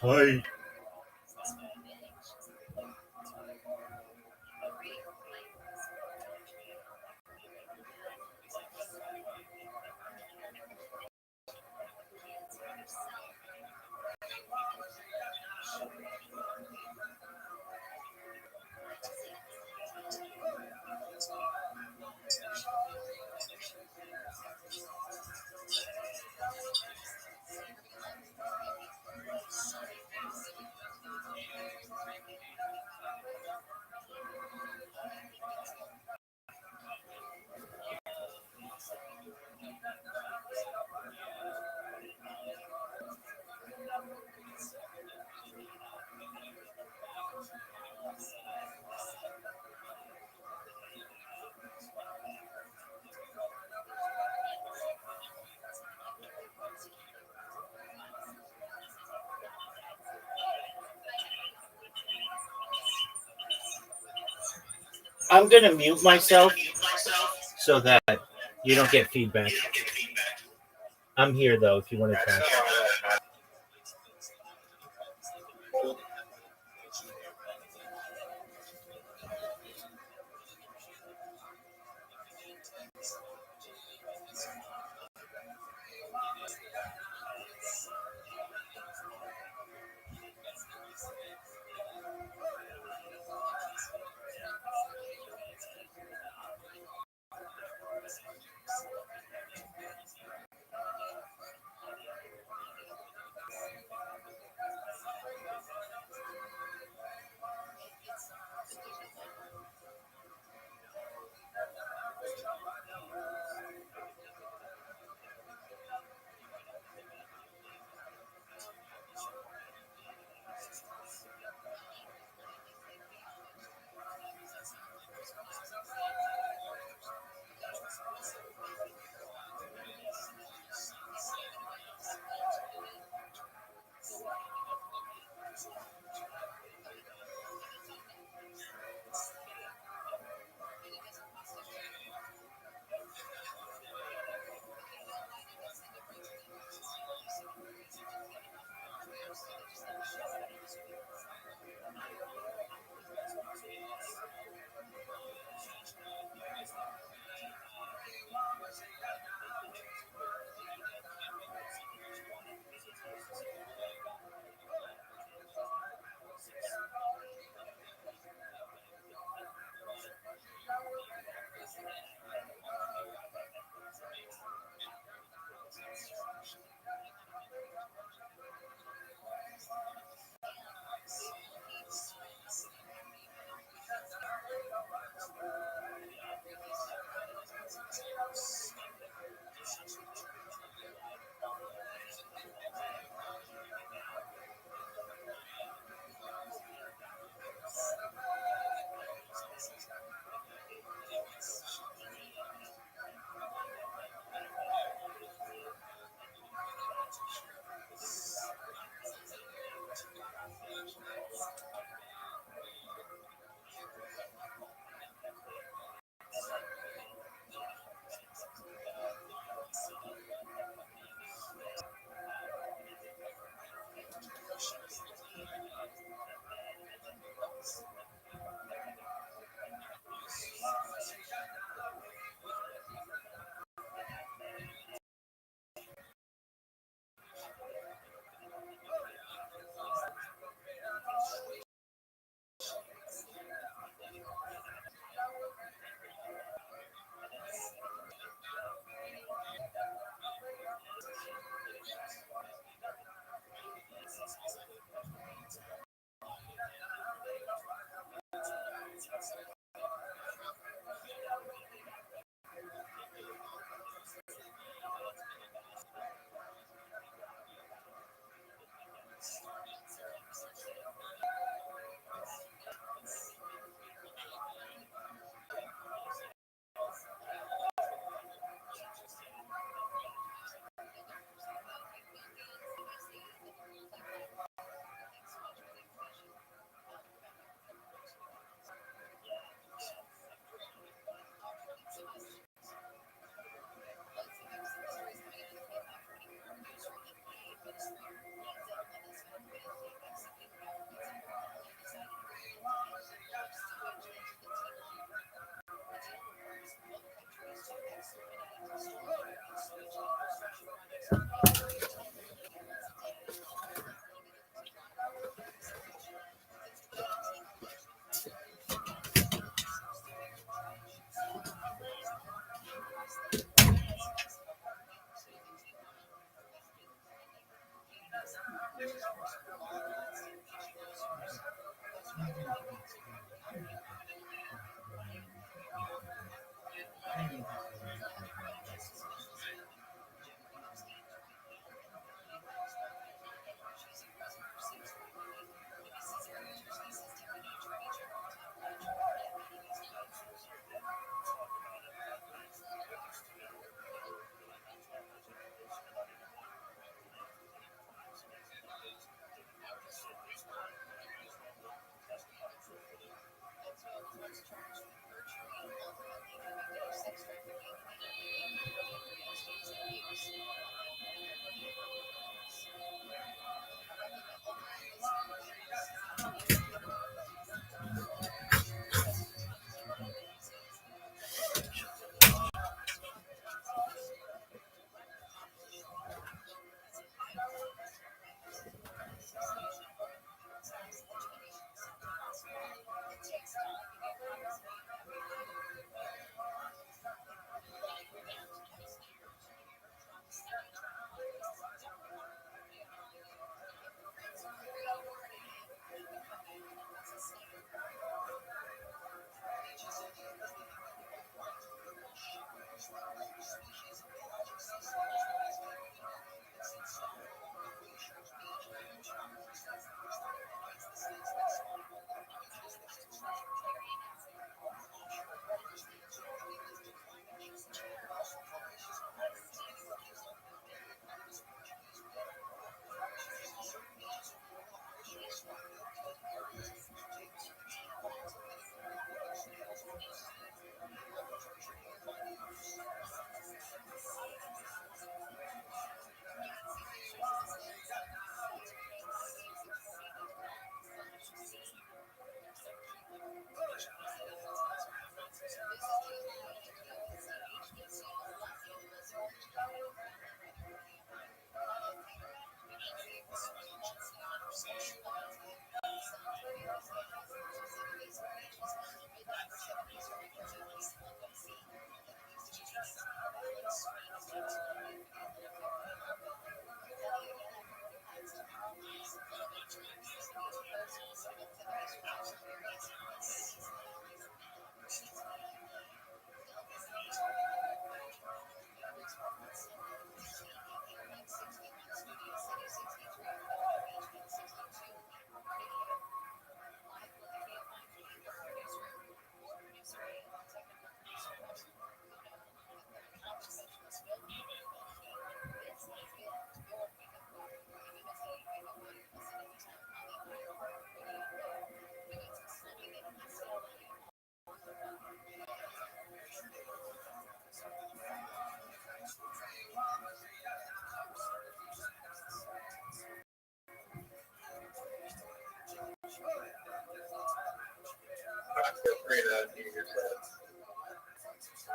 Tight. I'm gonna mute myself so that you don't get feedback. I'm here though if you want to talk.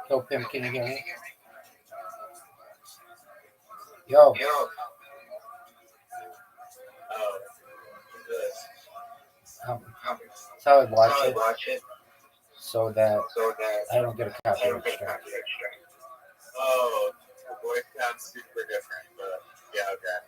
Yo, Pim, can you hear me? Yo. That's how I watch it, so that I don't get a copyright strike. Oh, the voice sounds super different, but yeah, okay.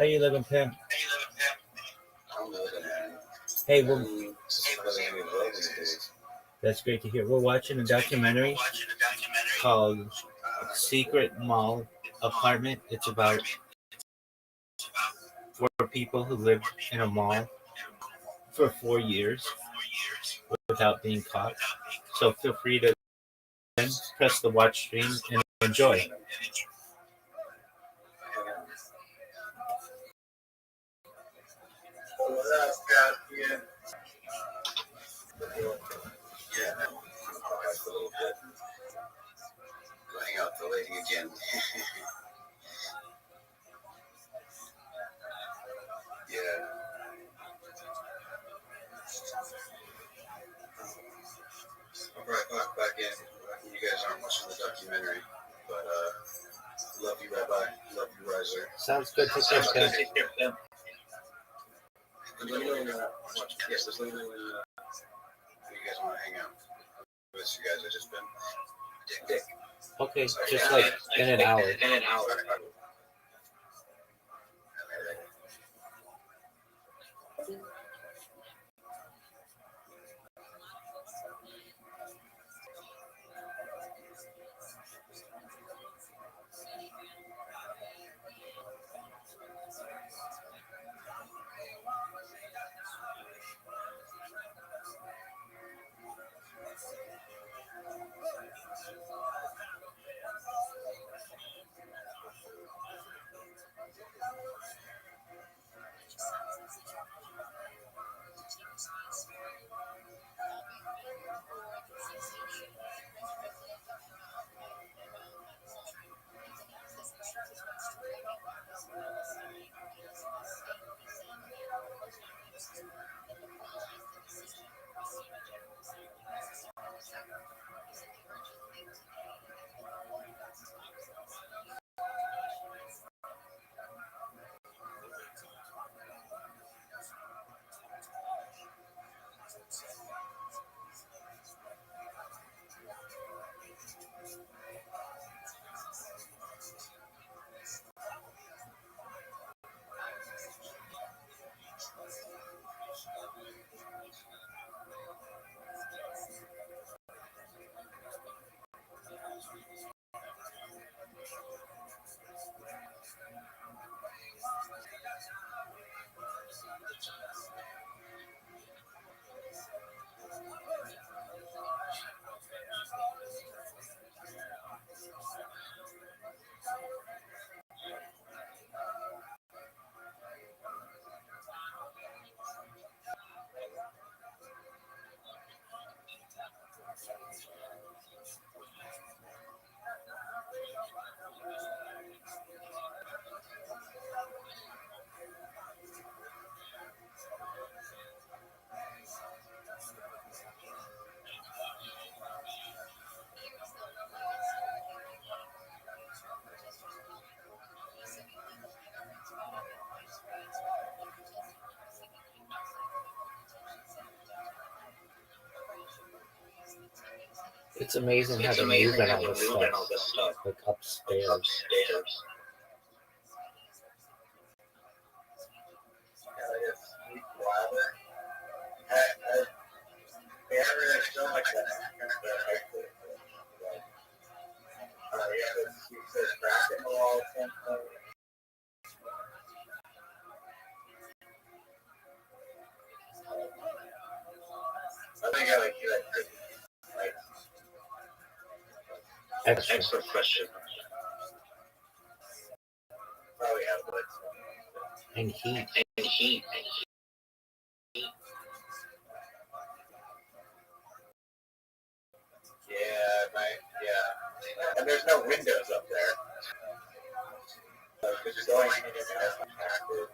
How you living, Pim? I'm living in. Hey, well, These days. that's great to hear. We're watching a documentary called Secret Mall Apartment. It's about 4 people who lived in a mall for 4 years without being caught. So feel free to press the watch stream and enjoy. Yeah, no. A little bit. Going out the lady again. Yeah. I'll probably pop back in. You guys aren't watching the documentary, but love you, Rabbi. Love you, Riser. Sounds good. Take care, Pim. Let me know when yes, just let me know when you guys want to hang out. With you guys, I just been dick. Okay, just like in an hour. It's amazing how they're moving all this stuff, like upstairs. Extra. Question. Probably have like And heat. Yeah. And there's no windows up there. Because you're going in and out.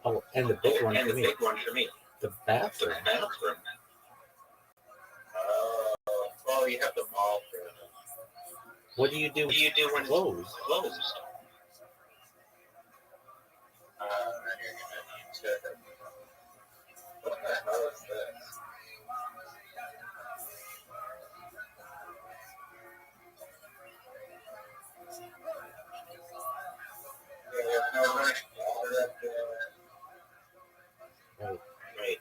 Oh, and the big one for me. The bathroom. Well, you have the mall for What do you do? What do you do when it's Closed. closed? You're gonna need to. What the hell is this? No, running water up there. Right. Right.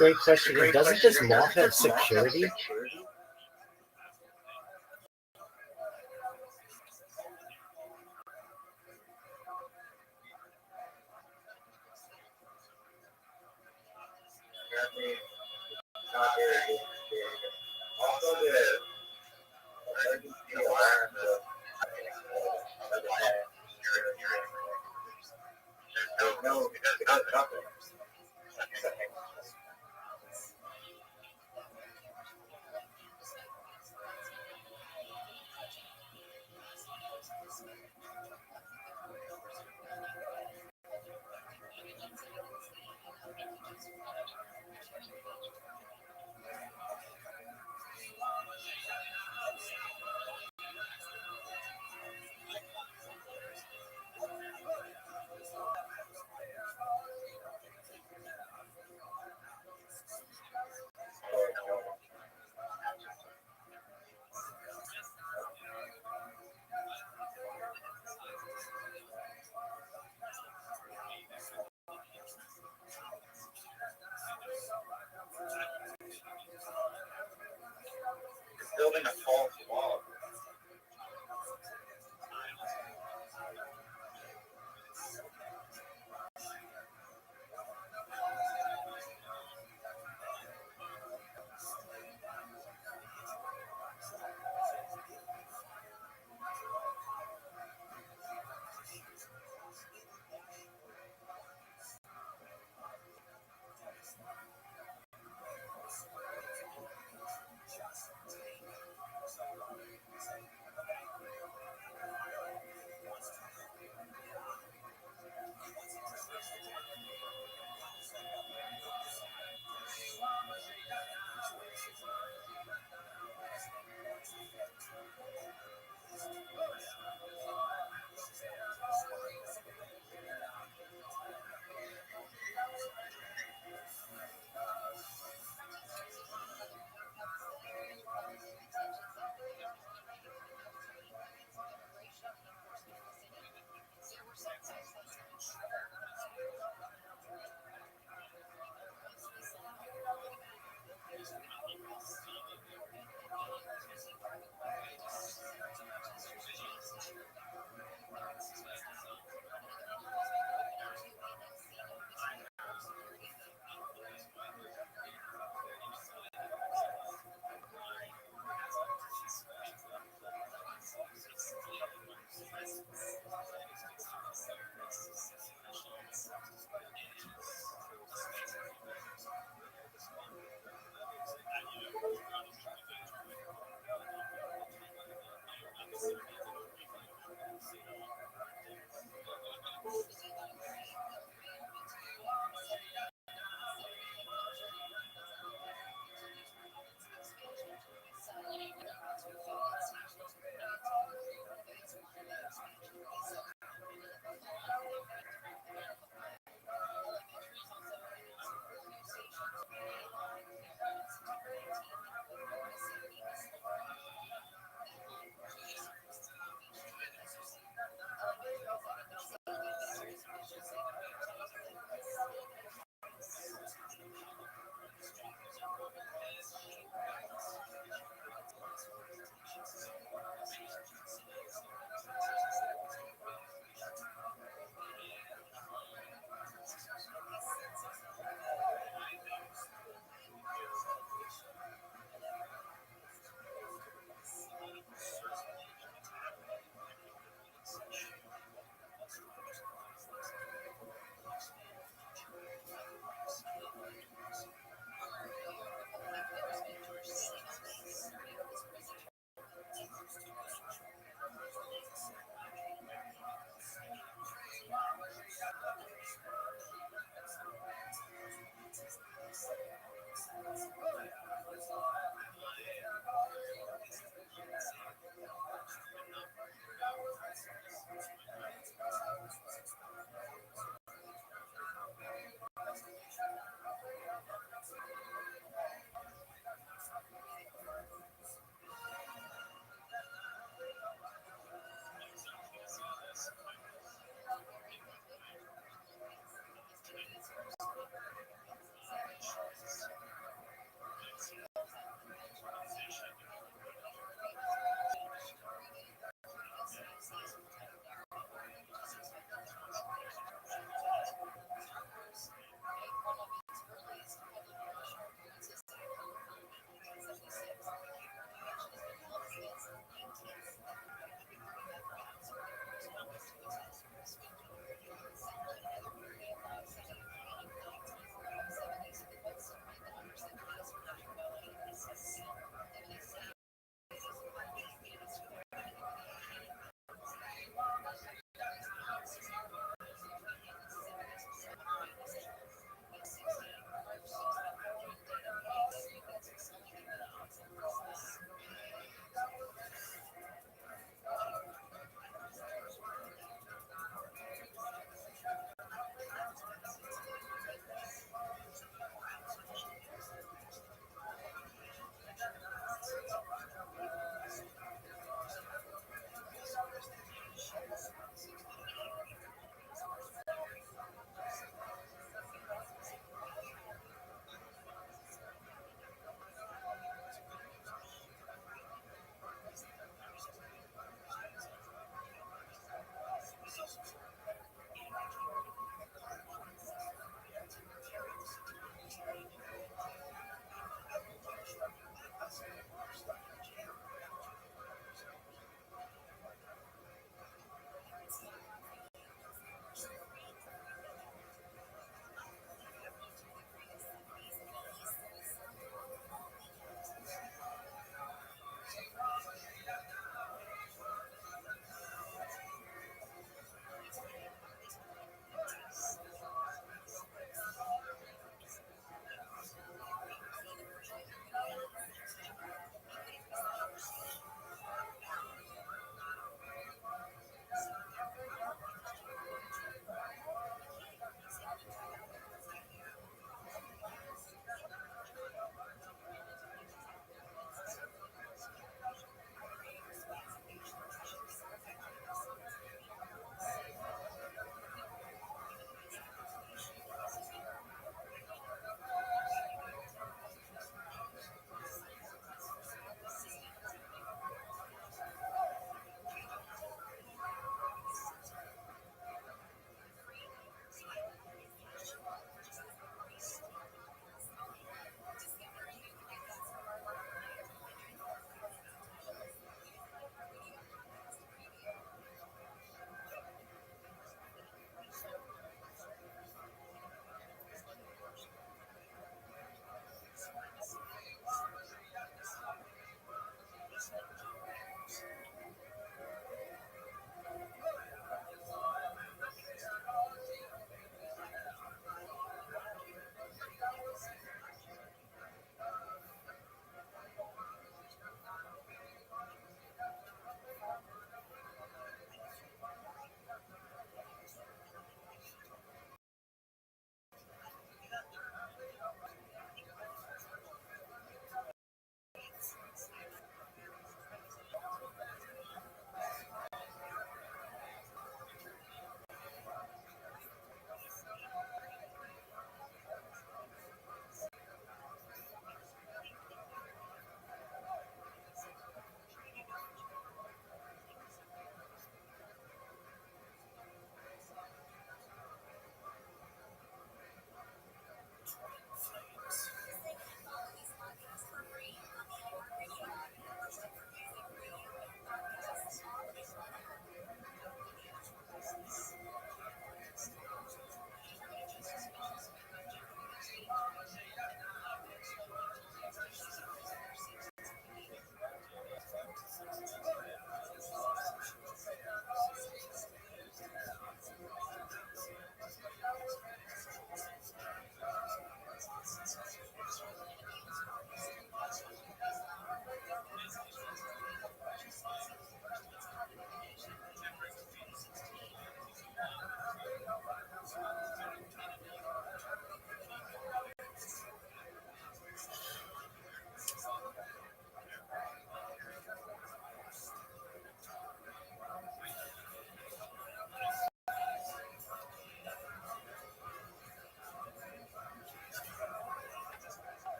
great question. And doesn't this mall have security? Also, the emergency alarm. No, it does nothing. It's building a false wall.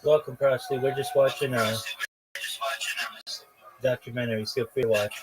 Welcome, Presley. We're just watching a documentary. Feel free to watch.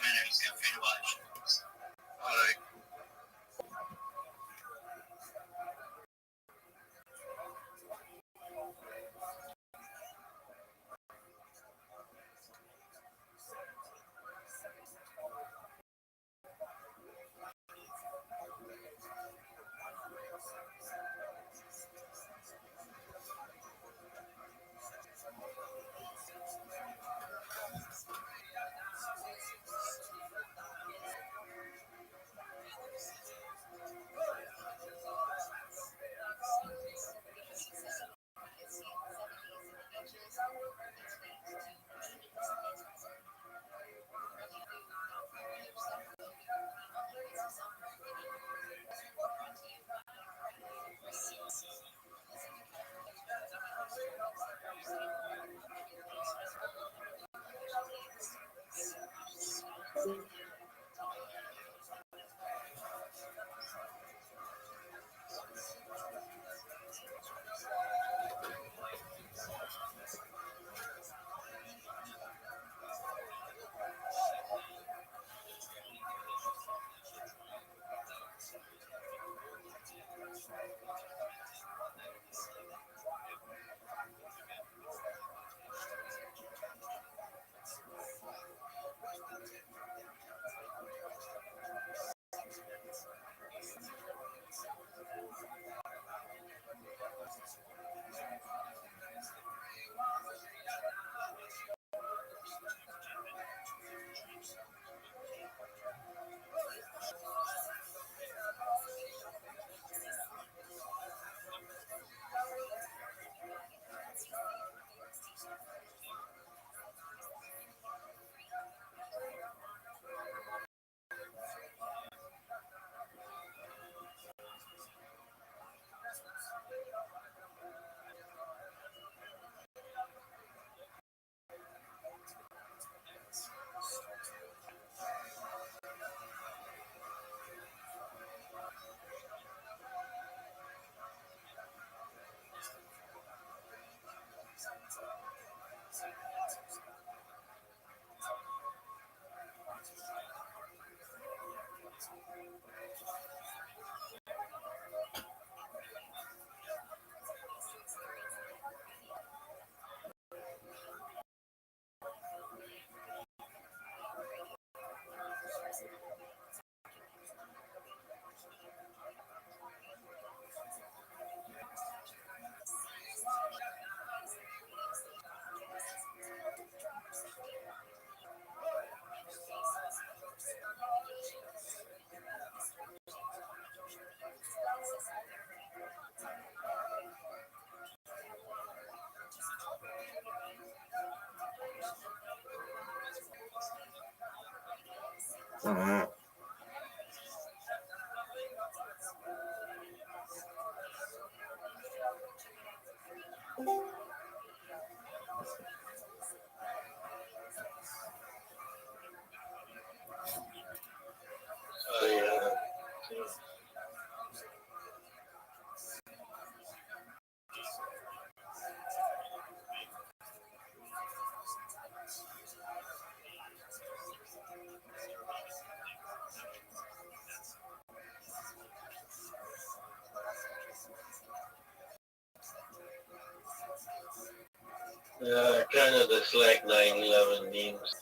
Kind of looks like 9/11 memes.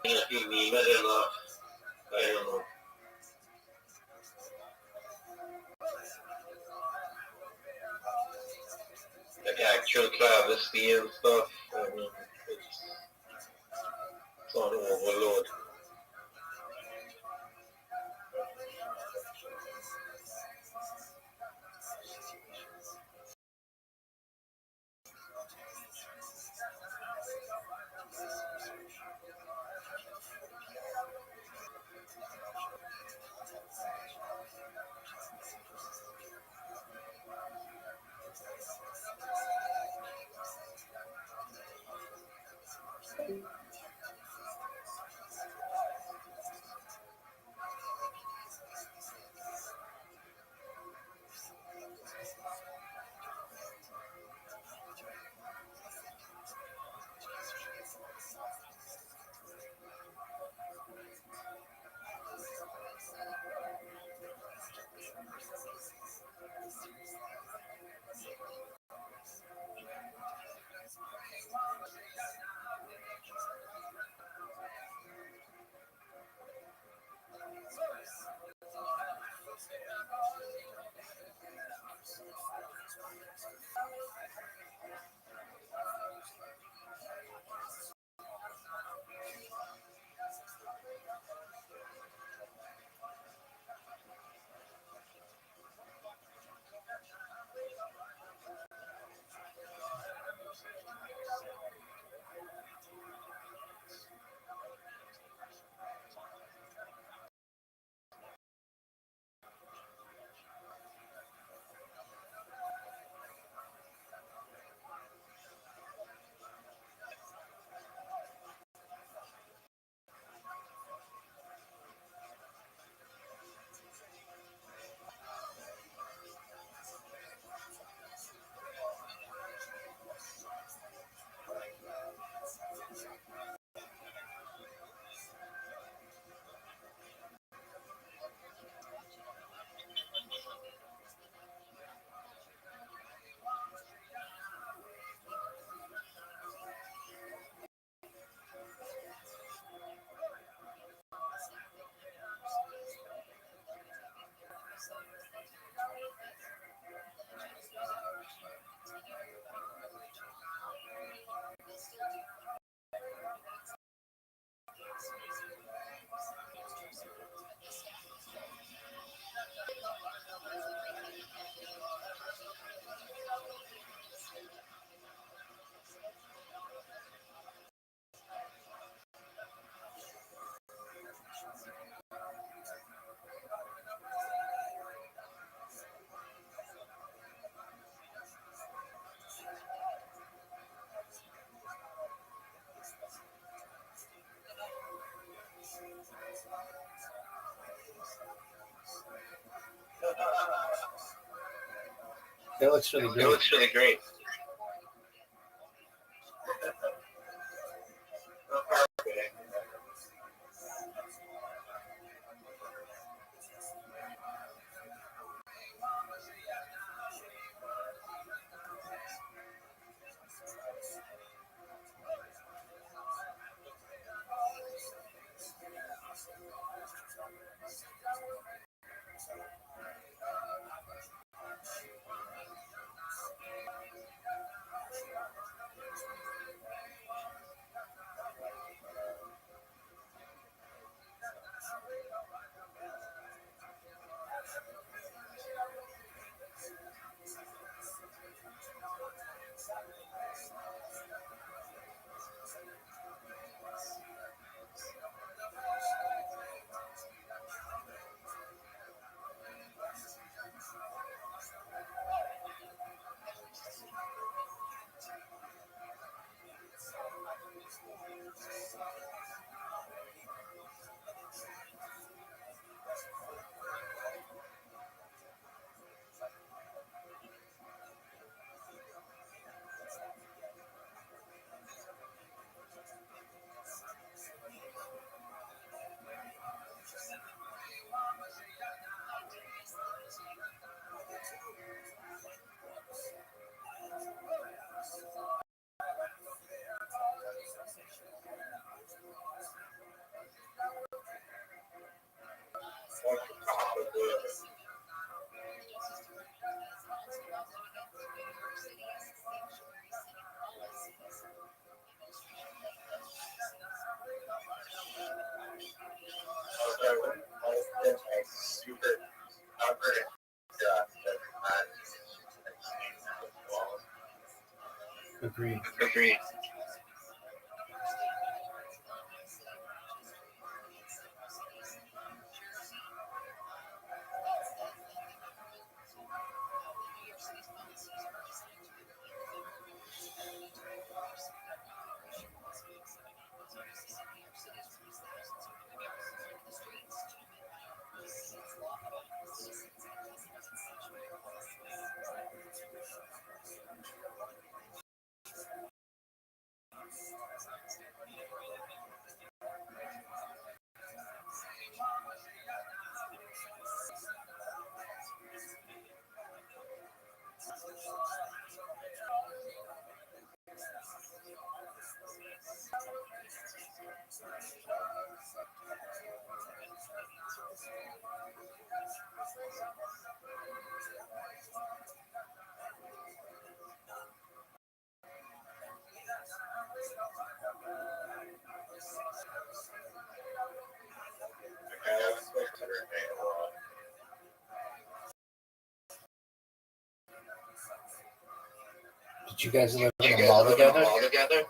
If you meme it enough, I don't know. Like actual travesty and stuff. I mean, it's on overload. It looks really It great. looks really great. Agreed. Agreed. Did you guys live in a mall together? All together?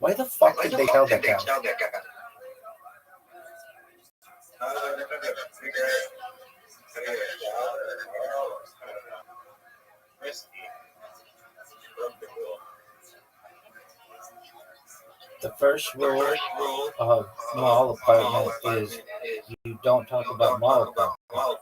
Why the fuck did they tell that guy? The first rule of mall apartment is you don't talk about mall apartment.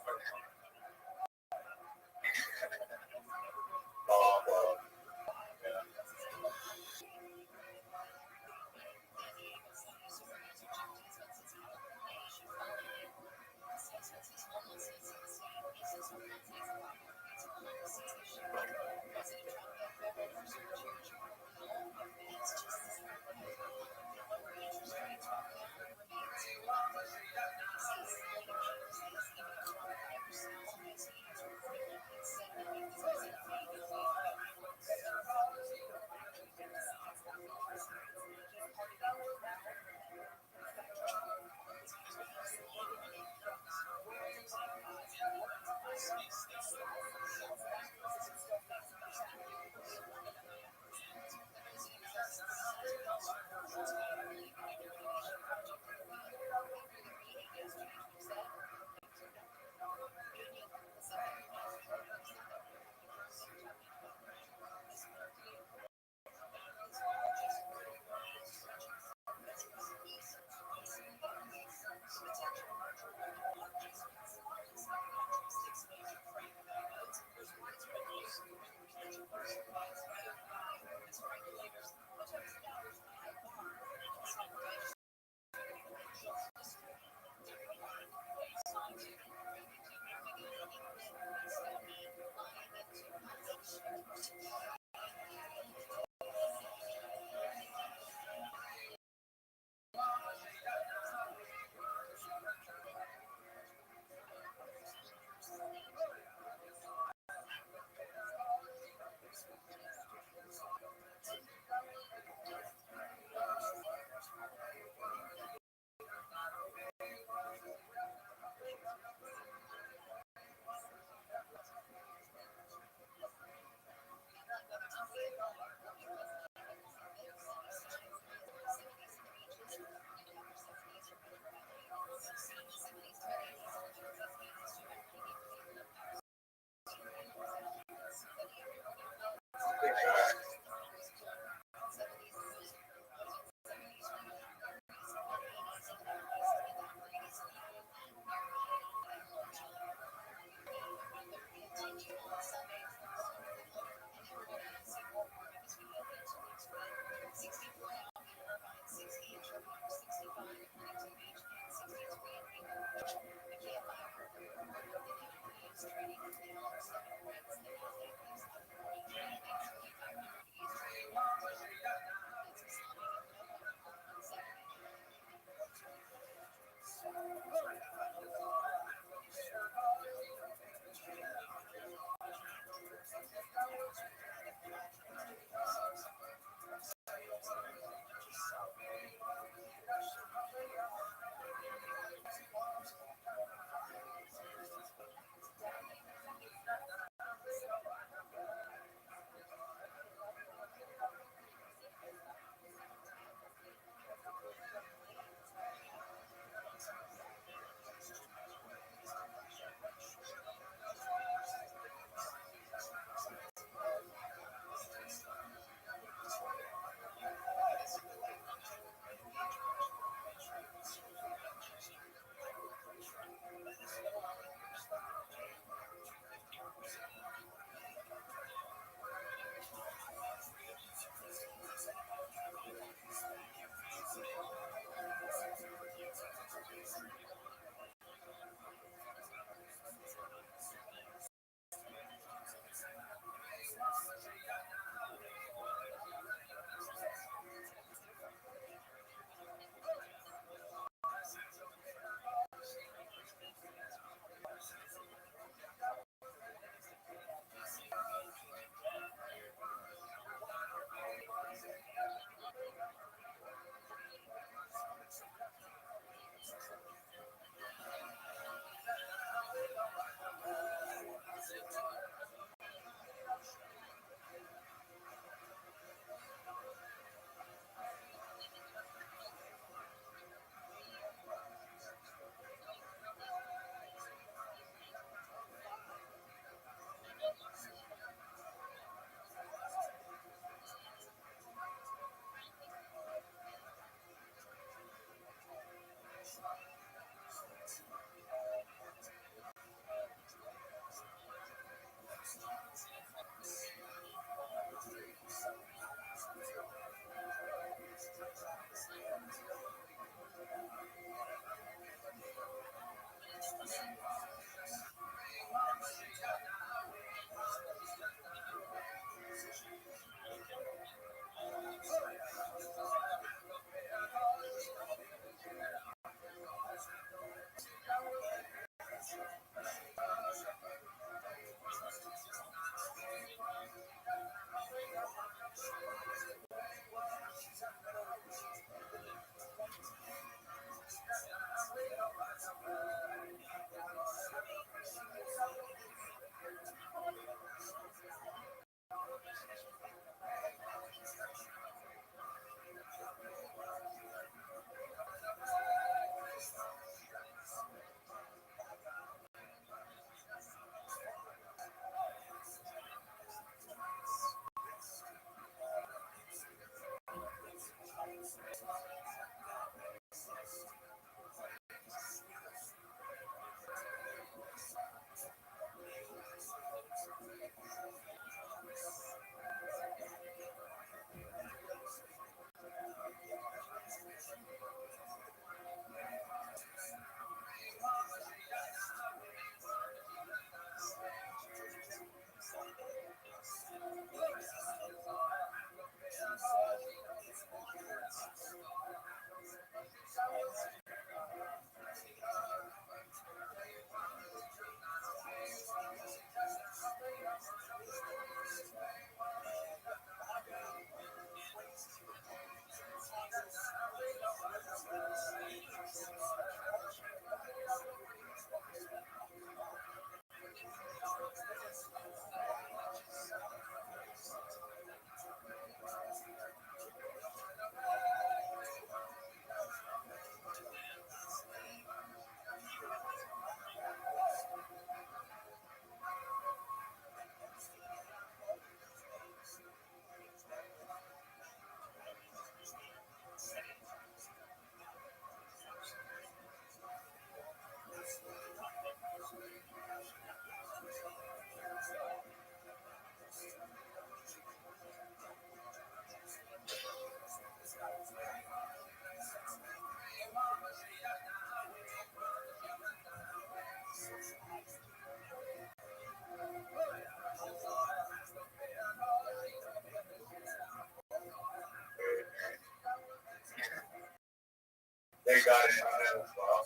They got it on it as well.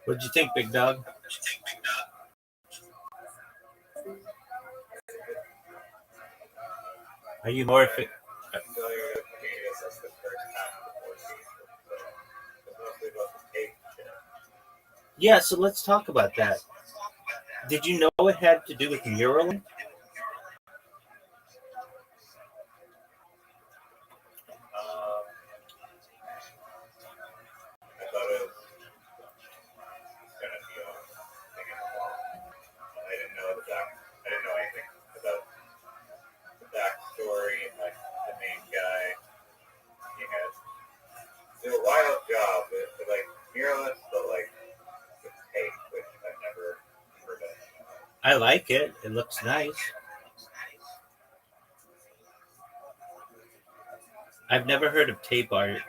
What'd you think, Big Dog? Are you more? So you're that's the first half of the fourth season. So it's mostly about the tape shit. Yeah. So let's talk about that. Did you know it had to do with muraling? I thought it was gonna be a thing in the wall. I didn't know I didn't know anything about the backstory and like the main guy. He has did a wild job with like muralist, but like with tape, which I've never heard of. I like it. It looks nice. I've never heard of tape art.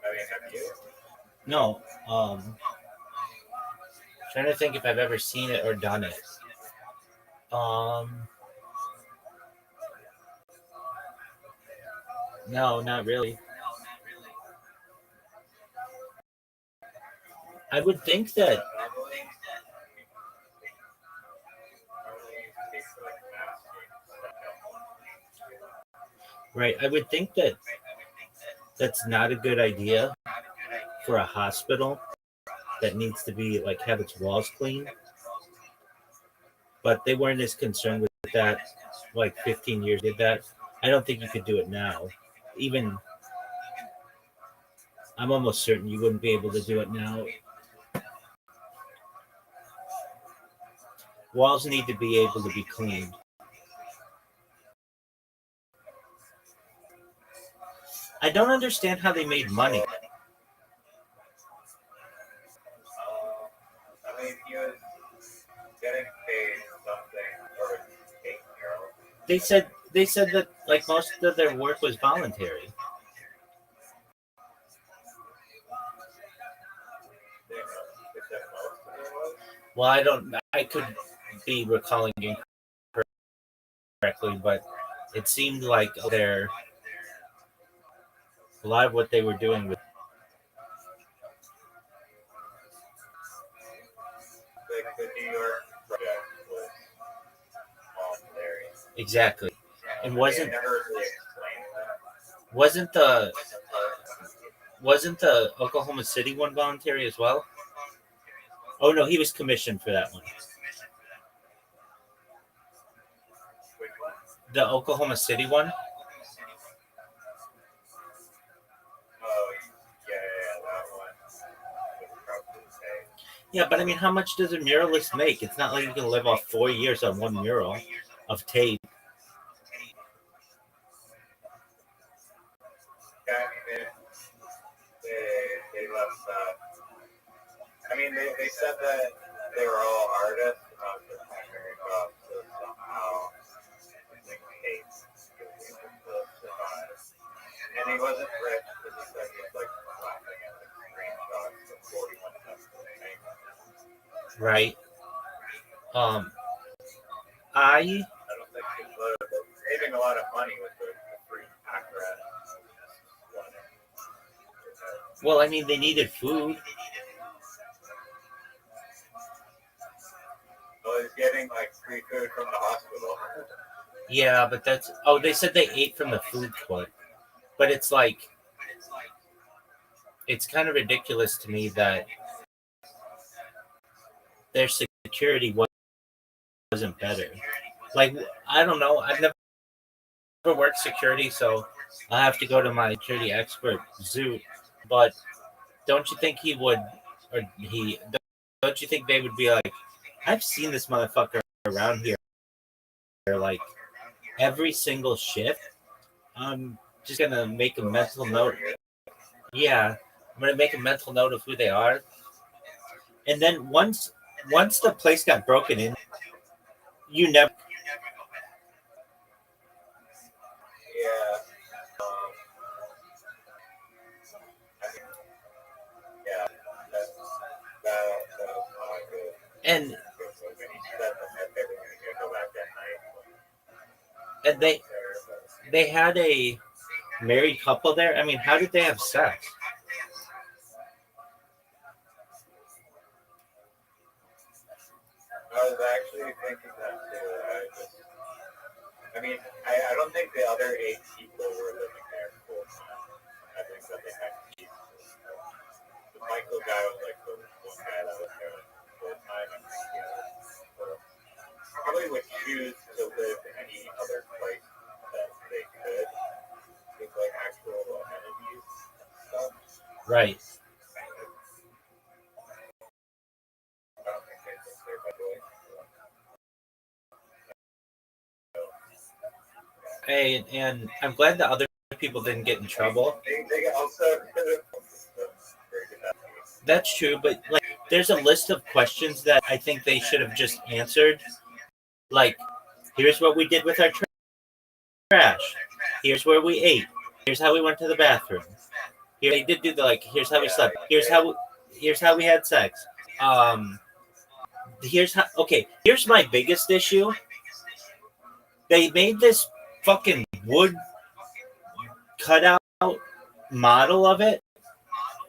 I mean, have you? No. Trying to think if I've ever seen it or done it. No, not really. I would think that. Normally takes like masking stuff. Right. I would think that that's not a good idea for a hospital that needs to be like have its walls clean. But they weren't as concerned with that like 15 years did that. I don't think you could do it now. Even I'm almost certain you wouldn't be able to do it now. Walls need to be able to be cleaned. I don't understand how they made money. I mean, he was getting paid something for tape mural. They said that like most of their work was voluntary. Well, I could be recalling incorrectly, but it seemed like a lot of what they were doing with The New York project was voluntary. exactly. And They never really explained that. wasn't the Oklahoma City one voluntary as well? Oh no, he was commissioned for that one. Which one? The Oklahoma City one. Oh, yeah, that one was probably paid. Yeah, but I mean, how much does a muralist make? It's not like you can live off 4 years on one mural of tape. Yeah, I mean, they left that. I mean, they said that they were all artists, not their primary job, so somehow like tape was able to survive. And he wasn't rich because he said he was like laughing at the screenshots of 41 cents to make. Right. I don't think he was saving a lot of money with the free apparatus. Well, I mean, they needed food. Well, he's getting like free food from the hospital. Yeah, but that's. Oh, they said they ate from the food court, but it's like, it's kind of ridiculous to me that their security wasn't better. Like, I don't know. I've never worked security, so I have to go to my security expert, Zoot. But don't you think he would, or he? Don't you think they would be like, I've seen this motherfucker around here, like every single shift. I'm just gonna make a mental note. Yeah, I'm gonna make a mental note of who they are, and then once the place got broken in, you never. Yeah. Yeah. That was not good. And When he said that they were going to go back that night. they had a married couple there. I mean, how did they have sex? was actually thinking that too. I don't think the other 8 people were living there full time. I think that they had keys. The Michael guy was like the one guy that was there full time, and probably would choose to live any other place that they could with like actual amenities and stuff. Right. I don't think they live there by the way. Hey, and I'm glad that other people didn't get in trouble. They also That's true, but like, there's a list of questions that I think they should have just answered. Like, here's what we did with our trash. Here's where we ate. Here's how we went to the bathroom. Here they did do the like. Here's how we slept. Here's how we had sex. Here's how. Okay. Here's my biggest issue. They made this fucking wood cutout model of it,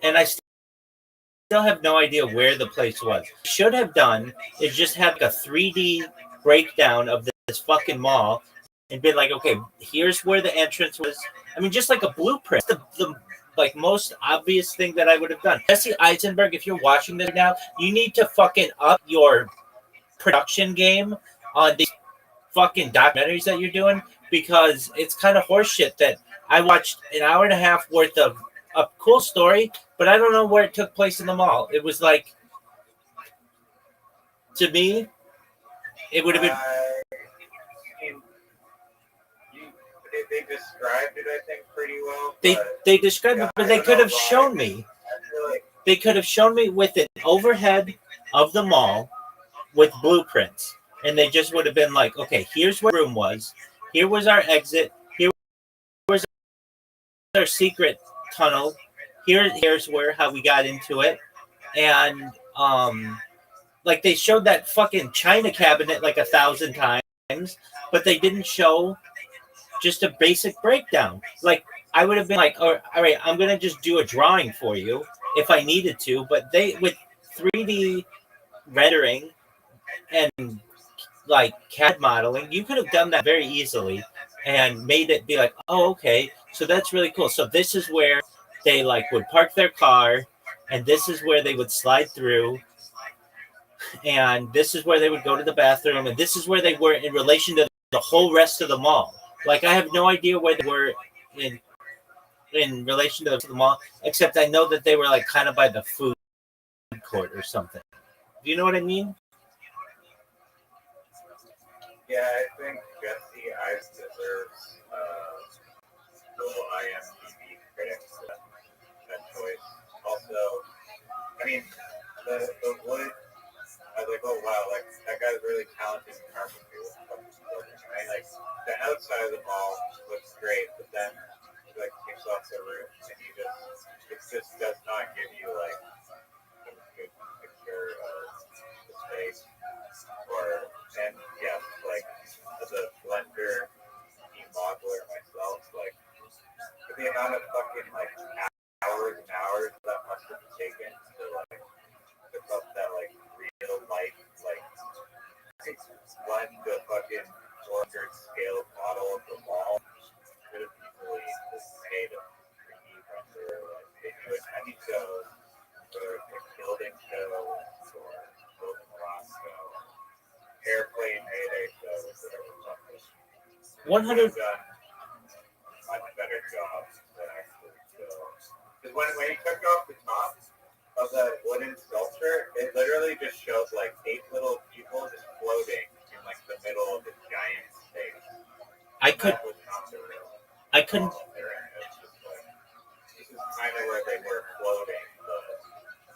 and I still have no idea where the place was. Should have done is just have like a 3D breakdown of this fucking mall and been like, okay, here's where the entrance was. I mean, just like a blueprint. The like most obvious thing that I would have done. Jesse Eisenberg, if you're watching this now, you need to fucking up your production game on these fucking documentaries that you're doing, because it's kind of horseshit that I watched an hour and a half worth of a cool story, but I don't know where it took place in the mall. It was like, to me, it would have been. They described it, I think, pretty well. They described it, but they could have shown me. They could have shown me with an overhead of the mall with blueprints, and they just would have been like, okay, here's where the room was. Here was our exit. Here was our secret tunnel. Here's how we got into it. And like they showed that fucking china cabinet like 1,000 times, but they didn't show just a basic breakdown. Like I would have been like, all right, I'm gonna just do a drawing for you if I needed to, but they with 3D rendering and like CAD modeling, you could have done that very easily and made it be like, oh, okay, so that's really cool. So this is where they like would park their car, and this is where they would slide through, and this is where they would go to the bathroom, and this is where they were in relation to the whole rest of the mall. Like I have no idea where they were in relation to the mall, except I know that they were like kind of by the food court or something. Do you know what I mean? Yeah, I think Jesse Ives deserves little IMDb critics that choice. Also, I mean, the wood, I was like, oh wow, like that guy's really talented in carpentry. I mean, like the outside of the mall looks great, but then he like kicks off the roof and it just does not give you like a good picture of the space. And yeah, like as a blender modeler myself, like the amount of fucking like hours and hours that must have taken to like pick up that like real life like blend the fucking 400 scale model of the mall could have easily just made a 3D render, like they do an any show or a building show or building rock show, airplane mayday show, whatever fucking 100. done much better job than actually show. Because when he took off the top of the wooden sculpture, it literally just shows like 8 little people just floating in like the middle of the giant space. I couldn't. This is kind of where they were floating, but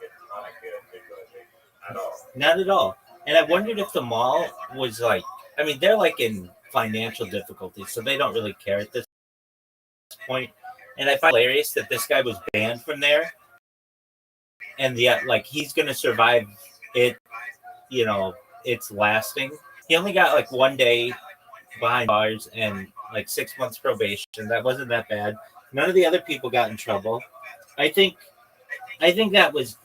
it's not a good visualization at all. Not at all. And I wondered if the mall was like, I mean, they're like in financial difficulties, so they don't really care at this point. And I find it hilarious that this guy was banned from there, and yet like he's gonna survive it. You know, it's lasting. He only got like 1 day behind bars and like 6 months probation. That wasn't that bad. None of the other people got in trouble. I think that was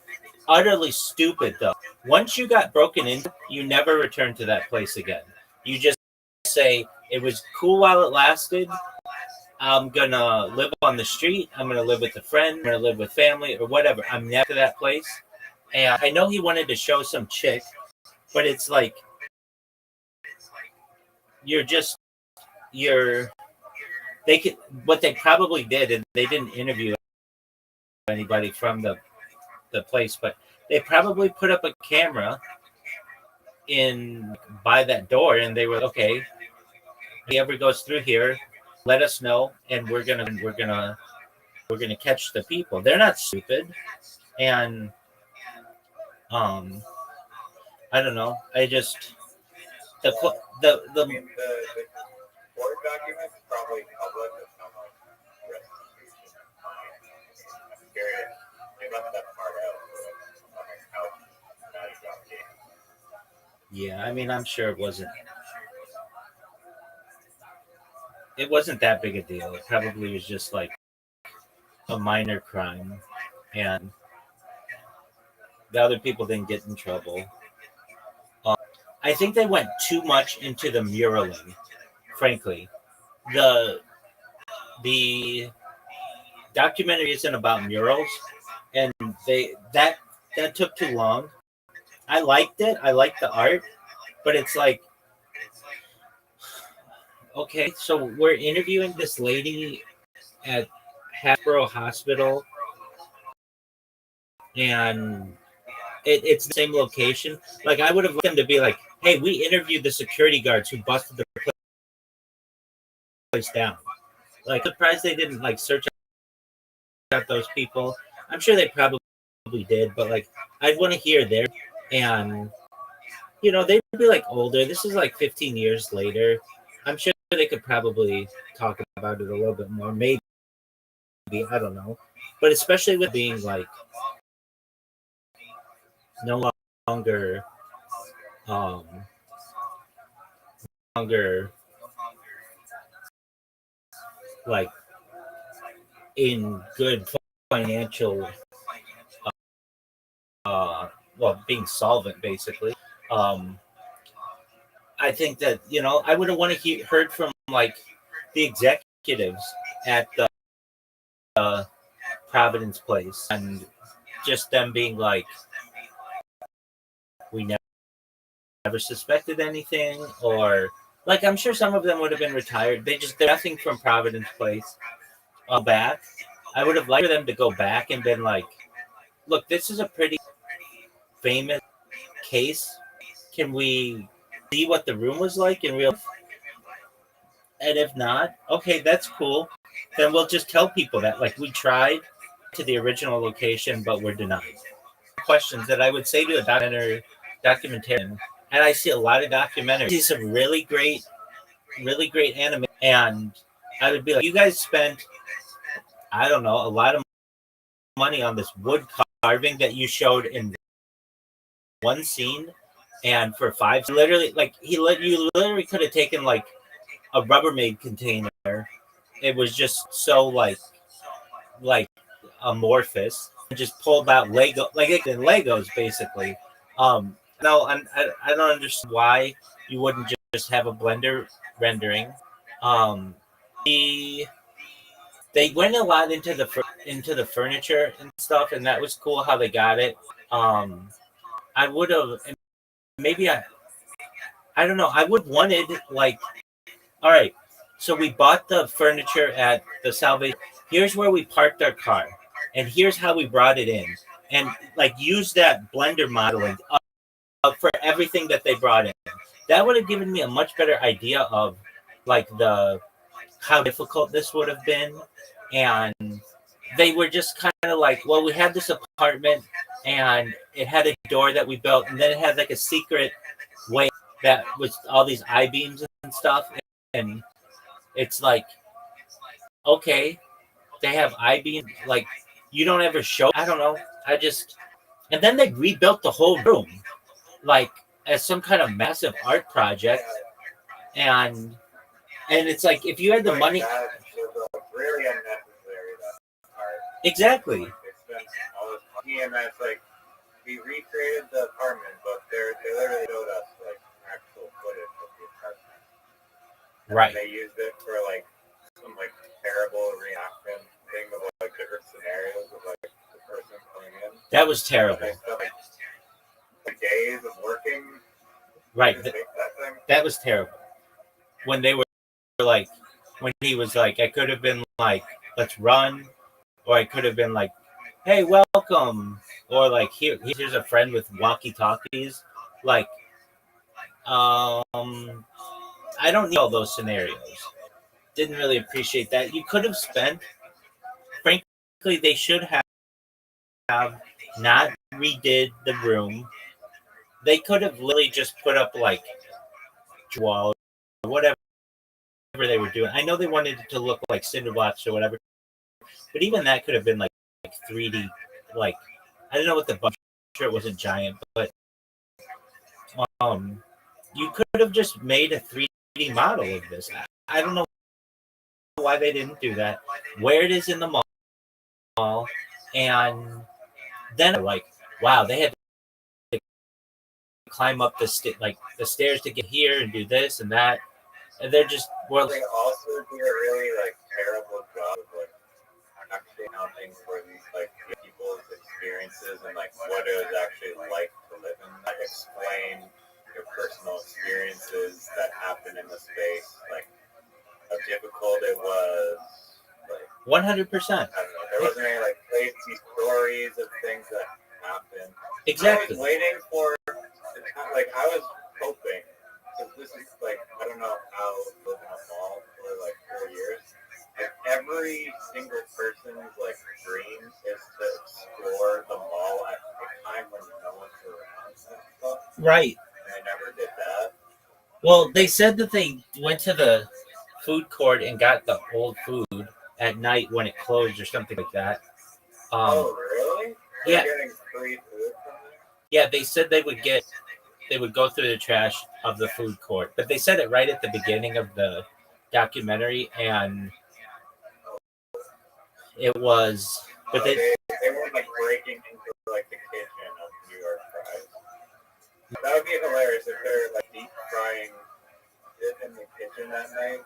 utterly stupid, though. Once you got broken into, you never return to that place again. You just say, it was cool while it lasted. I'm going to live on the street. I'm going to live with a friend. I'm going to live with family or whatever. I'm never to that place. And I know he wanted to show some chick, but it's like, they could, what they probably did, and they didn't interview anybody from the place, but they probably put up a camera in by that door, and they were okay. If he ever goes through here, let us know, and we're gonna catch the people. They're not stupid, and I don't know. I just the I mean, the court documents probably public with some like restitution. I'm curious. They left that part out. Like, how bad it got came. yeah. I mean, I'm sure it wasn't that big a deal. It probably was just like a minor crime, and the other people didn't get in trouble. I think they went too much into the muraling. Frankly, the documentary isn't about murals, and that took too long. I liked it. I liked the art, but it's like, okay, so we're interviewing this lady at Hasbro Hospital, and it's the same location. Like, I would have liked them to be like, hey, we interviewed the security guards who busted the place down. Like, surprised they didn't like search out those people. I'm sure they probably did, but like, I'd want to hear their, and they'd be like older. This is like 15 years later. I'm sure they could probably talk about it a little bit more. Maybe, I don't know, but especially with being like no longer like in good financial being solvent, basically. I think that I would have want to heard from like the executives at the Providence place, and just them being like, we never suspected anything, or like, I'm sure some of them would have been retired. They're nothing from Providence place back. I would have liked for them to go back and been like, look, this is a pretty famous case. Can we see what the room was like in real life? And if not, okay, that's cool. Then we'll just tell people that, like, we tried to the original location, but we're denied. Questions that I would say to a documentarian, and I see a lot of documentaries. I see some really great anime, and I would be like, you guys spent, I don't know, a lot of money on this wood carving that you showed in one scene, and for literally, like, you literally could have taken like a Rubbermaid container. It was just so like amorphous, and just pulled out Legos basically. No, I don't understand why you wouldn't just have a Blender rendering. They went a lot into the furniture and stuff, and that was cool how they got it. I would have, maybe I don't know. I would wanted like, all right, so we bought the furniture at the Salvation. Here's where we parked our car, and here's how we brought it in, and like use that Blender modeling for everything that they brought in. That would have given me a much better idea of like how difficult this would have been. And they were just kind of like, well, we had this apartment and it had a door that we built, and then it had like a secret way that was all these I-beams and stuff. And it's like, okay, they have I-beams, like, you don't ever show, I don't know. And then they rebuilt the whole room like as some kind of massive art project. And it's like, if you had the money, Really unnecessary. That part. exactly. They spent all this money, and that's like we recreated the apartment, but they literally showed us like actual footage of the apartment. Right. They used it for like some like terrible reaction thing of like different scenarios of like the person coming in. That was terrible. They spent like days of working. Right. To make that thing. That was terrible. When they were like, when he was like, I could have been like, let's run, or I could have been like, hey, welcome, or like, here's a friend with walkie-talkies. Like, I don't need all those scenarios. Didn't really appreciate that. You could have spent, frankly, they should have not redid the room. They could have literally just put up like wall or whatever they were doing. I know they wanted it to look like cinder blocks or whatever, but even that could have been like 3D. Like, I don't know what the budget. Sure, it wasn't giant, but you could have just made a 3D model of this. I don't know why they didn't do that. Where it is in the mall, and then like, wow, they had to climb up the stairs to get here and do this and that, and they're just well. They also do a really like terrible job of like actually accounting for these like people's experiences and like what it was actually like to live in. Like explain your personal experiences that happen in the space, like how difficult it was. Like 100%. I don't know. There wasn't any like crazy stories of things that happened. Exactly. I was waiting for like I was hoping because this is like I don't know how to live in a mall for like 4 years. And every single person's like dream is to explore the mall at a time when no one's around and stuff. Right. And they never did that. Well, they said that they went to the food court and got the old food at night when it closed or something like that. Oh, really? Yeah. They're getting free food from it? Yeah, they said they would go through the trash of the food court, but they said it right at the beginning of the documentary, and it was. But they weren't like breaking into like the kitchen of New York fries. That would be hilarious if they're like deep frying it in the kitchen that night.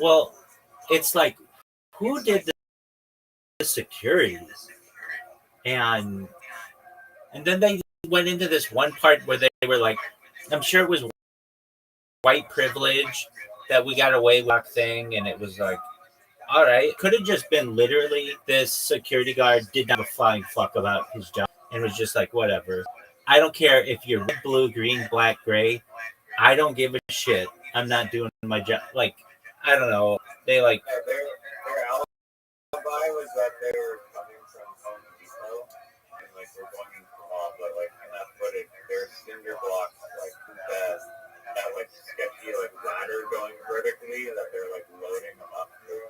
Well, it's like, who did the security? And then they went into this one part where they were like, I'm sure it was white privilege that we got away with thing, and it was like, all right, it could have just been literally this security guard did not give a flying fuck about his job and was just like, whatever. I don't care if you're red, blue, green, black, gray. I don't give a shit. I'm not doing my job. Like, I don't know. They like. Their alibi was that they were coming from Home Depot and like we're going into the mall, but like in that footage, there's cinder blocks like that like sketchy like ladder going vertically that they're like loading them up through.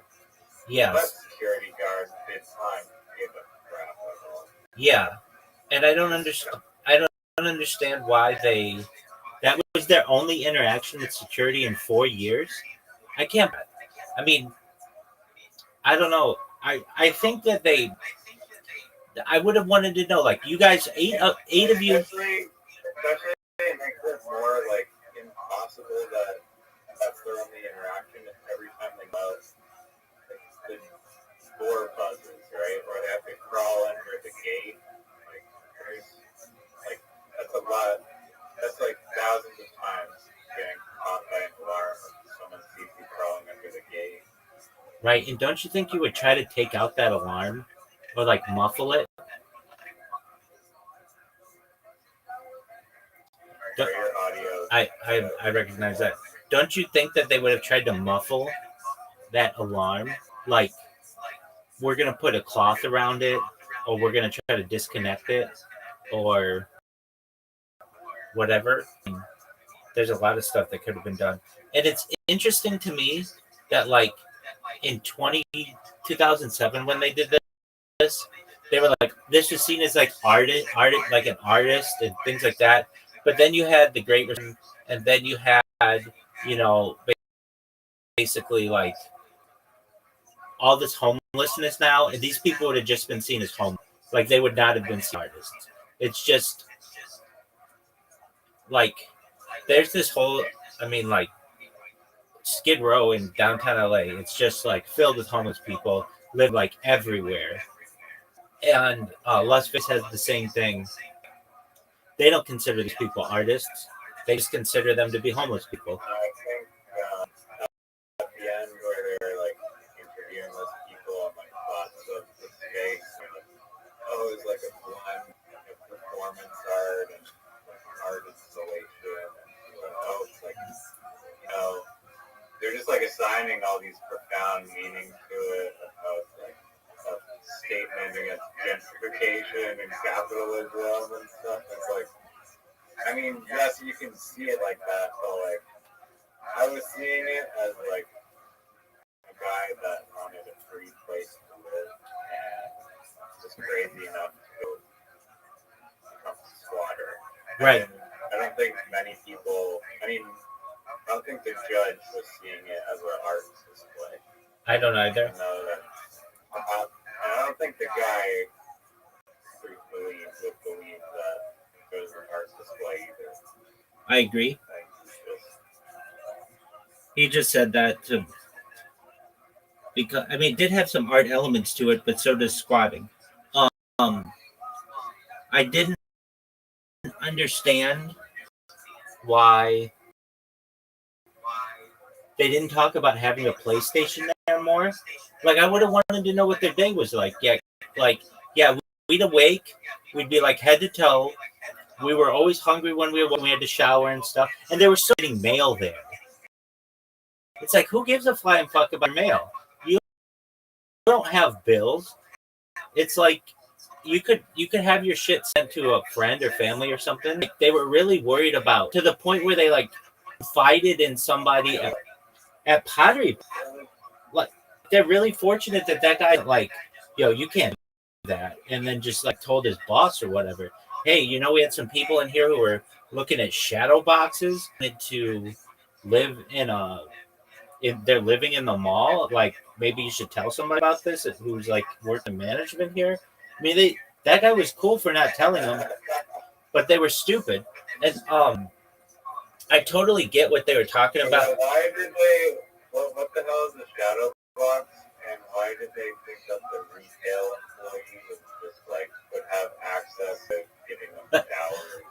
Yes. That security guard did time give a crap at all. Yeah, and I don't understand. I don't understand why they. That was their only interaction with security in 4 years. I can't. I mean, I don't know. I think that they. I would have wanted to know, like, you guys, eight of you. Especially it makes it more like impossible that that's their only interaction every time they go. The door buzzes, right? Or they have to crawl under the gate. Like that's a lot. That's like thousands of times getting caught by an alarm if someone sees you crawling under the gate. Right, and don't you think you would try to take out that alarm or like muffle it? Your audio. I recognize that. Don't you think that they would have tried to muffle that alarm? Like, we're going to put a cloth around it, or we're going to try to disconnect it, or whatever. There's a lot of stuff that could have been done. And it's interesting to me that, like, in 2007, when they did this, they were like, this was seen as like art, like an artist and things like that. But then you had the Great Recession, and then you had, you know, basically like all this homelessness now, and these people would have just been seen as homeless. Like they would not have been artists. It's just like there's this whole. I mean, like Skid Row in downtown LA. It's just like filled with homeless people, live like everywhere. And Las Vegas has the same thing. They don't consider these people artists. They just consider them to be homeless people. I think at the end where they're like interviewing those people and like thoughts of the space, oh, it's like a blend of performance art and art installation. And oh, it's like, they're just like assigning all these profound meanings to it. How it's like a statement against gentrification and capitalism and stuff. It's like, I mean, yes, you can see it like that, but like, I was seeing it as like a guy that wanted a free place to live and was crazy enough to become a squatter. Right. And I don't think many people, I don't think the judge was seeing it as an art display. I don't either. I don't think the guy would believe that it was an art display either. I agree. He just said that because I mean, it did have some art elements to it, but so does squatting. I didn't understand why they didn't talk about having a PlayStation there more. Like, I would have wanted to know what their day was like. We'd awake, we'd be like head to toe. We were always hungry when we had to shower and stuff, and they were still getting mail there. It's like, who gives a flying fuck about mail? You don't have bills. It's like you could have your shit sent to a friend or family or something. Like, they were really worried about, to the point where they like confided in somebody at Pottery. Like, they're really fortunate that guy like, yo, you can't do that, and then just like told his boss or whatever, hey, we had some people in here who were looking at shadow boxes to live they're living in the mall. Like, maybe you should tell somebody about this who's like working management here. I mean, that guy was cool for not telling them, but they were stupid. And I totally get what they were talking about. Why did they? What the hell is the shadow box? And why did they think that the retail employee would have access to giving them showers?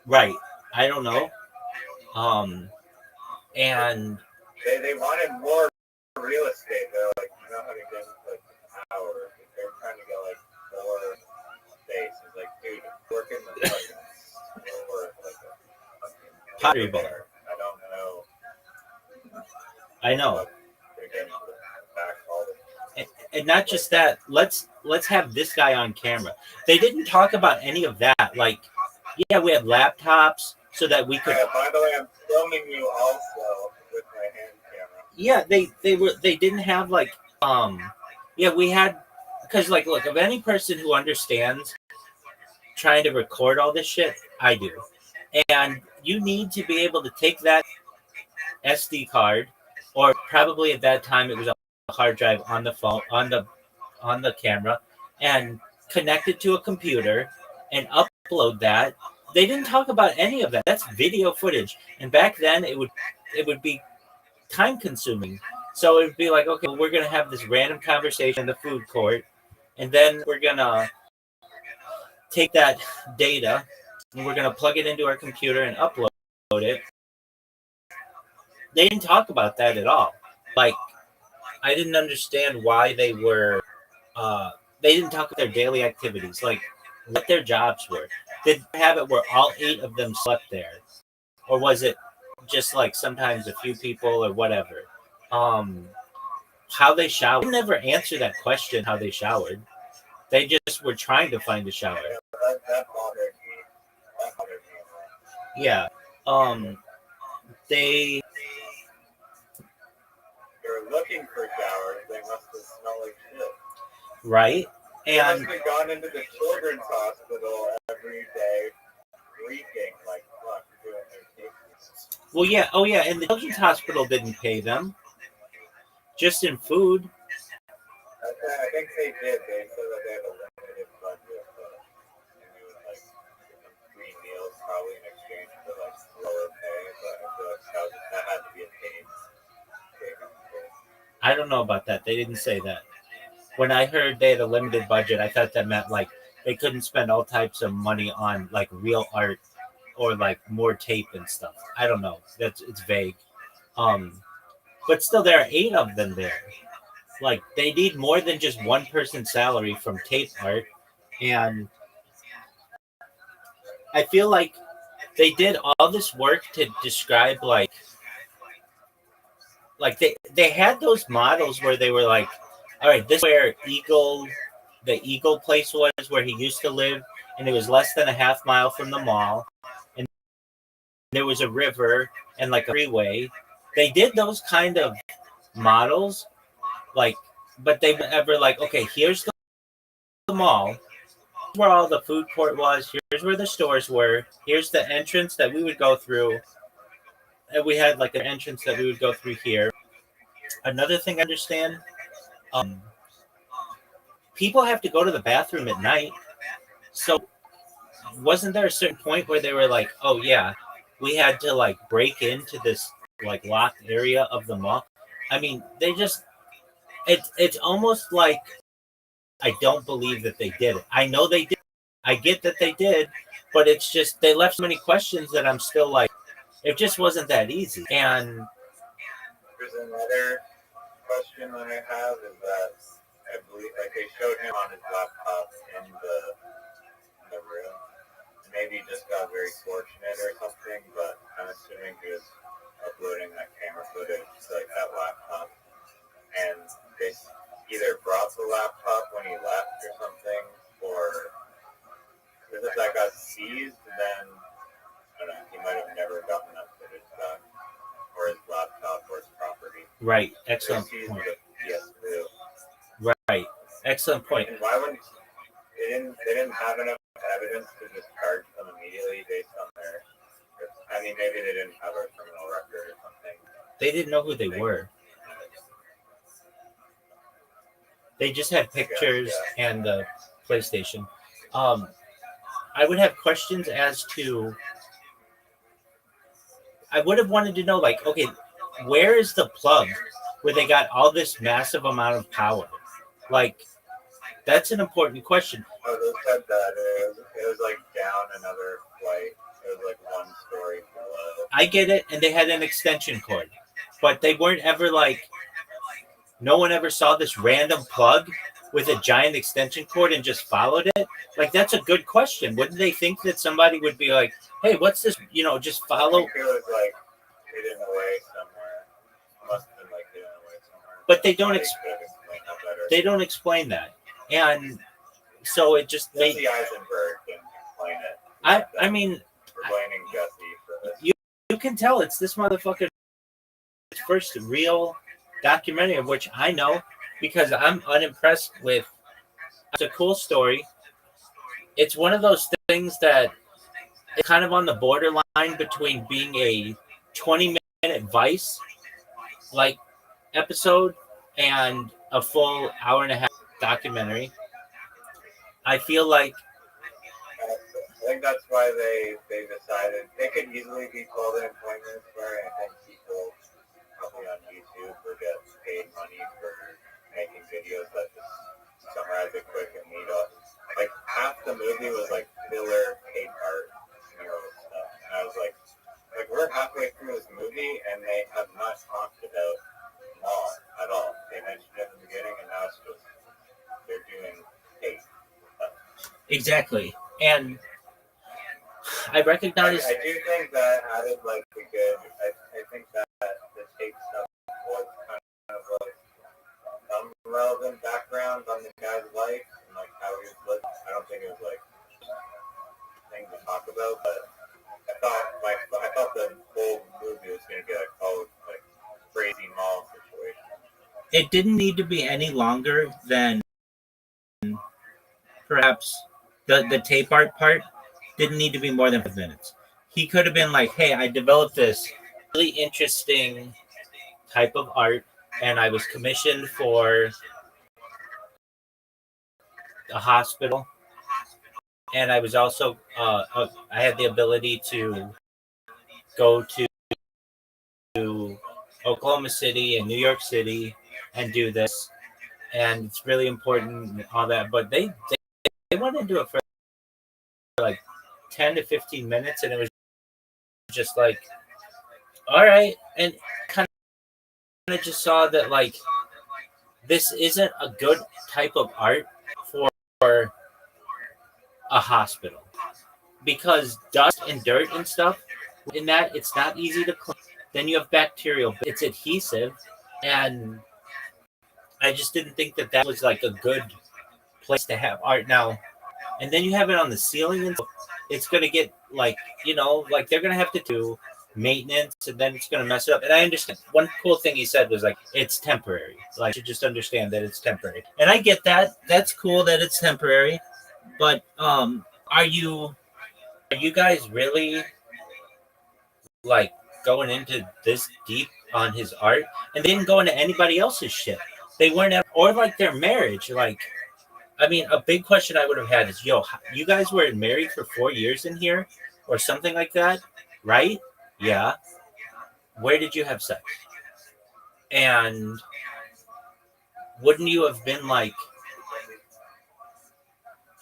Right. I don't know. And they wanted more real estate. They're like, you know how to get like power. They're trying to get like more space. It's like, dude, work in the fucking store, like a Pottery bar. I don't know. I know. And not just that. Let's have this guy on camera. They didn't talk about any of that. Like, yeah, we had laptops so that we could. Yeah, by the way, I'm filming you also with my hand camera. Yeah, they didn't have like we had, because like, look, of any person who understands trying to record all this shit, I do. And you need to be able to take that SD card, or probably at that time it was a hard drive on the phone, on the camera, and connect it to a computer and upload that. They didn't talk about any of that. That's video footage. And back then it would be time consuming. So it would be like, okay, well, we're going to have this random conversation in the food court, and then we're going to take that data and we're going to plug it into our computer and upload it. They didn't talk about that at all. Like, I didn't understand why they didn't talk about their daily activities, like what their jobs were. Did they have it where all 8 of them slept there? Or was it just like sometimes a few people or whatever? How they showered. They never answer that question, how they showered. They just were trying to find a shower. That bothered me. Yeah. They were looking for showers. They must have smelled like shit. Right. They And must have gone into the children's hospital every day, reeking like fuck, doing their cases. well, yeah. Oh, yeah. And the children's hospital didn't pay them. Just in food. I think they did. They said that they had a limit I don't know about that. They didn't say that. When I heard they had a limited budget, I thought that meant like they couldn't spend all types of money on like real art or like more tape and stuff. I don't know. It's vague. But still, there are 8 of them there. Like they need more than just one person's salary from tape art, and I feel like they did all this work to describe like they had those models where they were like, all right, this is where the Eagle place was where he used to live, and it was less than a half mile from the mall, and there was a river and like a freeway. They did those kind of models, like, but they ever like, okay, here's the mall, where all the food court was, here's where the stores were, here's the entrance that we would go through, and we had like an entrance that we would go through here. Another thing I understand, um, people have to go to the bathroom at night, so wasn't there a certain point where they were like, oh yeah, we had to like break into this like locked area of the mall? I mean, they just it's almost like I don't believe that they did it. I know they did. I get that they did, but it's just they left so many questions that I'm still like, it just wasn't that easy. And There's another question that I have is that I believe like they showed him on his laptop in the room. Maybe he just got very fortunate or something, but I'm assuming he was uploading that camera footage to like that laptop, and they either brought the laptop when he left or something, or if that got seized, then I don't know, he might have never gotten that footage back, or his laptop or his property. right, excellent point. Right, excellent point. And why wouldn't they didn't have enough evidence to just charge them immediately based on their? I mean, maybe they didn't have a criminal record or something. They didn't know who they were. They just had pictures and the PlayStation. I would have questions as to. I would have wanted to know, like, okay, where is the plug where they got all this massive amount of power? Like, that's an important question. Oh, they said that it was like down another flight. It was like one story below. I get it, and they had an extension cord, but they weren't ever like. No one ever saw this random plug with a giant extension cord and just followed it. Like, that's a good question. Wouldn't they think that somebody would be like, "Hey, what's this?" You know, just follow. I think it was like hidden away somewhere. It must have been like hidden away somewhere. But they don't explain that, and so it just made Jesse Eisenberg can explain it. I mean, we're blaming Jesse for this. You can tell it's this motherfucker's first real documentary, of which I know because I'm unimpressed with. It's a cool story. It's one of those things that is kind of on the borderline between being a 20-minute Vice like episode and a full hour and a half documentary. I feel like I think that's why they decided they could easily be called an employment where I think people probably on YouTube will get paid money for making videos that just summarize it quick and neat up. Like half the movie was like filler tape art, stuff. And I was like we're halfway through this movie and they have not talked about mall at all. They mentioned it in the beginning and now it's just they're doing tape stuff. Exactly. And I recognize. I do think that added like a good. I think that the tape stuff was kind of like some relevant background on the guy's life and like how he was living. I don't think it was like thing to talk about, but I thought the whole movie was gonna be like like crazy mall situation. It didn't need to be any longer than perhaps the tape art part. Didn't need to be more than 5 minutes. He could have been like, hey, I developed this really interesting type of art and I was commissioned for a hospital. And I was also, I had the ability to go to Oklahoma City and New York City and do this, and it's really important and all that. But they went into it for like 10 to 15 minutes, and it was just like, all right, and kind of just saw that like this isn't a good type of art for a hospital, because dust and dirt and stuff in that, it's not easy to clean. Then you have bacterial, it's adhesive, and I just didn't think that that was like a good place to have art now. And then you have it on the ceiling, and it's going to get like, like they're going to have to do maintenance, and then it's going to mess it up. And I understand. One cool thing he said was like, it's temporary. Like, you just understand that it's temporary. And I get that. That's cool that it's temporary. But are you guys really like going into this deep on his art? And they didn't go into anybody else's shit. They weren't, or like their marriage. Like, I mean, a big question I would have had is, you guys were married for 4 years in here or something like that, right? Yeah. Where did you have sex? And wouldn't you have been like,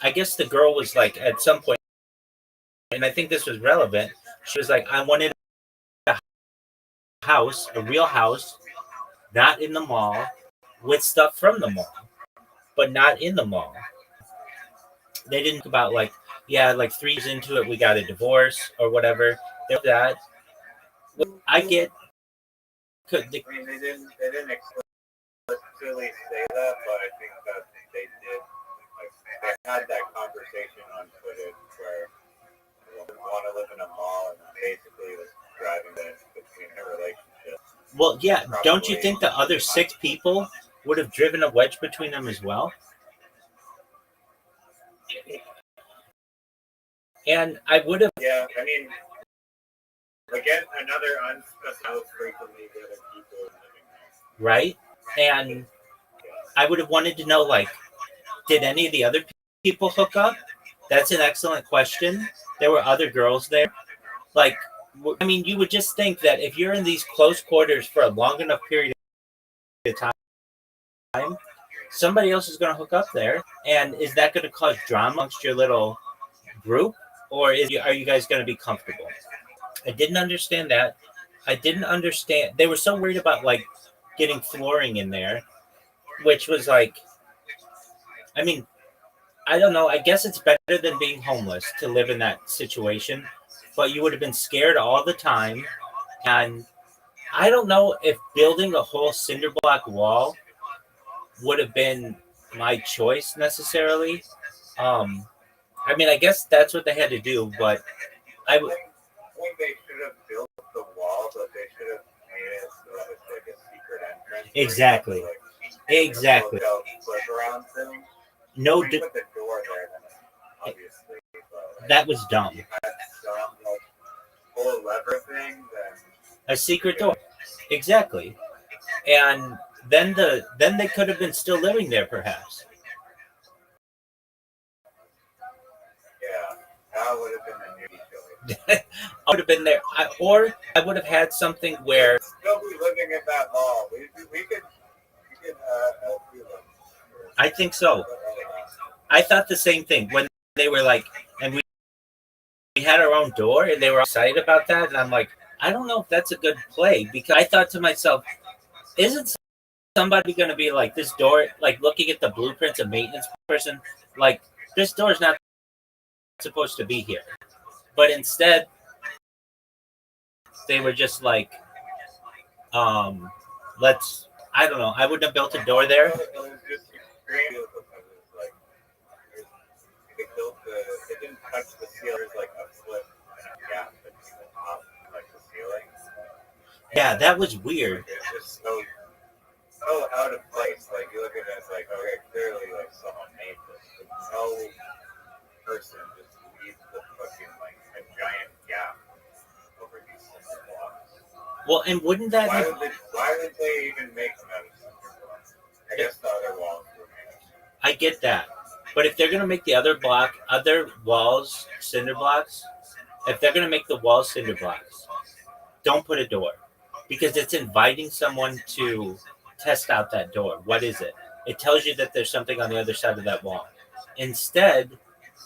I guess the girl was like, at some point, and I think this was relevant, she was like, I wanted a house, a real house, not in the mall, with stuff from the mall, but not in the mall. They didn't talk about like, yeah, like 3 years into it, we got a divorce or whatever. That I get. I mean, they didn't explicitly say that, but I think that they did. Like, they had that conversation on footage where they want to live in a mall, and basically was driving that between their relationship. Well, yeah. Don't you think the other 6 people would have driven a wedge between them as well? And I would have. Yeah, I mean, again, another unspecified frequently the other people living there. Right? And I would have wanted to know, like, did any of the other people hook up? That's an excellent question. There were other girls there. Like, I mean, you would just think that if you're in these close quarters for a long enough period of time, somebody else is going to hook up there. And is that going to cause drama amongst your little group? Or are you guys going to be comfortable? I didn't understand that. I didn't understand. They were so worried about, like, getting flooring in there, which was like, I mean, I don't know. I guess it's better than being homeless to live in that situation, but you would have been scared all the time. And I don't know if building a whole cinder block wall would have been my choice necessarily. I mean, I guess that's what they had to do, but I think they should have built the wall, but they should have made it so that it's like a secret entrance. Exactly. Exactly. Around thing. No, put the door there, then obviously. But, that was dumb. You had some like whole lever thing, then a secret door. Exactly. And then they could have been still living there, perhaps. Yeah, that would have been a new feeling. I would have been there, or I would have had something where Still be living in that mall. We could help you. I think so. I thought the same thing when they were like, and we had our own door, and they were excited about that, and I'm like, I don't know if that's a good play, because I thought to myself, isn't somebody going to be like, this door, like looking at the blueprints of maintenance person, like, this door's not supposed to be here. But instead, they were just like, I don't know, I wouldn't have built a door there. It didn't touch the ceiling. There's like a flip and a gap between the top and like the ceiling. Yeah, that was weird. It's just so out of place. Like you look at it, it's like, okay, clearly like someone made this. But no person just leaves the fucking like a giant gap over these cinder blocks. Well, and wouldn't that why would they even make them out of cinder blocks? I guess the other walls were made. I get that. But if they're going to make the other walls cinder blocks, if they're going to make the walls cinder blocks, don't put a door, because it's inviting someone to test out that door. What is it? It tells you that there's something on the other side of that wall. Instead,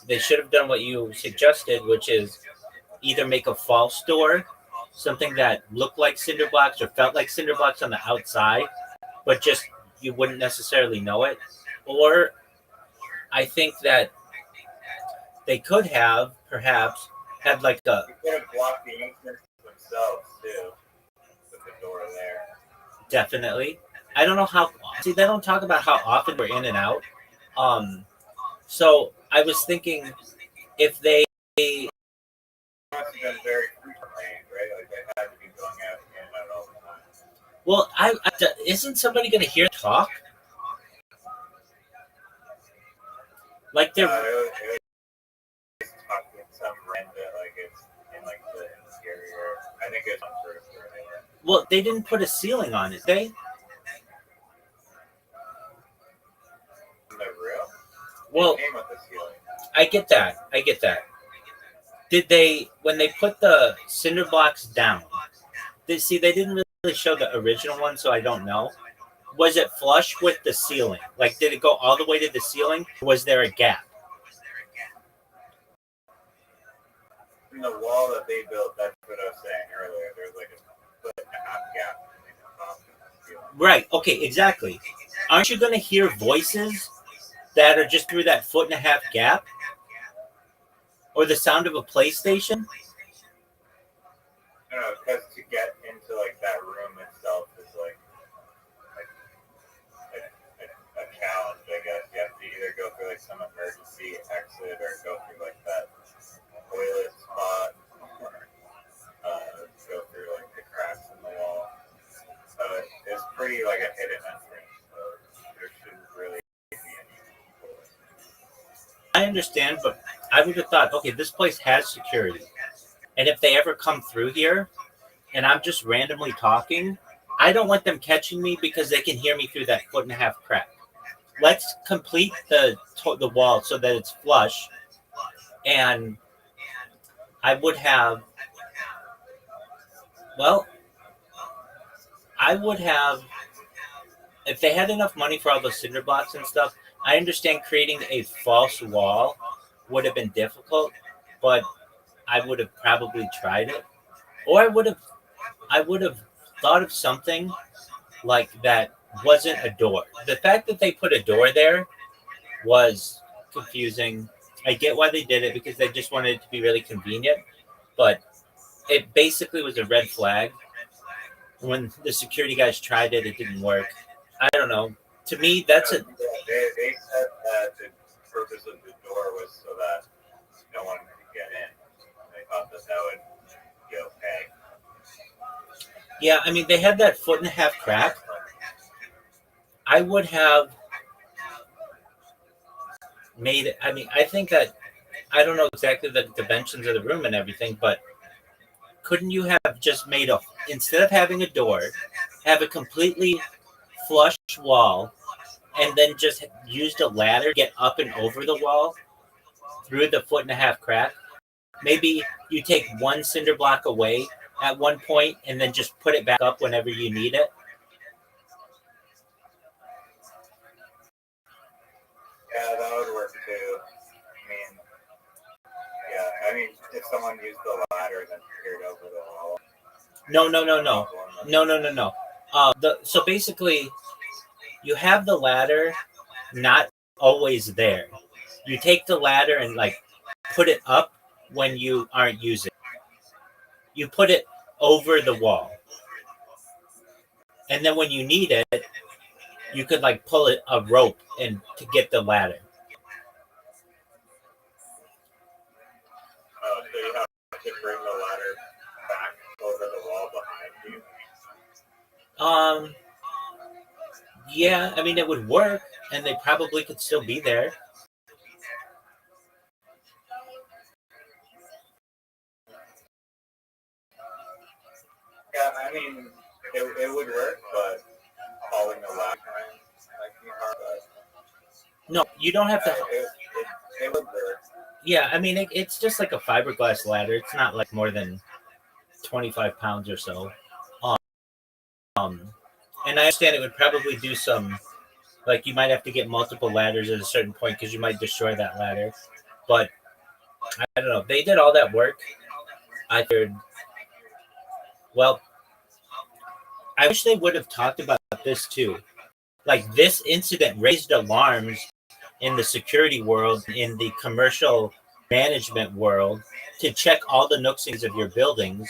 they should have done what you suggested, which is either make a false door, something that looked like cinder blocks or felt like cinder blocks on the outside, but just you wouldn't necessarily know it. Or I think that they could have perhaps had like a We could have blocked the entrance themselves too, with the door there. definitely. I don't know how. See, they don't talk about how often we're in and out. So I was thinking if they. It must have been very frequently, right? Like they had to be going out in and out all the time. Well, isn't somebody going to hear talk? Like they're. It was talking some random, like it's in like the interior. I think it's on first floor anyway. Well, they didn't put a ceiling on it, they? In the room. Well, It came with the ceiling. I get that. Did they, when they put the cinder blocks down, they didn't really show the original one, so I don't know. Was it flush with the ceiling? Like, did it go all the way to the ceiling? Was there a gap? In the wall that they built, that's what I was saying earlier. There's like a foot and a half gap between the top and the ceiling. Right. Okay, exactly. Aren't you going to hear voices that are just through that foot and a half gap? Or the sound of a PlayStation? No, because to get into like that room itself is like a challenge, I guess. You have to either go through like some emergency exit or go through like that toilet spot or go through like the cracks in the wall. So it's pretty like a hidden entrance. So there shouldn't really be any people. I understand, but I would have thought, okay, this place has security. And if they ever come through here and I'm just randomly talking, I don't want them catching me because they can hear me through that foot and a half crack. Let's complete the wall so that it's flush. And I would have, if they had enough money for all those cinder blocks and stuff, I understand creating a false wall would have been difficult, but I would have probably tried it. Or I would have thought of something like that wasn't a door. The fact that they put a door there was confusing. I get why they did it because they just wanted it to be really convenient, but it basically was a red flag. When the security guys tried it, it didn't work. I don't know. To me, that's a. They said that the purpose of the door was so that no one could get in. They thought that would be okay. Yeah, I mean, they had that foot and a half crack. I would have made it. I mean, I think that I don't know exactly the dimensions of the room and everything, but couldn't you have just made instead of having a door, have a completely flush wall, and then just used a ladder to get up and over the wall through the foot and a half crack? Maybe you take one cinder block away at one point and then just put it back up whenever you need it. Yeah, that would work too. I mean, if someone used the ladder then peered over the wall. No. So basically, you have the ladder not always there. You take the ladder and like put it up when you aren't using it. You put it over the wall. And then when you need it, you could like pull it a rope and to get the ladder. So you have to bring the ladder back over the wall behind you. Yeah, I mean it would work, and they probably could still be there. Yeah, I mean it would work, but hauling the ladder might be hard. No, you don't have to. It would work. Yeah, I mean it's just like a fiberglass ladder. It's not like more than 25 pounds or so. And I understand it would probably do some, like you might have to get multiple ladders at a certain point because you might destroy that ladder. But I don't know. They did all that work. I figured, well, I wish they would have talked about this too. Like this incident raised alarms in the security world, in the commercial management world, to check all the nooks and crannies of your buildings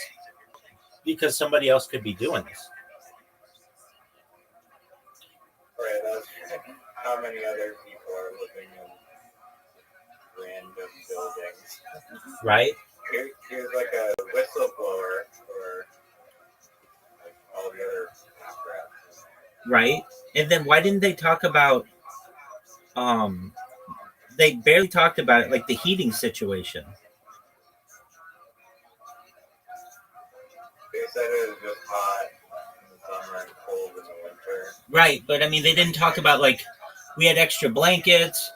because somebody else could be doing this. Right. How many other people are living in random buildings? Right? Here's like a whistleblower for like all the other apparatus. Right. And then why didn't they talk about they barely talked about it, like the heating situation. They said it was just hot in the summer and cold in the winter. Right, but I mean they didn't talk about like we had extra blankets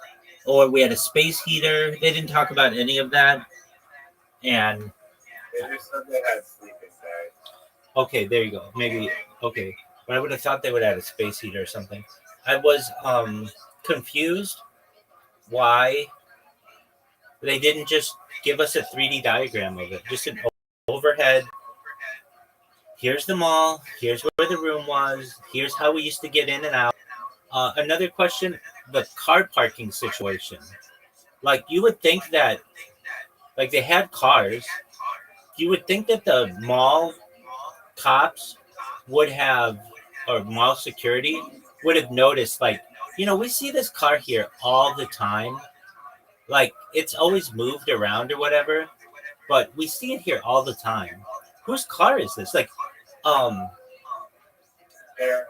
or we had a space heater. They didn't talk about any of that. And They just said they had sleeping bags. okay, there you go. Maybe okay. But I would have thought they would add a space heater or something. I was confused why they didn't just give us a 3D diagram of it. Just an overhead. Here's the mall. Here's where the room was. Here's how we used to get in and out. Another question, the car parking situation. Like you would think that, like they had cars. You would think that the mall cops would have, or mall security would have noticed, like, we see this car here all the time. Like it's always moved around or whatever, but we see it here all the time. Whose car is this? Like, They're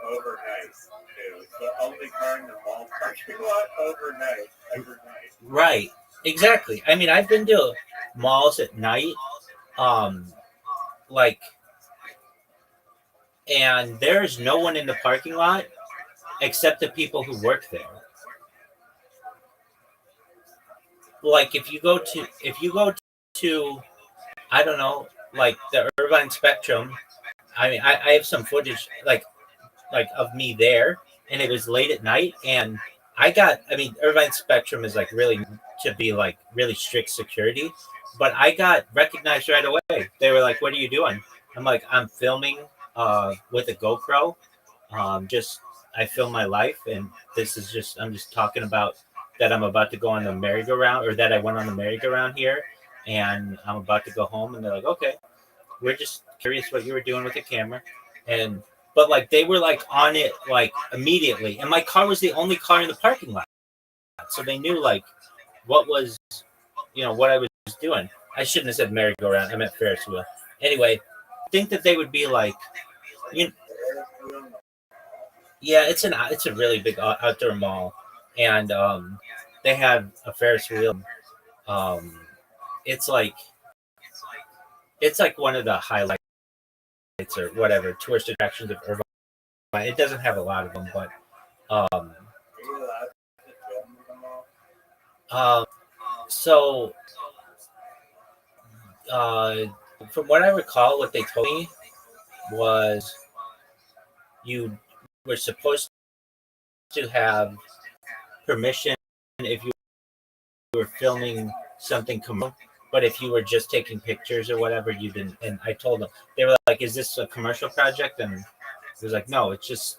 overnight too. It's the only car in the mall parking lot overnight, every night. Right. Exactly. I mean, I've been to malls at night, like, and there's no one in the parking lot except the people who work there. Like, if you go to, I don't know, like the Irvine Spectrum. I mean, I have some footage, like of me there, and it was late at night, and Irvine Spectrum is like really to be like really strict security, but I got recognized right away. They were like, "What are you doing?" I'm like, "I'm filming with a GoPro. Just I film my life, and I'm just talking about that I'm about to go on the merry-go-round, or that I went on the merry-go-round here, and I'm about to go home." And they're like, "Okay, we're just curious what you were doing with the camera," but like they were like on it like immediately, and my car was the only car in the parking lot, so they knew like what was, what I was doing. I shouldn't have said merry-go-round. I meant Ferris wheel. Anyway, I think that they would be like, yeah, it's a really big outdoor mall, and they have a Ferris wheel. It's like one of the highlights or whatever tourist attractions of Irvine. It doesn't have a lot of them, but so from what I recall, what they told me was you were supposed to have permission if you were filming something commercial, but if you were just taking pictures or whatever, you didn't. And I told them, they were like, "Is this a commercial project?" And it was like, "No, it's just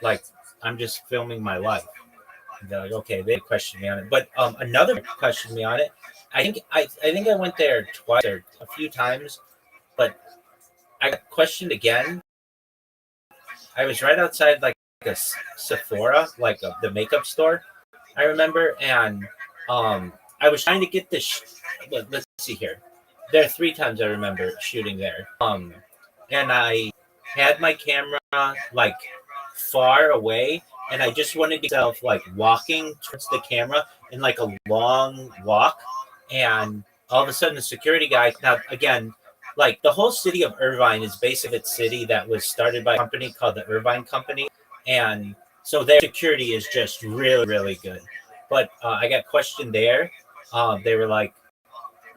like I'm just filming my life." And they're like, "Okay." They questioned me on it, but another questioned me on it. I think I went there twice or a few times, but I got questioned again. I was right outside like a Sephora, like the makeup store, I remember, and I was trying to get this. Let's see here. There are 3 times I remember shooting there. And I had my camera like far away, and I just wanted myself like walking towards the camera in like a long walk, and all of a sudden the security guy. Now again, like the whole city of Irvine is based of its city that was started by a company called the Irvine Company, and so their security is just really really good. But I got questioned there. They were like,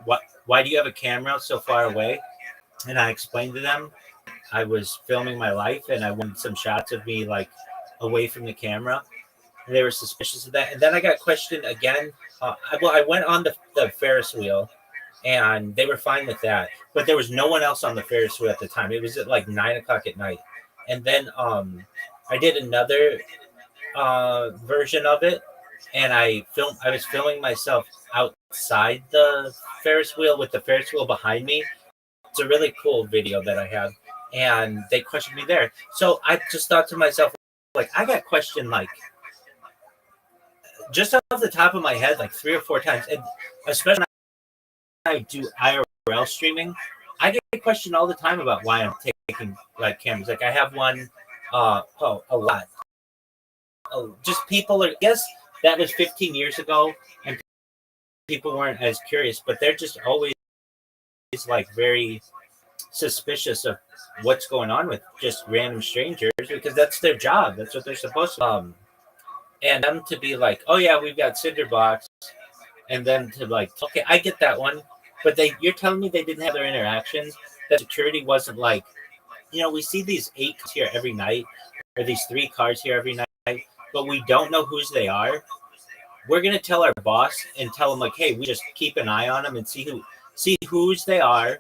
"What? Why do you have a camera so far away?" And I explained to them I was filming my life and I wanted some shots of me like away from the camera. And they were suspicious of that. And then I got questioned again. I went on the Ferris wheel and they were fine with that. But there was no one else on the Ferris wheel at the time. It was at like 9 o'clock at night. And then I did another version of it and I was filming myself outside the Ferris wheel with the Ferris wheel behind me. It's a really cool video that I have. And they questioned me there. So I just thought to myself, like, I got questioned like just off the top of my head, like 3 or 4 times. And especially when I do IRL streaming, I get questioned all the time about why I'm taking like cameras. Like I have one a lot. Just people are, I guess that was 15 years ago and people weren't as curious, but they're just always like very suspicious of what's going on with just random strangers because that's their job. That's what they're supposed to. And them to be like, oh yeah, we've got cinder blocks, and then to like, okay, I get that one, but you're telling me they didn't have their interactions. That security wasn't like, we see these 8 cars here every night, or these 3 cars here every night, but we don't know whose they are. We're gonna tell our boss and tell them like, hey, we just keep an eye on them and see whose they are.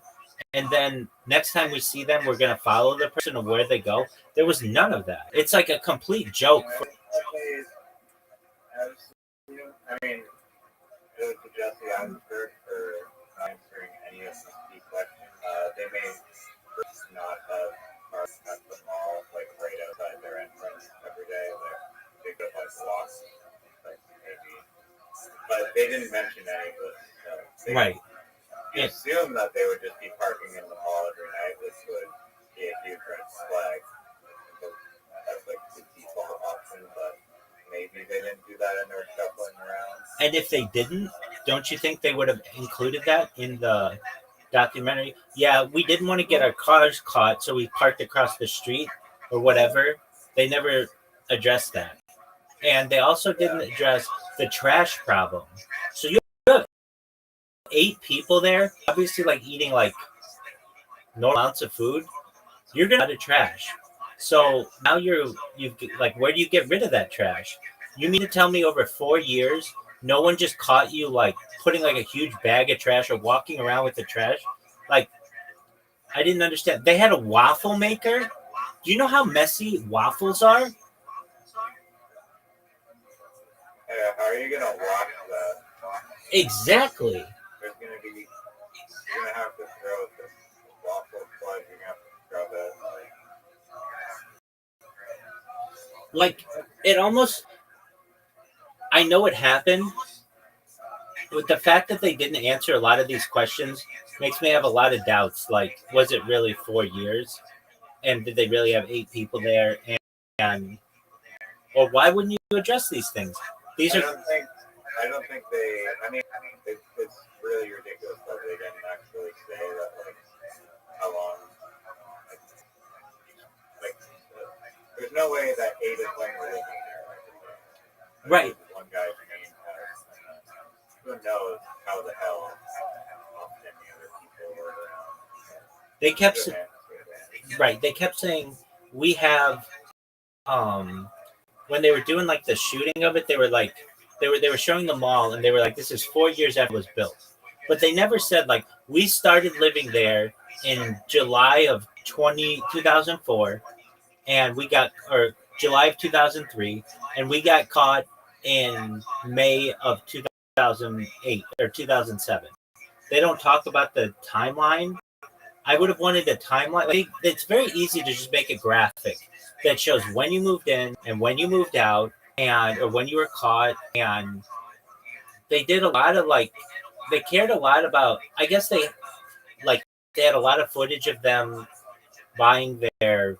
And then next time we see them, we're going to follow the person of where they go. There was none of that. It's like a complete joke. I mean, it was Jesse Eisenberg for answering any of these key questions. They may not have cars at the mall, like right outside their entrance every day. Like, they could like walk, like maybe. But they didn't mention any of this. Right. You assume that they would just be parking in the mall every night, which would be a huge red flag. That's like the default option, but maybe they didn't do that and they're shuffling around. And if they didn't, don't you think they would have included that in the documentary? Yeah, we didn't want to get our cars caught, so we parked across the street or whatever. They never addressed that. And they also didn't address the trash problem. So you have 8 people there, obviously like eating like normal amounts of food. You're gonna out of trash. So now you've like, where do you get rid of that trash? You mean to tell me over 4 years, no one just caught you like putting like a huge bag of trash or walking around with the trash? Like, I didn't understand. They had a waffle maker. Do you know how messy waffles are? How are you gonna wash that? Exactly. You're gonna have to throw the waffle plug. You're gonna have to throw that. Like, it almost, I know it happened, but the fact that they didn't answer a lot of these questions makes me have a lot of doubts. Like, was it really 4 years? And did they really have 8 people there? And or why wouldn't you address these things? I don't think they. I mean, it's really ridiculous that they didn't actually say that, like, how long. Like, there's no way that 8 of them were living there. Right. One guy's name. Who knows how the hell often the other people were around. They kept saying we have when they were doing like the shooting of it, they were like they were showing the mall and they were like, this is 4 years after it was built. But they never said like, we started living there in July of 2004 and or July of 2003 and we got caught in May of 2008 or 2007. They don't talk about the timeline. I would have wanted a timeline. Like, it's very easy to just make a graphic that shows when you moved in and when you moved out or when you were caught. And they did a lot of they cared a lot about, I guess they had a lot of footage of them buying their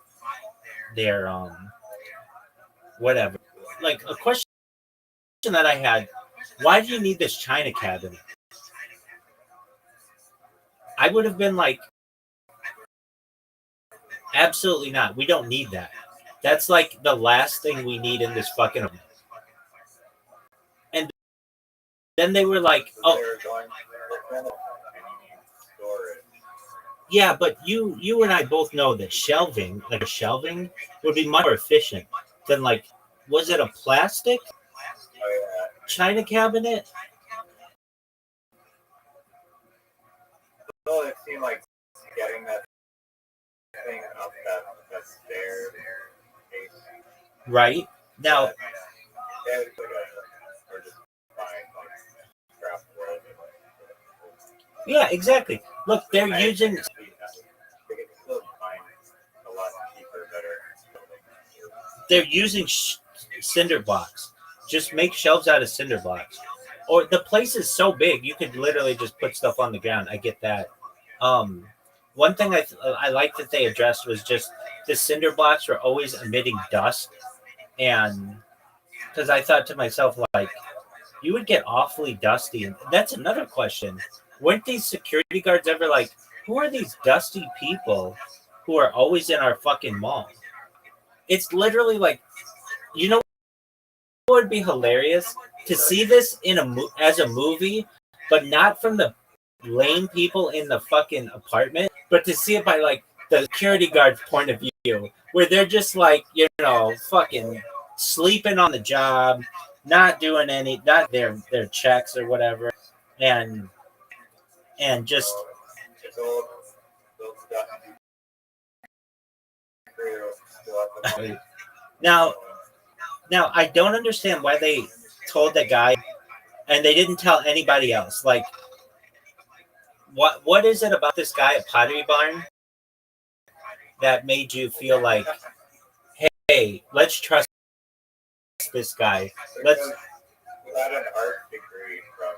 whatever. Like, a question that I had, why do you need this china cabinet? I would have been like, absolutely not. We don't need that. That's like the last thing we need in this fucking room. And then they were like, oh. Yeah, but you and I both know that shelving, like a shelving, would be much more efficient than like, was it a plastic china cabinet? So it seemed like getting that thing up that stair case. Right now, Yeah, it's like or just buying like scrap wood. yeah, exactly. Look, they're using They can still find a lot cheaper, better. cinder blocks. Just make shelves out of cinder blocks. Or the place is so big, you could literally just put stuff on the ground. I get that. Um, One thing I like that they addressed was just the cinder blocks were always emitting dust, and because I thought to myself like, you would get awfully dusty, and that's another question. Weren't these security guards ever like, who are these dusty people who are always in our fucking mall? It's literally like, you know what would be hilarious to see this in as a movie, but not from the lame people in the fucking apartment, but to see it by like the security guard's point of view, where they're just like, fucking sleeping on the job, not doing not their checks or whatever, and just It's old stuff. now I don't understand why they told that guy and they didn't tell anybody else. Like, what is it about this guy at Pottery Barn that made you feel like, hey, let's trust this guy? Let's Got an art degree from,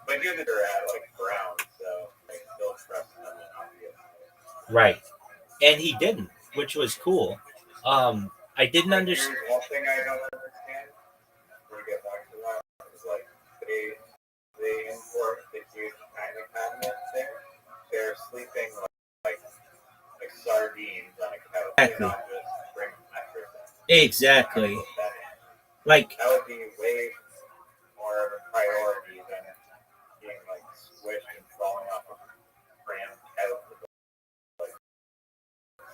but you were at like Brown, so I still trust them. right, and he didn't, which was cool. I didn't understand. One thing I don't understand, when we get back to that, is like they import the huge China cabinets there. They're sleeping like sardines on a couch. They Exactly. don't just bring mattresses. Exactly. Like, That would be way more of a priority than being like squished and falling off a cramped couch with like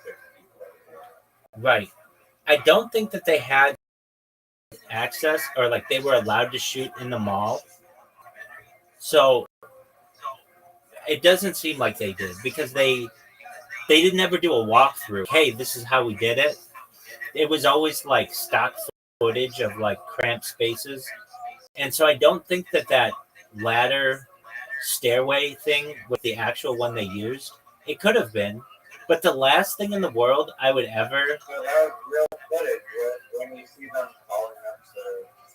6 people. right. I don't think that they had access or like they were allowed to shoot in the mall. So it doesn't seem like they did because they didn't ever do a walkthrough. Hey, this is how we did it. It was always like stock footage of like cramped spaces. And so I don't think that ladder stairway thing with the actual one they used, it could have been. But the last thing in the world I would ever. So that was real footage. When you see them calling up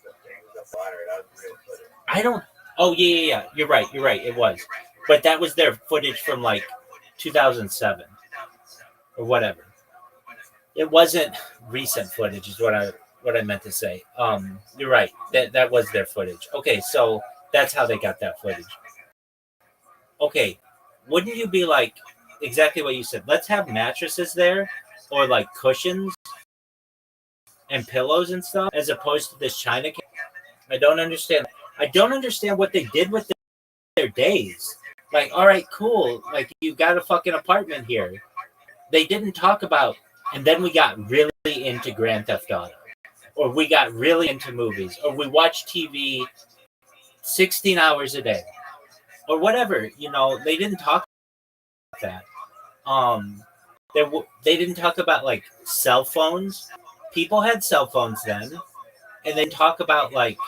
the things, the ladder, that was real footage. I don't. Oh, yeah. You're right. It was. But that was their footage from like 2007 or whatever. It wasn't recent footage, is what I meant to say. You're right. That was their footage. Okay, so that's how they got that footage. Okay, wouldn't you be like exactly what you said? Let's have mattresses there, or like cushions and pillows and stuff, as opposed to this China. I don't understand. I don't understand what they did with their days. Like, all right, cool. Like, you got a fucking apartment here. They didn't talk about, and then we got really into Grand Theft Auto, or we got really into movies, or we watched TV 16 hours a day, or whatever. They didn't talk about that. They didn't talk about like cell phones. People had cell phones then, and then talk about like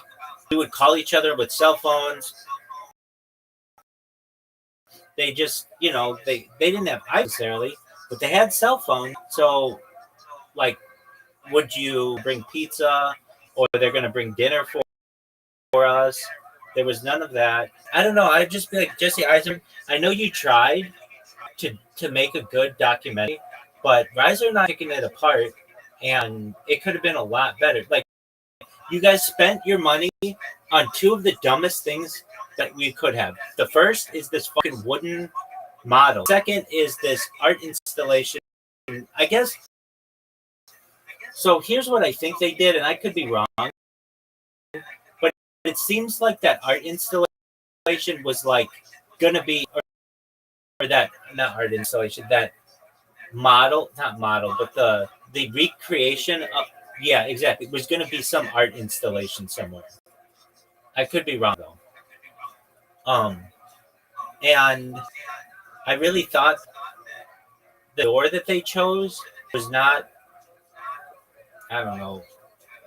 we would call each other with cell phones. They just, they didn't have iPhones necessarily, but they had cell phones. So, like, would you bring pizza, or they're going to bring dinner for us? There was none of that. I don't know. I'd just be like, Jesse Eisenberg, I know you tried to make a good documentary, but Reiser and I picking it apart, and it could have been a lot better. Like, you guys spent your money on two of the dumbest things that we could have. The first is this fucking wooden model. Second is this art installation. I guess. So here's what I think they did, and I could be wrong, but it seems like that art installation was like gonna be, or that not art installation, that model, not model, but the recreation of, yeah, exactly, was going to be some art installation somewhere. I could be wrong though. And I really thought the door that they chose was not, I don't know,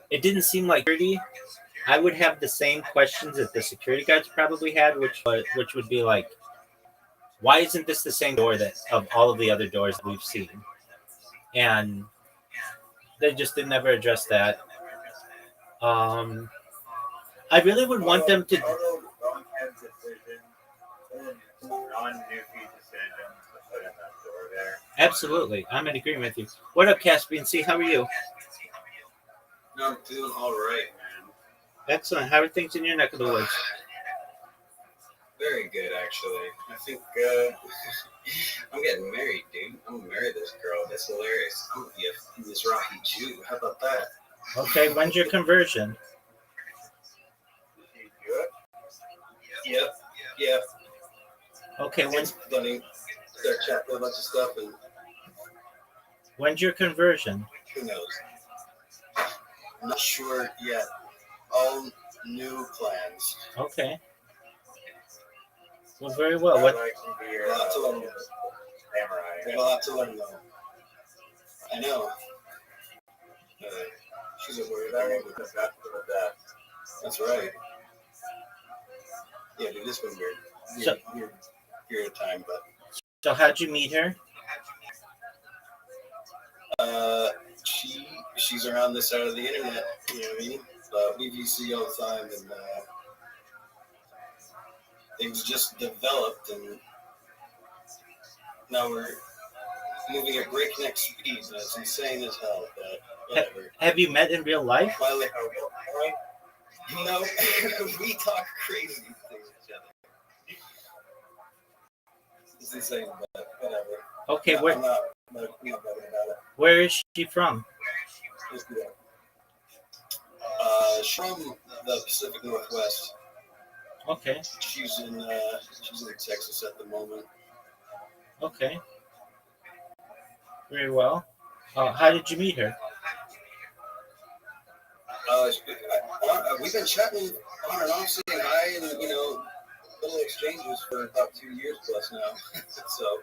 it didn't seem like security. I would have the same questions that the security guards probably had, which would be like, why isn't this the same door that of all of the other doors that we've seen? And they just didn't ever address that. I really would want them to. Absolutely, I'm in agreement with you. What up, Caspian? See, how are you? No, I'm doing all right, man. Excellent. How are things in your neck of the woods? Very good, actually. I think I'm getting married, dude. I'm gonna marry this girl. That's hilarious. I'm gonna be a Mizrahi Jew. How about that? Okay, when's your conversion? Yep. Yep. Okay, It's funny. Start chatting a bunch of stuff, and when's your conversion? who knows? I'm not sure yet. All new plans. Okay. Well, very well. What? A lot to learn. Got a lot to learn, though. I know. She's a weird. That's right. Yeah, dude, this was weird. Weird period of time, but. So how'd you meet her? She's around this side of the internet. You know what I mean? BBC all the time, and things just developed, and now we're moving at breakneck speeds, and it's insane as hell. But whatever. Have you met in real life? No, we talk crazy things to each other. It's insane, but whatever. Okay, no, I'm not about it. Where is she from? She's from the Pacific Northwest. Okay. She's in Texas at the moment. Okay. Very well. How did you meet her? We've been chatting on and off, saying hi, and little exchanges for about 2 years plus now. So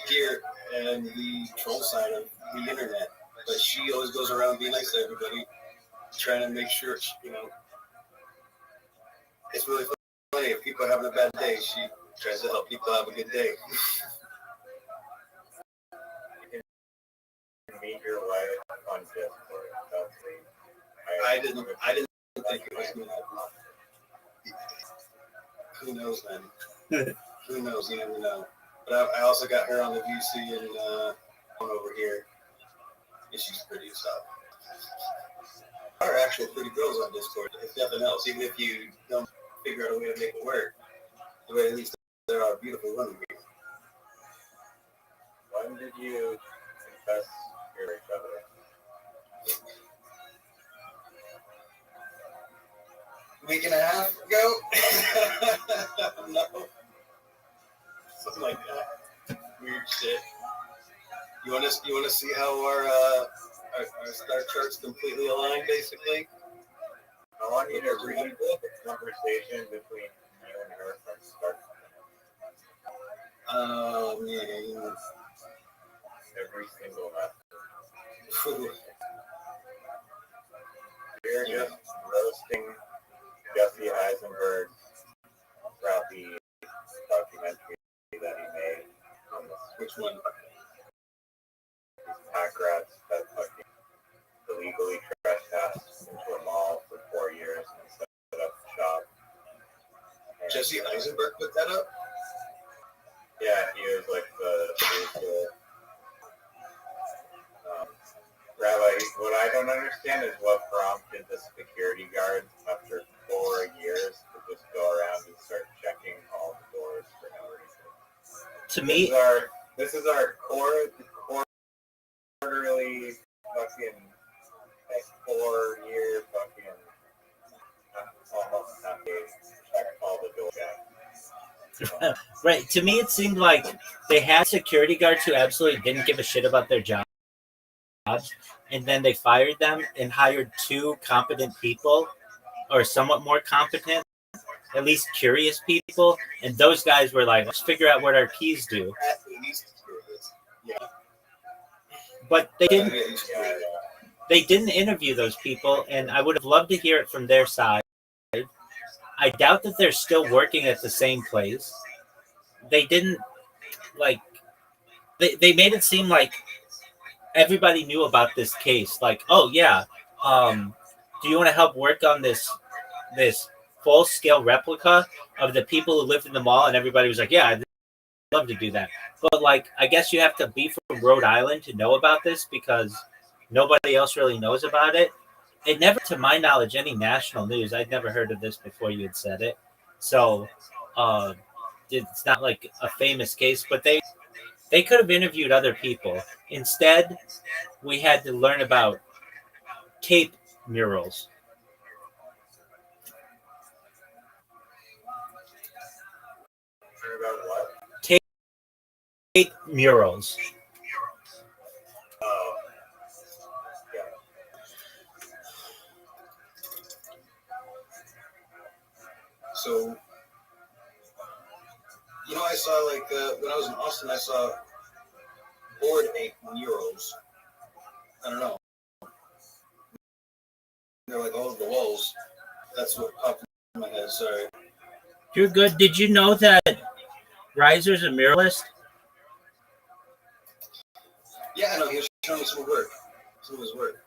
here and the troll side of the internet, but she always goes around being nice to everybody, trying to make sure it's really funny. If people are having a bad day, she tries to help people have a good day. You can meet your wife on Discord. I didn't think it was going to happen. Who knows, man? Who knows? You never know. But I also got her on the VC and over here. And she's pretty as hell. There are actual pretty girls on Discord, if nothing else. Even if you don't figure out a way to make it work, the way at least there are beautiful women here. When did you confess your each other? Week and a half ago? No. Something like that. Weird shit. You want to see how our star charts completely align, basically? I want you to read the conversation between you and her from start to finish. Man. Every single message. You're just roasting Jesse Eisenberg's crappy documentary that he made on this. Which one? These pack rats that fucking illegally trespassed into a mall for 4 years and set up shop. And Jesse Eisenberg put that up? Yeah, he was like the Rabbi, what I don't understand is what prompted the security guards after 4 years to just go around and start checking all the doors for no reason. To me, this is our quarterly fucking 4 year fucking almost half days check all the doors. Right. To me, it seemed like they had security guards who absolutely didn't give a shit about their jobs, and then they fired them and hired two competent people, or somewhat more competent, at least curious people. And those guys were like, let's figure out what our keys do. But they didn't interview those people, and I would have loved to hear it from their side. I doubt that they're still working at the same place. They didn't like they made it seem like everybody knew about this case. Like, oh yeah, do you want to help work on this full scale replica of the people who lived in the mall? And everybody was like, yeah, I'd love to do that. But like, I guess you have to be from Rhode Island to know about this because nobody else really knows about it. It never, to my knowledge, any national news. I'd never heard of this before you had said it. So it's not like a famous case, but they could have interviewed other people. Instead, we had to learn about tape murals. About what? Tape murals. Oh, yeah. So, you know, I saw like when I was in Austin, I saw board ape murals. I don't know. They're like all over the walls. That's what popped in my head. Sorry. You're good. Did you know that Reiser's a muralist? Yeah, I know. He was showing me some work, some of his work.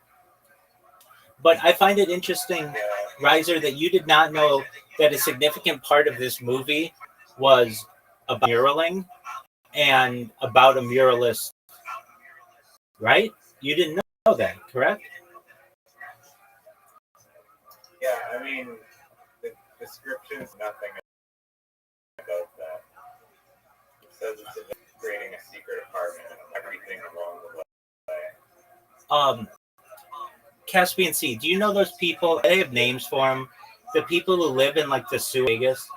But I find it interesting, Reiser, that you did not know that a significant part of this movie was about muraling and about a muralist, right? You didn't know that, correct? Yeah, I mean, the description is nothing about that. It says it's creating a secret apartment and everything along the way. Caspian Sea, do you know those people? They have names for them. The people who live in like the Sioux Vegas.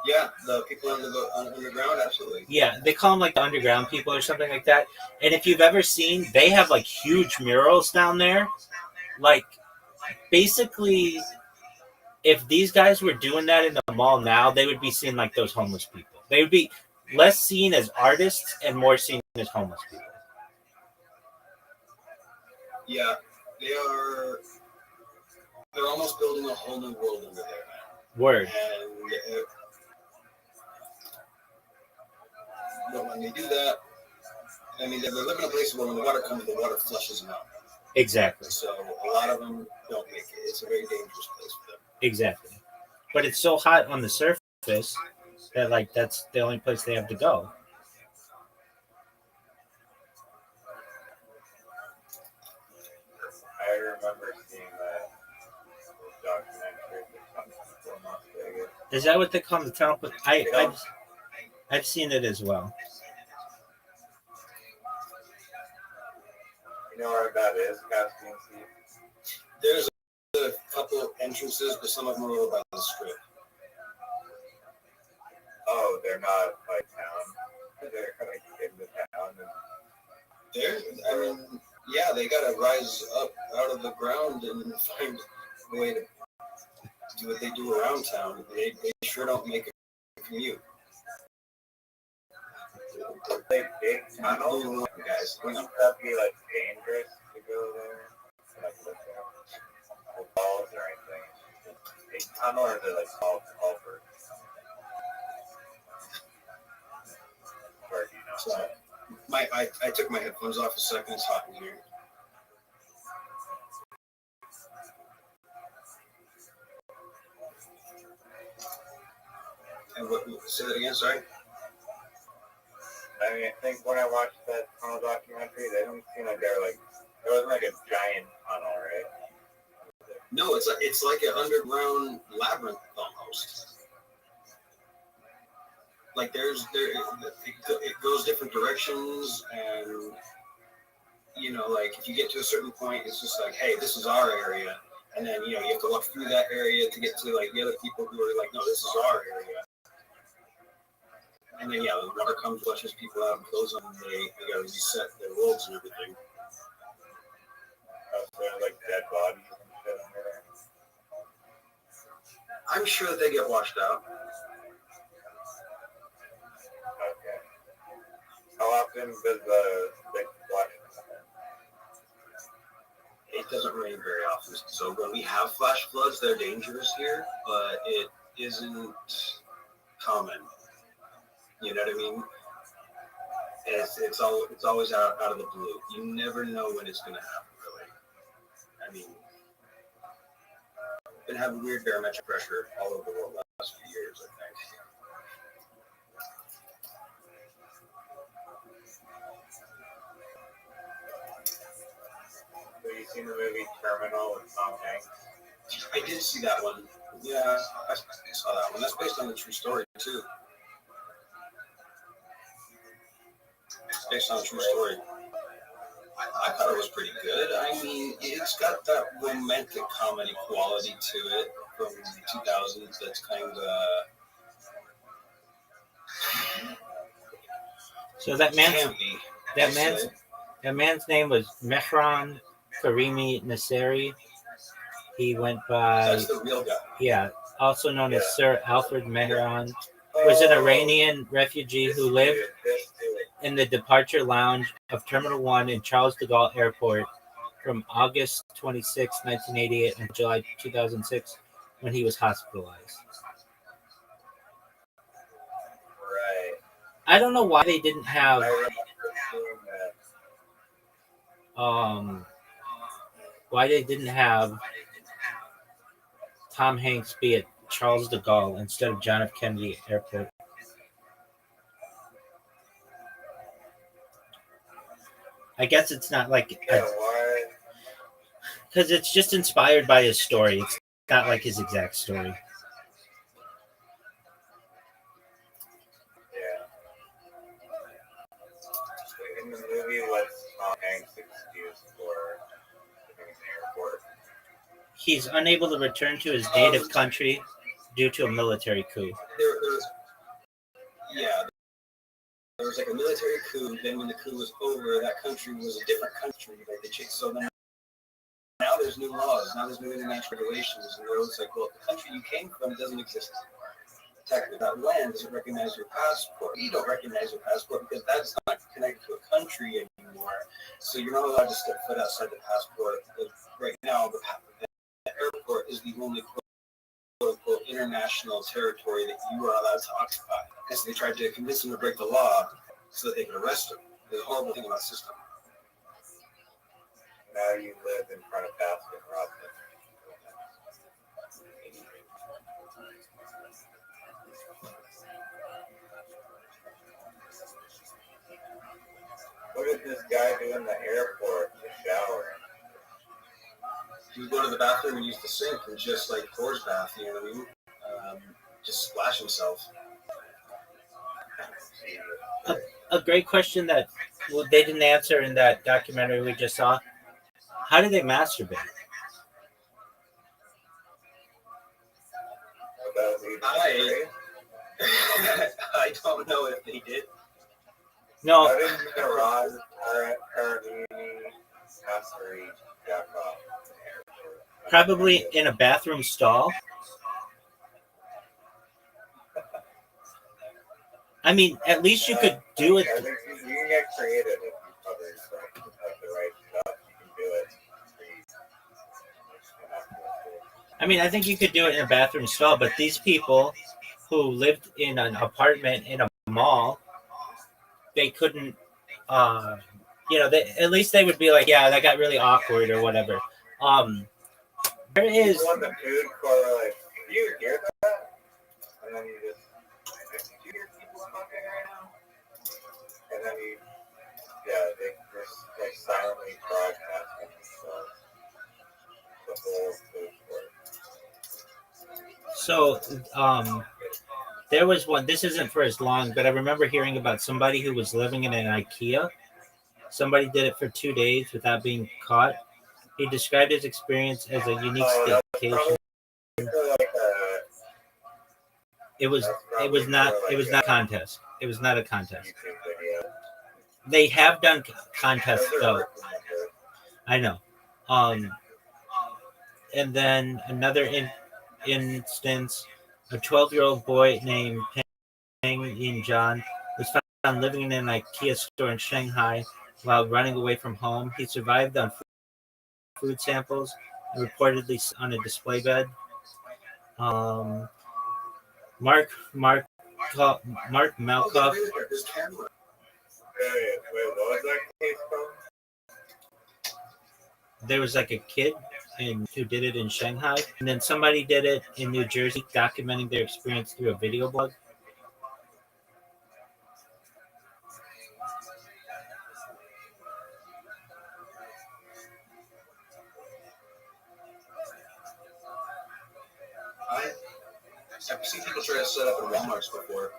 Yeah, the people under the underground, absolutely. Yeah, they call them like the underground people or something like that. And if you've ever seen, they have like huge murals down there. Like, basically, if these guys were doing that in the mall now, they would be seen like those homeless people. They would be less seen as artists and more seen as homeless people. Yeah, they're almost building a whole new world under there, man. Word. And but when they do that, I mean, they live in a place where when the water comes, the water flushes them out. Exactly. So a lot of them don't make it. It's a very dangerous place for them. Exactly. But it's so hot on the surface that like that's the only place they have to go. I remember seeing that documentary from Las Vegas. Is that what they call the town? I've seen it as well. You know where that is, Caspian Sea? There's a couple of entrances, but some of them are over by the strip. Oh, they're not like town. They're like in the town. I mean, yeah, they gotta rise up out of the ground and find a way to do what they do around town. They sure don't make a commute. They big tunnels, guys. wouldn't that be like dangerous to go there? Like look at walls or anything? A tunnel or they like all culverts? Or do you know? So, I took my headphones off a second. It's hot in here. And what? Say that again. Sorry. I mean, I think when I watched that tunnel documentary, they don't seem like they're like, it wasn't like a giant tunnel, right? No, it's like an underground labyrinth almost. Like it goes different directions, and you know, like if you get to a certain point, it's just like, hey, this is our area, And then, you have to walk through that area to get to like the other people who are like, no, this is our area. And then, the water comes, flushes people out, and kills them, and they got to reset their worlds and everything. So like dead bodies and shit under there. I'm sure that they get washed out. Okay. How often does the big flash? It doesn't rain very often. So when we have flash floods, they're dangerous here, but it isn't common. You know what I mean? It's always out of the blue. You never know when it's going to happen, really. I mean, been having weird barometric pressure all over the world the last few years, I think. So you seen the movie Terminal with Tom Hanks? I did see that one. Yeah, I saw that one. That's based on a true story, too. It's based on a true story. I thought it was pretty good. I mean, it's got that romantic comedy quality to it from the 2000s that's kind of... So that man's campy. that man's name was Mehran Karimi Nasseri. He went by That's the real guy. Also known as Sir Alfred Mehran. Was an Iranian refugee who lived in the departure lounge of Terminal 1 in Charles de Gaulle Airport from August 26, 1988 and July 2006 when he was hospitalized. Right. I don't know why they didn't have I remember doing that. why they didn't have Tom Hanks be at Charles de Gaulle instead of John F. Kennedy Airport. I guess it's not like Why? because it's just inspired by his story. It's not like his exact story. Yeah. In the movie, what's Tom Hanks' excuse for living in the airport? He's unable to return to his native country due to a military coup. There was like a military coup. Then when the coup was over, that country was a different country. Like they changed. So now there's new laws. Now there's new international regulations. And it's like, well, the country you came from doesn't exist. Technically, that land doesn't recognize your passport. You don't recognize your passport because that's not connected to a country anymore. So you're not allowed to step foot outside the passport. Right now, the airport is the only quote-unquote international territory that you are allowed to occupy. And so they tried to convince him to break the law so that they could arrest him. There's a horrible thing about the system. Now you live in front of Baskin Robbins. What did this guy do in the airport to shower? He would go to the bathroom and use the sink and just like horse bath, you know what I mean? Just splash himself. A great question that they didn't answer in that documentary we just saw. How do they masturbate? I don't know if they did. No. How did Iran currently masturbate jack off? Probably in a bathroom stall. I mean, at least you could do it. I think you can get creative if you cover yourself with the right stuff. You can do it. I mean, I think you could do it in a bathroom stall, but these people who lived in an apartment in a mall, they couldn't, at least they would be like, yeah, that got really awkward or whatever. There is. You want the food for like, do you hear that? And then you just, do you hear people talking right now? And then they're silently broadcasting the whole food court. So, there was one, this isn't for as long, but I remember hearing about somebody who was living in an IKEA. Somebody did it for 2 days without being caught. He described his experience as a unique Oh, that's staycation. probably like a It was not a contest. It was not a contest. YouTube video. They have done contests Those are though. working with it. I know. Um, and then another instance, a 12-year-old boy named Peng Yin John was found living in an IKEA store in Shanghai while running away from home. He survived on food samples and reportedly on a display bed. Mark Malkoff. Wait, what was that case called? There was like a kid who did it in Shanghai, and then somebody did it in New Jersey, documenting their experience through a video blog. I've seen people try to set up in Walmarts before.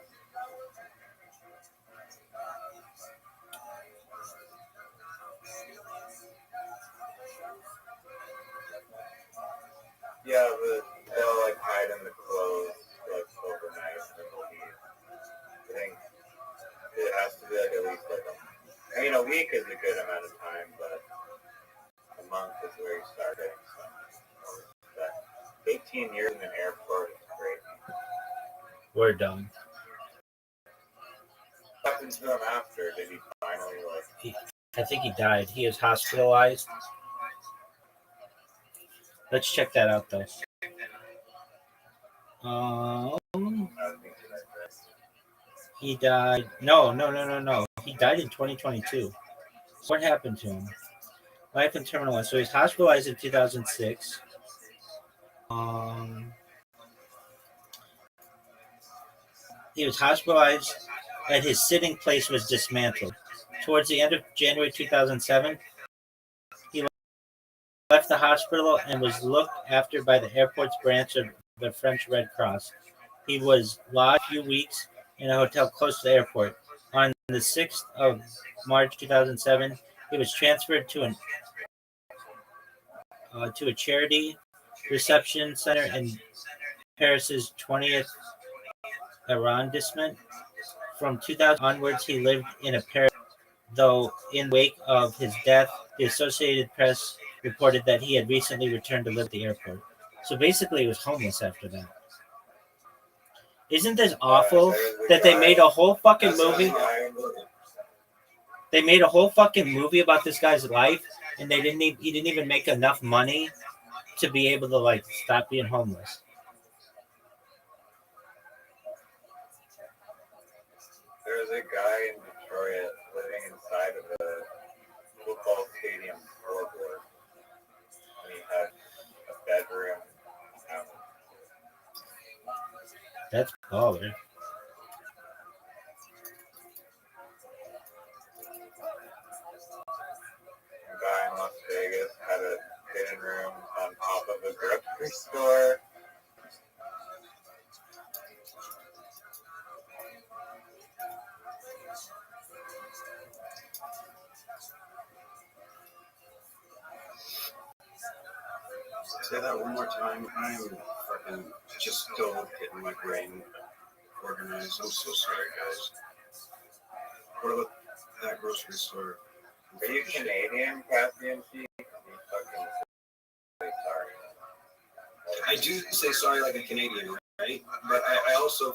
Yeah, but they'll like hide in the clothes like overnight and they'll leave. I think it has to be like at least like a week is a good amount of time, but a month is where you start getting some. 18 years in an airport is great. We're done. What happened to him after? Did he finally I think he died. He is hospitalized. Let's check that out though. He died. No. He died in 2022. What happened to him? Life in terminal 1. So he's hospitalized in 2006. He was hospitalized and his sitting place was dismantled. Towards the end of January 2007, he left the hospital and was looked after by the airport's branch of the French Red Cross. He was lodged a few weeks in a hotel close to the airport. On the 6th of March 2007, he was transferred to a charity reception center in Paris's 20th arrondissement. From 2000 onwards, he lived in a Paris, though in wake of his death, the Associated Press reported that he had recently returned to live at the airport. So basically, he was homeless after that. Isn't this awful that they made a whole fucking movie? They made a whole fucking movie about this guy's life, and he didn't even make enough money to be able to like stop being homeless. There's a guy in Detroit living inside of a football stadium floorboard. And he had a bedroom. That's baller. A guy in Las Vegas had a hidden room on top of a grocery store. Say that one more time. I am fucking just still getting my brain organized. I'm so sorry, guys. What about that grocery store? Are you Canadian, Cassian T? Fucking sorry. I do say sorry like a Canadian, right? But I also,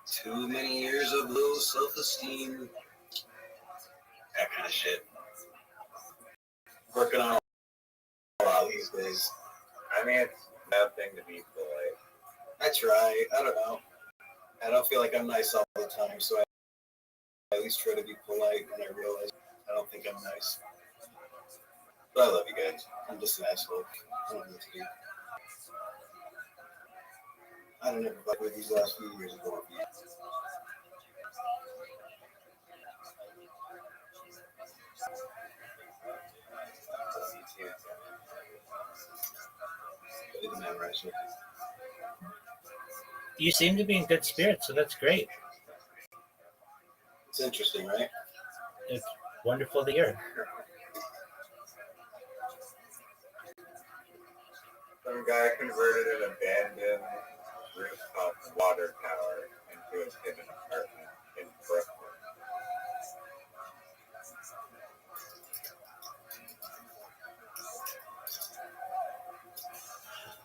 too many years of low self-esteem, that kind of shit. Working on a lot these days. I mean, it's a bad thing to be polite. I try. I don't know. I don't feel like I'm nice all the time, so I at least try to be polite when I realize I don't think I'm nice. But I love you guys. I'm just an asshole. I don't know what to do. I don't know what these last few years are going to be. You seem to be in good spirits, so that's great. It's interesting, right? It's wonderful to hear. Some guy converted an abandoned rooftop water tower into a hidden apartment in Brooklyn.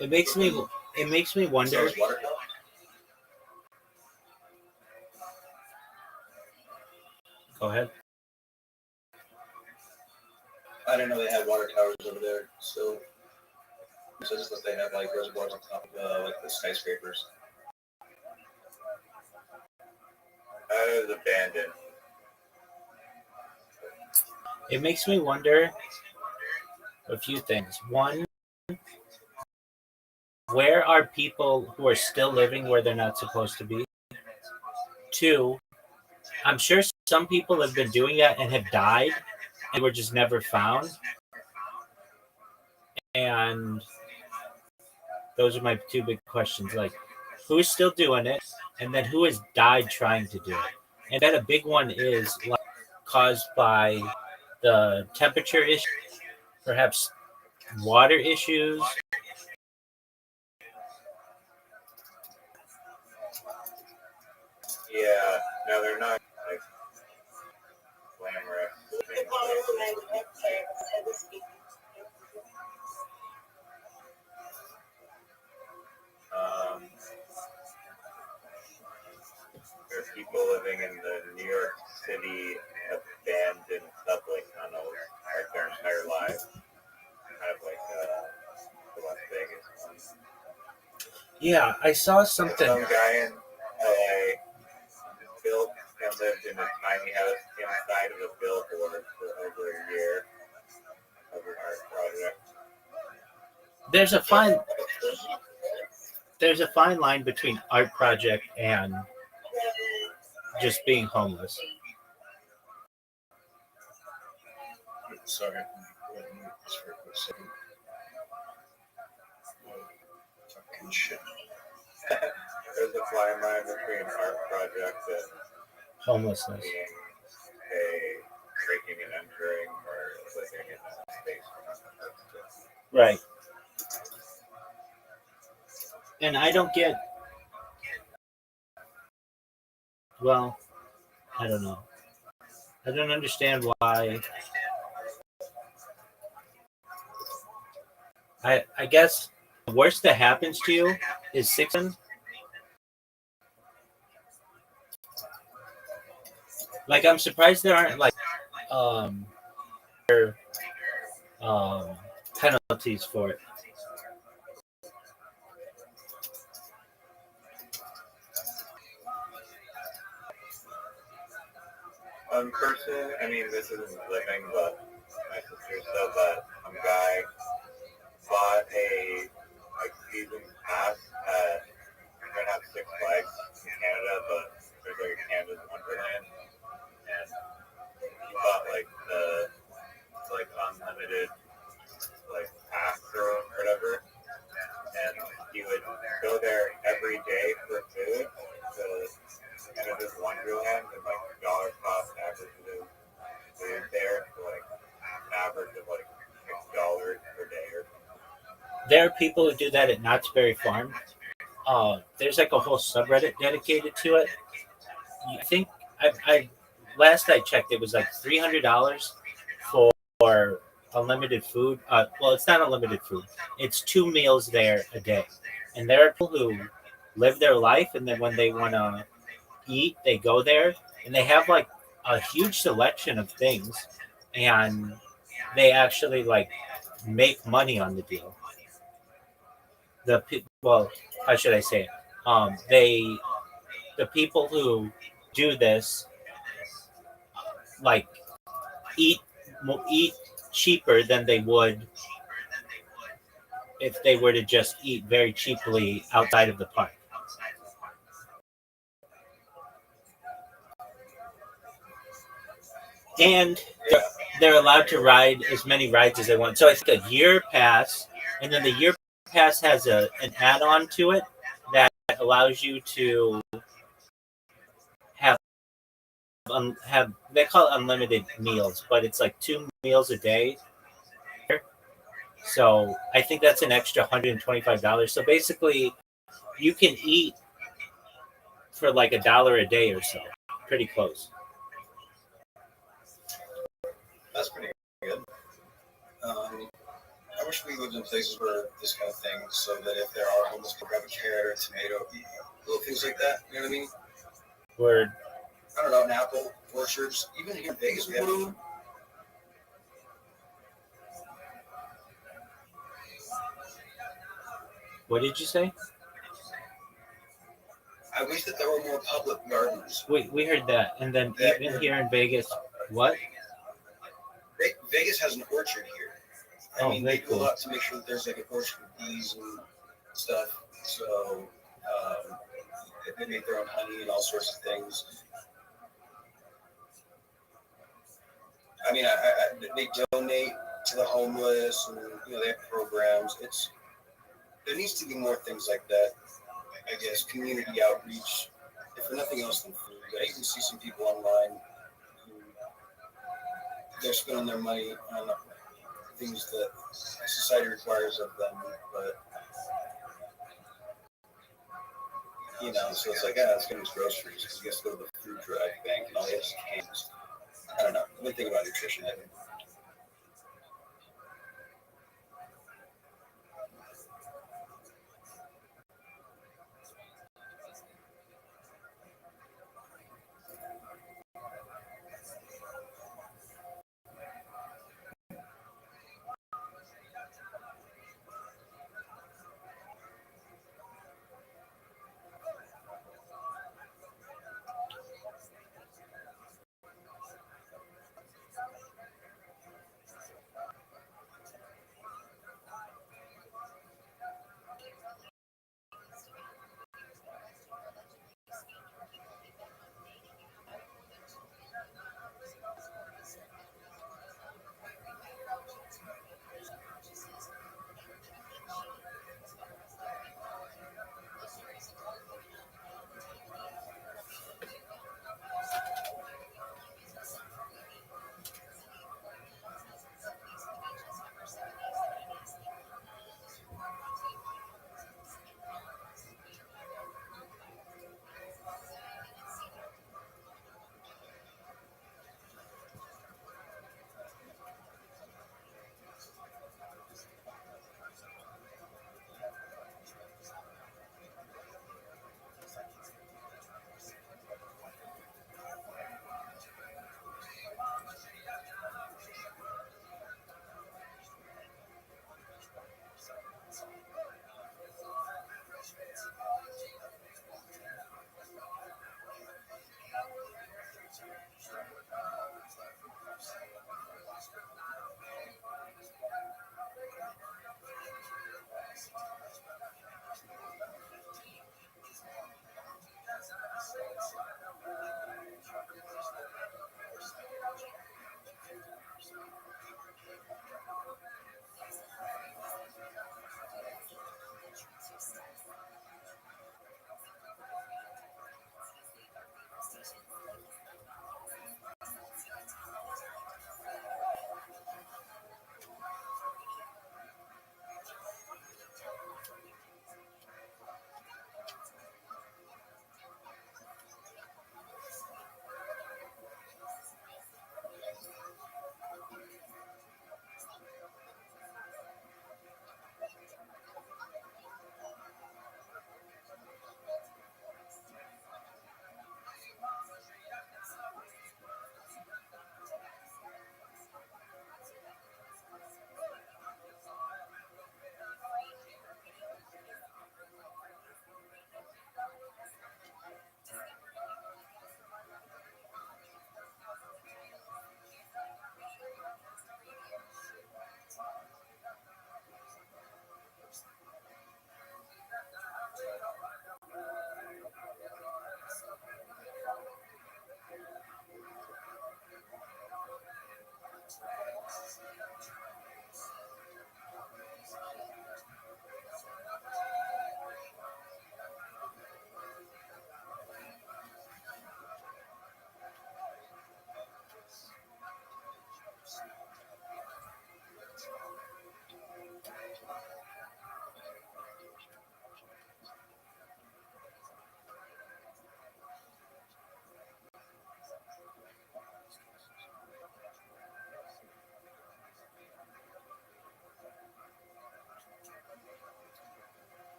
It makes me wonder. Go ahead. I didn't know they had water towers over there. So it says that they have like reservoirs on top of like the skyscrapers. That is abandoned. It makes me wonder a few things. One, where are people who are still living where they're not supposed to be? Two, I'm sure some people have been doing that and have died and were just never found. And those are my two big questions. Like, who's still doing it? And then who has died trying to do it? And then a big one is like caused by the temperature issue, perhaps water issues. Yeah, no, they're not like glamorous. There are people living in the New York City abandoned subway tunnels like their entire lives. Kind of like the Las Vegas one. Yeah, I saw something. Some guy in LA built and lived in a tiny house inside of a billboard for over a year of an art project. There's a fine line between art project and just being homeless. Sorry. Just for a quick second. Fucking shit. There's a fine line between art project and Homelessness. being a breaking and entering or living in a space. Right. And I don't get, well, I don't know. I don't understand why. I guess the worst that happens to you is 6. Like, I'm surprised there aren't like penalties for it. One person, I mean, this isn't living, but my sister said that some guy bought a season pass at, we're going to have Six Flags in Canada, but there's like a Canada's Wonderland, and he bought like the unlimited pass or whatever, and he would go there every day for food to Canada's Wonderland, and dollar cost averages food there for an average of $6 per day or something. There are people who do that at Knott's Berry Farm. There's like a whole subreddit dedicated to it. I think I last I checked, it was like $300 for unlimited food. Well, it's not unlimited food. It's 2 meals there a day. And there are people who live their life, and then when they want to eat, they go there, and they have like a huge selection of things, and they actually make money on the deal. Well, how should I say it? The people who do this eat cheaper than they would if they were to just eat very cheaply outside of the park. And they're allowed to ride as many rides as they want. So I think a year pass, and then the year pass has an add-on to it that allows you to have they call it unlimited meals, but it's like 2 meals a day. So I think that's an extra $125. So basically, you can eat for like $1 a day or so. Pretty close. That's pretty good. I wish we lived in places where this kind of thing, so that if there are homeless people, grab a carrot or a tomato, little things like that. You know what I mean? Word. I don't know, an apple, orchards. Even here in Vegas, we have. What did you say? I wish that there were more public gardens. We heard that. And then even here in Vegas, what? Vegas has an orchard here. I mean, they do cool. a lot to make sure that there's like an orchard with bees and stuff. So they make their own honey and all sorts of things. I mean, they donate to the homeless, and they have programs. There needs to be more things like that. I guess community outreach, if for nothing else than food. I even see some people online who they're spending their money on things that society requires of them, but so it's like, let's get these groceries because you guys go to the food drive bank and all these cans. I don't know. I've been thinking about nutrition.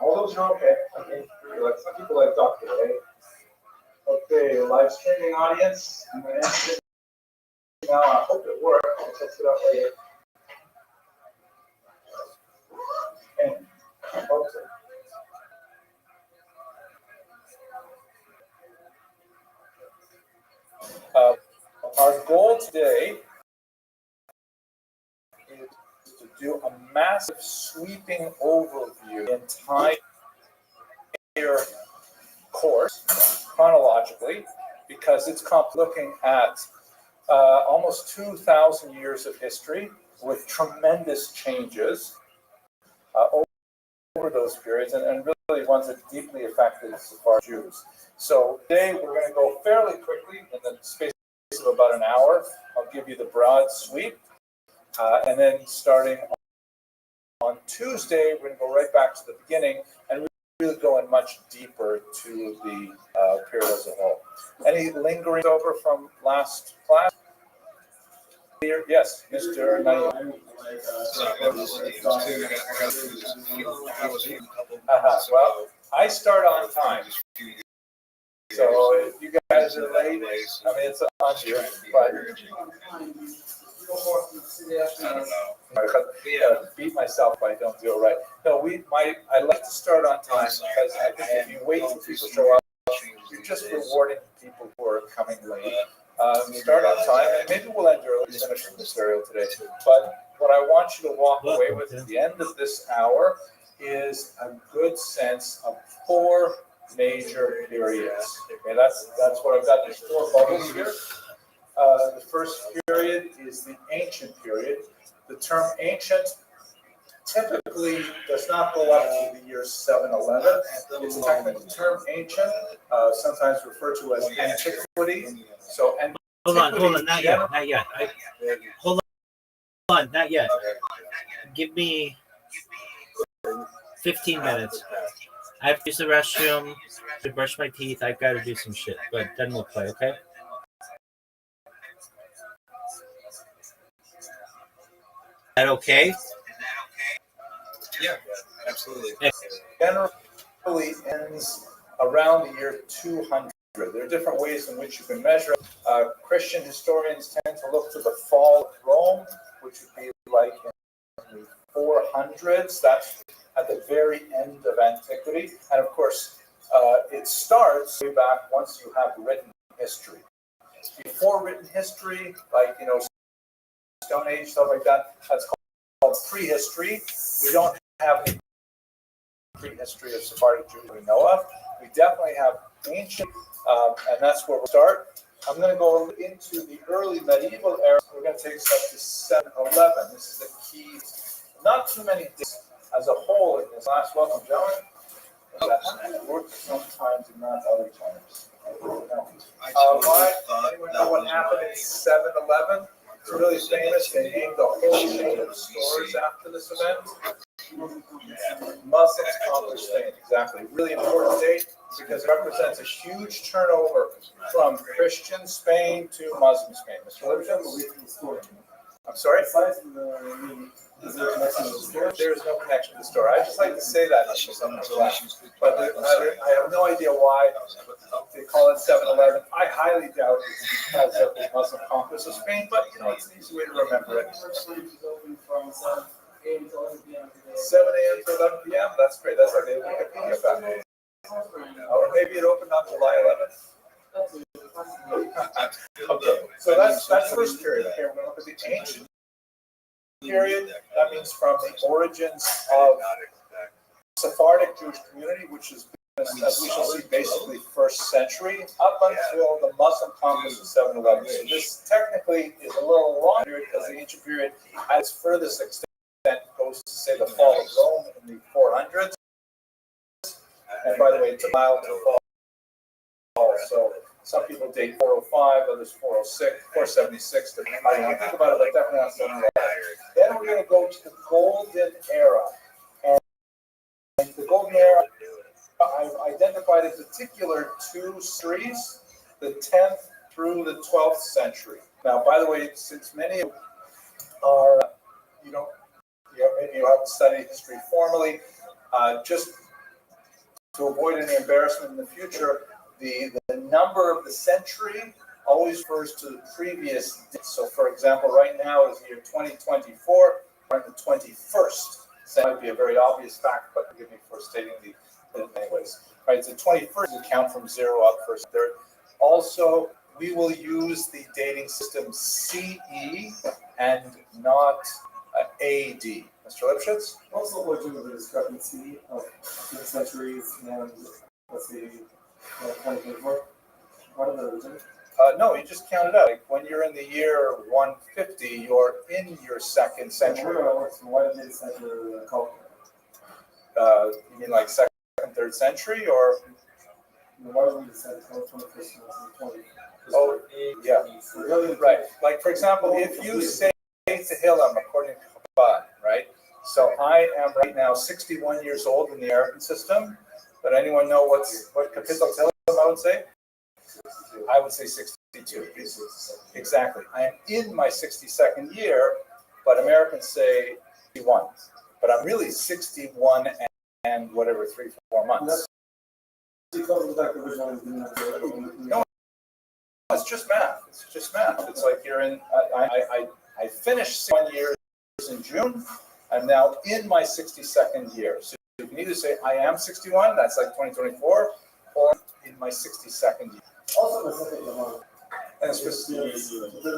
All those are okay. Okay. Like some people like Dr. A. Okay, live streaming audience. I'm going to answer now. I hope it works. I'll test it out later. And our goal today is to do a massive sweeping overview the entire course chronologically, because it's looking at almost 2,000 years of history with tremendous changes over those periods, and really ones that deeply affected Sephardic Jews. So today we're going to go fairly quickly in the space of about an hour. I'll give you the broad sweep, and then starting on Tuesday, we're going to go right back to the beginning and really go in much deeper to the period as a whole. Any lingering over from last class? Here, yes, Mr. Nayyar. Well, I start on time. So if you guys are late, I mean, it's on you, but beat myself if I don't do it right. No, I like to start on time because I think if you wait until people show up, you're just rewarding people who are coming late. Start on time, and maybe we'll end early, finish the material today. But what I want you to walk away with at the end of this hour is a good sense of 4 major periods. Okay, that's what I've got. There's 4 bubbles here. The first period is the ancient period. The term ancient typically does not go up to the year 711. It's a technical term, ancient, sometimes referred to as antiquity. So, hold on, not yet. Hold on, not yet. Give me 15 minutes. I have to use the restroom, to brush my teeth. I've got to do some shit, but then we'll play, okay? Is that okay? Yeah, absolutely. Generally ends around the year 200. There are different ways in which you can measure it. Christian historians tend to look to the fall of Rome, which would be like in the 400s. That's at the very end of antiquity. And of course, it starts way back once you have written history. Before written history, like, Stone Age, stuff like that, that's called prehistory. We don't have any prehistory of Sephardic Jews we know of. We definitely have ancient, and that's where we'll start. I'm going to go into the early medieval era. We're going to take us up to 711. This is a key, not too many days as a whole in this class. Welcome, gentlemen. That works sometimes and not other times. Anyone know what happened in 711? It's really famous. They named the whole chain of stores after this event. Muslims conquered Spain. Exactly. Really important date because it represents a huge turnover from Christian Spain to Muslim Spain. Mr. Lipton? I'm sorry? There's no connection to the story. I just like to say that. But I have no idea why they call it 711. I highly doubt it's because of the Muslim conquest of Spain, but it's an easy way to remember it. 7 a.m. to 11 p.m. That's great. That's like a Wikipedia fact. Or maybe it opened on July 11th. Okay, so that's the first period. Okay, we're going to look at the ancient period. That means from the origins of Sephardic Jewish community, which is, as we shall see, basically first century, up until the Muslim conquest of 711. So this technically is a little longer because the ancient period, at its furthest extent, goes to say the fall of Rome in the 400s. And by the way, it took a while to fall. So some people date 405, others 406, 476. Depending on think about it, but definitely not 711. Then we're going to go to the Golden Era. And the Golden Era, I've identified in particular 2 series, the 10th through the 12th century. Now, by the way, since many are, maybe you haven't studied history formally, just to avoid any embarrassment in the future, the number of the century always refers to the previous. So, for example, right now is the year 2024, we're in the 21st. So that might be a very obvious fact, but forgive me for stating the anyways. Right, it's the 21st, you count from 0 up first, third. Also, we will use the dating system CE and not AD. Mr. Lipschitz? Also, what do the discrepancy of the centuries and let's see, 2024? What are the reasons? No, you just count it out. Like when you're in the year 150, you're in your second century. Why did they set the cult? You mean like second, third century, or? Why would we set the 21st and 20? Oh, yeah, right. Like for example, if you say Tehillim according to Chabad, right? So I am right now 61 years old in the American system. But anyone know what Kapitel Tehillim I would say? I would say 62. Exactly. I am in my 62nd year, but Americans say 61. But I'm really 61 and whatever, 3-4 months. No, it's just math. It's just math. It's like you're in. I finished 1 year in June. I'm now in my 62nd year. So you can either say I am 61, that's like 2024, or in my 62nd year. Also, the second amount. And it's just the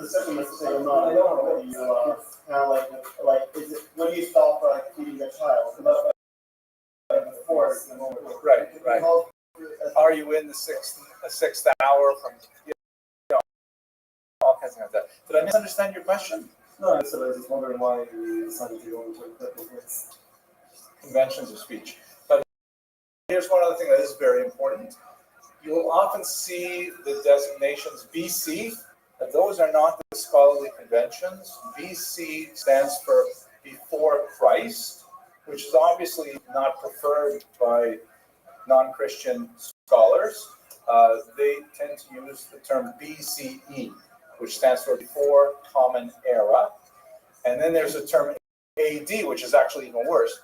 second amount. I don't know. You kind of like is it when you stop feeding a child? Right, right. Are you in the sixth hour from all kinds of things like that? Did I misunderstand your question? No, I was just wondering why you decided to go into that. Conventions of speech. But here's one other thing that is very important. You'll often see the designations BC, but those are not the scholarly conventions. BC stands for before Christ, which is obviously not preferred by non-Christian scholars. They tend to use the term BCE, which stands for before Common Era. And then there's a term AD, which is actually even worse.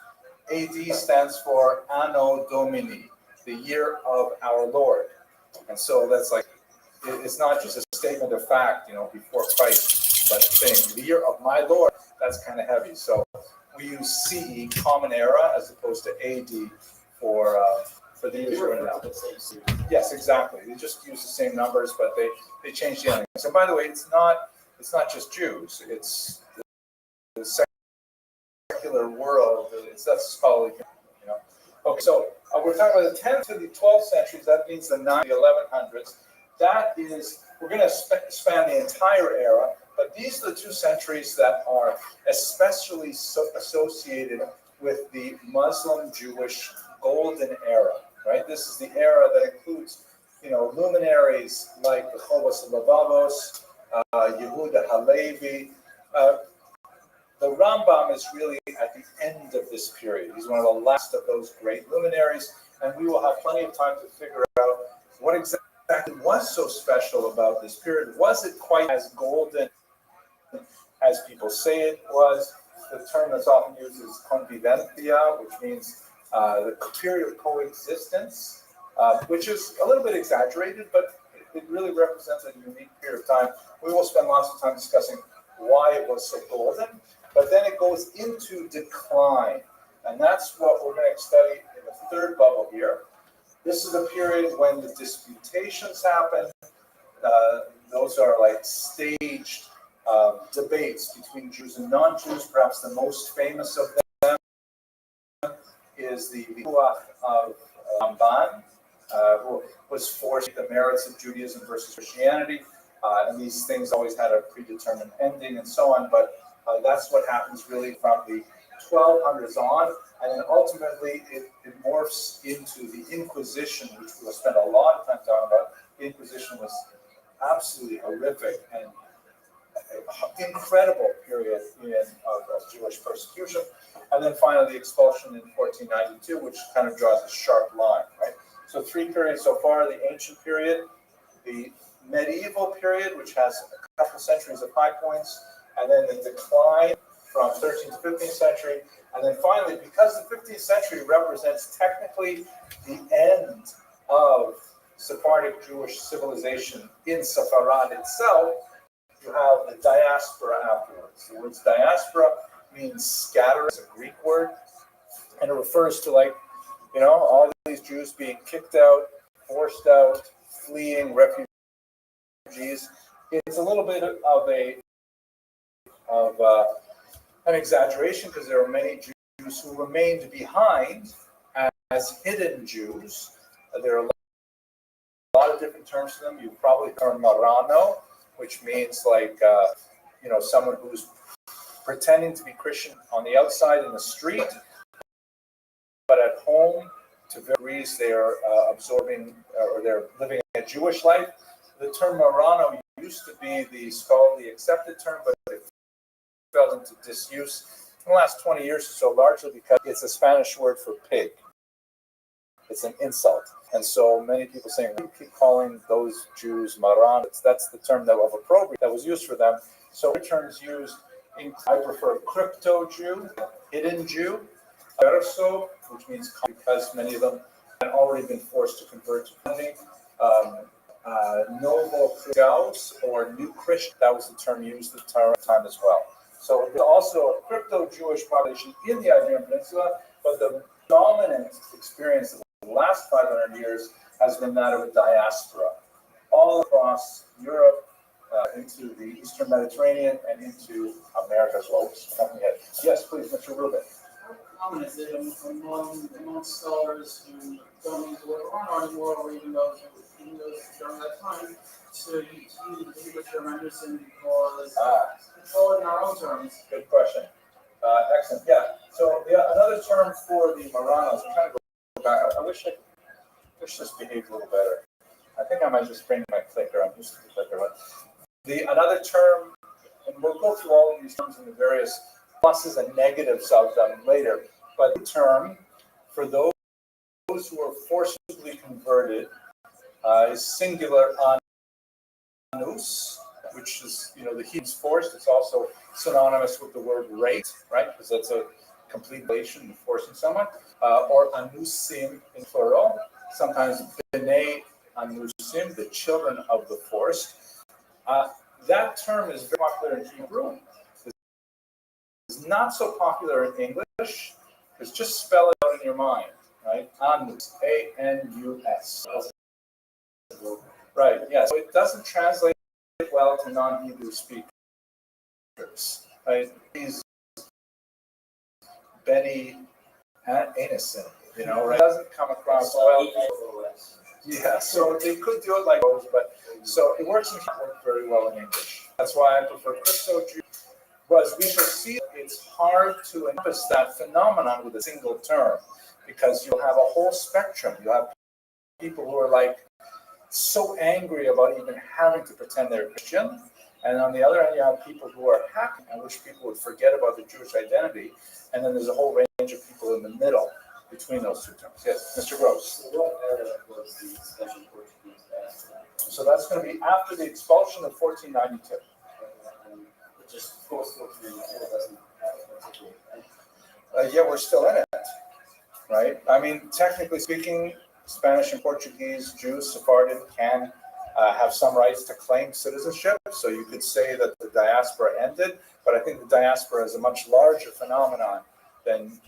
AD stands for Anno Domini, the year of our Lord. And so that's like, it's not just a statement of fact, before Christ, but saying the year of my Lord, that's kind of heavy. So we use CE, Common Era, as opposed to AD for the years we're in now. Yes, exactly. They just use the same numbers, but they change the ending. So by the way, it's not just Jews. It's the secular world. That's scholarly, Okay, so we're talking about the 10th to the 12th centuries. That means the 9th to the 1100s. That is, we're going to span the entire era, but these are the 2 centuries that are especially associated with the Muslim-Jewish golden era, right? This is the era that includes, luminaries like the Chovos Levavos, Yehuda Halevi. The Rambam is really at the end of this period. He's one of the last of those great luminaries, and we will have plenty of time to figure out what exactly was so special about this period. Was it quite as golden as people say it was? The term that's often used is convivencia, which means the period of coexistence, which is a little bit exaggerated, but it really represents a unique period of time. We will spend lots of time discussing why it was so golden. But then it goes into decline. And that's what we're going to study in the third bubble here. This is a period when the disputations happen. Those are like staged debates between Jews and non-Jews. Perhaps the most famous of them is the Vihuach of Ramban, who was forced the merits of Judaism versus Christianity. And these things always had a predetermined ending and so on. But that's what happens really from the 1200s on, and then ultimately it morphs into the Inquisition, which we'll spend a lot of time talking about. The Inquisition was absolutely horrific and an incredible period of Jewish persecution. And then finally the expulsion in 1492, which kind of draws a sharp line, right? So 3 periods so far: the ancient period, the medieval period, which has a couple centuries of high points, and then the decline from 13th to 15th century. And then finally, because the 15th century represents technically the end of Sephardic Jewish civilization in Sepharad itself, you have the diaspora afterwards. The word diaspora means scatter, it's a Greek word, and it refers to, like, you know, all these Jews being kicked out, forced out, fleeing, refugees. It's a little bit of an exaggeration, because there are many Jews who remained behind as hidden Jews. There are a lot of different terms for them. You've probably heard Marano, which means like, you know, someone who's pretending to be Christian on the outside in the street, but at home, to various degrees, they are absorbing or they're living a Jewish life. The term Marano used to be the scholarly accepted term, but it fell into disuse in the last 20 years or so, largely because it's a Spanish word for pig. It's an insult. And so many people saying, we keep calling those Jews Marranos. That's the term that was used for them. So the terms used, I prefer crypto Jew, hidden Jew, verso, which means because many of them had already been forced to convert to Christianity. Novo Christos, or new Christian, that was the term used at the time as well. So there's also a crypto Jewish population in the Iberian Peninsula, but the dominant experience of the last 500 years has been that of a diaspora all across Europe, into the Eastern Mediterranean, and into America as well. Yes, please, Mr. Rubin. How common is it among scholars who don't use the word Marano anymore, or even those during that time, to use the Hebrew term Anderson because control it in our own terms? Good question. Excellent. Yeah. So another term for the Marranos, I'm trying to go back. I wish this behaved a little better. I think I might just bring my clicker. I'm used to the clicker. Another term, and we'll go through all of these terms and the various pluses and negatives of them later. But the term for those who are forcibly converted is singular anus, which is, the he's forced. It's also synonymous with the word rape, right? Because that's a complete relation, forcing someone. Or anusim in plural. Sometimes b'nei anusim, the children of the forced. That term is very popular in Hebrew. It's not so popular in English. It's just spell it out in your mind, right? Anus, A-N-U-S. Right, yeah. So it doesn't translate well to non-Hebrew speakers, right? These Benny Anison, right? It doesn't come across well. Yeah, so they could do it like those, but so it works very well in English. That's why I prefer crypto Jew. But as we shall see, it's hard to encompass that phenomenon with a single term, because you'll have a whole spectrum. You have people who are like so angry about even having to pretend they're Christian, and on the other hand, you have people who are happy and wish people would forget about the Jewish identity, and then there's a whole range of people in the middle between those two terms. Yes, Mr. Gross. So what era was the expulsion of Portuguese diaspora? So that's going to be after the expulsion of 1492. Just post 1492 doesn't have a particular, right? Yeah, we're still in it, right? I mean, technically speaking, Spanish and Portuguese Jews, Sephardim, can have some rights to claim citizenship. So you could say that the diaspora ended, but I think the diaspora is a much larger phenomenon than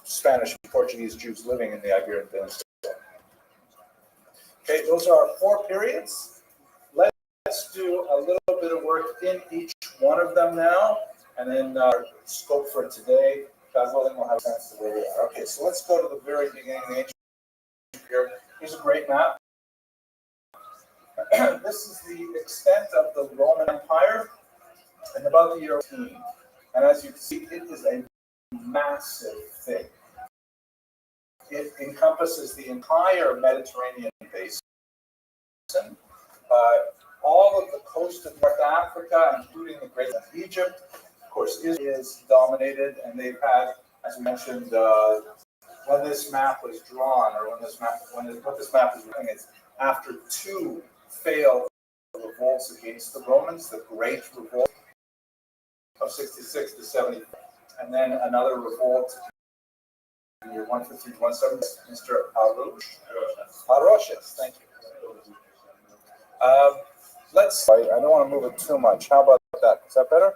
Spanish and Portuguese Jews living in the Iberian Peninsula. Okay, those are our 4 periods. Let's do a little bit of work in each one of them now, and then our scope for today, God willing, we'll have a sense of where we are. Okay, so let's go to the very beginning of the ancient period. Here's a great map. This is the extent of the Roman Empire in about the year 18. And as you can see, it is a massive thing. It encompasses the entire Mediterranean basin, all of the coast of North Africa, including the Great of Egypt. Of course, Israel is dominated, and they've had, as we mentioned, when this map was drawn, or what this map is doing, is after 2 failed revolts against the Romans, the Great Revolt of 66 to 70. And then another revolt in year 150 to 170, Mr. Aroches, thank you. I don't want to move it too much. How about that? Is that better?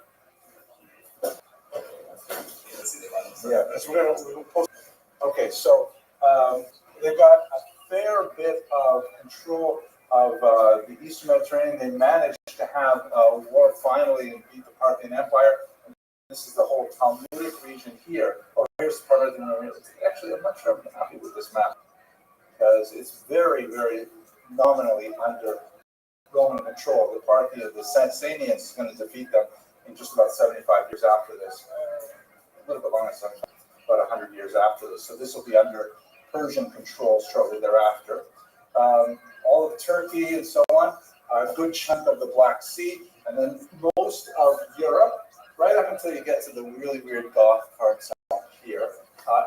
Yeah, because we're going to post. Okay, so they've got a fair bit of control of the Eastern Mediterranean. They managed to have a war finally and beat the Parthian Empire. This is the whole Talmudic region here. Oh, here's part of the. Actually, I'm not sure I'm happy with this map because it's very, very nominally under Roman control. The Parthians, the Sasanians, is going to defeat them in just about 75 years after this. A little bit longer, about 100 years after this. So this will be under Persian control shortly thereafter. All of Turkey and so on, a good chunk of the Black Sea, and then most of Europe, right up until you get to the really weird Goth parts here,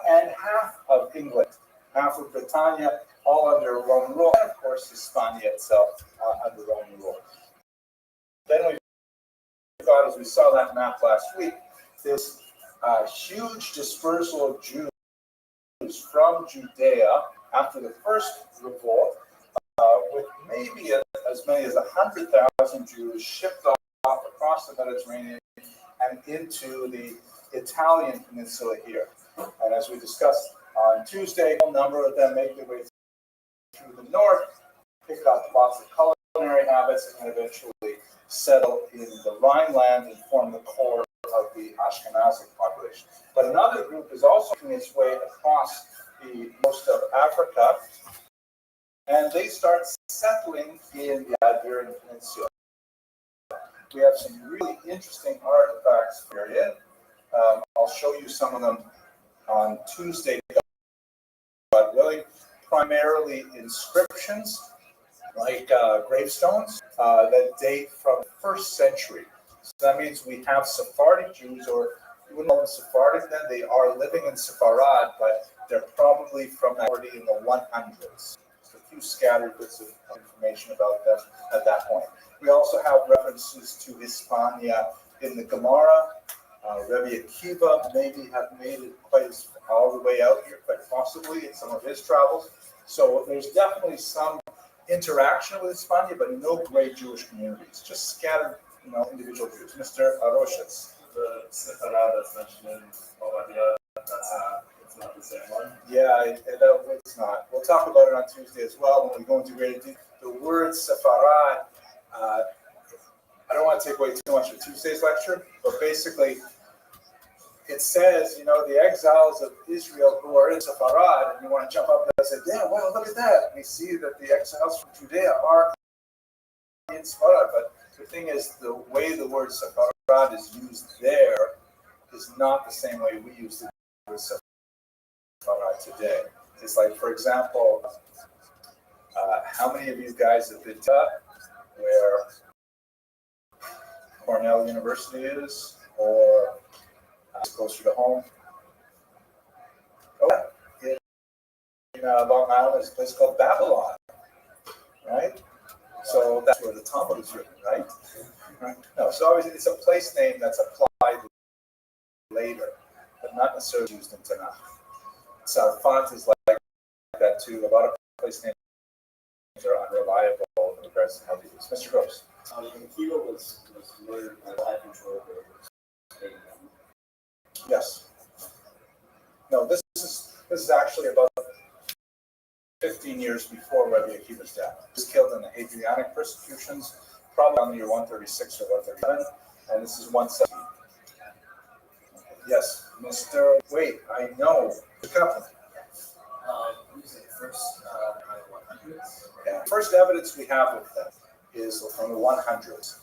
and half of England, half of Britannia, all under Roman rule, and of course Hispania itself under Roman rule. Then we got, as we saw that map last week, this huge dispersal of Jews from Judea after the first revolt, with maybe as many as 100,000 Jews shipped off across the Mediterranean and into the Italian peninsula here. And as we discussed on Tuesday, a number of them make their way through the north, pick up lots of culinary habits, and eventually settle in the Rhineland and form the core of the Ashkenazic population. But another group is also making its way across the most of Africa, and they start settling in the Iberian Peninsula. We have some really interesting artifacts here. I'll show you some of them on Tuesday, God willing, primarily inscriptions like gravestones that date from the 1st century. So that means we have Sephardic Jews, or you wouldn't know them Sephardic then, they are living in Sepharad, but they're probably from already in the 100s. So a few scattered bits of information about them at that point. We also have references to Hispania in the Gemara. Rabbi Akiva maybe have made it quite all the way out here, quite possibly in some of his travels. So there's definitely some interaction with Hispania, but no great Jewish communities, just scattered, individual Jews. Mr. Aroches. The Sefarad that's mentioned in Obadiah, it's not the same one. Yeah, it's not. We'll talk about it on Tuesday as well when we go into greater detail. The word Sefarad, I don't want to take away too much of Tuesday's lecture, but basically it says, the exiles of Israel who are in Sepharad, and you want to jump up and say, yeah, well, look at that. We see that the exiles from Judea are in Sepharad. But the thing is, the way the word Sepharad is used there is not the same way we use the word Sepharad today. It's like, for example, how many of you guys have been to where Cornell University is, or closer to home? Oh, in Long Island, there's a place called Babylon, right? So that's where the Talmud is written, right? No, so obviously it's a place name that's applied later, but not necessarily used in Tanakh. So font is like that too. A lot of place names are unreliable in regards to how they use. Mr. Gross. Akiva was murdered by life control. Yes. No, this is actually about 15 years before Rabbi Akiva's death. He was killed in the Hadrianic persecutions, probably on the year 136 or 137, and this is 117. Yes, Mr. Wait, I know. The company. First evidence we have of them is from the 100s.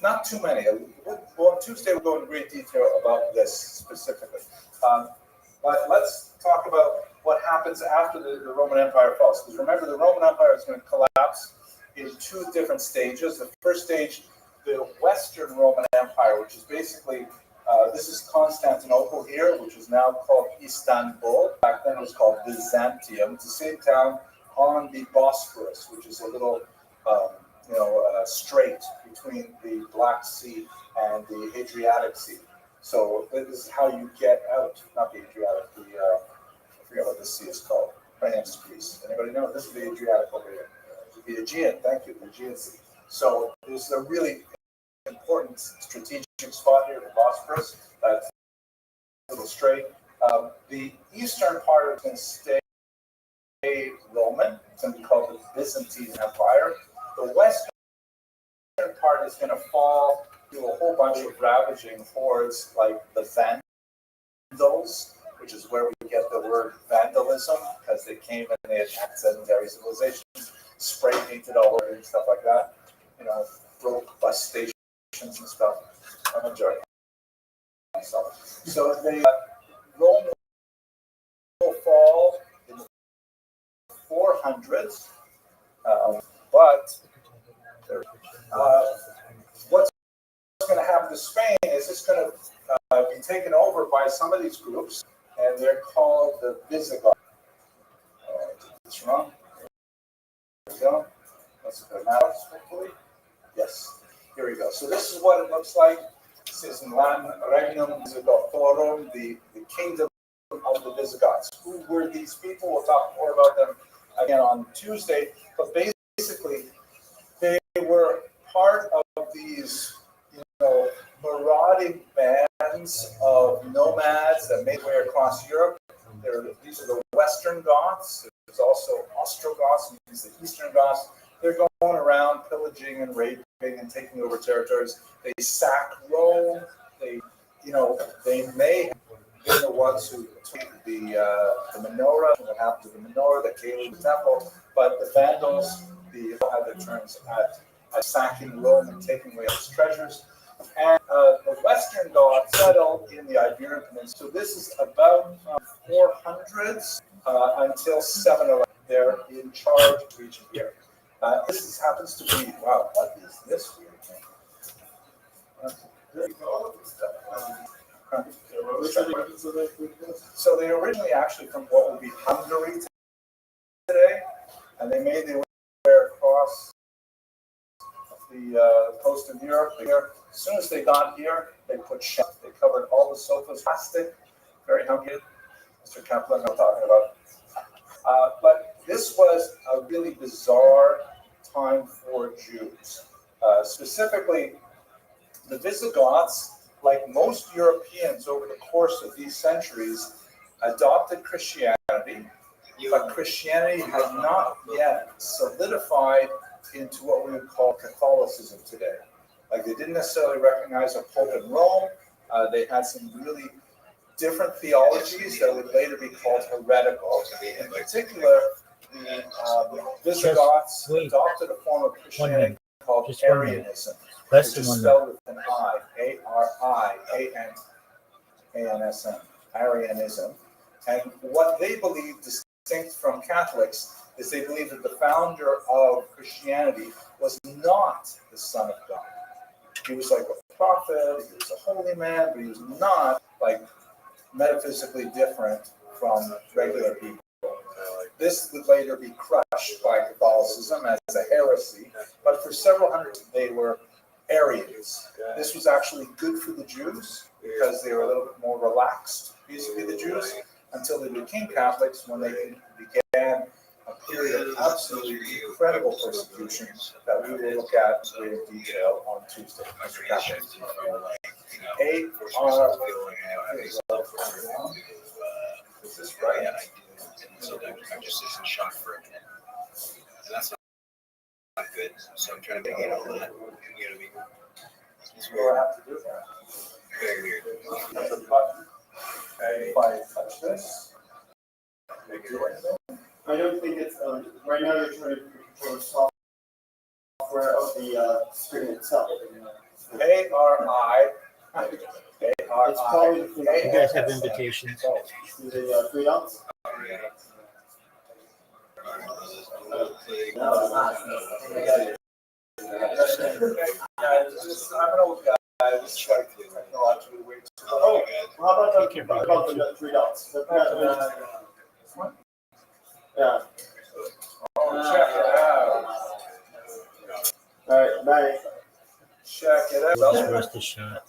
Not too many. Well, on Tuesday we'll go into great detail about this specifically. But let's talk about what happens after the Roman Empire falls. Because remember, the Roman Empire is going to collapse in two different stages. The first stage, the Western Roman Empire, which is basically, this is Constantinople here, which is now called Istanbul. Back then it was called Byzantium. It's the same town on the Bosphorus, which is a little strait between the Black Sea and the Adriatic Sea. So this is how you get out, not the Adriatic, I forget what this sea is called, right next to Greece. Anybody know? This is the Adriatic over here. The Aegean, thank you, the Aegean Sea. So there's a really important strategic spot here, the Bosphorus, that's a little strait. The eastern part is going to stay Roman, it's going to be called the Byzantine Empire. The western part is going to fall to a whole bunch of ravaging hordes like the Vandals, which is where we get the word vandalism, because they came and they attacked sedentary civilizations, spray painted all over and stuff like that. You know, broke bus stations and stuff. I'm enjoying myself. So Rome will fall in the 400s, but what's going to happen to Spain is it's going to be taken over by some of these groups, and they're called the Visigoths. It's wrong. There we go. Let's go now, hopefully. Yes, here we go. So this is what it looks like. This is in Latin, Regnum Visigothorum, the kingdom of the Visigoths. Who were these people? We'll talk more about them again on Tuesday. But basically, they were part of these, marauding bands of nomads that made their way across Europe. These are the Western Goths. There's also Ostrogoths, means the Eastern Goths. They're going around pillaging and raping and taking over territories. They sack Rome. They may have been the ones who took the menorah, what happened to the menorah, the Caleb temple. But the Vandals, had their turns at sacking Rome and taking away its treasures. And the Western Goths settled in the Iberian Peninsula. So this is about 400s until 711. They're in charge of the region here. This happens to be, wow, what is this weird thing? So they originally actually from what would be Hungary today, and they made their way across the coast of Europe. As soon as they got here, they put shelves. They covered all the sofas, plastic, very hungry. Mr. Kaplan, I'm talking about. But this was a really bizarre time for Jews. Specifically, the Visigoths, like most Europeans over the course of these centuries, adopted Christianity, but Christianity had not yet solidified into what we would call Catholicism today. Like they didn't necessarily recognize a pope in Rome. They had some really different theologies that would later be called heretical. In particular, the Visigoths adopted a form of Christianity called Arianism, which is spelled with an I, A-R-I-A-N-A-N-S-M, Arianism. And what they believed, distinct from Catholics, is they believed that the founder of Christianity was not the Son of God. He was like a prophet, he was a holy man, but he was not like metaphysically different from regular people. This would later be crushed by Catholicism as a heresy, but for several hundred years they were Arians. This was actually good for the Jews because they were a little bit more relaxed vis-a-vis the Jews until they became Catholics, when they began a period of absolutely incredible persecution that we will look at in great detail on Tuesday. Mr. Kaplan. Is this right? Yeah, I do. And so I'm just in shock for a minute. And that's not good. So I'm trying to make it all that. You know what I mean? It's What do I weird. have to do here? Very weird. There's a button. If I touch this, they do anything? I don't think it's, right now you're trying to control the software of the screen itself. A-R-I. It's probably the You guys have invitations. the three dots. No, it's not. I'm an old guy. It's like technologically way too. Oh, how about the three dots? This one? Yeah. Oh, check it out. All right, bye. Check it out. What's the rest of the shot?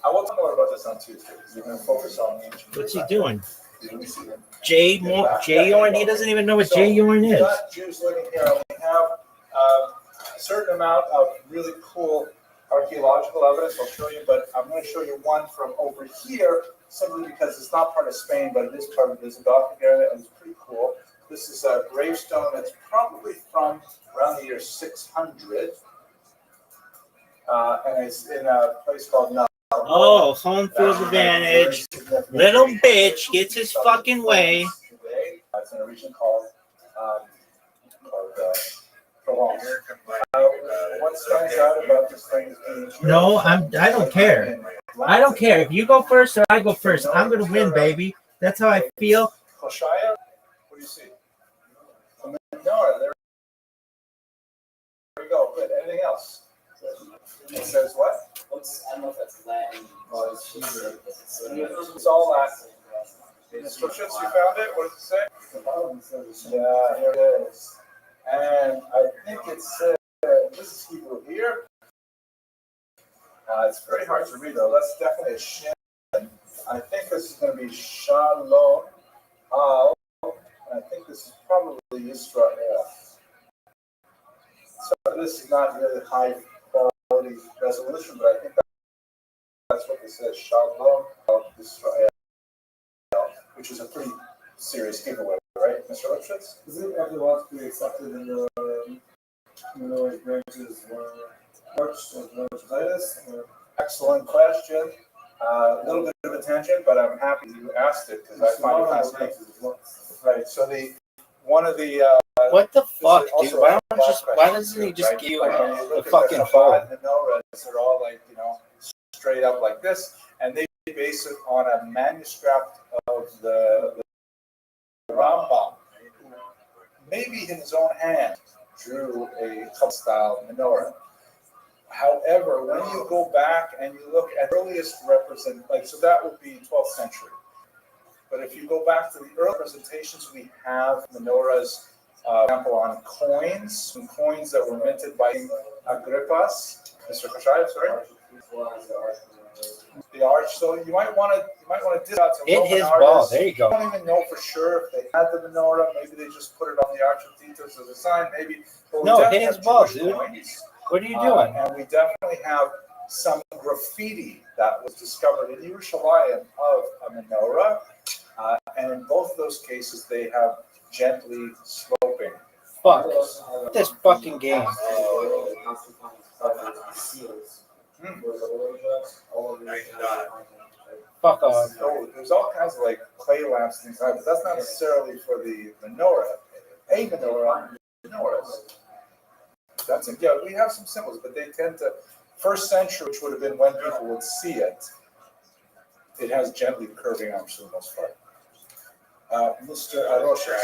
I will talk more about this on Tuesday because we're going to focus on ancient. What's he doing? Let me see. J Yorn. He doesn't even know what J Yorn We've is. got Jews living here, and we have a certain amount of really cool archaeological evidence. I'll show you, but I'm going to show you one from over here simply because it's not part of Spain, but it is part of the Visigoth area, and it's pretty cool. This is a gravestone that's probably from around the year 600, and it's in a place called Nal. Oh, home field advantage. Little bitch gets his fucking way. It's in a region called Provence. What stands out about this thing is being No, I don't care. I don't care if you go first or I go first. I'm gonna win, baby. That's how I feel. Hoshaya, what do you see? No, there we go. Good. Anything else? It says what? I don't know if that's Latin or Hebrew. It's all Latin. In the scriptures, you found it? What does it say? Yeah, here it is. And I think it says, this is Hebrew here. It's very hard to read, though. That's definitely a shin. I think this is going to be Shalom. I think this is probably Israel. So this is not really high quality resolution, but I think that's what it says, Shalom of Israel, which is a pretty serious giveaway, right, Mr. Lipschitz? Is it everyone to be accepted in the minority branches or March or Titus? Excellent question. A little bit of a tangent, but I'm happy you asked it because I find it fascinating. Right. So one of the What the fuck, dude? Why doesn't he just give you the fucking hole? The menorahs are all like, straight up like this, and they base it on a manuscript of the Rambam, who maybe in his own hand drew a style menorah. However, when you go back and you look at earliest so that would be 12th century. But if you go back to the early representations, we have menorahs, for example, on coins that were minted by Agrippas. Mr. Kashayev, sorry. The arch. So you might want to dig out to Hit Roman his artists. ball. There you go. I don't even know for sure if they had the menorah. Maybe they just put it on the Arch of Titus as a sign. Maybe. No, hit his ball, dude. What are you doing? And we definitely have some graffiti that was discovered in Yerushalayim of a menorah. And in both of those cases, they have gently sloping. Fuck. This fucking game. Fuck off. So there's all kinds of like clay lamps and things like that, but that's not necessarily for the menorah. A menorahs. That's it. Yeah, we have some symbols, but they tend to, first century, which would have been when people would see it, it has gently curving arms for the most part. Mr. Rothschild.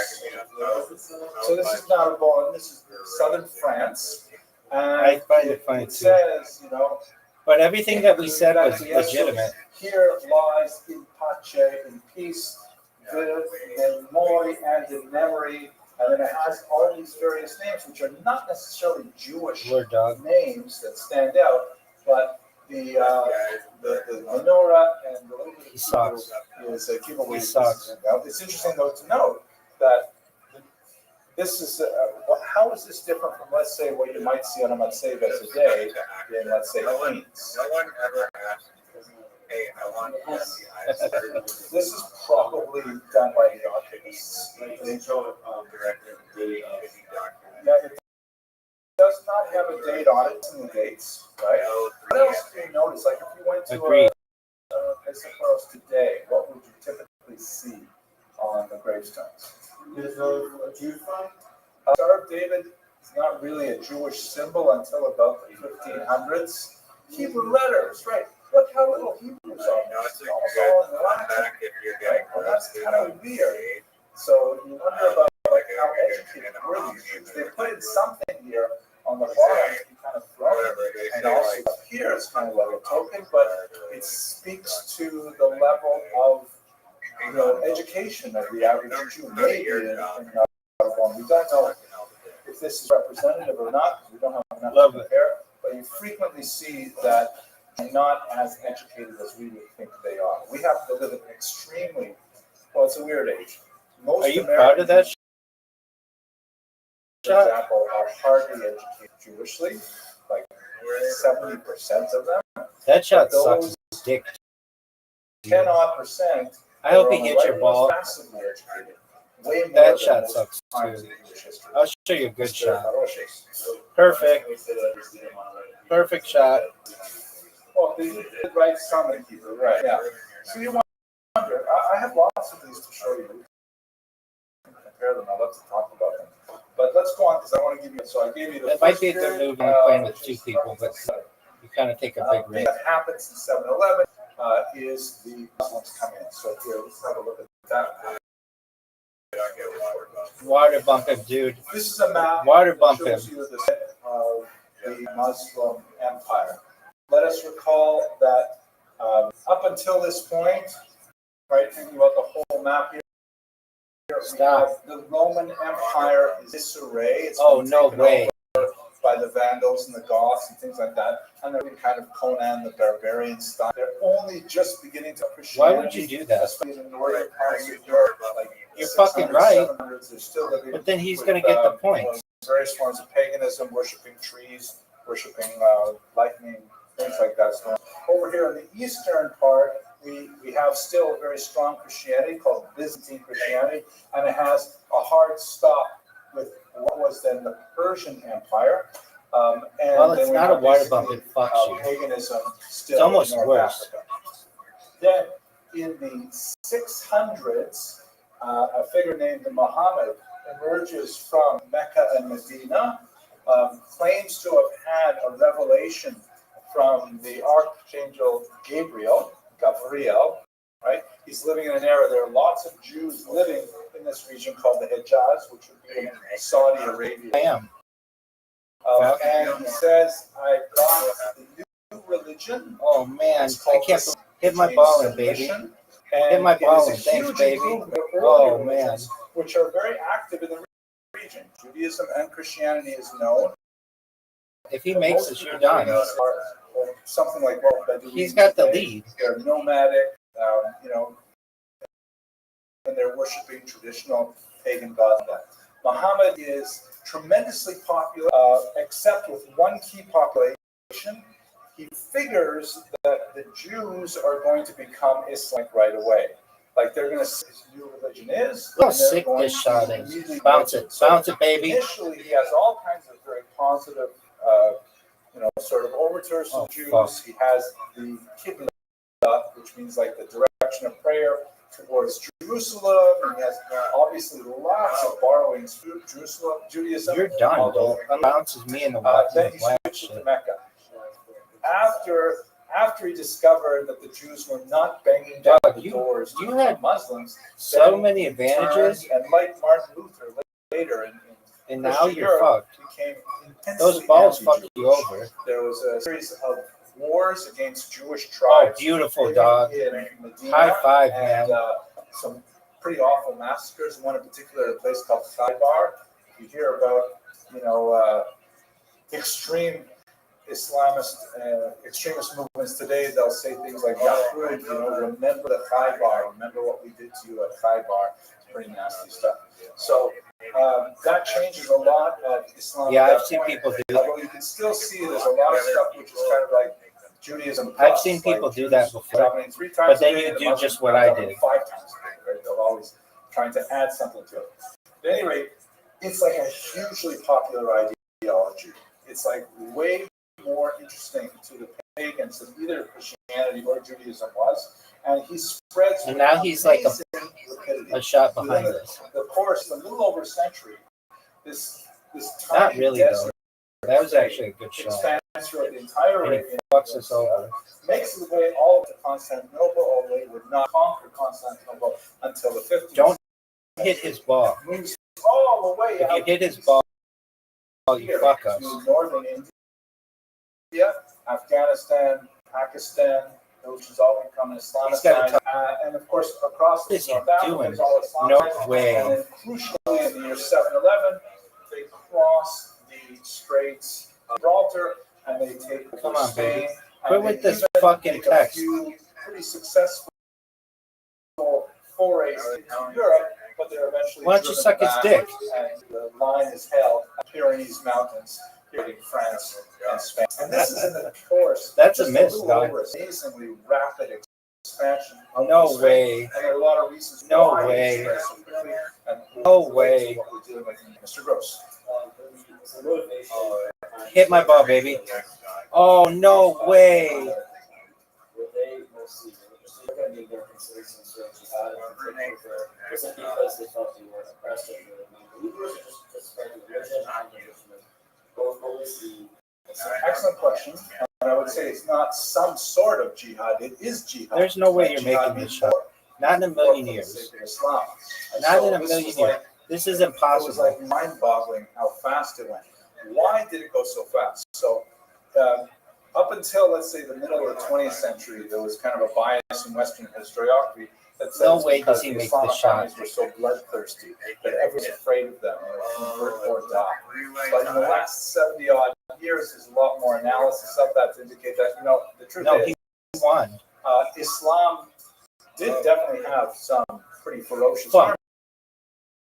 So this is not a ball, this is southern France. And I find it funny too. Says, But everything that we said was legitimate. Here lies in pace, in peace, in memory and in memory. And then it has all these various names, which are not necessarily Jewish names that stand out, but the menorah and the little bit of Hebrew is a giveaway. It's interesting, though, to note that this is how is this different from, let's say, what you might see on a Matzeva today in, let's say, Queens? No one ever asked, hey, I want This is probably done by the archivists. they told director the Yeah, it does not have a date on it. It's in the dates, right? What else do you notice? Like if you went to a place today, what would you typically see on the gravestones? There's a Jew flag? Star of David is not really a Jewish symbol until about the 1500s. Hebrew letters, right? Look how little Hebrews are. No, it's all in Latin. Well, that's kind of weird. So you wonder about like how educated were these Jews? They put in something here on the bottom to kind of throw it, and also up here it's kind of like a token, but it speaks to the level of education of the average Jew. Maybe we don't know if this is representative or not. We don't have enough to compare, but you frequently see that not as educated as we would think they are. We have to live in extremely, well, it's a weird age. Most Are you Americans, proud of that for shot? example, are hardly educated Jewishly, like 70% of them. That shot Those sucks dick. 10% I hope he are on the hits your right ball. Massively educated. Way more That than shot most sucks times too. in Jewish history. I'll show you a good Mr. shot. Haroshis. Perfect. Perfect shot. Well, they did write some in Hebrew, right? Yeah. So you wonder, I have lots of these to show you. You can compare them. I'd love to talk about them. But let's go on because I want to give you. So I gave you the. It might be a good move when playing with two people, but you kind of take a big thing risk. that happens in 7-Eleven is the Muslims come in. So here, let's have a look at that. Water bump him, dude. This is a map. Water bump that shows him. you the set of the Muslim Empire. Let us recall that up until this point, right, thinking about the whole map here, Stop. the Roman Empire is disarray. It's Oh, been no taken way. over by the Vandals and the Goths and things like that. And they're kind of Conan the Barbarian style. They're only just beginning to Christianity. Why would you do that? Especially in the northern parts of Europe. Like You're fucking right. 700s, they're still living But then he's with, going to get the point. various forms of paganism, worshiping trees, worshiping lightning, things like that. So over here in the eastern part, we have still a very strong Christianity called Byzantine Christianity, and it has a hard stop with what was then the Persian Empire. And Well, it's then we not a have water bump, it basically, fucks you. paganism still It's almost in North worse. Africa. Then in the 600s, a figure named Muhammad emerges from Mecca and Medina, claims to have had a revelation from the Archangel Gabriel, right? He's living in an era, there are lots of Jews living in this region called the Hejaz, which would be in Saudi Arabia. I am. And he says, I got the new religion. Oh, man. I can't hit my ball in, baby. Hit my ball in. Thanks, baby. Oh, man. Which are very active in the region. Judaism and Christianity is known. If he makes it, you're done. Something like He's got the lead. They're nomadic, and they're worshiping traditional pagan gods. Muhammad is tremendously popular, except with one key population. He figures that the Jews are going to become Islamic right away. Like they're going to see his new religion is. How sick this shot is. Bounce it. Bounce it, baby. Initially, he has all kinds of very positive, sort of overtures to Jews. Fuck. He has the Qibla, which means like the direction of prayer towards Jerusalem. And he has obviously lots of borrowings from Jerusalem, Judaism. You're done, Dole. Bounces me in the water. Then he switched to Mecca. After he discovered that the Jews were not banging down the doors you to had Muslims, so many advantages, and like Martin Luther later, and now you're Europe fucked. became Those balls fuck you over. There was a series of wars against Jewish Oh, tribes. beautiful, dog. In Medina, High five, and, man. some pretty awful massacres. One in particular, a place called Khaybar. You hear about, extreme Islamist extremist movements today. They'll say things like, "Yahud, remember the Khaybar. Remember what we did to you at Khaybar." It's pretty nasty stuff. So that changes a lot of Islam. Yeah, I've seen people do that. Although you can still see there's a lot of stuff which is kind of like Judaism. I've seen people do that before, but then you do just what I did. 5 times a day, right? They're always trying to add something to it. At any rate, it's like a hugely popular ideology. It's like way more interesting to the pagans than either Christianity or Judaism was, and he spreads. And now he's like a shot behind us. Of course, a little over a century. This Not tiny really desert though. That was actually a good shot. expands throughout the entire And he Arabian fucks us over. makes its way all to Constantinople, although he would not conquer Constantinople until the 50s. Don't hit his ball. Moves all the way If you out hit his ball, you fuck us. to northern India, Afghanistan, Pakistan, which has all become Islamicized, and of course across What is he North Africa, doing? it's all No Islamicized. way. And then crucially, in the year 711, they cross the Straits of Gibraltar and they take Come on, Spain, baby. Quit with this fucking text. Few pretty successful forays into Europe, but they're eventually Why don't you driven suck his back, dick? and the line is held at Pyrenees Mountains here in France and Spain. And this is in the course. That's a just miss, little dog. over amazingly rapid expansion. of No Spain. way. And there are a lot of reasons No why way. it's spread so quickly, and No relates to way. what we're dealing with. Mr. Gross. Hit my ball, baby. Oh, no way. Excellent question. And I would say it's not some sort of jihad. It is jihad. There's no way you're Jihad making this before. shot. Not in a million For the years. sake of Islam. And Not so in a this million was years. like- This is It was impossible. like mind-boggling how fast it went. Why did it go so fast? So up until, let's say, the middle of the 20th century, there was kind of a bias in Western historiography that said No it's way because does he the make Islamic this shot. armies were so bloodthirsty that everyone's afraid of them or convert or die. But in the last 70-odd years, there's a lot more analysis of that to indicate that, the truth No, is, he won. Islam did definitely have some pretty ferocious Fuck.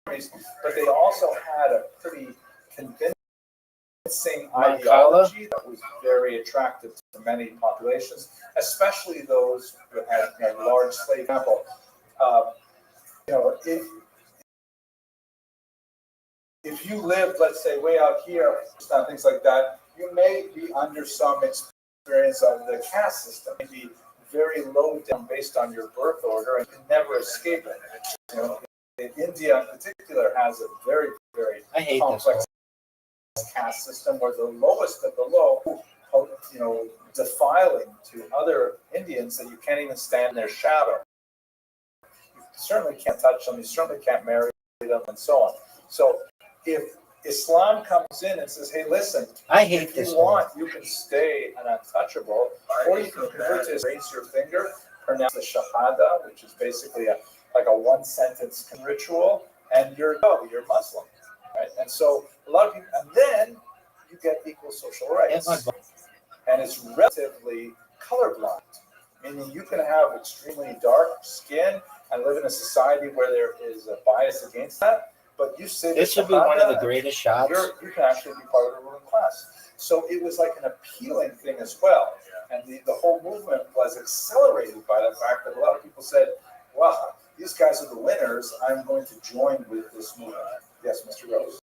armies, but they also had a pretty convincing Mancala? ideology that was very attractive to many populations, especially those that had large slave example. If you lived, let's say, way out here, things like that, you may be under some experience of the caste system. Maybe very low down based on your birth order and can never escape it. India in particular has a very, very I hate complex caste system where the lowest of the low, defiling to other Indians that you can't even stand in their shadow. You certainly can't touch them, you certainly can't marry them, and so on. So if Islam comes in and says, hey, listen, I hate if you this want, you can stay an untouchable, or you can convert to raise your finger, pronounce the Shahada, which is basically like a one-sentence ritual, and you're Muslim, right? And so a lot of people, and then you get equal social rights, and it's relatively colorblind, meaning you can have extremely dark skin and live in a society where there is a bias against that. But you say This should be one of the greatest shots. You can actually be part of the ruling class. So it was like an appealing thing as well. And the whole movement was accelerated by the fact that a lot of people said, wow, these guys are the winners. I'm going to join with this movement. Yes, Mr. Rose.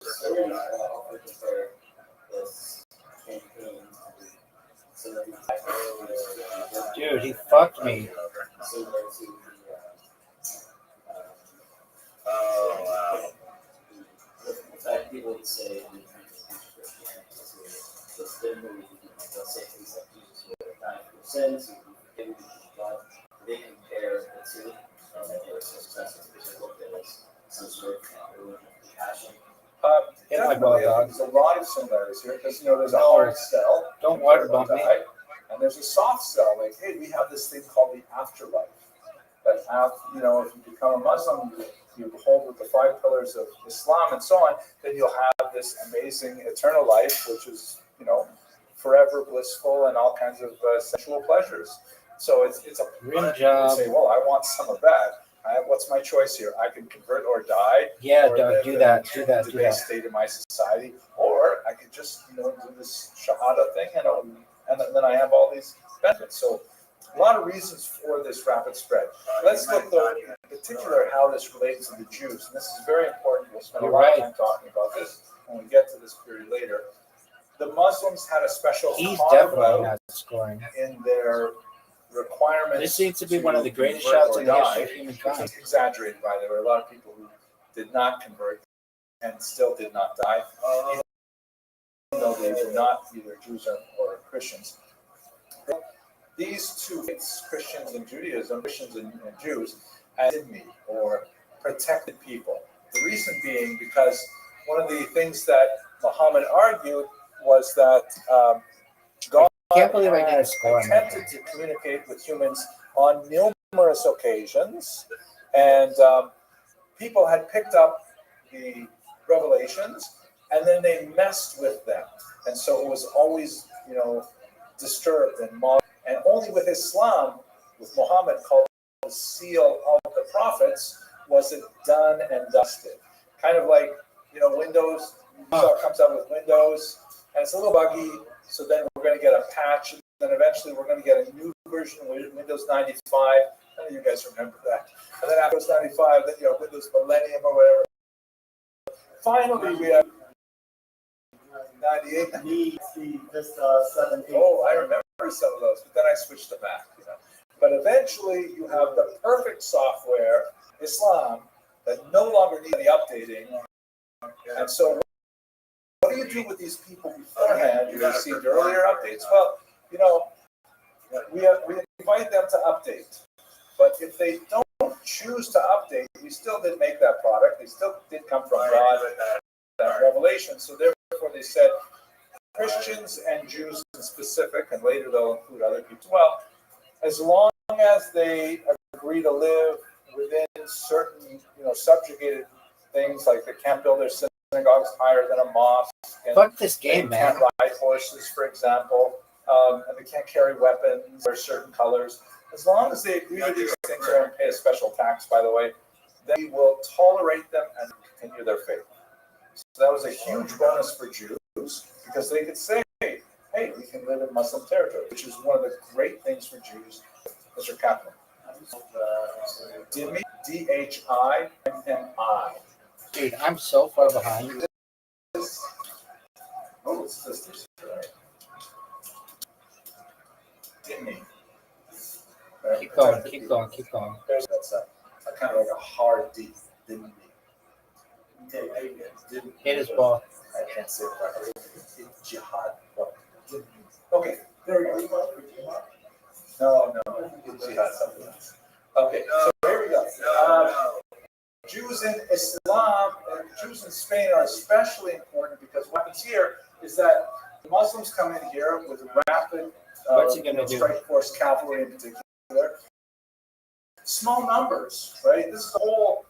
Dude, he fucked me. Oh, wow. People would say, they'll say things like Jesus would die for sins, he would be forgiven because of God. They compare the two, and they were so successful because they looked at it as some sort of religion of compassion. There's a lot of similarities here because there's a hard sell. Don't water bump me. And there's a soft sell, like, hey, we have this thing called the afterlife. That if you become a Muslim, you hold with the 5 pillars of Islam and so on, then you'll have this amazing eternal life, which is, forever blissful and all kinds of sensual pleasures. So it's a Rim you job. say, well, I want some of that. What's my choice here? I can convert or die. Yeah, or dog, live do in that. a debased state in my society, or I could just do this Shahada thing, and then I have all these benefits. So a lot of reasons for this rapid spread. Let's look, though, in particular how this relates to the Jews. And this is very important. We'll spend a lot of time talking about this when we get to this period later. The Muslims had a special definitely not scoring in their requirements. This seems to be one of the greatest shots in the history of humankind. It's exaggerated by there were a lot of people who did not convert and still did not die, even though they were not either Jews or Christians. These two faiths, Christians and Judaism, Christians and Jews, as enemy or protected people. The reason being because one of the things that Muhammad argued was that God can't believe I didn't score on that. attempted to communicate with humans on numerous occasions, and people had picked up the revelations, and then they messed with them, and so it was always, disturbed and mocked. only with Islam, with Muhammad called the seal of the prophets, was it done and dusted. Kind of like, Windows, Microsoft comes out with Windows, and it's a little buggy, so then we're going to get a patch, and then eventually we're going to get a new version of Windows 95. None of you guys remember that. And then after Windows 95, then Windows Millennium or whatever. Finally, we have 98. Me, see Vista 7, 8. Oh, I remember some of those, but then I switched to Mac. But eventually, you have the perfect software, Islam, that no longer needs any updating. And so, what do you do with these people beforehand? You received earlier updates. Well, we invite them to update. But if they don't choose to update, we still did make that product. They still did come from God, that revelation. So therefore, they said Christians and Jews in specific, and later they'll include other people. Well, as long as they agree to live within certain, subjugated things, like they can't build their synagogues higher than a mosque. And Fuck this game, they man. can't ride horses, for example, and they can't carry weapons or certain colors. As long as they agree to these things, they don't pay a special tax, by the way, then we will tolerate them and continue their faith. So that was a huge bonus for Jews, because they could say, hey, we can live in Muslim territory, which is one of the great things for Jews, Mr. Kaplan. Dhimmi, D-H-I-M-M-I. Dude, I'm so far behind. Oh, it's sisters. Dhimmi. Keep going. That's a kind of like a hard D. Dhimmi. Hit his ball. I can't say it properly. It's jihad. Okay, there we go. No, jihad, something else. Okay, so here we go. Jews in Islam and Jews in Spain are especially important, because what happens here is that the Muslims come in here with rapid What's he gonna do? strike force cavalry in particular. Small numbers, right? This is a whole,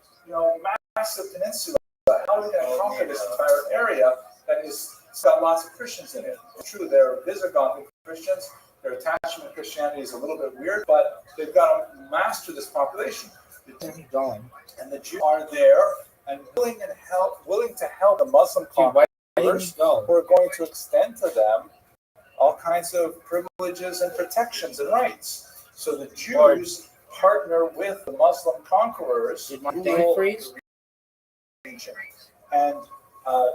massive peninsula. How are we going to conquer this entire area that is got lots of Christians in it? It's true, they're Visigothic Christians. Their attachment to Christianity is a little bit weird, but they've got to master this population. And the Jews are there and willing to help the Muslim conquerors who are going to extend to them all kinds of privileges and protections and rights. So the Jews partner with the Muslim conquerors who rule the region. And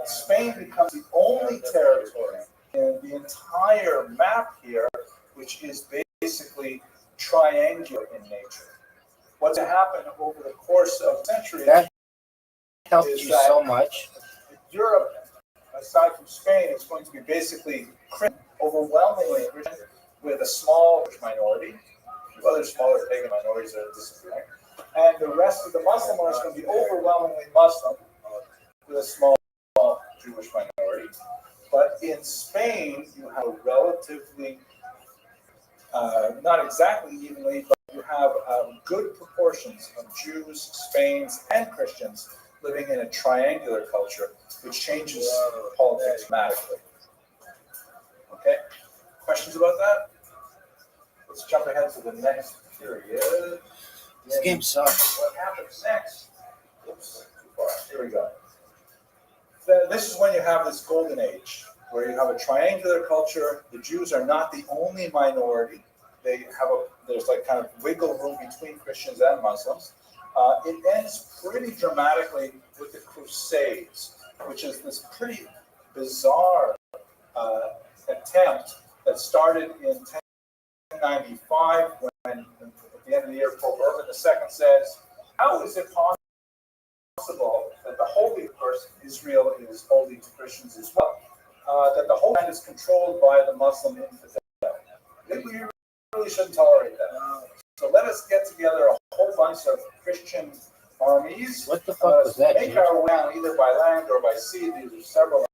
Spain becomes the only territory in the entire map here which is basically triangular in nature. What's happened over the course of centuries that helped you so much. Europe, aside from Spain, is going to be basically overwhelmingly Christian, with a small minority. A few other smaller pagan minorities that are disappearing. And the rest of the Muslim world is going to be overwhelmingly Muslim, with a small Jewish minority. But in Spain, you have a relatively, not exactly evenly, but you have good proportions of Jews, Spains, and Christians living in a triangular culture, which changes politics dramatically. Okay? Questions about that? Let's jump ahead to the next period. This game sucks. What happens next? Oops, too far. Here we go. This is when you have this golden age, where you have a triangular culture. The Jews are not the only minority. There's like kind of wiggle room between Christians and Muslims. It ends pretty dramatically with the Crusades, which is this pretty bizarre attempt that started in 1095 when, at the end of the year, Pope Urban II says, how is it possible that the Holy, of course, Israel is holy to Christians as well, that the whole land is controlled by the Muslim infidel? We really shouldn't tolerate that. So let us get together a whole bunch of Christian armies. What the fuck was that, Make our way down either by land or by sea. These are several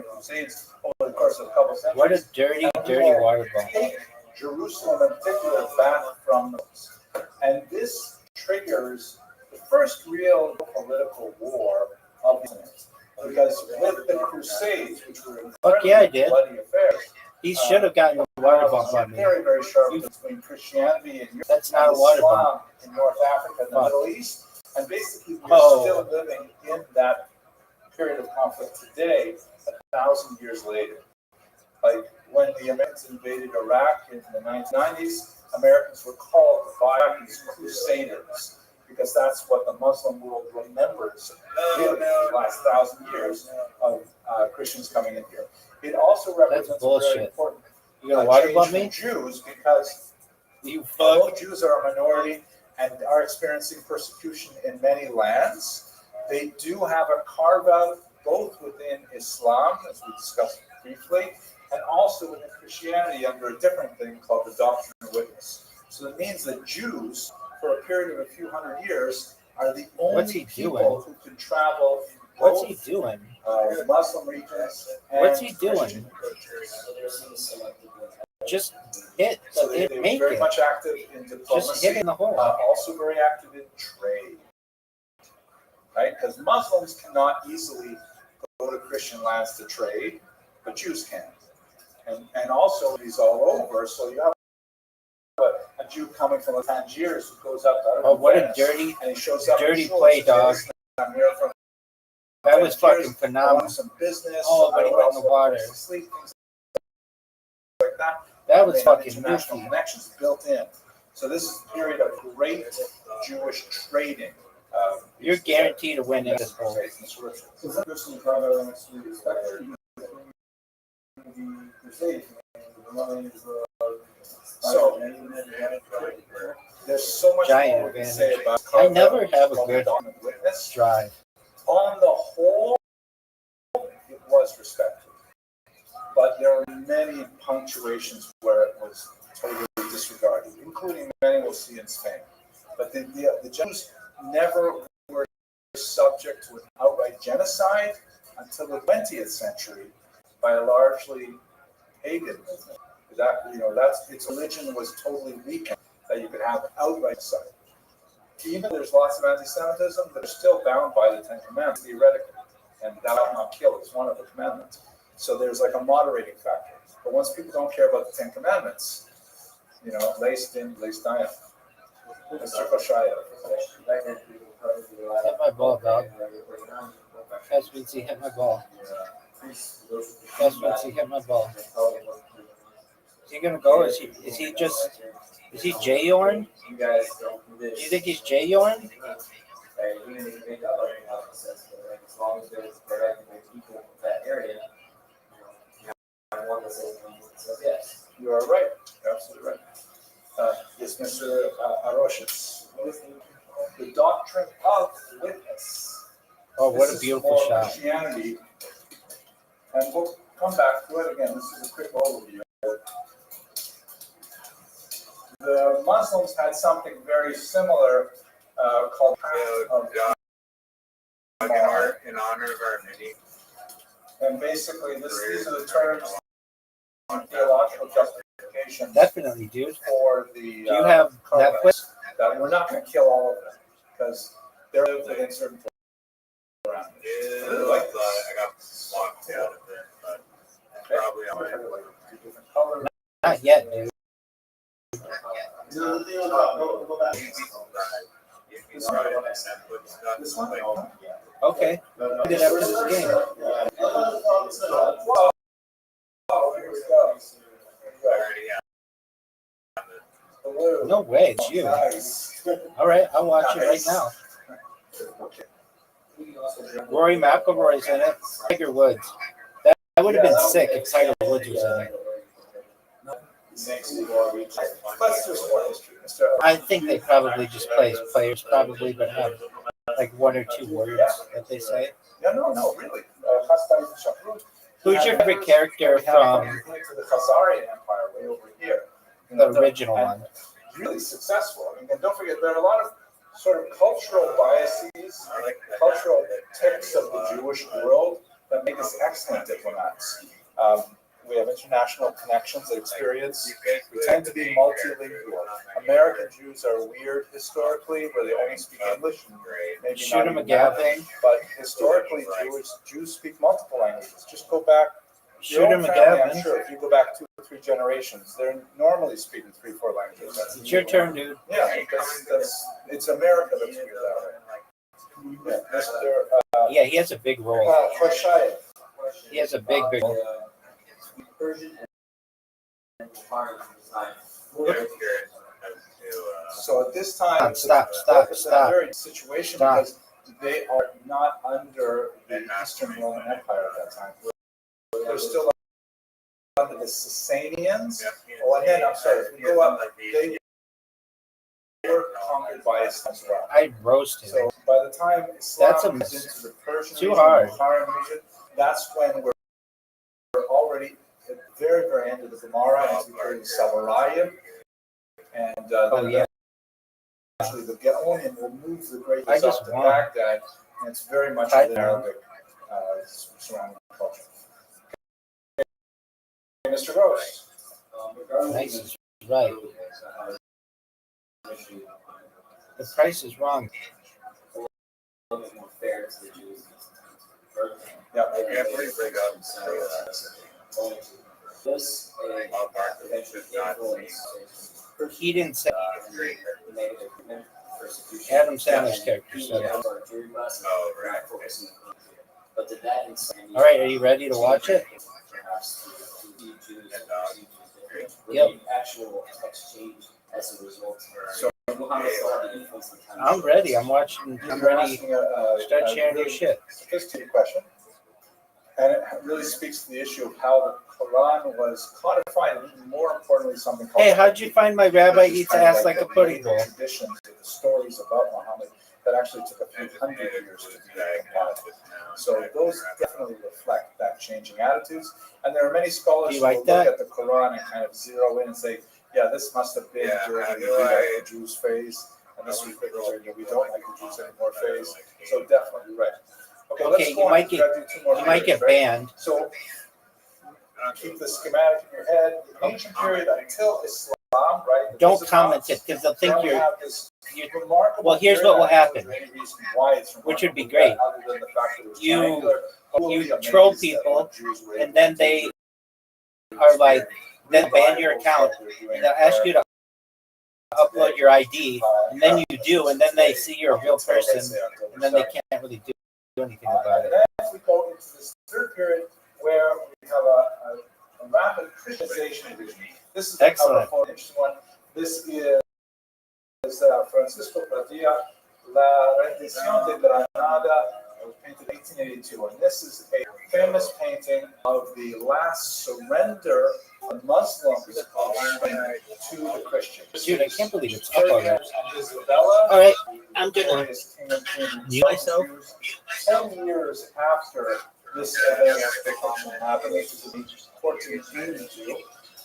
crusades over the course of a couple centuries. What a dirty water bomb. Take Jerusalem in particular back from those. And this triggers the first real political war of the because with the Crusades, which were incredibly bloody affairs, He should have gotten a water bump on me. Very, very sharp between Christianity and Europe. That's not and a water Islam bump. in North Africa and the Fuck. Middle East. And basically, we're Oh. still living in that period of conflict today, 1,000 years later. Like when the Americans invaded Iraq in the 1990s, Americans were called by these crusaders because that's what the Muslim world remembers really the last 1,000 years of Christians coming in here. It also represents a very bullshit. important You gonna water change bump for me? Jews because You although fuck. Jews are a minority and are experiencing persecution in many lands, they do have a carve out both within Islam, as we discussed briefly, and also within Christianity under a different thing called the Doctrine of Witness. So it means that Jews, for a period of a few hundred years, are the only people who can travel in What's both he doing? Muslim regions and What's he doing? Christian regions. Just hit. So they're Make very it. much active in Just diplomacy, hit in the hole. also very active in trade, right? Because Muslims cannot easily go to Christian lands to trade, but Jews can. And also he's all over, so you have a Jew coming from Tangiers who goes up to Oh, what a Venice, dirty, and he shows up dirty in shul, play, and says, dog. "Listen, I'm here from That was Tangiers, fucking I phenomenal. want some business. Oh, but I he want went in the water. to sleep, things like that. That was They have fucking international goofy. connections built in. So this is a period of great Jewish trading. You're guaranteed to win in this hole. Is that just some carve out next week? Especially the Crusades, the Romans, So there's so much Giant more we can advantage. say about I never have a called good dominant witness. drive. On the whole, it was respected, but there were many punctuations where it was totally disregarded, including many we'll see in Spain. But the Jews never were subject to an outright genocide until the 20th century by a largely pagan movement. That's its religion was totally weakened that you could have outright genocide. Even there's lots of anti-Semitism that are still bound by the Ten Commandments theoretically, and thou shalt not kill is one of the commandments. So there's like a moderating factor. But once people don't care about the Ten Commandments, laced in, laced dying. Mr. Koshaya. Hit my ball, dog. Pass Vinci, hit my ball. Pass Vinci, hit my ball. Is he gonna go? Is he J Yorn? you guys don't Do you think he's J Yorn? we need to make up our process, but like, as long as there's productive people in that area, you have one that says yes. You are right. You're absolutely right. Yes, Mr. Aroshitz. The doctrine of witness. Oh, what a This is beautiful more shot. Christianity. And we'll come back to it again. This is a quick overview. The Muslims had something very similar called in honor of our meeting. and basically these are the terms of theological justification Definitely, dude. for the Do you have Netflix? that we're not going to kill all of them because they're within certain parameters. I got locked out of it, but probably on Different colors. Not yet, dude. This one? Okay. We did after this game. Oh, here we go. Blue. No way, it's you. Nice. All right, I'll watch it right now. Rory McIlroy's in it. Tiger Woods. That would have been sick if Tiger Woods was in it. Let's do some more history. I think they probably just play as players, probably, but have like one or two words that they say. Yeah, no, really. Who's your favorite character from The Khazarian Empire way over here. the original one? Really successful. I mean, and don't forget, there are a lot of sort of cultural biases, cultural tics of the Jewish world that make us excellent diplomats. We have international connections and experience. We tend to be multilingual. American Jews are weird historically, where they only speak English. And maybe Shoot not him a even that. gavel. But historically, Jews speak multiple languages. Just go back your Shooter own family, I'm McGavin. sure, if you go back 2 or 3 generations, they're normally speaking 3-4 languages. That's It's your turn, dude. Yeah, that's it's America that's figured that way. Yeah, Mr. Yeah, he has a big role. Rothschild. He has a big role. Persian and foreign design. I'm curious as to, So at this time, Stop. it's a very situation because they are not under the Eastern Roman Empire at that time. They're still under the Sasanians. Oh, and then, I'm sorry, if we go up, they were conquered by Islam as well. I'd roast him. So by the time Islam That's a comes mess. into the Persian Too region, hard. the Bukharian region, that's when we're already at the very, very end of the Gemara, and it's Savarayim. And Oh, yeah. actually the Gaonian will move the great I up just to won. Baghdad, and it's very much I an Arabic surrounding culture. Okay, Mr. Gross. Nice is right. The price is wrong. Yeah. yeah, pretty big up. This He didn't say negative persecution. Adam Sandler's character said it. Oh, right. But did that incite All right, are you ready to watch it? perhaps to Yep. actual exchange as a result? So, Muhammad still had the influence of the time. I'm ready. I'm watching. I'm You're ready. asking a Start sharing your shit. sophisticated question, and it really speaks to the issue of how the Quran was codified, and more importantly, something called. Hey, how'd you find my rabbi eats ass like a pudding bowl? Traditions, the stories about Muhammad that actually took a few hundred years to be compiled. So those definitely reflect that changing attitudes, and there are many scholars You who like will that? look at the Quran and kind of zero in and say, yeah, this must have been during the Jews phase, and this was during the we don't like the Jews anymore phase. So definitely right. Okay, let's Okay, go you on. might We get gotta do 2 more you might get periods, right? banned. So keep the schematic in your head. The ancient period until Islam, right? the Don't Byzantines, comment it because they'll think then we you're. have this remarkable Well, here's period. what will I don't know happen, if there's any reason why it's which would be remarkable, great. other than the fact that it was You- triangular. We'll be amazed troll that people, Jews were and able then to they do are like, very then ban your reliable account, stuff they're doing and they'll ask you to upload your ID, and then you do, and then they see you're a real person, and then they can't really do anything about it. And then we go into this third period where we have a rapid Christianization of Israel. This is Excellent. an interesting one. This is Francisco Padilla, La Rendición de Granada. It was painted in 1882, and this is a famous painting of the last surrender of Muslims to the Christians. Dude, I can't believe it's up already. Isabella. All right, I'm gonna glorious king of kings, mute myself. 10 years after this event happened, which is in 1482,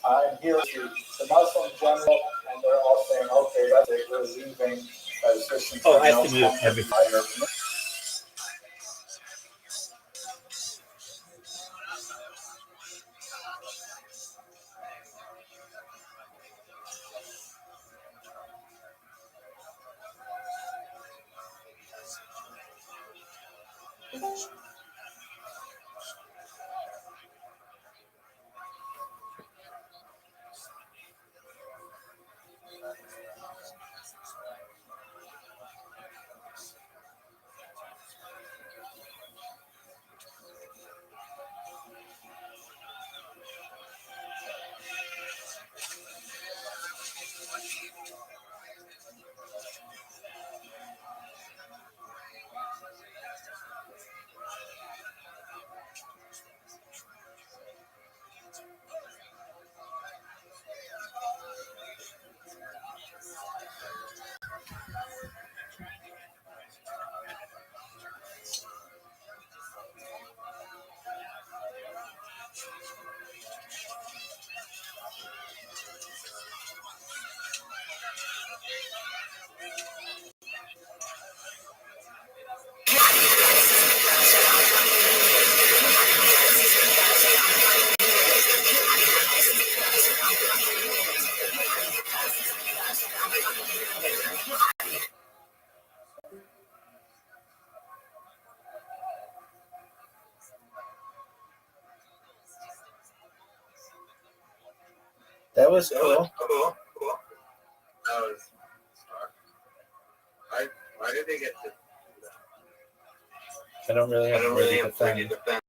and here's the Muslim general, and they're all saying, okay, that's it, we're leaving as Christians. Oh, I have to mute everything. That was That cool. was cool. Cool. That was. Why did they get to? I don't really I have don't where really to have where to defend. defend.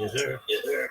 Yes, sir. Yes, sir.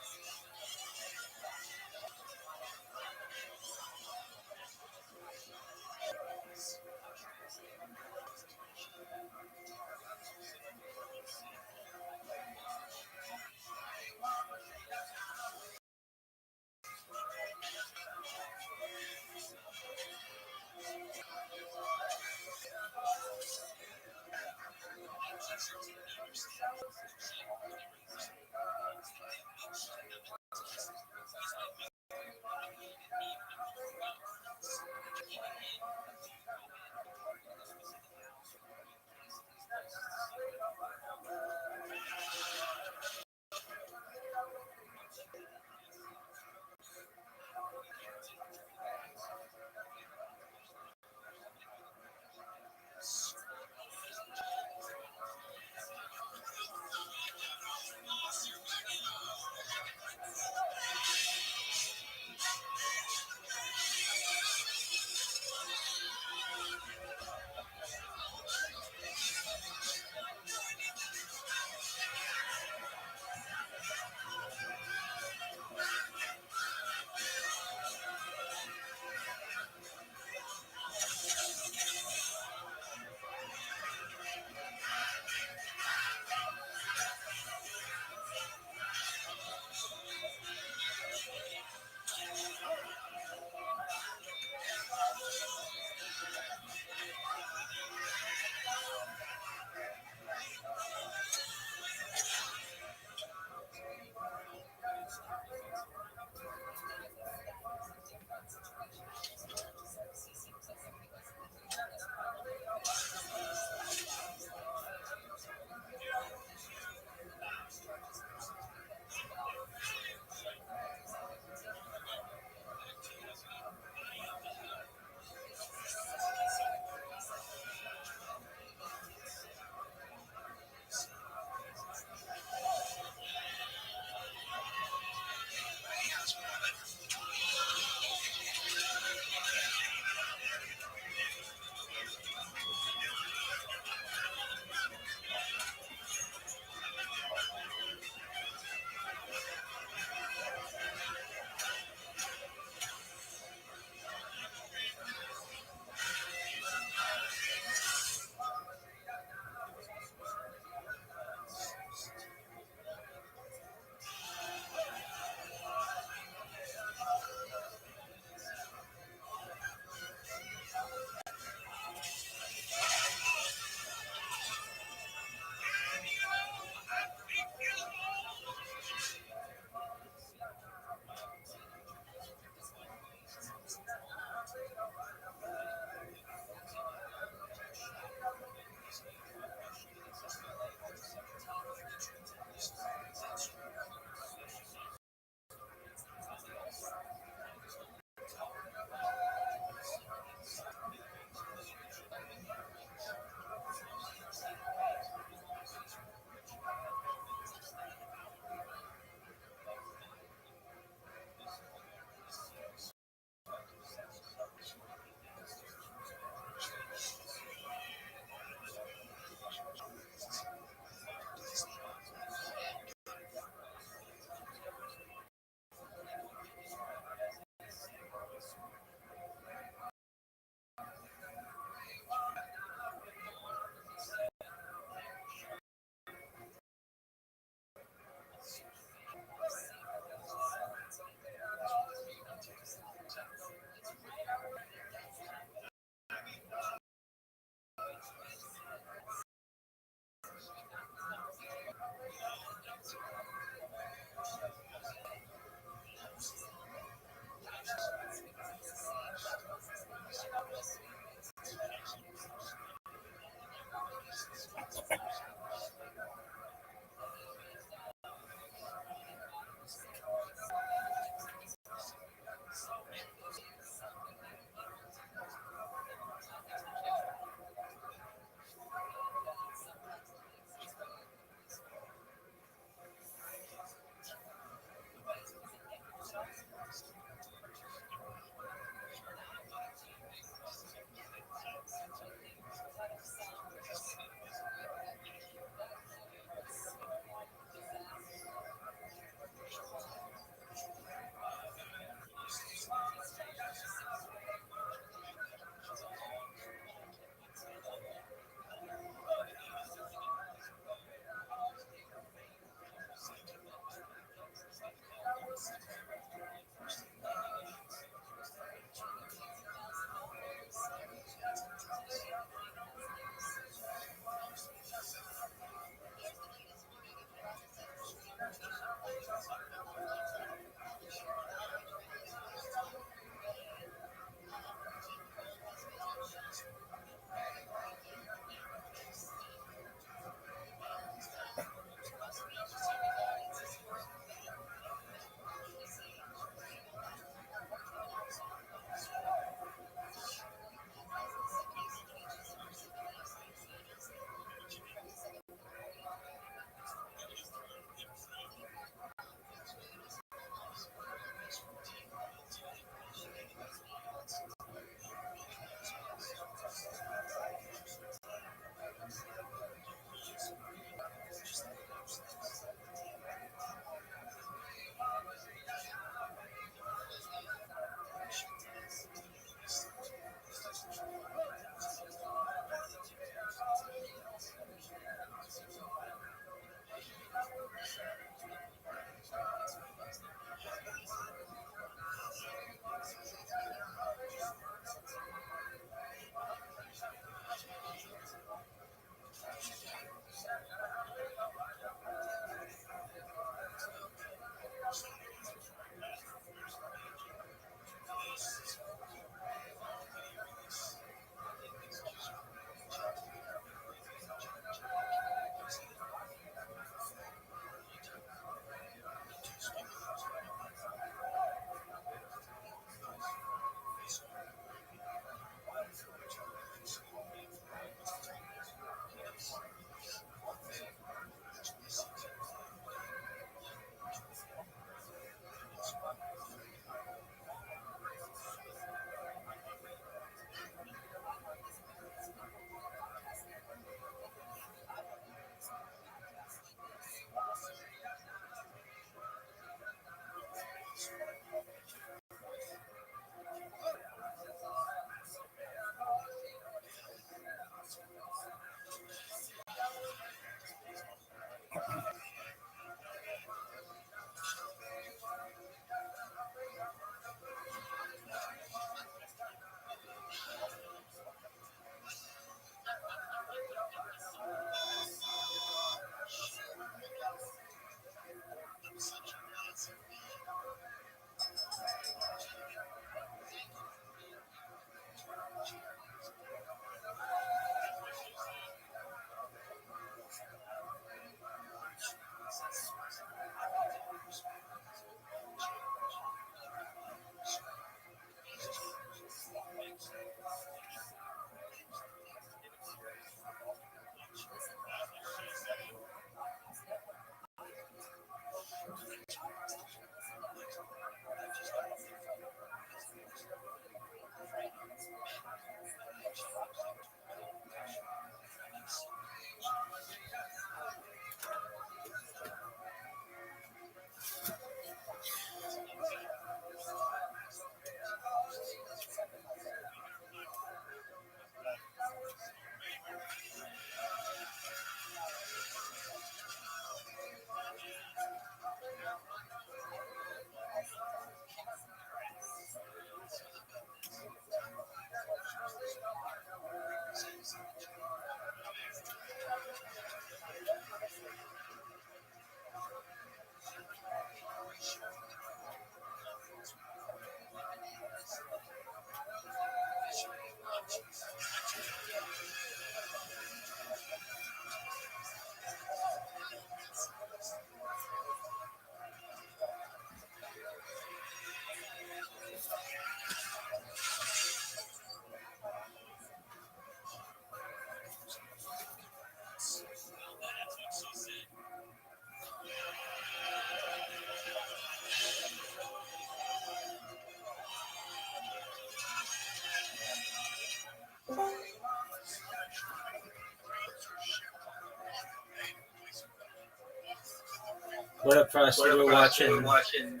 What up, Frosty? We're watching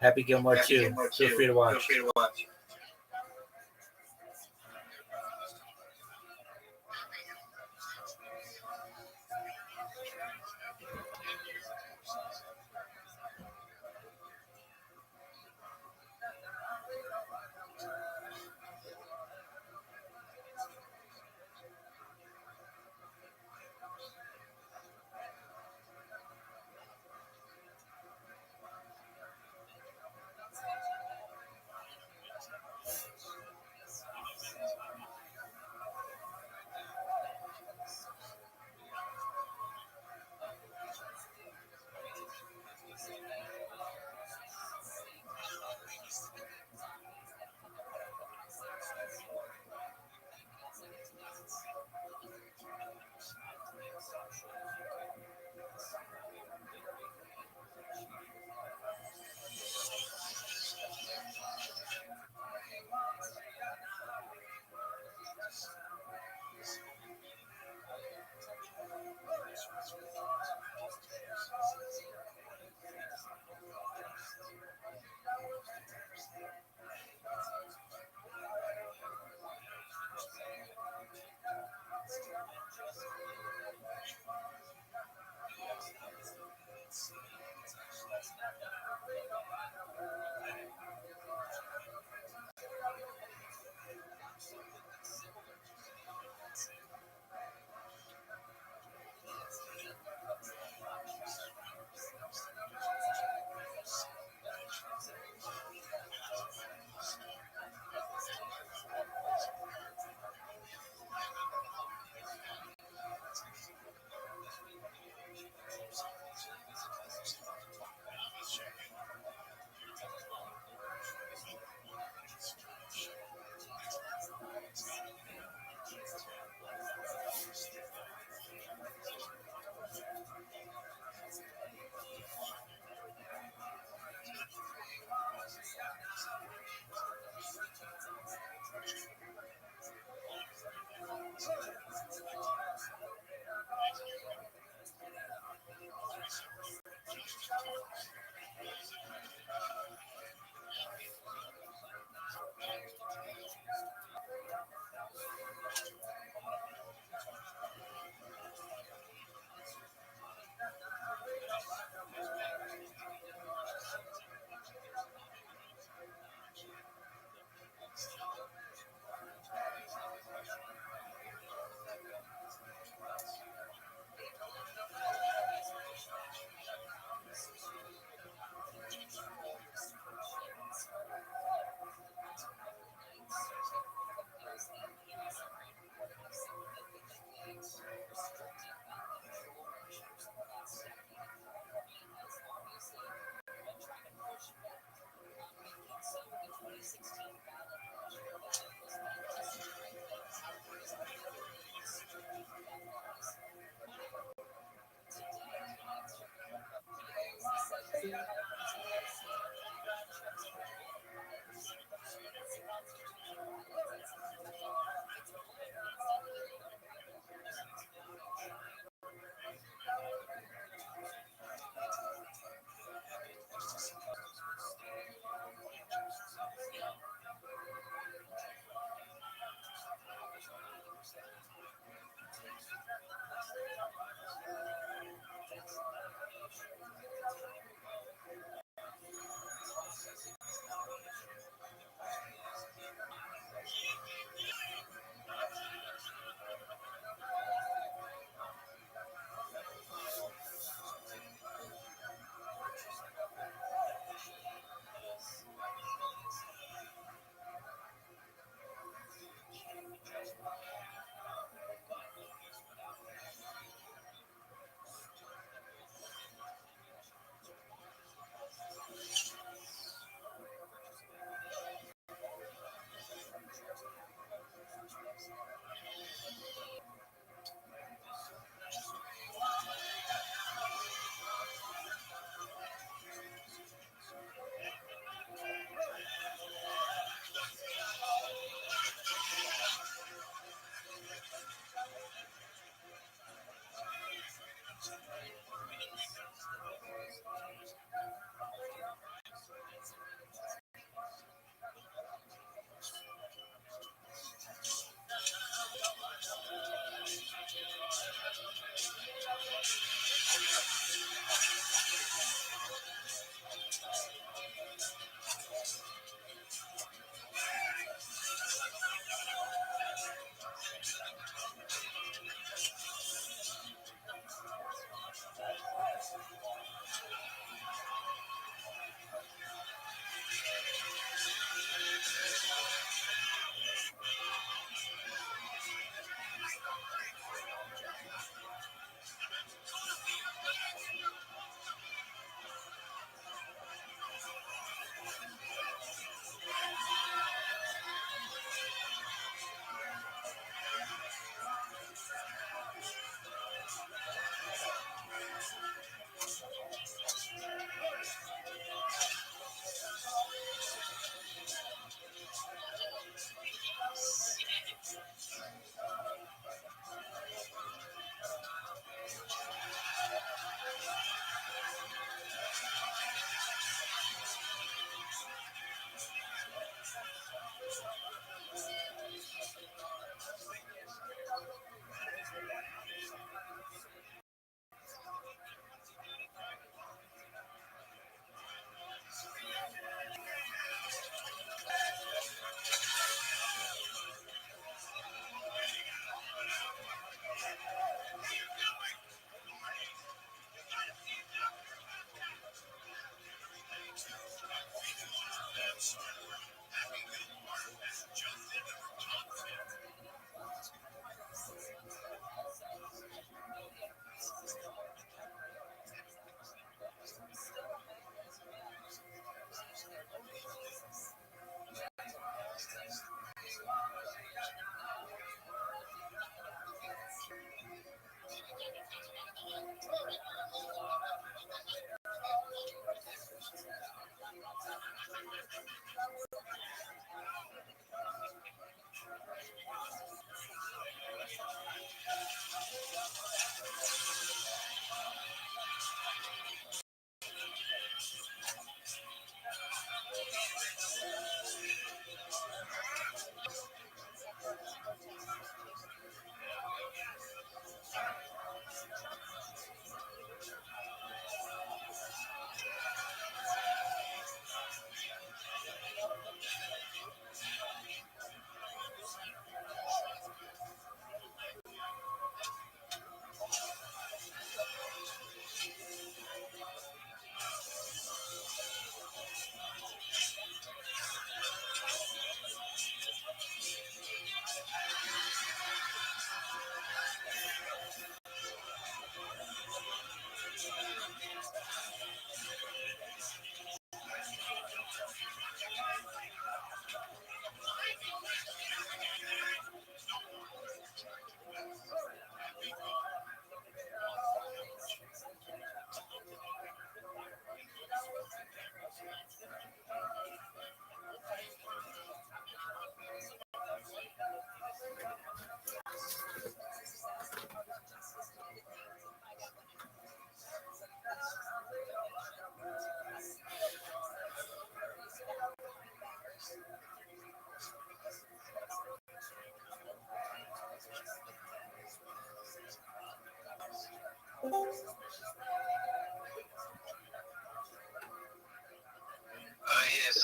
Happy Gilmore 2. Feel free to watch.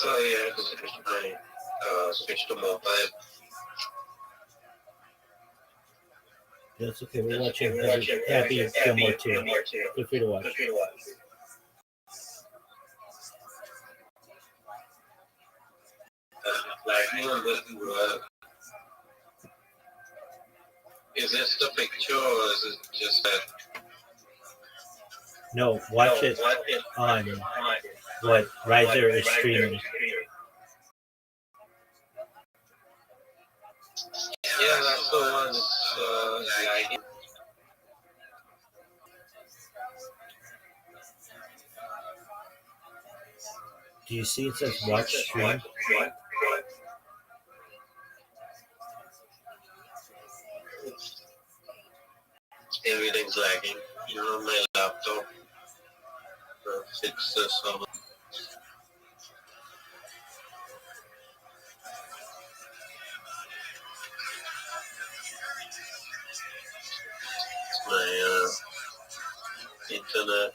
So yeah, I switched to mobile. That's okay. We're watching Happy Gilmore too. Feel free to watch. Like anyone listen to is this the picture or is it just that? No, watch it on what Riser is streaming. Yeah, that's the one. Like, Do you see it says watch stream? everything's lagging. You know, my laptop fix this on my internet.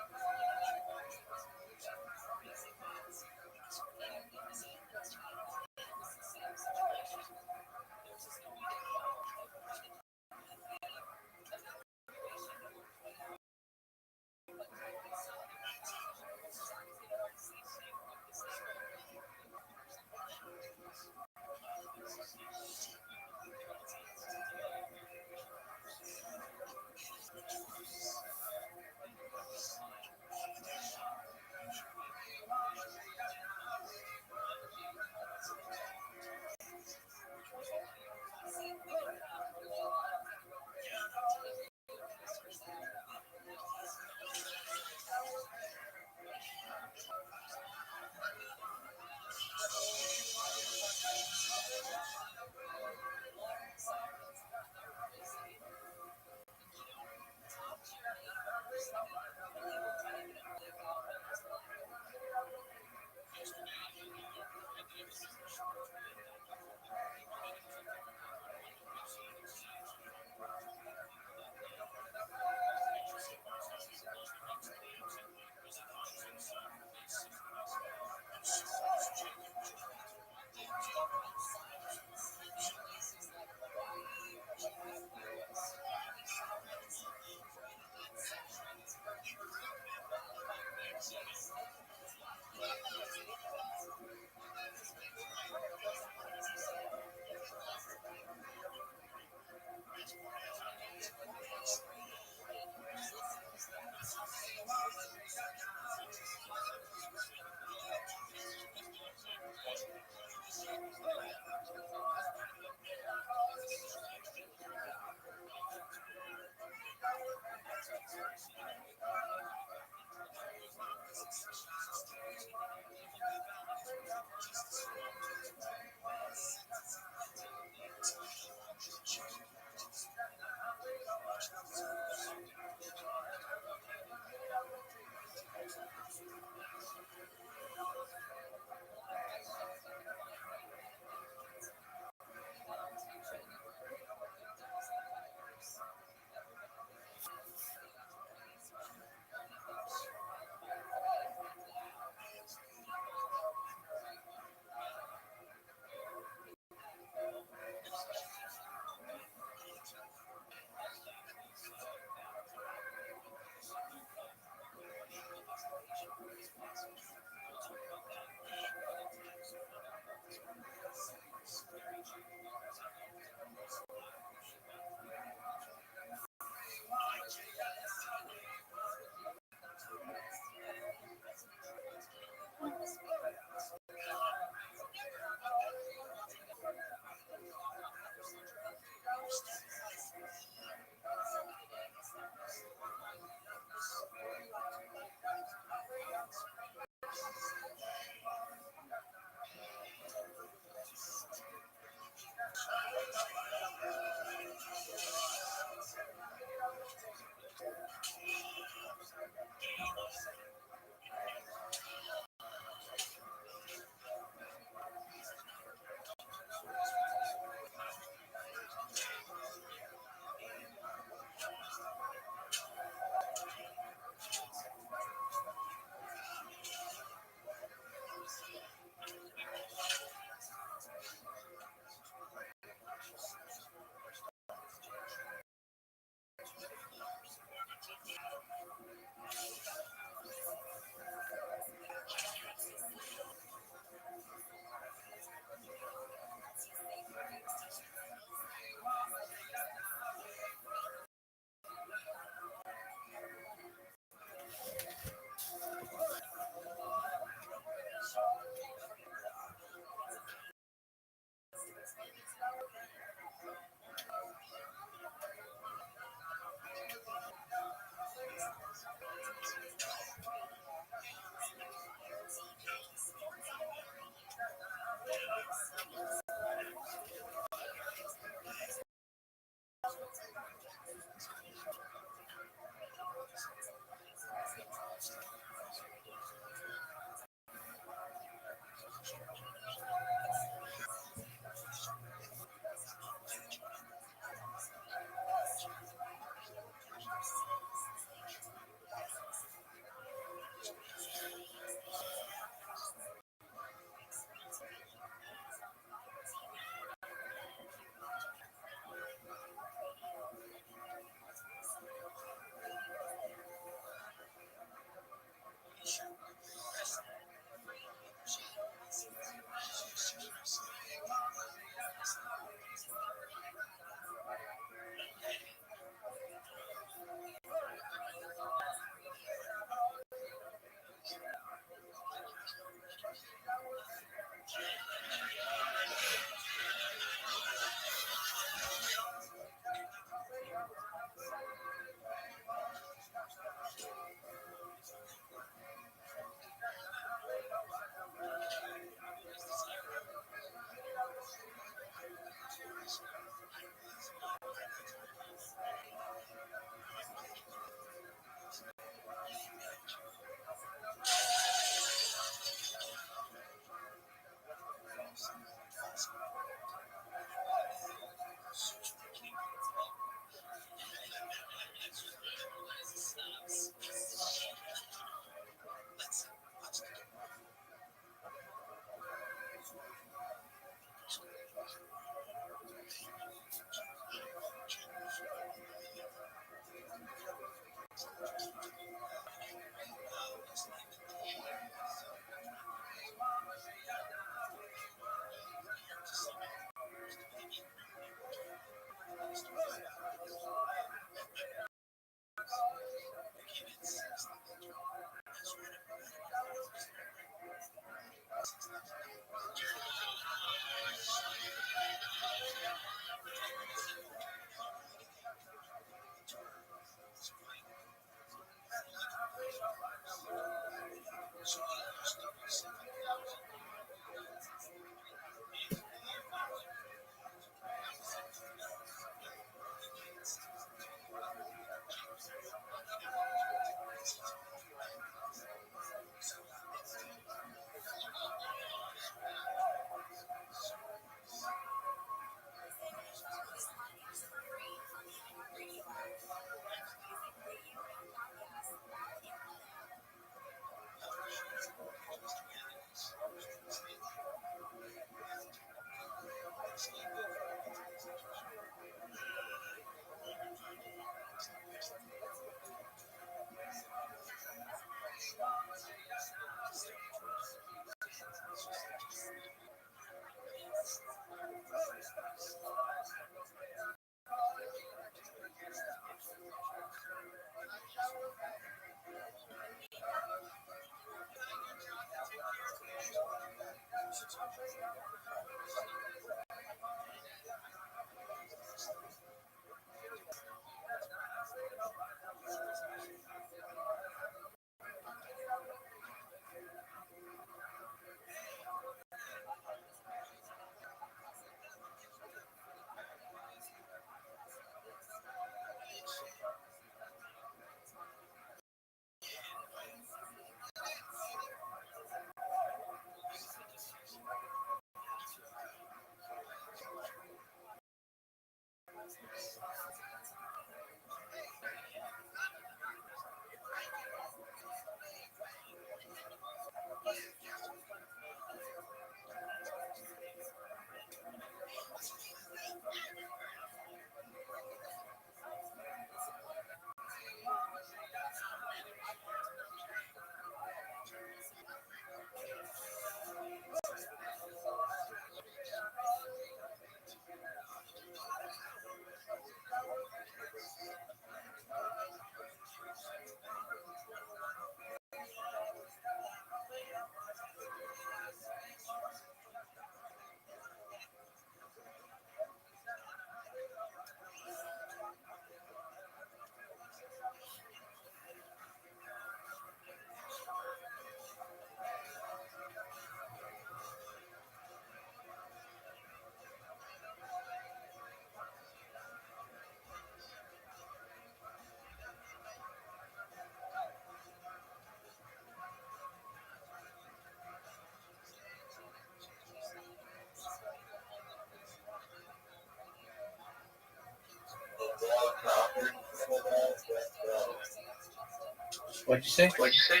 What'd you say? What'd you say?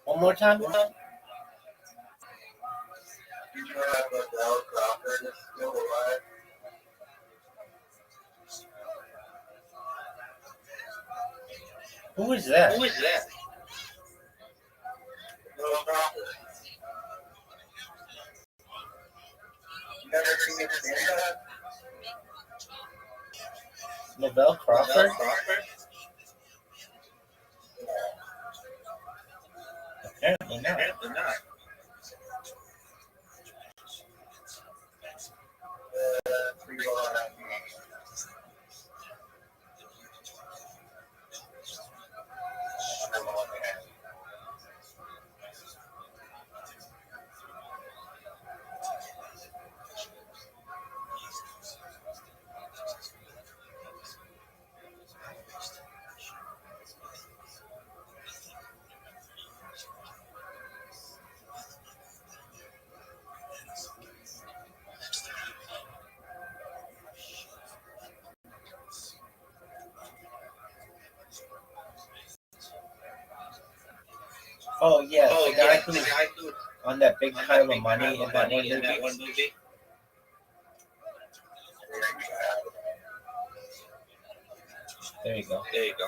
One more time? Who is that? Who is that? Never seen it stand up? Lavelle Crawford? Apparently not. Apparently not. Oh yeah, Oh, the guy yeah, who's the guy who on that big pile of money money in that one in that movie. one movie. There you go. There you go.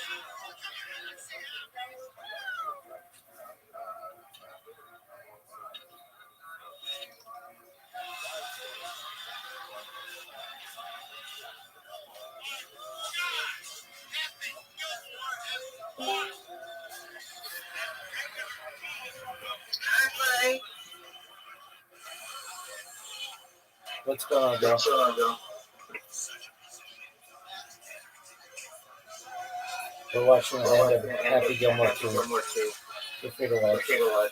Hi, What's going on, girl? We're watching the end of Happy Gilmore 2. Feel free to watch.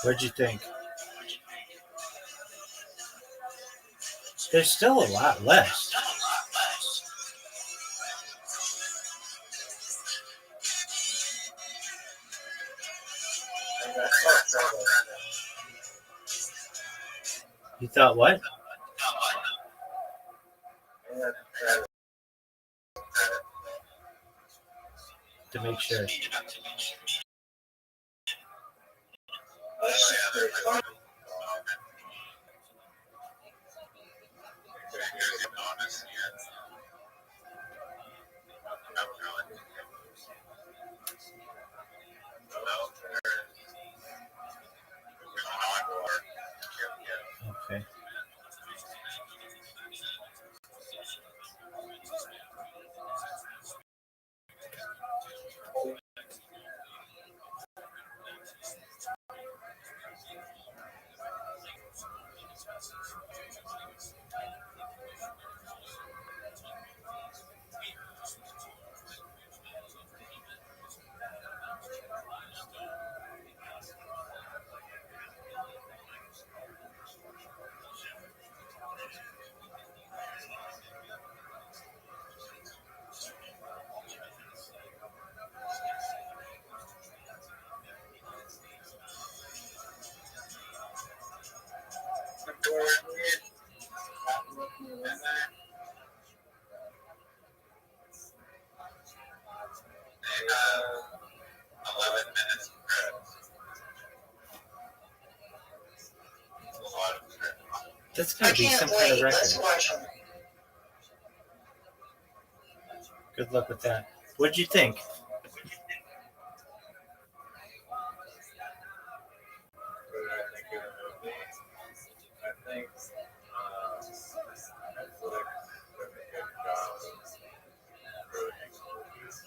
What'd you think? There's still a lot left. You thought what? To make sure. Okay. That's gotta be some kind of record. Good luck with that. What'd you think?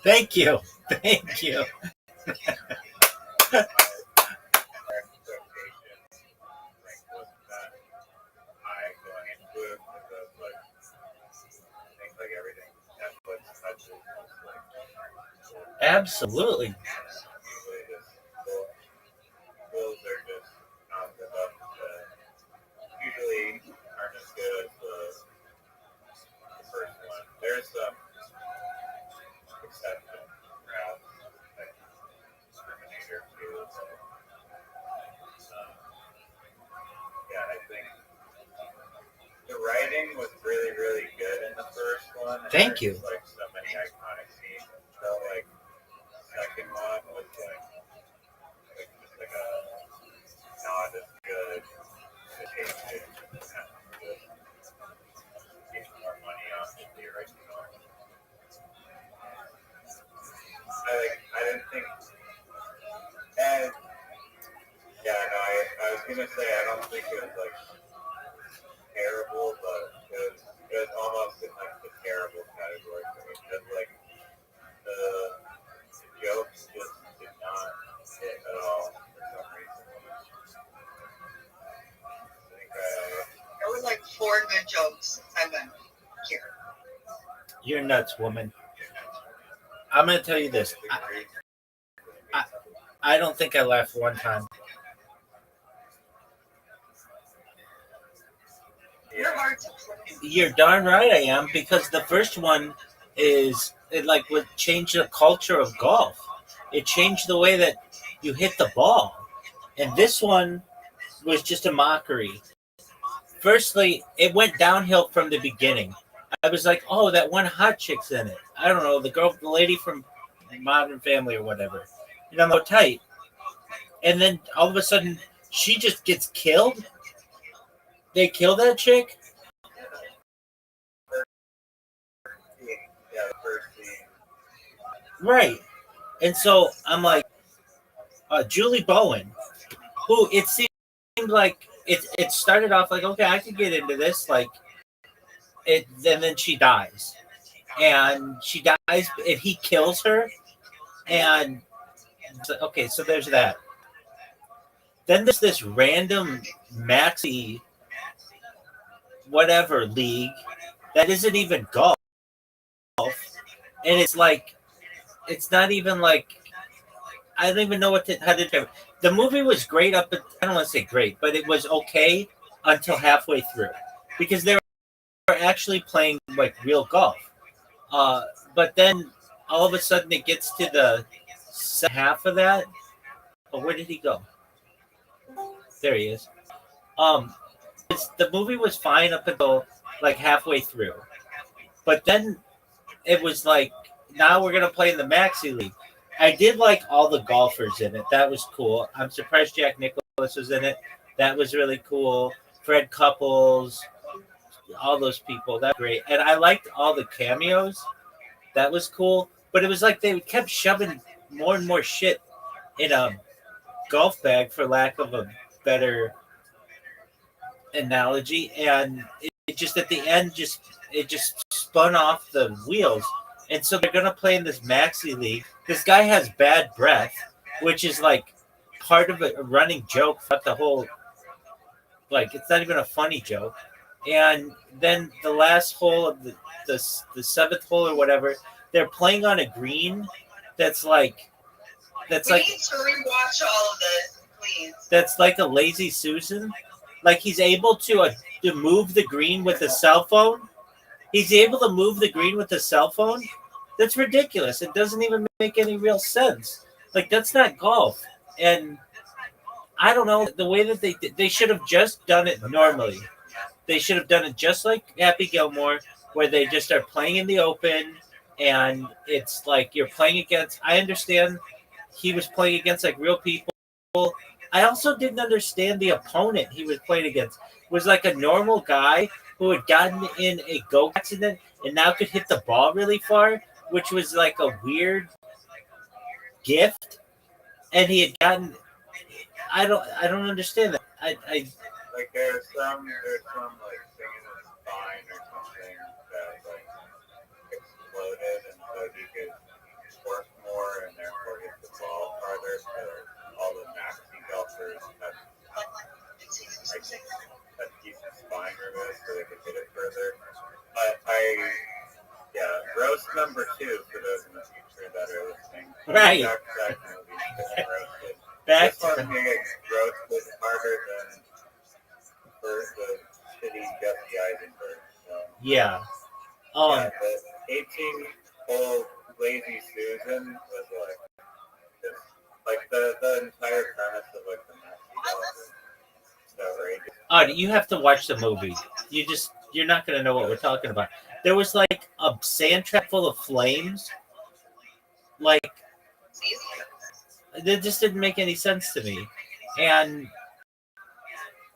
Thank you. Thank you. Absolutely. Usually aren't as good as the first one. There's some exception, perhaps, like discriminator too. Yeah, I think the writing was really, really good in the first one. Thank you. Like so many iconic scenes. So like the second one was like just like a not as good imitation. Get more money off of the original. I didn't think, and yeah, no, I was gonna say I don't think it was like terrible, but it was almost in like the terrible category for me because like the jokes just did not hit at all for some reason. I think There were like 4 good jokes. I went here. You're nuts, woman. I'm gonna tell you this. I don't think I laughed one time. You're hard to play. You're darn right I am, because the first one would change the culture of golf. It changed the way that you hit the ball. And this one was just a mockery. Firstly, it went downhill from the beginning. I was like, oh, that one hot chick's in it. I don't know, the lady from Modern Family or whatever. And I'm so tight. And then all of a sudden, she just gets killed. They kill that chick. Right. And so I'm like, Julie Bowen, who it seemed like it started off like, okay, I could get into this, like it, and then she dies. And she dies, and he kills her. And okay, so there's that. Then there's this random maxi whatever league that isn't even golf. And it's like, it's not even like, I don't even know how to. The movie was great up. I don't want to say great, but it was okay until halfway through because they were actually playing like real golf. Uh, but then all of a sudden it gets to the second half of that. Oh, where did he go? There he is. Um, the movie was fine up until like halfway through, but then it was like now we're gonna play in the Maxi League. I did like all the golfers in it. That was cool. I'm surprised Jack Nicklaus was in it. That was really cool. Fred Couples, all those people. That great. And I liked all the cameos. That was cool. But it was like they kept shoving more and more shit in a golf bag, for lack of a better analogy, and it just at the end just spun off the wheels. And so they're gonna play in this Maxi League. This guy has bad breath, which is like part of a running joke throughout the whole. Like it's not even a funny joke. And then the last hole of the seventh hole or whatever, they're playing on a green that's like that's We like need to rewatch all of this, please. that's like a lazy Susan. Like he's able to move the green with a cell phone. He's able to move the green with a cell phone. That's ridiculous. It doesn't even make any real sense. Like that's not golf. And I don't know the way that they should have just done it normally. They should have done it just like Happy Gilmore, where they just are playing in the open, and it's like you're playing against. I understand he was playing against like real people. I also didn't understand the opponent he was playing against. It was like a normal guy who had gotten in a go accident and now could hit the ball really far, which was like a weird gift. And he had gotten. I don't understand that. I Like there's some like thing in his spine or something that like exploded, and so he could work more and therefore hit the ball farther. So all the maxi golfers had a decent spine removed so they could hit it further. Yeah, roast number 2 for those in the future that are listening. Right. Back movie, get roasted. back This one to you get roasted harder than for the shitty Jesse Eisenberg. So, yeah. yeah, the 18-hole Lazy Susan was like just like the entire premise of like the Maxi golf is so outrageous. You have to watch the movie. You're not gonna know what we're talking about. There was like a sand trap full of flames. Like it just didn't make any sense to me. And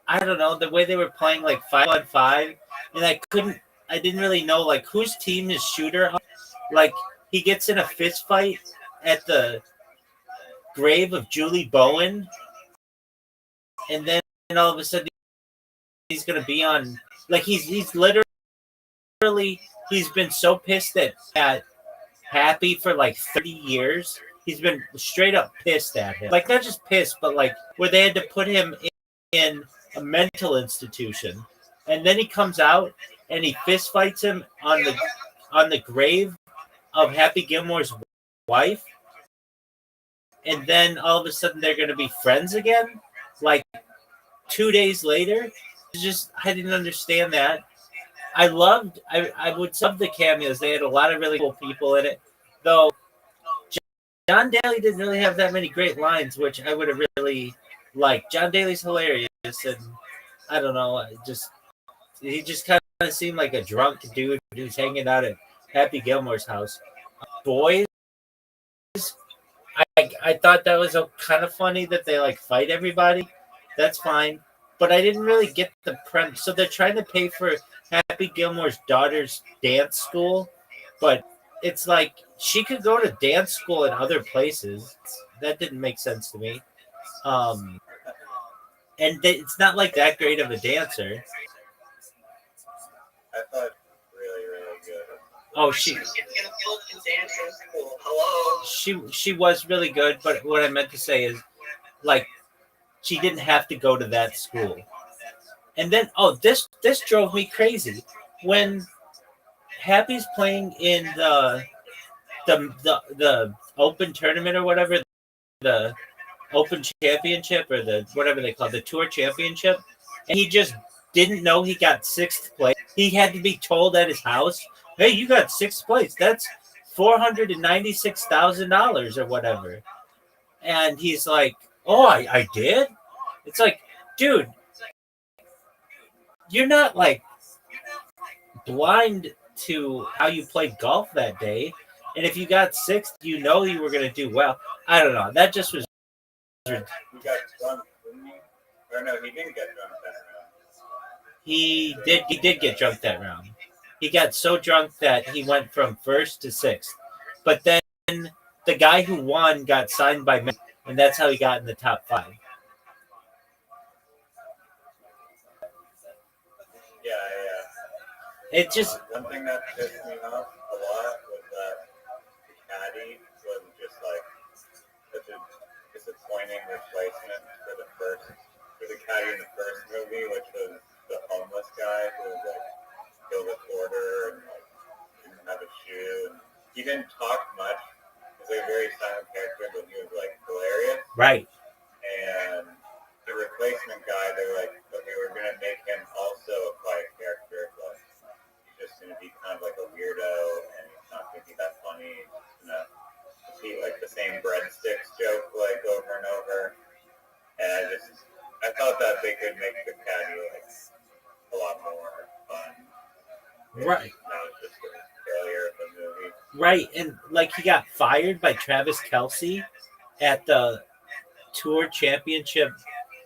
I don't know, the way they were playing like 5-on-5, and I didn't really know like whose team is shooter. Like he gets in a fist fight at the grave of Julie Bowen, and then all of a sudden he's gonna be on like he's literally he's been so pissed at Happy for like 30 years. He's been straight up pissed at him. Like not just pissed, but like where they had to put him in a mental institution. And then he comes out and he fist fights him on the grave of Happy Gilmore's wife. And then all of a sudden they're gonna be friends again. Like 2 days later. I didn't understand that. I would sub the cameos. They had a lot of really cool people in it. Though John Daly didn't really have that many great lines, which I would have really liked. John Daly's hilarious, and I don't know, he just kind of seemed like a drunk dude who's hanging out at Happy Gilmore's house. Boys, I thought that was kind of funny that they like fight everybody. That's fine. But I didn't really get the premise. So they're trying to pay for Happy Gilmore's daughter's dance school, but it's like she could go to dance school in other places. That didn't make sense to me. And it's not like that great of a dancer. I thought really, really good. Oh, she was really good, but what I meant to say is like she didn't have to go to that school. And then this drove me crazy when Happy's playing in the open tournament or whatever, the Open Championship or the whatever they call it, the Tour Championship, and he just didn't know he got sixth place. He had to be told at his house, "Hey, you got sixth place. That's $496,000 or whatever." And he's like, "Oh, I did." It's like, dude, you're not like blind to how you played golf that day. And if you got sixth, you know you were going to do well. I don't know. That just was. He got drunk, didn't he? Or no, he didn't get drunk that round. He did get drunk that round. He got so drunk that he went from first to sixth. But then the guy who won got signed by me, and that's how he got in the top 5. Yeah. It just One thing that pissed me off a lot was that caddy was just like such a disappointing replacement for the caddy in the first movie, which was the homeless guy who was like killed a quarter and like didn't have a shoe. And he didn't talk much. He was like a very silent character, but he was like hilarious. right. And the replacement guy, they were like, okay, we're gonna make him also a quiet character, but he's just gonna be kind of like a weirdo, and he's not gonna be that funny. He's gonna repeat like the same breadsticks joke like over and over. And I thought that they could make the caddy like a lot more fun. Right. Now it's just a failure of the movie. Right. And like he got fired by Travis Kelce at the Tour Championship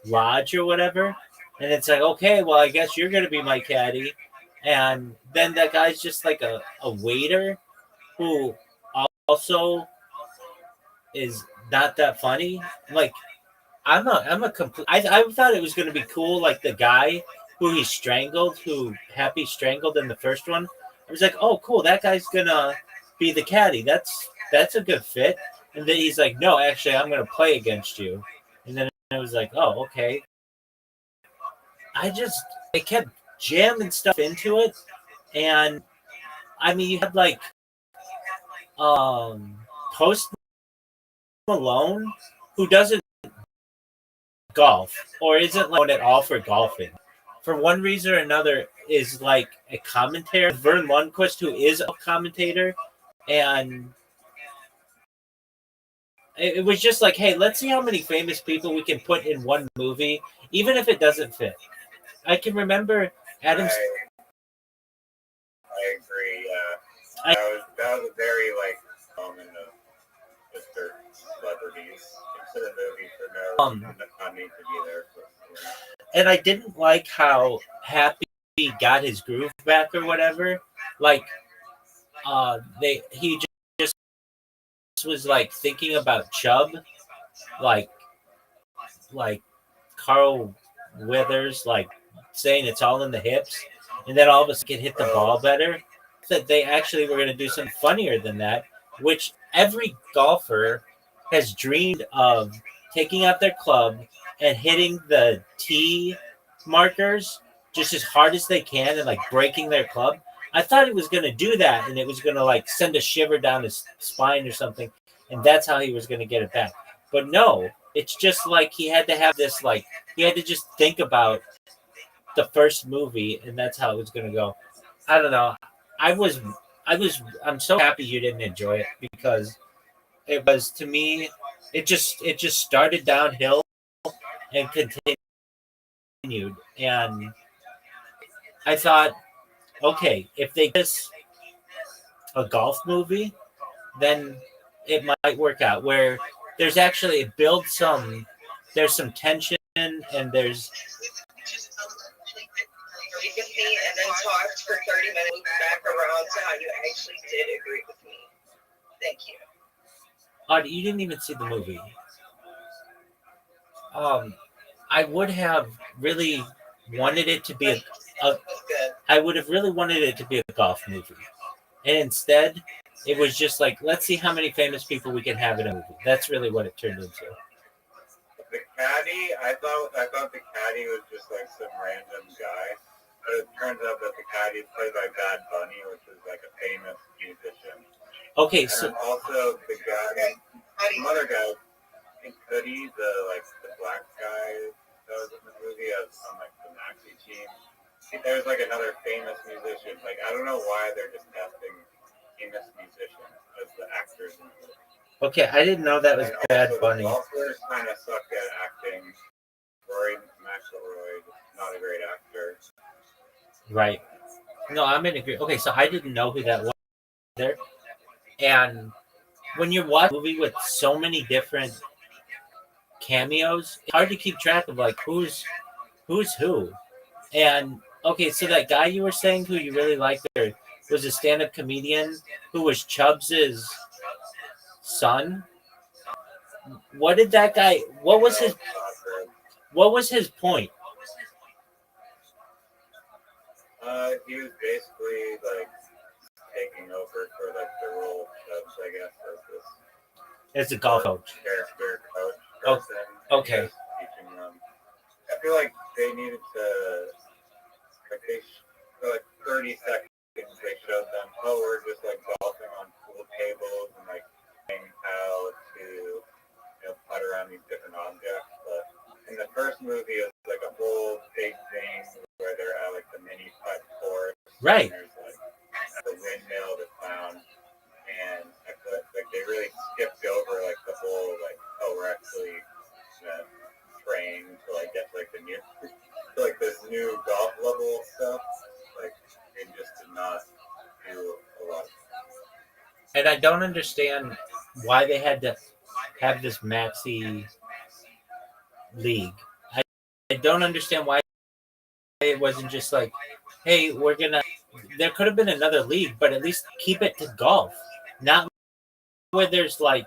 Lodge or whatever. And it's like, okay, well, I guess you're going to be my caddy. And then that guy's just like a waiter who also is not that funny. Like, I thought it was going to be cool. Like the guy who he strangled, who Happy strangled in the first one. I was like, oh, cool. That guy's going to be the caddy. That's a good fit. And then he's like, no, actually, I'm going to play against you. And then I was like, oh, okay. They kept jamming stuff into it. And I mean, you had like Post Malone, who doesn't golf or isn't known at all for golfing. For one reason or another, is like a commentator. Vern Lundquist, who is a commentator, and it was just like, hey, let's see how many famous people we can put in one movie, even if it doesn't fit. I can remember Adam's. I agree. That was a very like common of Mr. Celebrities. Consider movies for no not need to be there. And I didn't like how Happy got his groove back or whatever. Like, he just was like thinking about Chubb, like Carl Withers, like saying it's all in the hips, and then all of a sudden hit the ball better. That they actually were going to do something funnier than that, which every golfer has dreamed of, taking out their club and hitting the tee markers just as hard as they can and like breaking their club. I thought he was going to do that, and it was going to like send a shiver down his spine or something, and that's how he was going to get it back. But no, it's just like he had to have this, like he had to just think about the first movie, and that's how it was going to go. I don't know. I'm so happy you didn't enjoy it, because it was, to me, it just started downhill and continued. And I thought, okay, if they just a golf movie, then it might work out, where there's actually there's some tension, and there's agreed with me and then talked for 30 minutes back around to how you actually did agree with me. Thank you. You didn't even see the movie. I would have really wanted it to be I would have really wanted it to be a golf movie. And instead, it was just like, let's see how many famous people we can have in a movie. That's really what it turned into. The caddy, I thought the caddy was just like some random guy. But it turns out that the caddy is played by Bad Bunny, which is like a famous musician. Okay, and so also the guy, some other guy think Cuddy, the black guy that was in the movie, on like the Maxi team. There's like another famous musician. Like I don't know why they're just casting famous musicians as the actors in the movie. Okay, I didn't know that was And Bad also, Bunny. The golfers kind of suck at acting. Rory McIlroy, not a great actor. Right. No, I'm in agreement. Okay, so I didn't know who that was there. And when you watch a movie with so many different cameos, it's hard to keep track of like who's who. And okay, so that guy you were saying who you really liked there was a stand-up comedian who was Chubbs's son. What did that guy? What was his point? He was basically like taking over for like the role of Chubbs, I guess, as this As a golf coach. character coach Oh, person. okay. Teaching them. I feel like they needed to, like for like 30 seconds, they showed them, oh, we're just like golfing on pool tables and like learning how to, putt around these different objects. But in the first movie, it's like a whole big thing where they're at like the mini putt course. Right. And there's like the windmill, the clown, and I feel like they really skipped over like the whole like, oh, we're actually train to like get like the new, like this new golf level stuff. Like they just did not do a lot. And I don't understand why they had to have this maxi league. I don't understand why it wasn't just like, hey, we're gonna. There could have been another league, but at least keep it to golf, not where there's like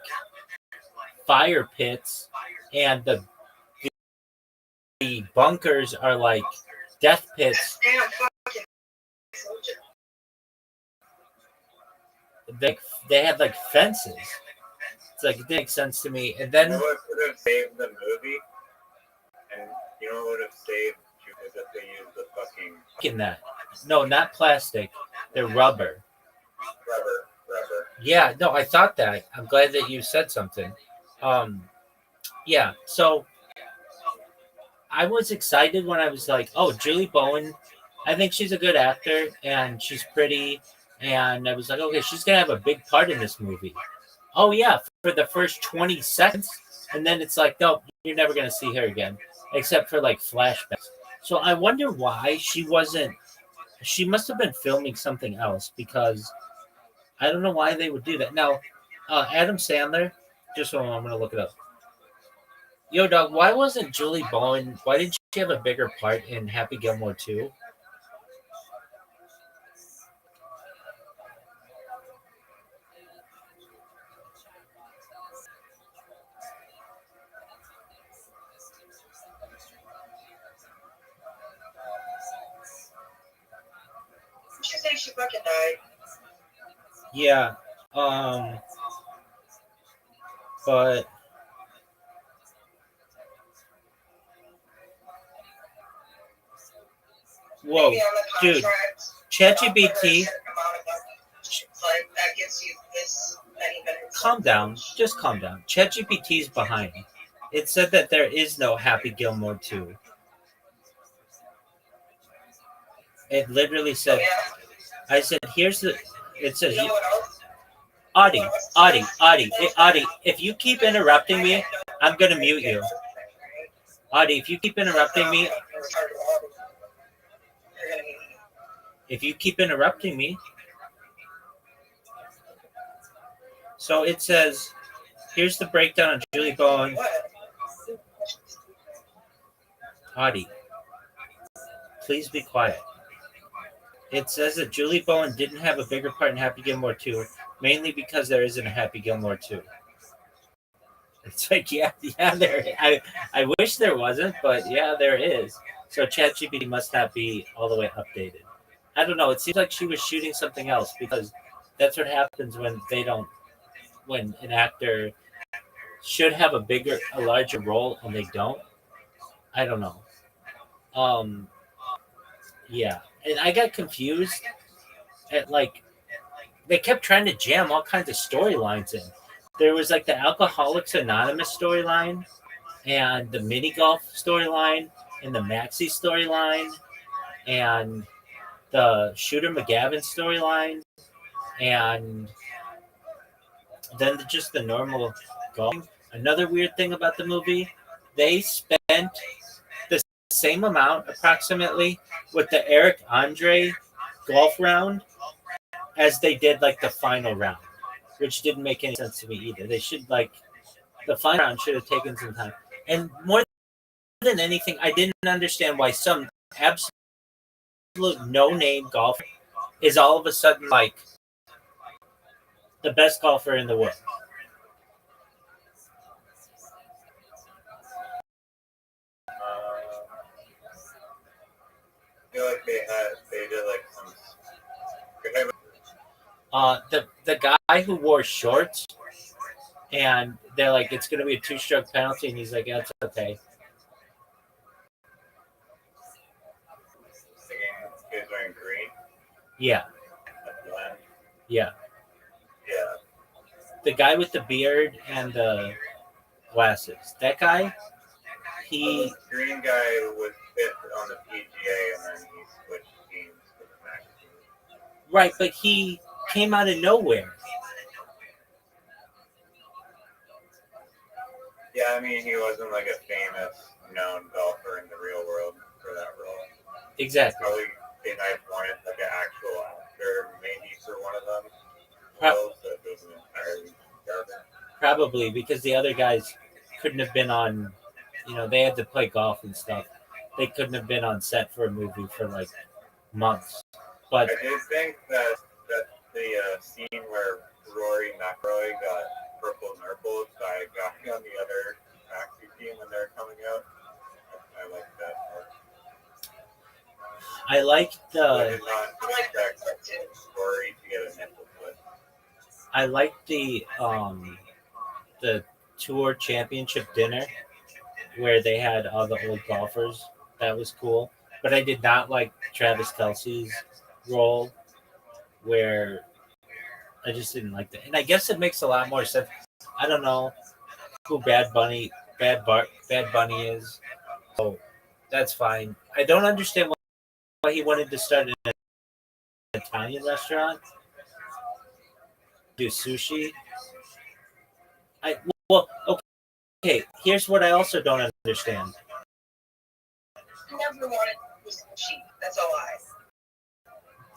fire pits and the bunkers are like death pits. They had like fences. It's like it didn't make sense to me. And then you know what would have saved the movie, and you know what would have saved you is if they used the fucking in that. No, not plastic. They're rubber. Rubber. Yeah, no, I thought that. I'm glad that you said something. Yeah, so I was excited when I was like, oh, Julie Bowen, I think she's a good actor and she's pretty. And I was like, okay, she's going to have a big part in this movie. Oh, yeah, for the first 20 seconds. And then it's like, no, you're never going to see her again, except for like flashbacks. So I wonder why she wasn't. She must have been filming something else because I don't know why they would do that. Now, Adam Sandler, just so I'm going to look it up. Yo, dog, why wasn't Julie Bowen, why didn't she have a bigger part in Happy Gilmore 2? She said she fucking died. Yeah, but whoa, Maybe on the dude, contract, ChatGPT, like that gives you this many minutes. calm down, just calm down. ChatGPT's behind. It said that there is no Happy Gilmore 2. It literally said, I said, here's the, it says, You know what else? Audie, if you keep interrupting me, I'm going to mute you. Audie, if you keep interrupting me, So it says, here's the breakdown of Julie Bowen. Audie, please be quiet. It says that Julie Bowen didn't have a bigger part in Happy Gilmore 2, mainly because there isn't a Happy Gilmore 2. It's like, yeah, there. I wish there wasn't, but yeah, there is. So ChatGPT must not be all the way updated. I don't know. It seems like she was shooting something else because that's what happens when when an actor should have a larger role and they don't. I don't know. Yeah, and I got confused at like they kept trying to jam all kinds of storylines in. there was like the Alcoholics Anonymous storyline, and the mini golf storyline, and the Maxi storyline, and the Shooter McGavin storyline, and then just the normal golf. Another weird thing about the movie, they spent the same amount approximately with the Eric Andre golf round as they did like the final round, which didn't make any sense to me either. They should like the final round should have taken some time. And more than anything, I didn't understand why some absolute no-name golfer is all of a sudden like the best golfer in the world. I feel like they did like some. The guy who wore shorts, and they're like, it's going to be a 2-stroke penalty, and he's like, yeah, it's okay. He was wearing green. Yeah. Yeah. Yeah. The guy with the beard and the glasses. That guy, The green guy was fifth on the PGA, and then he switched teams to the Max team. Right, but he came out of nowhere. Yeah, I mean, he wasn't like a famous, known golfer in the real world for that role. Exactly. Probably they might have wanted like an actual actor, maybe for one of them. So it wasn't entirely garbage. Probably because the other guys couldn't have been on, they had to play golf and stuff. They couldn't have been on set for a movie for like months. But I did think that the scene where Rory McIlroy got purple nurpled by a guy on the other taxi team when they're coming out, I like that part. I liked I did not expect Rory to get a nipple foot. I liked the tour championship dinner where they had all the old golfers. That was cool. But I did not like Travis Kelce's role, where I just didn't like that. And I guess it makes a lot more sense. I don't know who Bad Bunny is. So that's fine. I don't understand why he wanted to start an Italian restaurant, do sushi. Okay. Here's what I also don't understand. I never wanted sushi. That's a lie.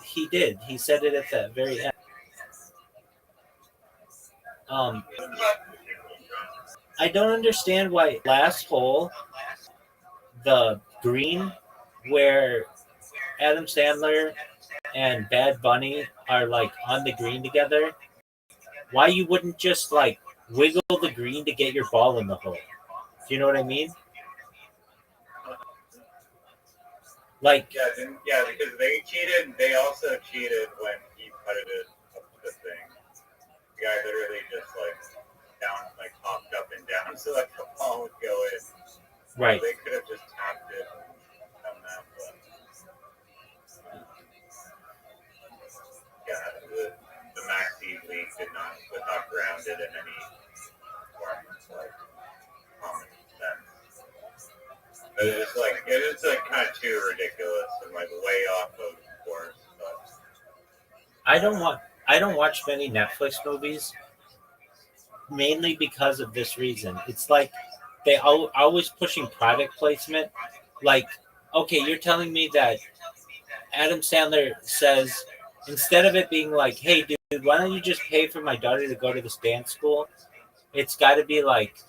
He did. He said it at the very end. I don't understand why last hole, the green, where Adam Sandler and Bad Bunny are like on the green together, why you wouldn't just like wiggle the green to get your ball in the hole? Do you know what I mean? Like, yeah, because they cheated. They also cheated when he putted it up the thing. The guy literally just hopped up and down so like the ball would go in. Right. They could have just tapped it and done that, but yeah, the Maxi League was not grounded in any form of like common sense. But it's kind of too ridiculous and like way off of course. But I don't watch many Netflix movies, mainly because of this reason. It's like they always pushing product placement. Like, okay, you're telling me that Adam Sandler says, instead of it being like, hey, dude, why don't you just pay for my daughter to go to this dance school? It's got to be like,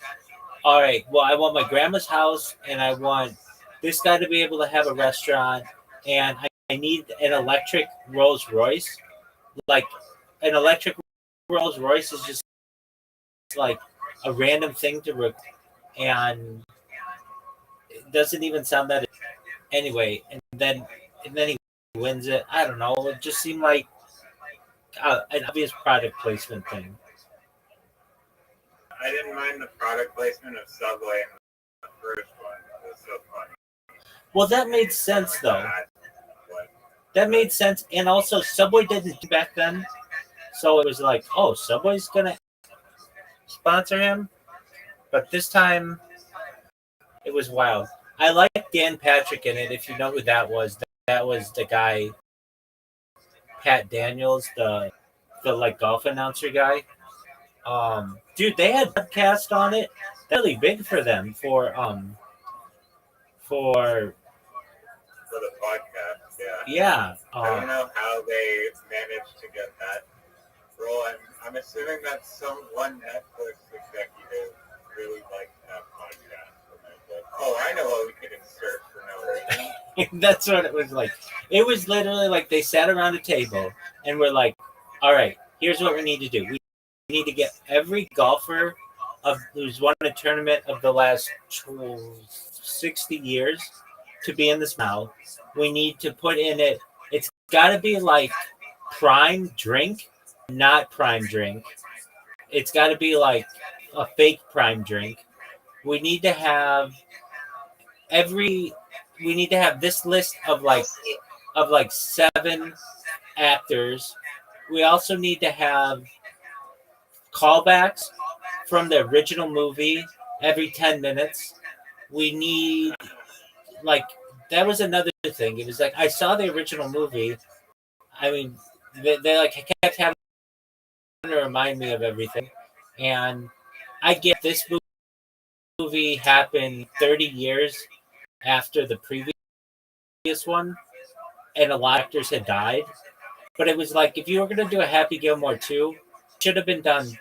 all right, well, I want my grandma's house, and I want this guy to be able to have a restaurant, and I need an electric Rolls Royce. Like, an electric Rolls Royce is just like a random thing to and it doesn't even sound that anyway. And then he wins it. I don't know. It just seemed like an obvious product placement thing. I didn't mind the product placement of Subway in the first one. It was so funny. Well, that made sense though. That made sense, and also Subway didn't back then, so it was like, oh, Subway's gonna. sponsor him, but this time it was wild. I like Dan Patrick in it. If you know who that was the guy, Pat Daniels, the like golf announcer guy. Dude, they had podcast on it. That's really big for them for For the podcast, yeah. yeah. I don't know how they managed to get that role. I'm assuming that one Netflix executive really liked that podcast. And they're like, oh, I know what we could insert for no reason. That's what it was like. It was literally like they sat around a table and were like, all right, here's what we need to do. We need to get every golfer who's won a tournament of the last 60 years to be in this now. We need to put in it. It's got to be like prime drink, not prime drink. It's got to be like a fake prime drink. We need to have this list of like 7 actors. We also need to have callbacks from the original movie every 10 minutes. We need that was another thing. It was like I saw the original movie. I mean, they like kept having to remind me of everything, and I get this movie happened 30 years after the previous one, and a lot of actors had died. But it was like if you were going to do a Happy Gilmore 2, it should have been done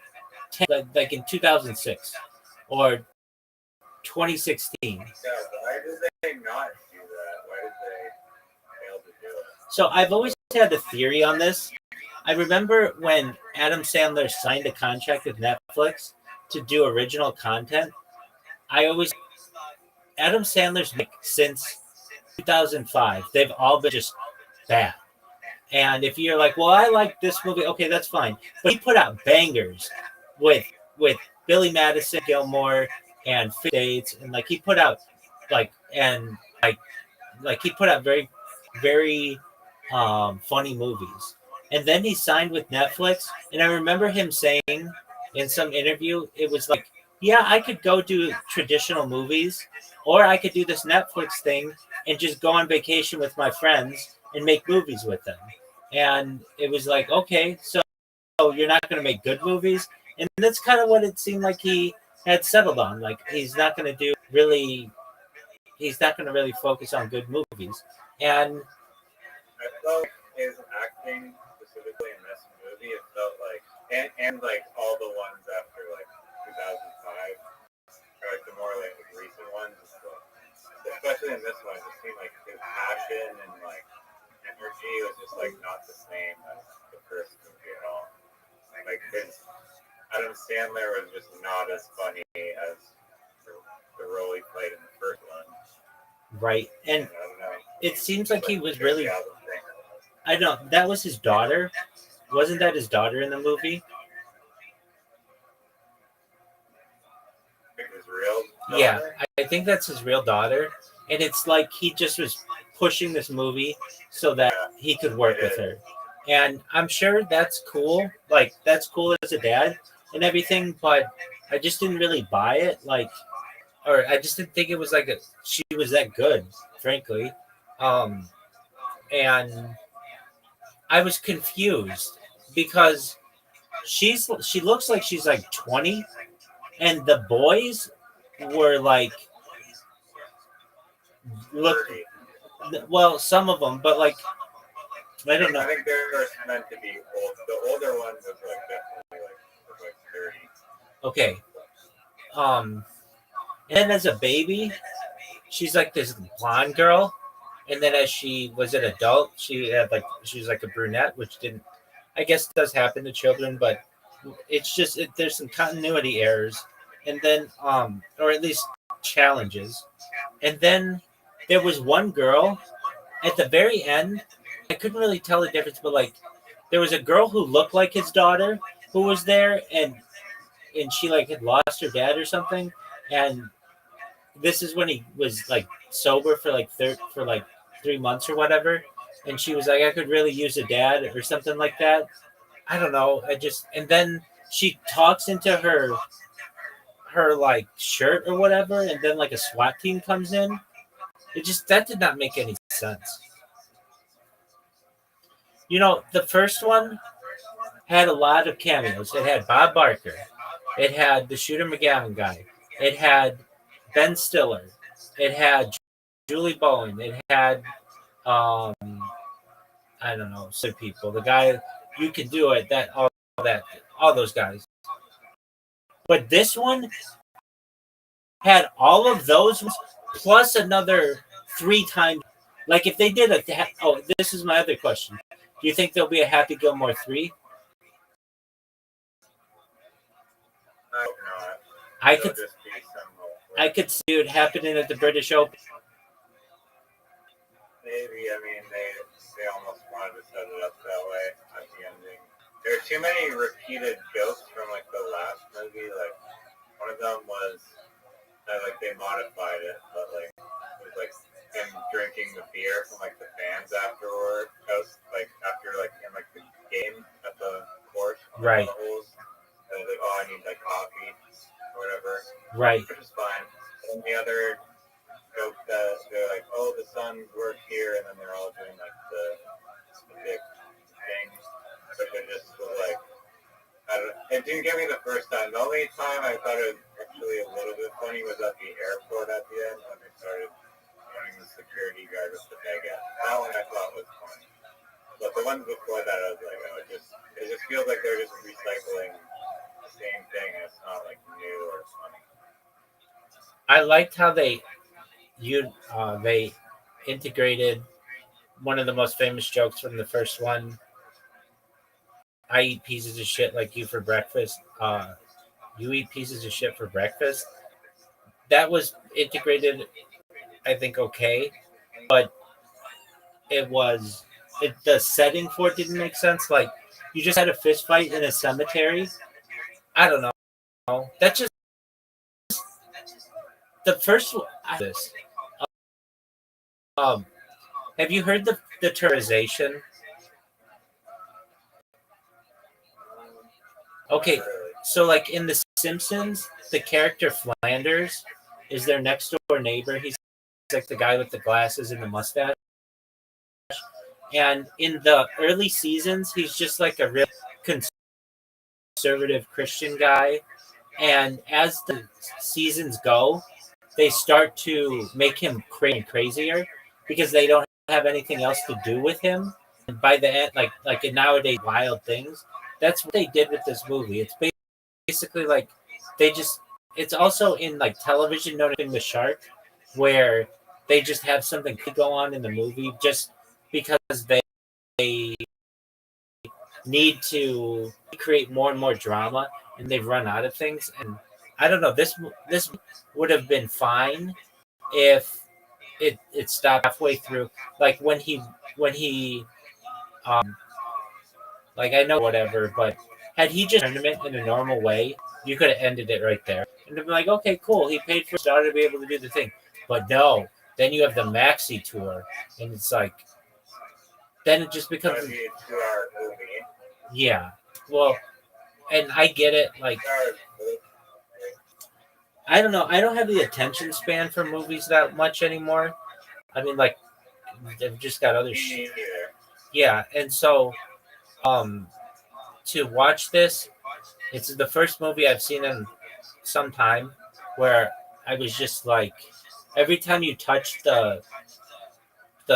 like in 2006 or 2016. Yeah, why did they not do that? Why did they fail to do it? So I've always had a theory on this. I remember when Adam Sandler signed a contract with Netflix to do original content. Adam Sandler's since 2005, they've all been just bad. And if you're like, well, I like this movie, okay, that's fine. But he put out bangers with Billy Madison, Gilmore, and Fit Dates, and like he put out he put out very, very funny movies. And then he signed with Netflix, and I remember him saying in some interview, it was like, yeah, I could go do traditional movies, or I could do this Netflix thing and just go on vacation with my friends and make movies with them. And it was like, okay, so you're not going to make good movies? And that's kind of what it seemed like he had settled on. Like, he's not going to really focus on good movies. And I felt his acting specifically in this movie, it felt like, and like all the ones after like 2005, or like the more like recent ones, especially in this one, it seemed like his passion and like energy was just like not the same as the first movie at all. Like Adam Sandler was just not as funny as the role he played in the first one. Right, and it seems like he was really. I don't know. That was his daughter. Wasn't that his daughter in the movie? His real daughter? Yeah, I think that's his real daughter. And it's like he just was pushing this movie so that he could work with her. And I'm sure that's cool. Like, that's cool as a dad and everything, but I just didn't really buy it. Like, or I just didn't think it was like she was that good, frankly. And I was confused because she looks like she's like 20, and the boys were like some of them, but like I don't know. I think they're meant to be old. The older ones was like definitely like 30. Okay. And then as a baby, she's like this blonde girl. And then as she was an adult, she was like a brunette, which I guess does happen to children, but it's just, there's some continuity errors. And then, or at least challenges. And then there was one girl at the very end. I couldn't really tell the difference, but like there was a girl who looked like his daughter who was there, and she like had lost her dad or something. And this is when he was like sober for like 3 months or whatever. And she was like, I could really use a dad or something like that. I don't know. And then she talks into her like shirt or whatever, and then like a SWAT team comes in. That did not make any sense. You know, the first one had a lot of cameos. It had Bob Barker. It had the Shooter McGavin guy. It had Ben Stiller. It had Julie Bowen. It had I don't know, some people. The guy You Can Do It. All those guys. But this one had all of those plus another 3 times. Like if they did this is my other question. Do you think there'll be a Happy Gilmore 3? I hope not. I It'll could just be some I could see it happening at the British Open. maybe. I mean, they almost wanted to set it up that way at the ending. There are too many repeated jokes from like the last movie. Like one of them was that like they modified it, but like it was like him drinking the beer from like the fans afterward, like after like in like the game at the course, Right. the holes. And like, oh, I need like coffee or whatever. Right. Which is fine. And the other joke that they're like, oh, the Suns work here, and then they're all doing like the big thing, which I just was like, it didn't get me the first time. The only time I thought it was actually a little bit funny was at the airport at the end when they started running the security guard with the baguette. That one I thought was funny. But the ones before that, I was like, oh, it just feels like they're just recycling the same thing, and it's not like new or funny. I liked how they integrated one of the most famous jokes from the first one. I eat pieces of shit like you for breakfast. You eat pieces of shit for breakfast. That was integrated, I think, okay, but the setting for it didn't make sense. Like you just had a fist fight in a cemetery. I don't know. That just the first one. This. Have you heard the terrorization? Okay, so like in The Simpsons, the character Flanders is their next door neighbor. He's like the guy with the glasses and the mustache. And in the early seasons, he's just like a real conservative Christian guy. And as the seasons go, they start to make him crazier because they don't have anything else to do with him. And by the end, like in nowadays, wild things. That's what they did with this movie. It's basically like it's also in like television, noting the shark, where they just have something to go on in the movie just because they need to create more and more drama, and they've run out of things. And I don't know, this would have been fine if it stopped halfway through, like when he like I know whatever, but had he just tournament in a normal way, you could have ended it right there. And they'd be like, okay, cool, he paid for his daughter to be able to do the thing. But no, then you have the maxi tour, and it's like, then it just becomes Maybe a 2-hour movie. yeah. Well, and I get it. Like, I don't know. I don't have the attention span for movies that much anymore. I mean, like, they've just got other shit. Yeah, and so, to watch this, it's the first movie I've seen in some time where I was just like, every time you touch the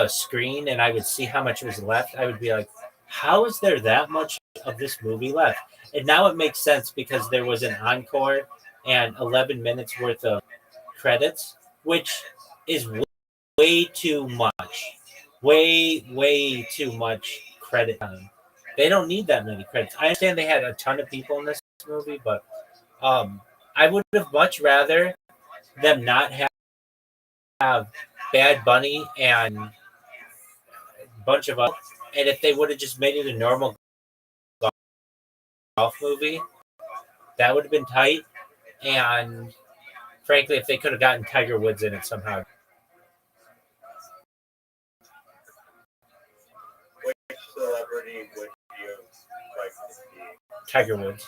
screen and I would see how much was left, I would be like, how is there that much of this movie left? And now it makes sense because there was an encore and 11 minutes worth of credits, which is way too much. Way too much credit time. They don't need that many credits. I understand they had a ton of people in this movie, but I would have much rather them not have Bad Bunny and a bunch of other. And if they would have just made it a normal golf movie, that would have been tight. And frankly, if they could have gotten Tiger Woods in it somehow. Which celebrity would you like to see? Tiger Woods.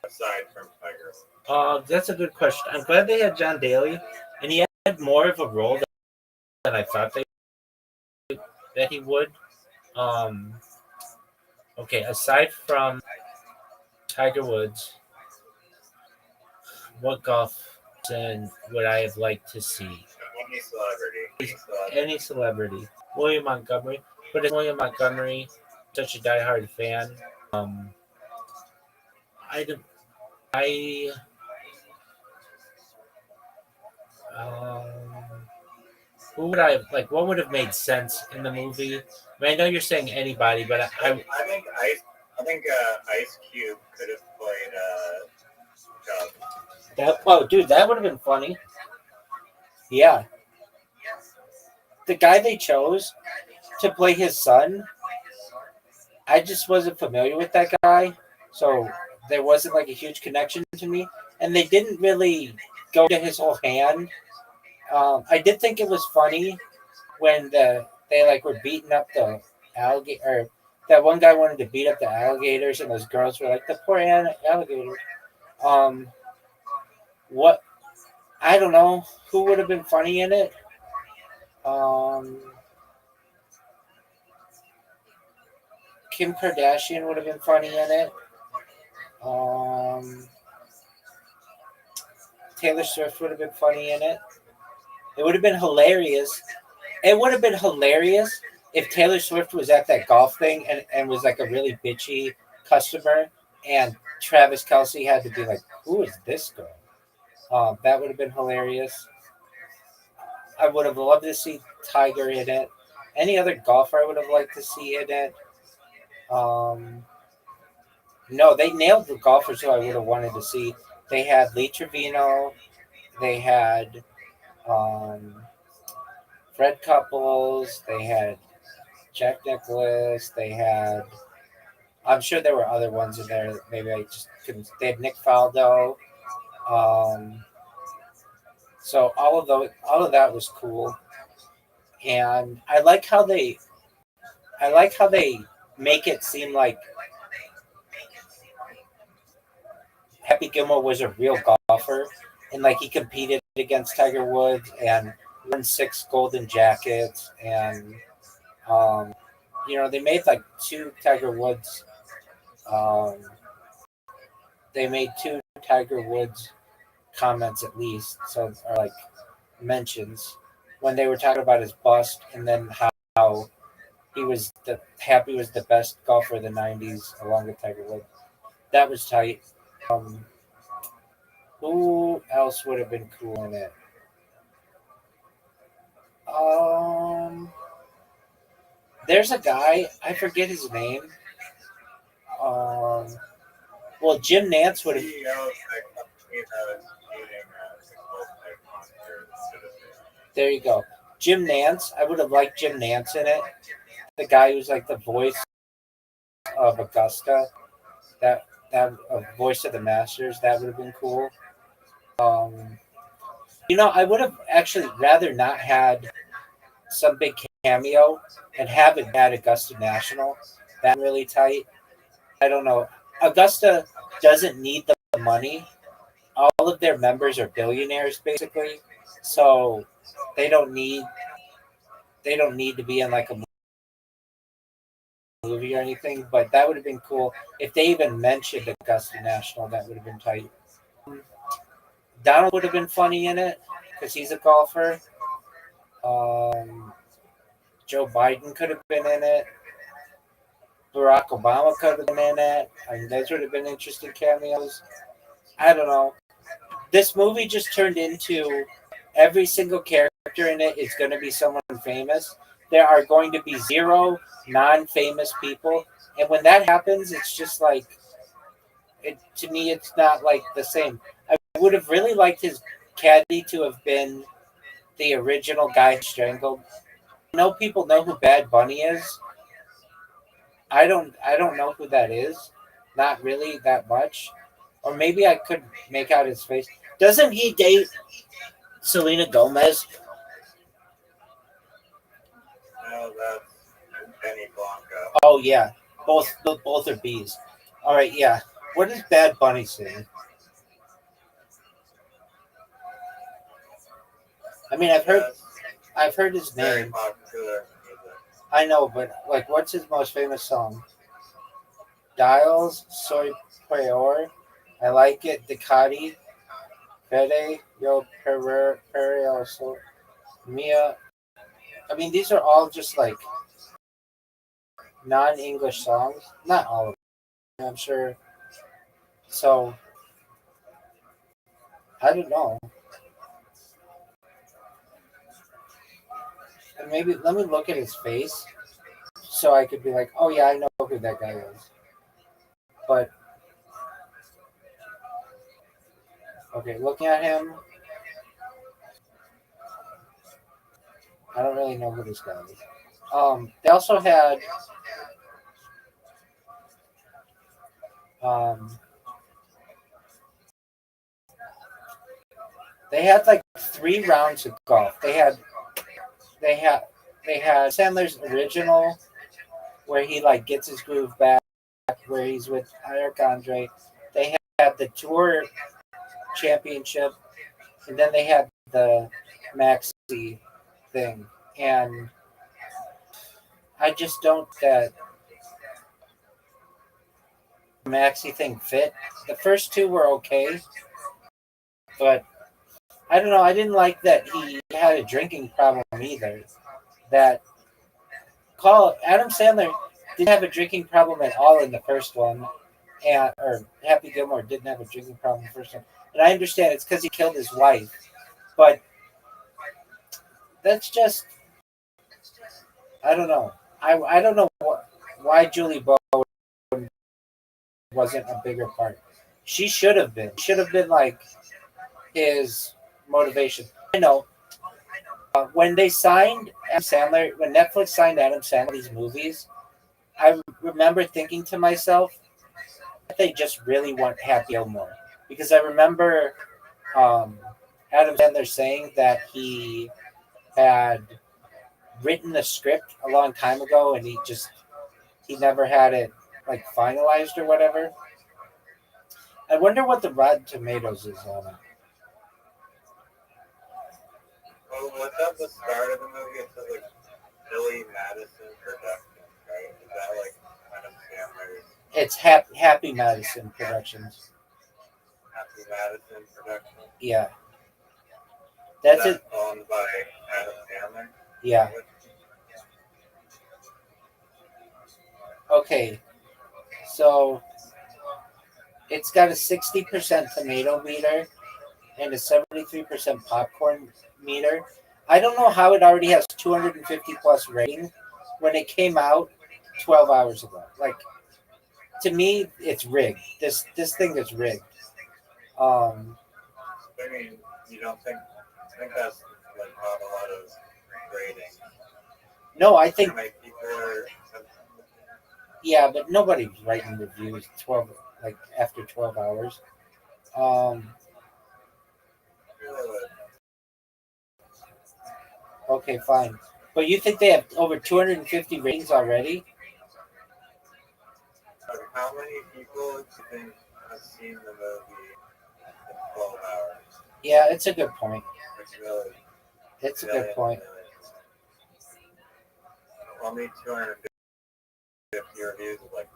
Aside from Tiger Woods. That's a good question. I'm glad they had John Daly, and he had more of a role than I thought that he would. Um, okay, aside from Tiger Woods, what golf person would I have liked to see? Any celebrity. Any celebrity. William Montgomery. But it's William Montgomery, such a diehard fan. Um, I, don't- I, um, who would I like? What would have made sense in the movie? I mean, I know you're saying anybody, but Ice Cube could have played Chuck. dude, that would have been funny. Yeah, the guy they chose to play his son, I just wasn't familiar with that guy, so there wasn't like a huge connection to me, and they didn't really go to his whole hand. I did think it was funny when they like were beating up the alligator. Or that one guy wanted to beat up the alligators, and those girls were like the poor alligator. Um, what I don't know who would have been funny in it. Um, Kim Kardashian would have been funny in it. Um, Taylor Swift would have been funny in it. It would have been hilarious. It would have been hilarious if Taylor Swift was at that golf thing and was like a really bitchy customer, and Travis Kelsey had to be like, "Who is this girl?" That would have been hilarious. I would have loved to see Tiger in it. Any other golfer I would have liked to see in it. Um, no, they nailed the golfers who I would have wanted to see. They had Lee Trevino. They had um, Fred Couples. They had Jack Nicklaus. They had. I'm sure there were other ones in there. Maybe I just couldn't. They had Nick Faldo. Um, so all of that was cool, and I like how they make it seem like Happy Gilmore was a real golfer, and like he competed against Tiger Woods and won 6 golden jackets, and they made like two Tiger Woods. Um, they made two Tiger Woods comments at least, so are like mentions when they were talking about his bust, and then how Happy was the best golfer of the '90s along with Tiger Woods. That was tight. Um, who else would have been cool in it? Um, there's a guy I forget his name. Um, well, Jim Nance would have. There you go, Jim Nance. I would have liked Jim Nance in it. The guy who's like the voice of Augusta. That voice of the Masters. That would have been cool. Um, I would have actually rather not had some big cameo and have it at Augusta National. That really tight. I don't know. Augusta doesn't need the money. All of their members are billionaires basically, so they don't need to be in like a movie or anything. But that would have been cool if they even mentioned Augusta National. That would have been tight. Donald would have been funny in it because he's a golfer. Um, Joe Biden could have been in it. Barack Obama could have been in it. I mean, those would have been interesting cameos. I don't know. This movie just turned into every single character in it is going to be someone famous. There are going to be zero non-famous people, and when that happens, it's just like to me, it's not like the same. I would have really liked his caddy to have been the original guy who strangled. I know people know who Bad Bunny is. I don't know who that is. Not really that much. Or maybe I could make out his face. Doesn't he date Selena Gomez? No, that's Benny Blanco. Oh yeah. Both are bees. All right, yeah. What does Bad Bunny say? I mean, I've heard his Very name. popular. I know, but like, what's his most famous song? Dials, Soy Peor, I Like It, Ducati, Fede, Yo Perioso, Mia. I mean, these are all just like non-English songs. Not all of them, I'm sure. So I don't know. And maybe let me look at his face so I could be like, oh yeah, I know who that guy is. But okay, looking at him, I don't really know who this guy is. They also had um, they had like 3 rounds of golf. They had they had Sandler's original where he like gets his groove back, where he's with Eric Andre. They had the tour championship, and then they had the maxi thing. And I just don't that maxi thing fit. The first 2 were okay, but I don't know. I didn't like that he had a drinking problem either. That Adam Sandler didn't have a drinking problem at all in the first one, and or Happy Gilmore didn't have a drinking problem in the first one. And I understand it's because he killed his wife, but that's just I don't know. I don't know why Julie Bowen wasn't a bigger part. She should have been. Should have been like his motivation. I know. When they signed Adam Sandler, when Netflix signed Adam Sandler these movies, I remember thinking to myself, they just really want Happy Gilmore because I remember Adam Sandler saying that he had written the script a long time ago and he never had it like finalized or whatever. I wonder what the Rotten Tomatoes is on it. Well, what's at the start of the movie? It says like Billy Madison Productions, right? Is that like Adam Sandler's It's Happy Madison Productions. Happy Madison Productions? Yeah, that's Is it. that owned by Adam Sandler? Yeah. Okay, so it's got a 60% tomato meter and a 73% popcorn meter. I don't know how it already has 250 plus rating when it came out 12 hours ago. Like to me, it's rigged. This thing is rigged. I mean, you don't think? I think that's like not a lot of rating. No, I think How many people are? yeah, but nobody's writing reviews 12 like after 12 hours. Okay, fine. But you think they have over 250 ratings already? How many people do you think have seen the movie in 12 hours? Yeah, it's a good point. Really, It's a good point. Only 250 reviews is like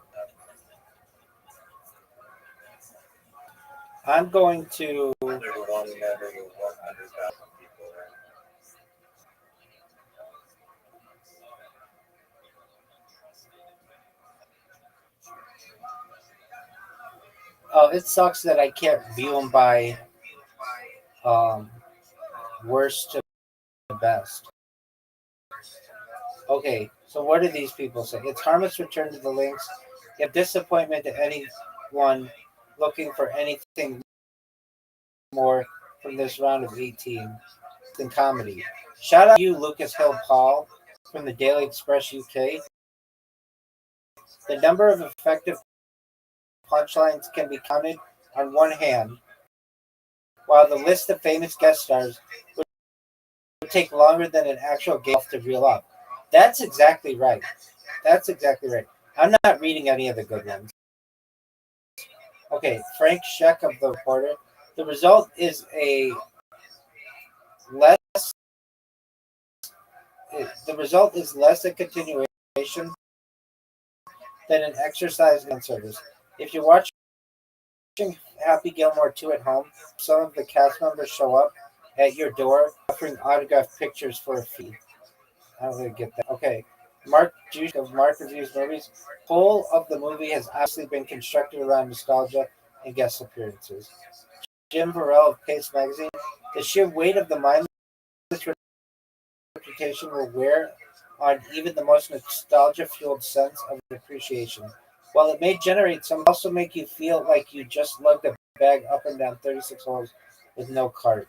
I'm going to. there's one in every 100,000 people. Right? Oh, it sucks that I can't view them by worst to best. Okay, so what do these people say? It's harmless. Return to the links. If disappointment to anyone looking for anything more from this round of 18 than comedy. Shout out to you, Lucas Hill Paul from the Daily Express UK. The number of effective punchlines can be counted on one hand, while the list of famous guest stars would take longer than an actual game to reel up. That's exactly right. That's exactly right. I'm not reading any of the good ones. Okay, Frank Scheck of The Reporter. The result is a less the result is less a continuation than an exercise in service. If you're watching Happy Gilmore 2 at home, some of the cast members show up at your door offering autographed pictures for a fee. I don't really get that. Okay. Mark Juice of Mark Reviews Movies. Whole of the movie has obviously been constructed around nostalgia and guest appearances. Jim Burrell of Pace Magazine. The sheer weight of the mindless reputation will wear on even the most nostalgia-fueled sense of appreciation. While it may generate some, also make you feel like you just lugged a bag up and down 36 holes with no cart.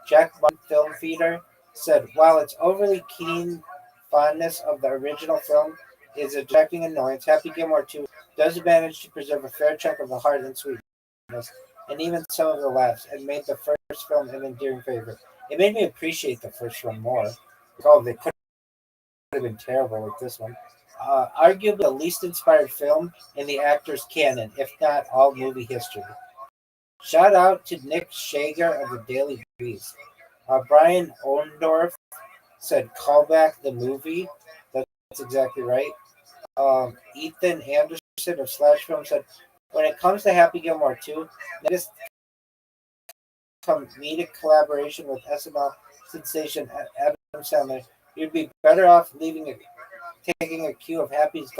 Jack Bunn Film Feeder said, while its overly keen fondness of the original film is a distracting annoyance, Happy Gilmore 2 does manage to preserve a fair chunk of the heart and sweetness, and even some of the laughs, and made the first film an endearing favorite. It made me appreciate the first one more. Oh, they could have been terrible like this one. Arguably the least inspired film in the actor's canon, if not all movie history. Shout out to Nick Shager of the Daily Beast. Brian Ondorf said, "Call back the movie." That's exactly right. Ethan Anderson of Slash Film said, "When it comes to Happy Gilmore 2, this comedic collaboration with SNL sensation Adam Sandler, you'd be better off taking a cue of Happy's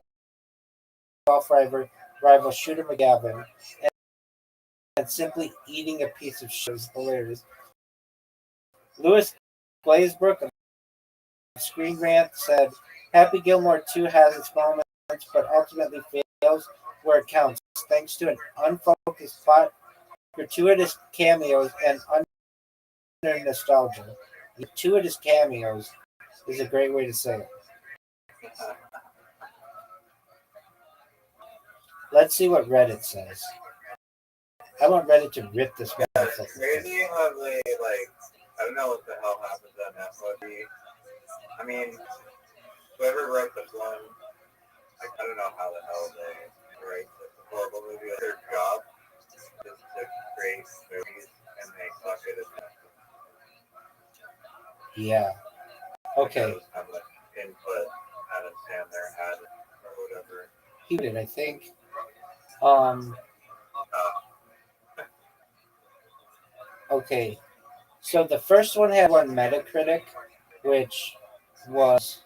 golf rival Shooter McGavin and simply eating a piece of shit." Is hilarious. Louis Glazebrook of Screen Rant said, "Happy Gilmore 2 has its moments, but ultimately fails where it counts, thanks to an unfocused plot, gratuitous cameos, and unearned nostalgia." Gratuitous cameos is a great way to say it. Let's see what Reddit says. I want Reddit to rip this Yeah, motherfucker. it's crazy how they, like, I don't know what the hell happens on Netflix. I mean, whoever wrote this one, I don't know how the hell they write this horrible movie. Their job is to create movies, and they suck at it. Yeah. Okay. How much input Adam Sandler had or whatever. He did, I think. Okay. So the first one had one Metacritic, which was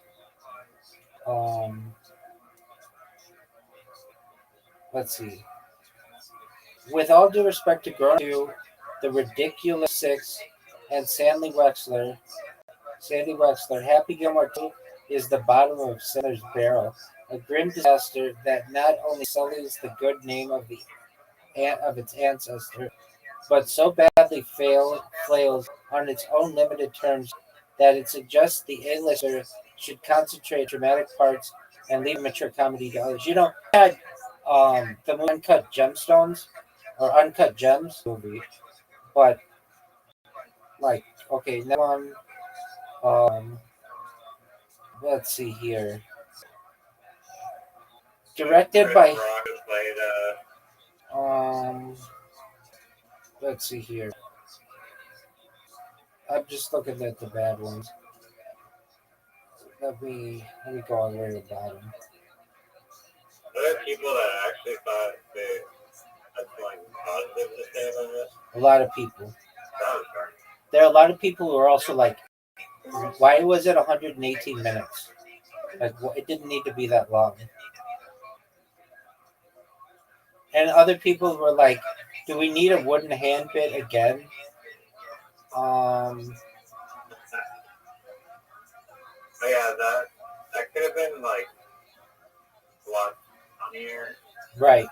let's see. With all due respect to Grown 2, The Ridiculous Six, and Sandy Wexler, Happy Gilmore 2 is the bottom of Sandler's barrel, a grim disaster that not only sullies the good name of its ancestor, but so badly flails on its own limited terms that it suggests the A-lister should concentrate dramatic parts and leave mature comedy to others. Had the Uncut Gemstones or Uncut Gems movie, but like, okay, that one. Let's see here. Directed by let's see here. I'm just looking at the bad ones. Let me go all the way to the bottom. There are people that actually thought they had something positive to say about this. A lot of people. There are a lot of people who are also like, why was it 118 minutes? Like, it didn't need to be that long. And other people were like, do we need a wooden hand bit again? Yeah, that could have been like a lot funnier. Right. And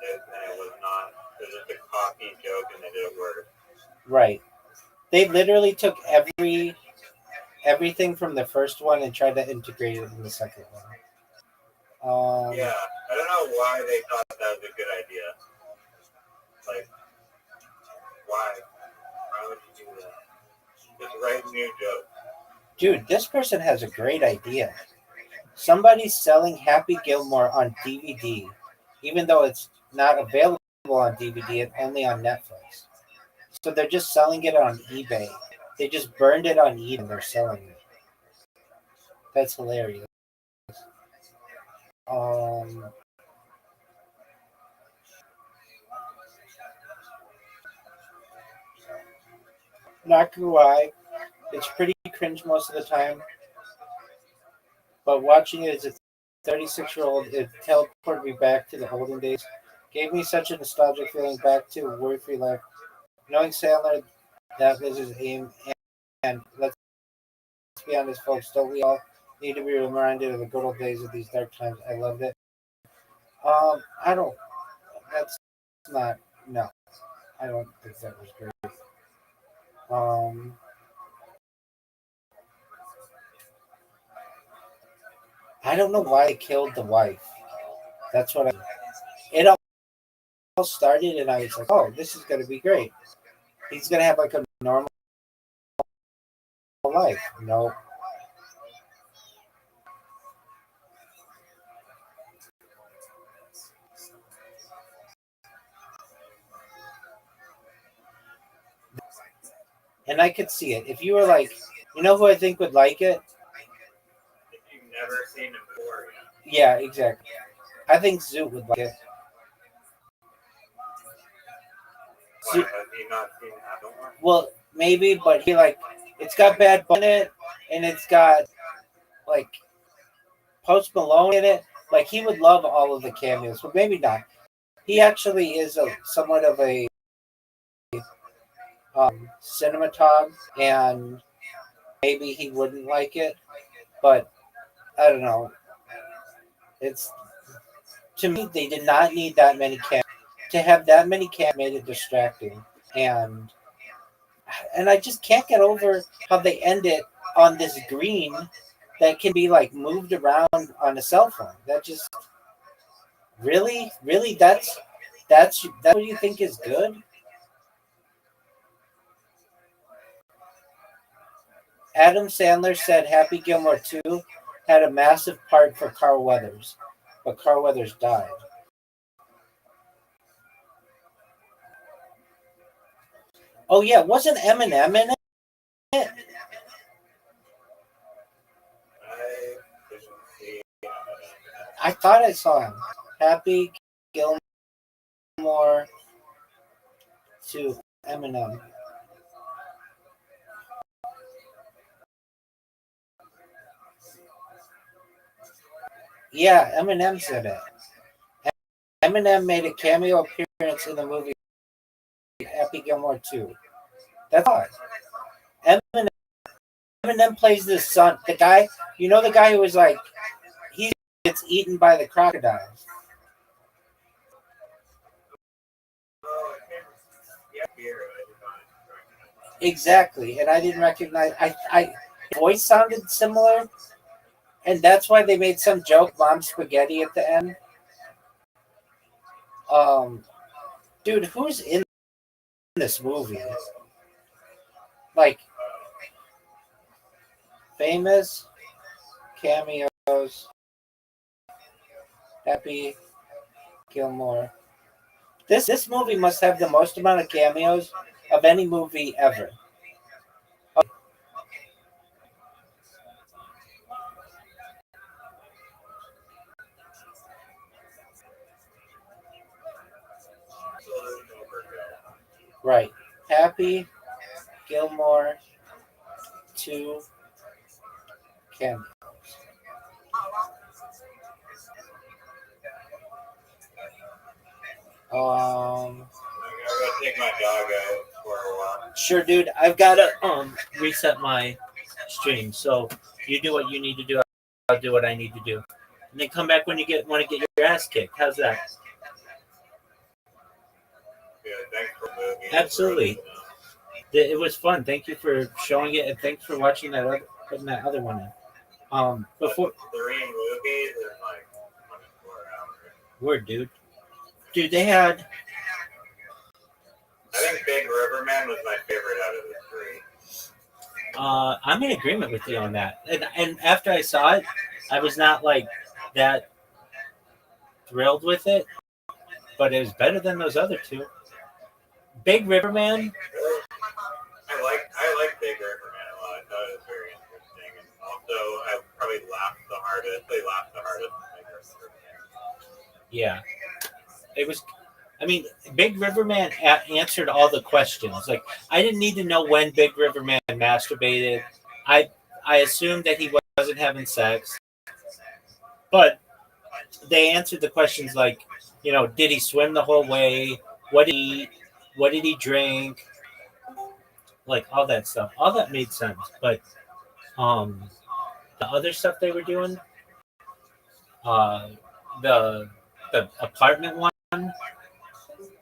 it was not. It was just a cocky joke, and they did it worse. Right. They literally took everything from the first one and tried to integrate it in the second one. Yeah, I don't know why they thought that was a good idea. Like, why? Why would you do that? Just write new jokes. Dude, this person has a great idea. Somebody's selling Happy Gilmore on DVD, even though it's not available on DVD and only on Netflix. So they're just selling it on eBay. They just burned it on eBay and they're selling it. That's hilarious. Um, Not gonna lie, it's pretty cringe most of the time. But watching it as a 36-year-old, it teleported me back to the olden days. Gave me such a nostalgic feeling back to worry-free life. Knowing Sandler, that was his aim. And let's be honest, folks, don't we all need to be reminded of the good old days of these dark times? I loved it. I don't. That's not. No, I don't think that was great. Um, I don't know why they killed the wife. That's what I. It all started, and I was like, "Oh, this is going to be great. He's going to have like a normal life." No, and I could see it. If you were like, you know who I think would like it? If you've never seen him before, Yeah, exactly. I think Zoot would like it. why has he not seen that one? Well, maybe, but he like it's got Bad Bunny in it, and it's got like Post Malone in it. Like he would love all of the cameos, but maybe not. He actually is a somewhat of a cinematog, and maybe he wouldn't like it, but I don't know. It's to me they did not need that many cam to have that many cam made it distracting, and I just can't get over how they end it on this green that can be like moved around on a cell phone. That just really that's what you think is good. Adam Sandler said Happy Gilmore 2 had a massive part for Carl Weathers, but Carl Weathers died. Oh yeah, wasn't Eminem in it? I didn't see. I thought I saw him. Happy Gilmore to Eminem. Yeah, Eminem's in it. Eminem made a cameo appearance in the movie Happy Gilmore 2. That's odd. Eminem plays this son, the guy, you know, the guy who was like, he gets eaten by the crocodiles. Exactly, and I didn't recognize. I voice sounded similar, and that's why they made some joke, "Mom Spaghetti" at the end. Um, dude, who's in this movie? Like famous cameos. Happy Gilmore. This movie must have the most amount of cameos of any movie ever. Right. Happy Gilmore 2 cameos. I gotta take my dog out for a while. Sure, dude. I've got to reset my stream. So you do what you need to do. I'll do what I need to do, and then come back when you want to get your ass kicked. How's that? Yeah, thanks for moving. Absolutely. It was fun. Thank you for showing it, and thanks for watching putting that other one in. Before 3 movies in like 24 hours. word, dude. Dude, they had. I think Big Riverman was my favorite out of the 3. I'm in agreement with you on that. And after I saw it, I was not like that thrilled with it, but it was better than those other two. Big Riverman. I like Big Riverman a lot. I thought it was very interesting, and also I probably probably laughed the hardest. They laughed the hardest. Yeah. It was, I mean, Big River Man answered all the questions. Like, I didn't need to know when Big River Man masturbated. I assumed that he wasn't having sex. But they answered the questions like, you know, did he swim the whole way? What did he eat? What did he drink? Like, all that stuff. All that made sense. But the other stuff they were doing, uh, the apartment one,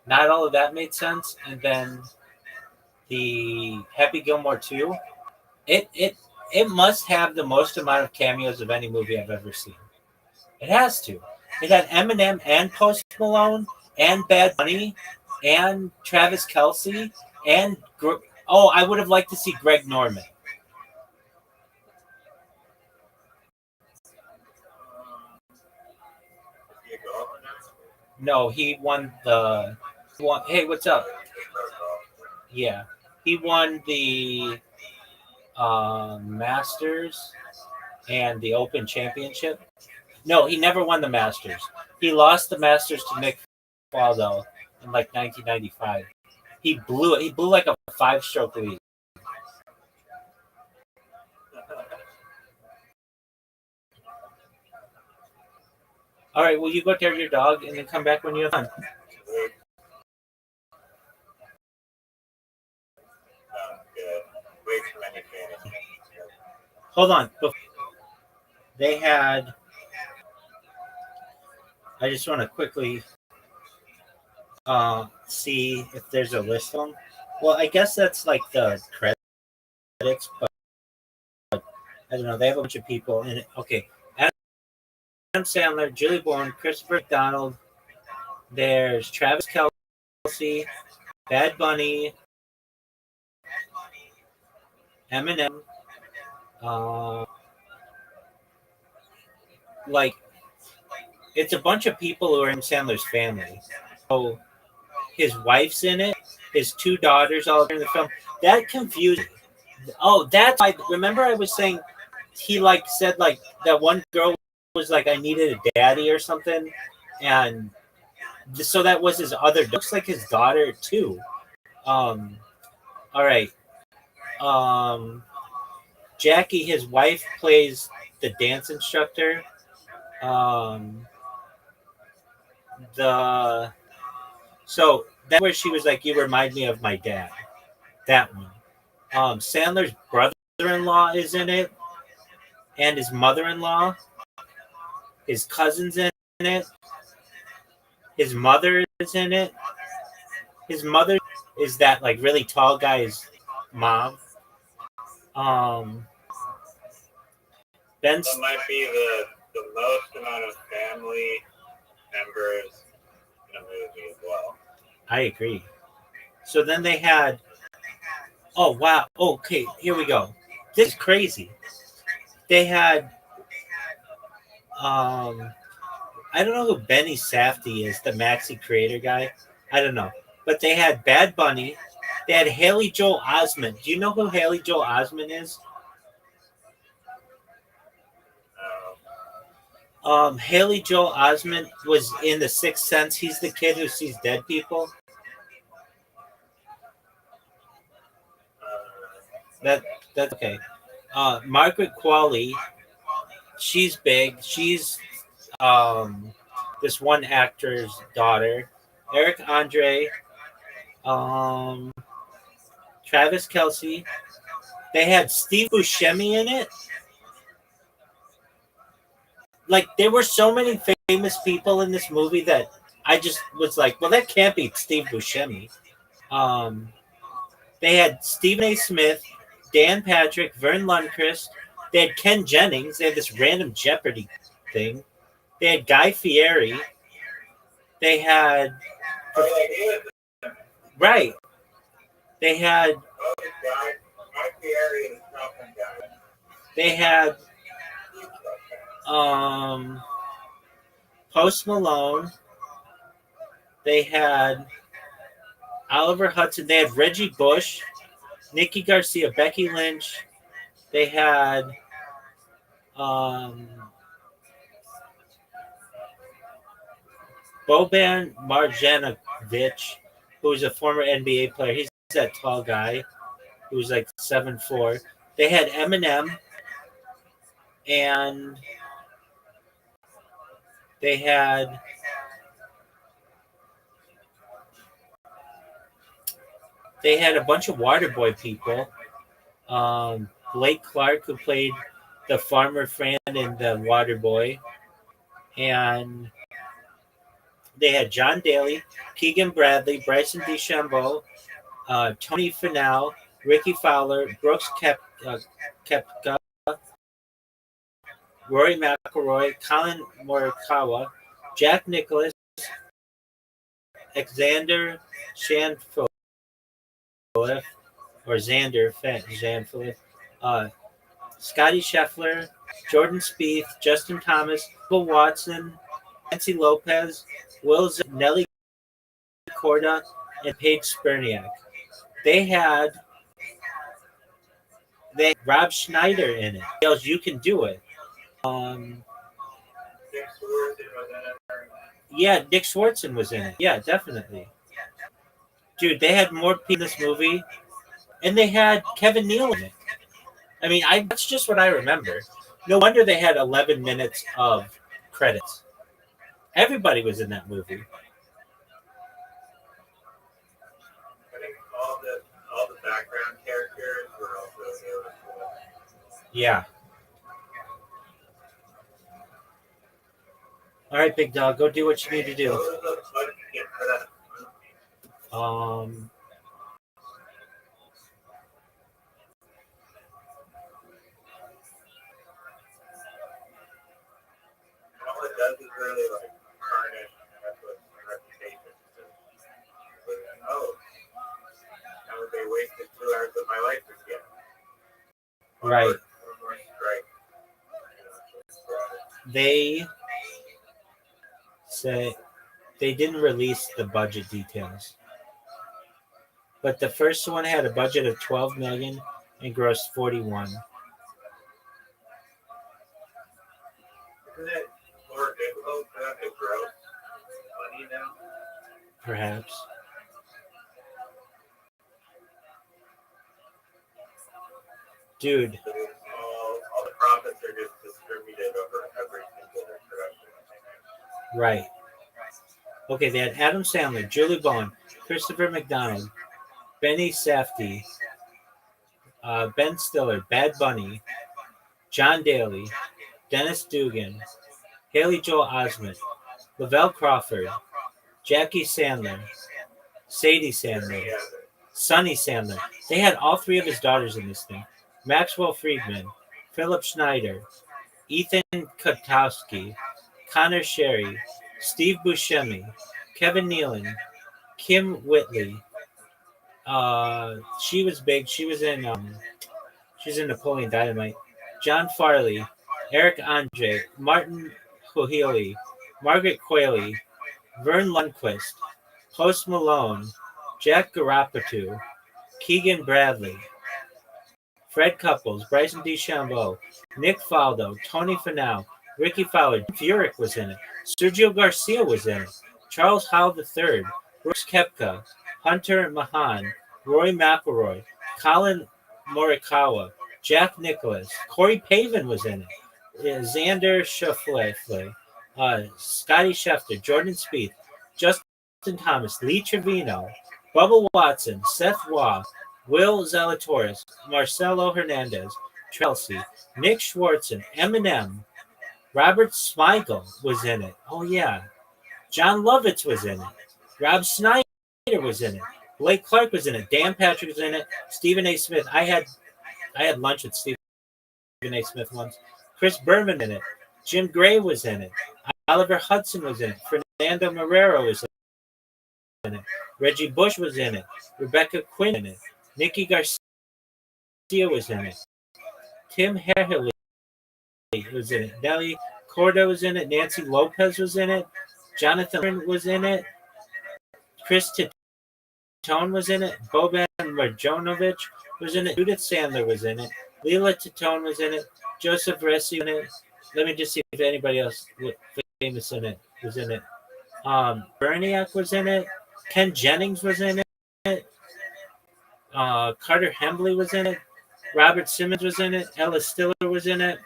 not all of that made sense. And then the Happy Gilmore 2, it must have the most amount of cameos of any movie I've ever seen. It has to. It had Eminem and Post Malone and Bad Bunny and Travis Kelce and I would have liked to see Greg Norman. No, he won the. Hey, what's up? Yeah, he won the Masters and the Open Championship. No, he never won the Masters. He lost the Masters to Nick Faldo in like 1995. He blew it. He blew like a 5-stroke lead. All right, well, you go take care of your dog and then come back when you have fun. Hold on. They had. I just want to quickly see if there's a list of them. Well, I guess that's like the credits, but I don't know. They have a bunch of people in it. Okay. Adam Sandler, Julie Bourne, Christopher McDonald. There's Travis Kelce, Bad Bunny, Eminem. Like, it's a bunch of people who are in Sandler's family. So his wife's in it. His 2 daughters all in the film. That confused me. Oh, that's why. Remember, I was saying he like said like that one girl was like, I needed a daddy or something, and so that was his other. Looks like his daughter too. All right. Jackie, his wife, plays the dance instructor. So that's where she was like, you remind me of my dad. That one. Sandler's brother-in-law is in it, and his mother-in-law. His cousin's in it. His mother is in it. His mother is that like really tall guy's mom. That might be the most amount of family members in a movie as well. I agree. So then they had. Oh wow! Okay, here we go. This is crazy. They had. I don't know who Benny Safdie is, the Maxi creator guy. I don't know, but they had Bad Bunny. They had Haley Joel Osment. Do you know who Haley Joel Osment is? Haley Joel Osment was in The Sixth Sense. He's the kid who sees dead people. That's okay. Margaret Qualley, she's big. She's this one actor's daughter. Eric Andre, Travis Kelce. They had Steve Buscemi in it. Like, there were so many famous people in this movie that I just was like, well, that can't be Steve Buscemi. They had Stephen A. Smith, Dan Patrick, Vern Lundquist. They had Ken Jennings. They had this random Jeopardy thing. They had Guy Fieri. They had... Right. They had... They had... Post Malone. They had Oliver Hudson. They had Reggie Bush, Nikki Garcia, Becky Lynch. They had Um, Boban Marjanovic, who was a former NBA player. He's that tall guy who's like 7'4". They had Eminem, and they had a bunch of Waterboy people. Blake Clark, who played the farmer Fran in the Waterboy, and they had John Daly, Keegan Bradley, Bryson DeChambeau, Tony Finau, Ricky Fowler, Brooks Koepka, Rory McIlroy, Colin Morikawa, Jack Nicklaus, Alexander Shanfield, or Xander Shanfield, Scotty Scheffler, Jordan Spieth, Justin Thomas, Bill Watson, Nancy Lopez, Nelly Corda, and Paige Spurniak. They had Rob Schneider in it. Else you can do it. Yeah, Dick Swartzen was in it. Yeah, definitely. Dude, they had more people in this movie, and they had Kevin Neal in it. I mean, that's just what I remember. No wonder they had 11 minutes of credits. Everybody was in that movie. I think all the background characters were also there. Yeah. All right, big dog, go do what you need to do. All it does is really like tarnish Netflix's reputation. Oh, how would they wasted 2 hours of my life again? Right. Right. They say they didn't release the budget details, but the first one had a budget of $12 million and grossed $41 million. Isn't it more difficult for them to grow money now? Perhaps. Dude. All the profits are just distributed over every single production. Right. Okay, they had Adam Sandler, Julie Bowen, Christopher McDonald, Benny Safdie, Ben Stiller, Bad Bunny, John Daly, Dennis Dugan, Haley Joel Osment, Lavelle Crawford, Jackie Sandler, Sadie Sandler, Sonny Sandler. They had all 3 of his daughters in this thing. Maxwell Friedman, Philip Schneider, Ethan Kotowski, Connor Sherry, Steve Buscemi, Kevin Nealon, Kim Whitley. She was big. She's in Napoleon Dynamite. John Farley, Eric Andre, Martin Kohili, Margaret Qualley, Vern Lundquist, Post Malone, Jack Garapatu, Keegan Bradley, Fred Couples, Bryson DeChambeau, Nick Faldo, Tony Finau, Ricky Fowler, Furyk was in it. Sergio Garcia was in it. Charles Howell III, Brooks Koepka, Hunter Mahan, Rory McIlroy, Colin Morikawa, Jack Nicklaus, Corey Pavin was in it. Xander Schauffele, Scotty Scheffler, Jordan Spieth, Justin Thomas, Lee Trevino, Bubba Watson, Seth Waugh, Will Zalatoris, Marcelo Hernandez, Chelsea, Nick Swartzen, Eminem, Robert Smigel was in it. Oh, yeah. John Lovitz was in it. Rob Schneider was in it. Blake Clark was in it. Dan Patrick was in it. Stephen A. Smith. I had lunch with Stephen A. Smith once. Chris Berman in it. Jim Gray was in it. Oliver Hudson was in it. Fernando Marrero was in it. Reggie Bush was in it. Rebecca Quinn in it. Nikki Garcia was in it. Tim Herlihy was in it. Nelly Corda was in it. Nancy Lopez was in it. Jonathan was in it. Chris Titone was in it. Boban Marjanovic was in it. Judith Sandler was in it. Leela Titone was in it. Joseph Rossi in it. Let me just see if anybody else famous in it was in it. Berniak was in it. Ken Jennings was in it. Carter Hembley was in it. Robert Simmons was in it. Ella Stiller was in it.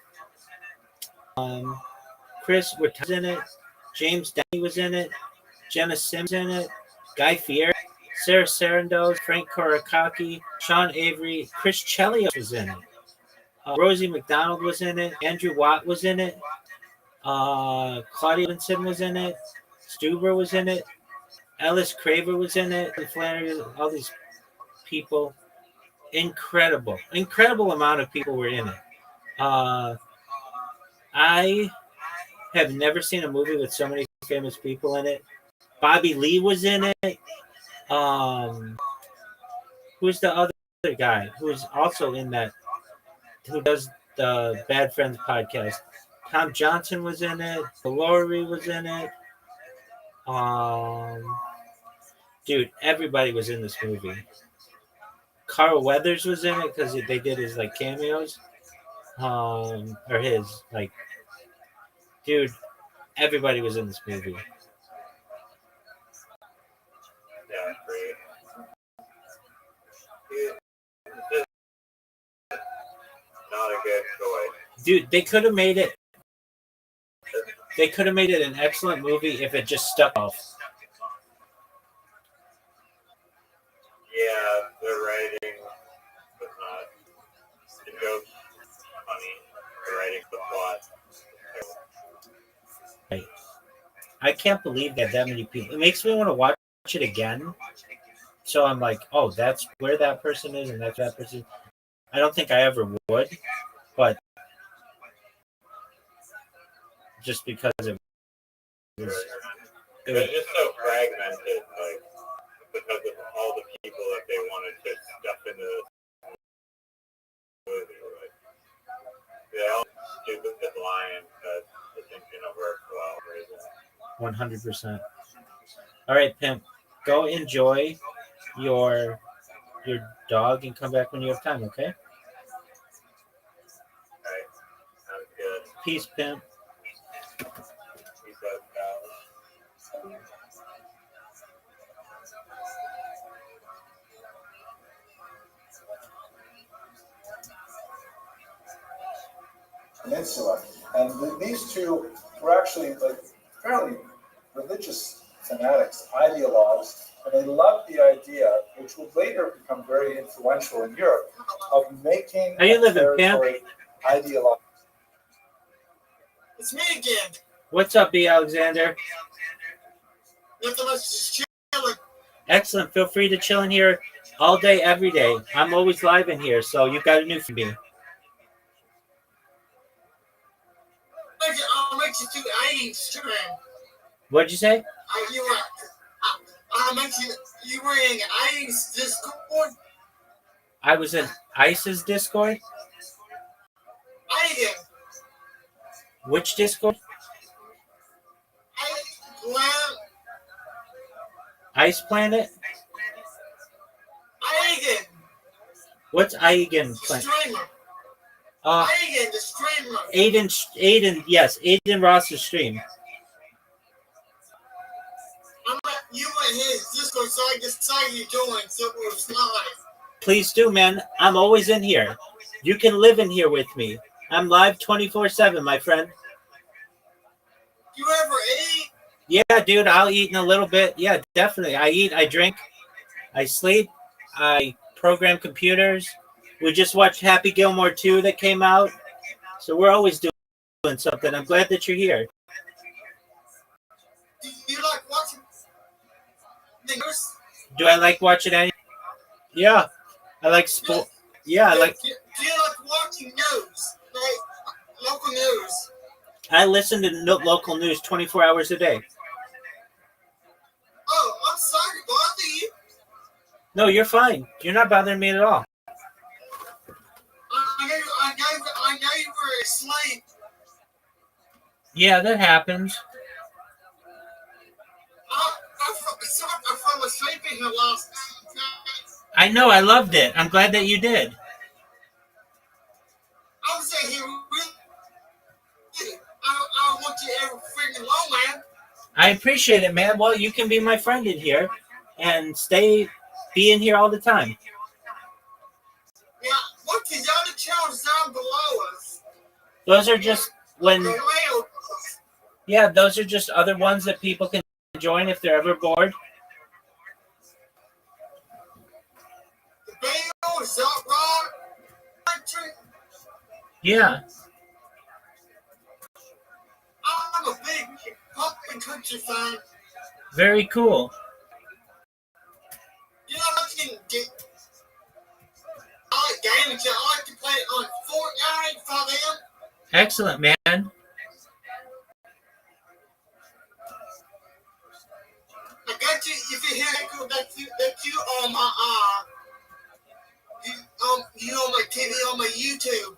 Chris Witt was in it. James Downey was in it. Jenna Sims in it. Guy Fieri. Sarah Sarandos. Frank Korakaki. Sean Avery. Chris Chelios was in it. Rosie McDonald was in it. Andrew Watt was in it. Claudia Vinson was in it. Stuber was in it. Ellis Craver was in it. Flannery, all these people. Incredible amount of people were in it. I have never seen a movie with so many famous people in it. Bobby Lee was in it. Who's the other guy who's also in that? Who does the Bad Friends podcast? Tom Johnson was in it. Laurie was in it. Dude, everybody was in this movie. Carl Weathers was in it because they did his like cameos. Or his like, dude, everybody was in this movie. Yeah, great. Not a good choice. Dude, they could have made it. They could have made it an excellent movie if it just stuck off. Yeah, the writing was not. The joke's funny. The writing, the plot. Right. I can't believe that many people. It makes me want to watch it again. So I'm like, oh, that's where that person is, and that's that person. I don't think I ever would, but just because it was just so fragmented, like because of all the people that they wanted to stuff into this movie. Like, they all stupid lion that isn't gonna work well. 100%. All right, Pimp, go enjoy your dog and come back when you have time, okay? Alright, sounds good. Peace, Pimp. Peace out, pal. Peninsula. And these two were actually like fairly religious fanatics, ideologues, and they loved the idea, which would later become very influential in Europe, of making How you living, Pam? ideological. It's me again. What's up, B. Alexander? Nothing much, just chilling. Excellent. Feel free to chill in here all day, every day. I'm always live in here, so you've got a new for me. I'll make you through the stream. What'd you say? I mentioned you were in ICE Discord. I was in ICE's Discord. I Which Discord? Ice Planet? Aigen. What's Aigen The Planet? streamer. Uh, Aigen, the streamer. Aiden, yes, Aiden Ross's stream. You were in his Discord, so I decided you joined, so it was live. Please do, man. I'm always in here. You can live in here with me. I'm live 24/7, my friend. You ever eat? Yeah, dude, I'll eat in a little bit. Yeah, definitely. I eat, I drink, I sleep, I program computers. We just watched Happy Gilmore 2 that came out. So we're always doing something. I'm glad that you're here. Do you like watching the news? Do I like watching any? Yeah, I like sport. Yeah, I like. Do you like watching news? Like local news? I listen to local news 24 hours a day. Oh, I'm sorry to bother you. No, you're fine. You're not bothering me at all. I know you were asleep. Yeah, that happens. I fell asleep in here last night. I know. I loved it. I'm glad that you did. I was saying he really I appreciate it, man. Well, you can be my friend in here and be in here all the time. Yeah, what these other channels down below us? Those are just when, The whale, yeah, those are just other ones that people can join if they're ever bored. the whale, Rock Country. Yeah, I'm a big pop and country fan. very cool. You know, I can get. I like gaming. I like to play on Fortnite for them. Excellent, man. I got you. If you hear echo, that you on my you on my TV on my YouTube.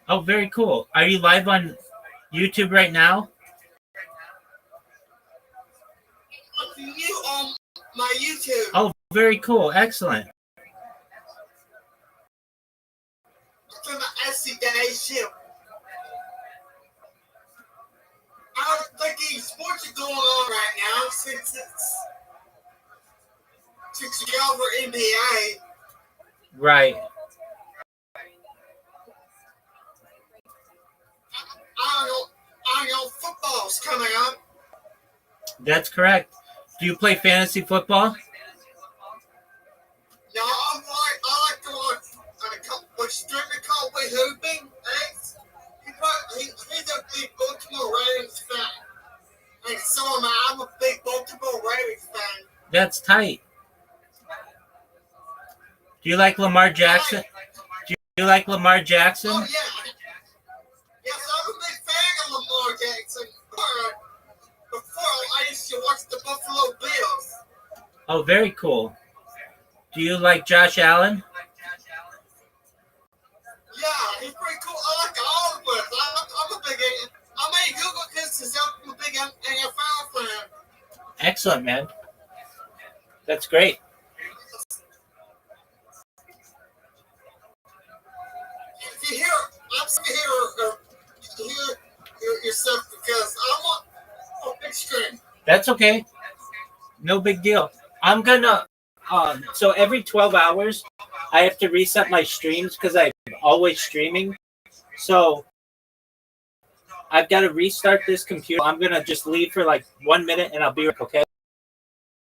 Oh, very cool. Are you live on YouTube right now? You on my YouTube. Oh, very cool. Excellent. From the SC Day ship. I don't think any sports are going on right now since it's over NBA. Right. I know football's coming up. That's correct. Do you play fantasy football? No, I like to watch Stringer Cowboy hooping. He's a big Baltimore Ravens fan. And so am I. I'm a big Baltimore Ravens fan. That's tight. Do you like Lamar Jackson? Do you like Lamar Jackson? Oh, yeah. Yes, I'm a big fan of Lamar Jackson. Before I used to watch the Buffalo Bills. Oh, very cool. Do you like Josh Allen? Yeah, he's pretty cool. I like all of them. I'm a big. I made Google because I'm a big NFL fan. Excellent, man. That's great. If you hear, I'm sorry to hear yourself because I'm on a big screen. That's okay. No big deal. I'm gonna so every 12 hours I have to reset my streams because I'm always streaming. So I've got to restart this computer. I'm gonna just leave for like 1 minute and I'll be right, okay?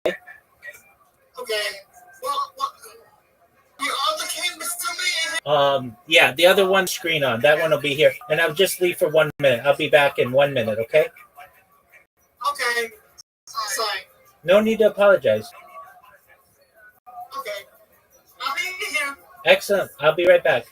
Okay. Well, your other camera's to me. Yeah, the other one screen on. That one will be here. And I'll just leave for 1 minute. I'll be back in 1 minute, okay? Okay. Sorry. No need to apologize. Okay. I'll be here. Excellent. I'll be right back.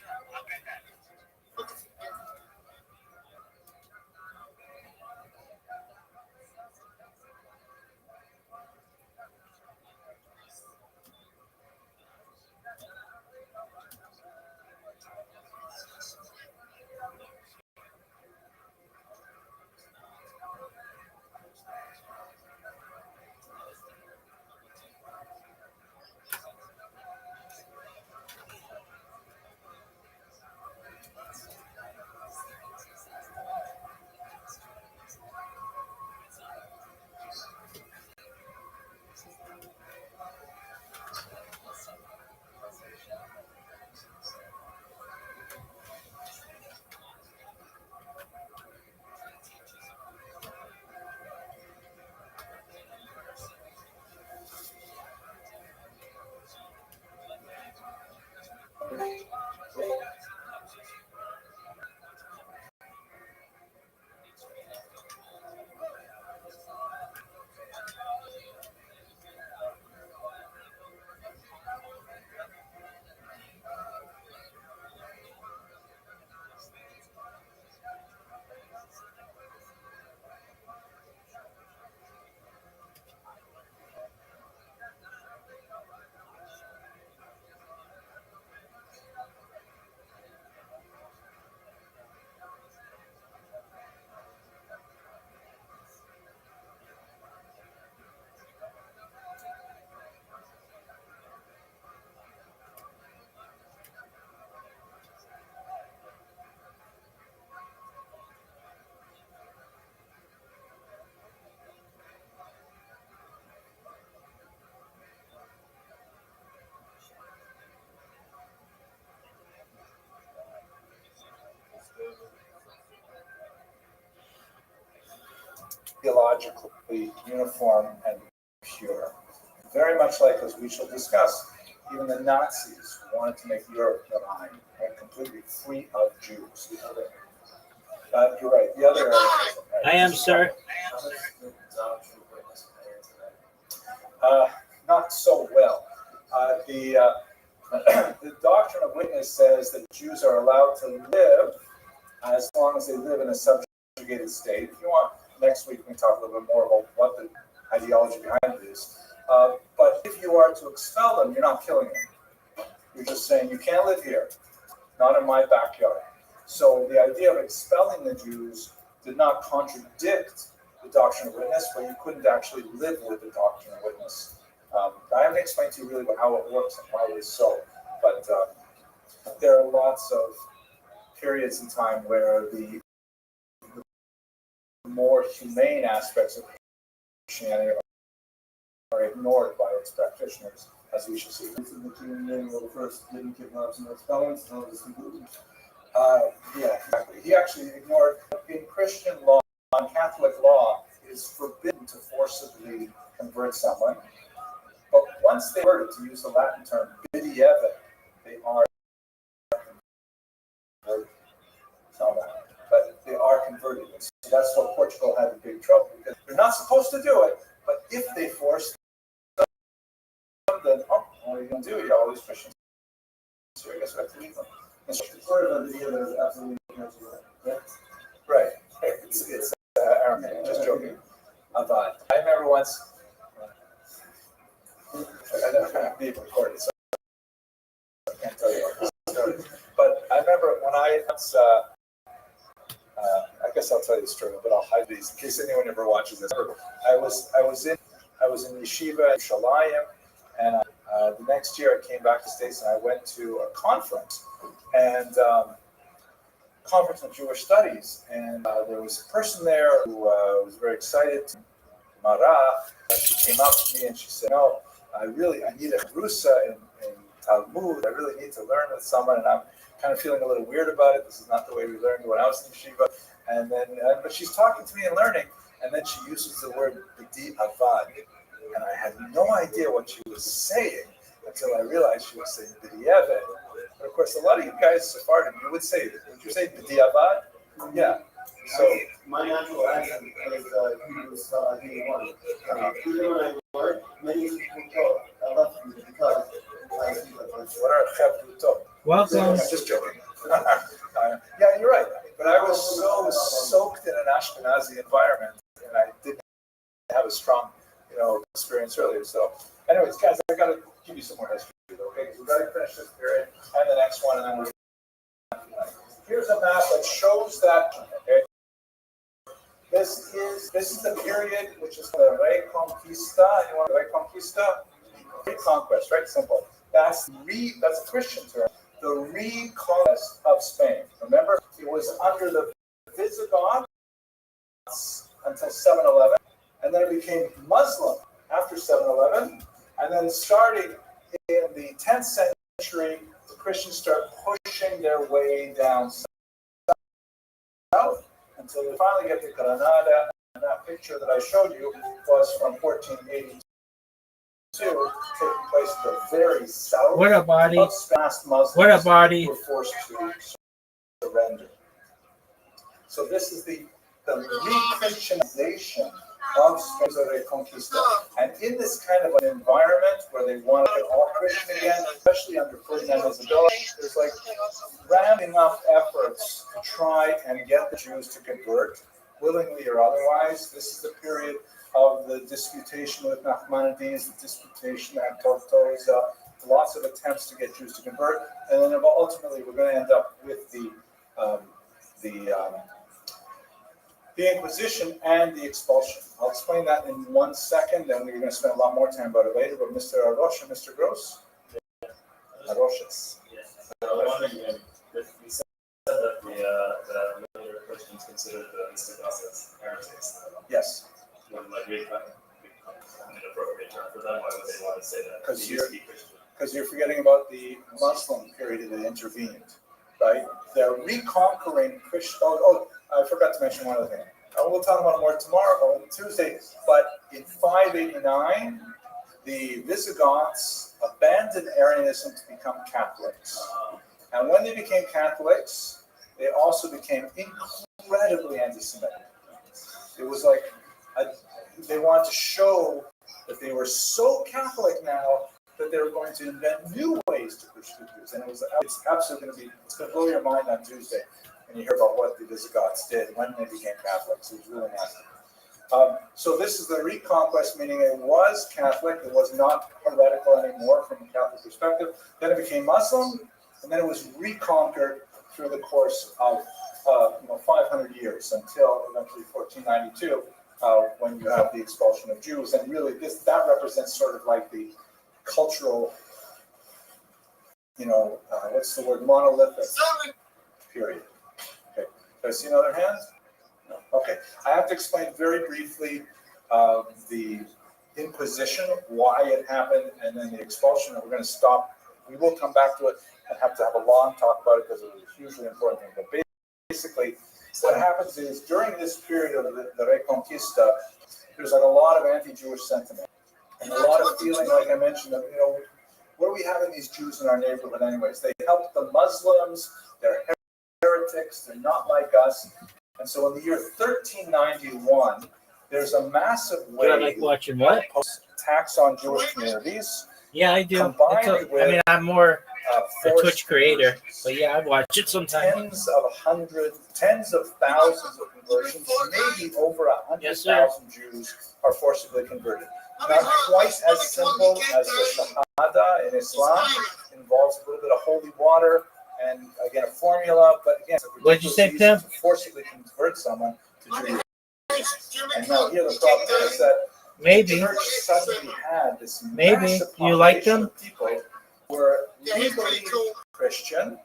theologically uniform and pure. Very much like, as we shall discuss, even the Nazis wanted to make Europe divine and completely free of Jews. You're right. The other area. I am, sir. Not so well. The doctrine of witness says that Jews are allowed to live as long as they live in a subjugated state. If you want, next week we can talk a little bit more about what the ideology behind it is. But if you are to expel them, you're not killing them. You're just saying you can't live here, not in my backyard. So the idea of expelling the Jews did not contradict the doctrine of witness, but you couldn't actually live with the doctrine of witness. I haven't explained to you really how it works and why it is so, but there are lots of periods in time where the more humane aspects of Christianity are ignored by its practitioners, as we shall see. First didn't kidnap some felons, now this conclusion. Yeah, exactly. He actually ignored, in Christian law, in Catholic law, it is forbidden to forcibly convert someone. But once they were, to use the Latin term, "bidieve," they are converted. But they are converted. So that's what Portugal had in big trouble, because they're not supposed to do it, but if they force them, then, what are you going to do? You all these Christians. So I guess we have to leave them. Right. It's Aramaic, just joking. I remember once, I don't being recorded, so I can't tell you about this story. But I remember when I once, I guess I'll tell you the story, but I'll hide these in case anyone ever watches this. I was in yeshiva in Shalayim, and the next year I came back to the States and I went to a conference, and conference on Jewish studies, and there was a person there who was very excited. Mara, she came up to me and she said, "No, I need a Rusa in Talmud. I really need to learn with someone, and I'm kind of feeling a little weird about it. This is not the way we learned when I was in yeshiva." And then, but she's talking to me and learning, and then she uses the word "b'di avad," and I had no idea what she was saying until I realized she was saying "b'di evet." But of course, a lot of you guys, Sephardim, you would say, would you say "b'di avad"? Yeah. So my natural accent is Hebrew one. Even when I work, many people I love you because I speak like this. What are chevrutot? Welcome. I'm just joking. Yeah, you're right. But I was so soaked in an Ashkenazi environment, and I didn't have a strong, experience earlier. So, anyways, guys, I got to give you some more history, okay? Because we've got to finish this period and the next one, and then we're. Here's a map that shows that. Okay. This is the period which is the Reconquista. You want Reconquista? Reconquest, right? Simple. That's a Christian term. The reconquest of Spain. Remember, it was under the Visigoths until 711, and then it became Muslim after 711, and then starting in the 10th century, the Christians start pushing their way down south until they finally get to Granada, and that picture that I showed you was from 1482, taking place at the very south. What a body! Muslims What a body! Were forced to surrender. So this is the re-Christianization of Spain, the Reconquista. And in this kind of an environment where they want to get all Christian again, especially under Ferdinand Isabella, there's like ramping up efforts to try and get the Jews to convert, willingly or otherwise. This is the period of the disputation with Nachmanides, the disputation at Tortosa, lots of attempts to get Jews to convert, and then ultimately we're going to end up with the Inquisition and the expulsion. I'll explain that in 1 second, and we're going to spend a lot more time about it later. But Mr. Arosh and Mr. Gross? Aroshes. Yes. I was wondering, you said that the later Christians considered the Visigoths as heretics. Yes. Would be an appropriate term for them? Why would they want to say that? Because you're forgetting about the Muslim period that intervened, right? They're reconquering Christian. I forgot to mention one other thing. we'll talk about it more tomorrow, on Tuesday. But in 589, the Visigoths abandoned Arianism to become Catholics. And when they became Catholics, they also became incredibly anti-Semitic. It was like they wanted to show that they were so Catholic now that they were going to invent new ways to persecute Jews. And it's absolutely going to be, it's going to blow your mind on Tuesday when you hear about what the Visigoths did when they became Catholics. It was really nasty. So this is the Reconquest, meaning it was Catholic, it was not heretical anymore from a Catholic perspective. Then it became Muslim, and then it was reconquered through the course of 500 years until eventually 1492, when you have the expulsion of Jews. And really, that represents sort of like the cultural, what's the word, monolithic period. Okay, do I see another hand? No. Okay, I have to explain very briefly the Inquisition, why it happened, and then the expulsion. And we're going to stop. We will come back to it and have to have a long talk about it because it was a hugely important thing. But basically, what happens is during this period of the Reconquista, there's like a lot of anti-Jewish sentiment and a lot of feeling, like I mentioned, that what are we having these Jews in our neighborhood anyways? They help the Muslims. They're heretics. They're not like us. And so in the year 1391, there's a massive wave. You like watching what? Attacks on Jewish communities. Yeah, I do. I'm more a Twitch creator, but yeah, I watch it sometimes. Tens of thousands of conversions, maybe over 100,000 Jews are forcibly converted. Not quite as simple as the Shahada in Islam. It involves a little bit of holy water and again a formula, but again, what did you say, Tim? To forcibly convert someone to Judaism. And now here the problem is that maybe the church suddenly had this maybe you like them. Of people who were legally Christian,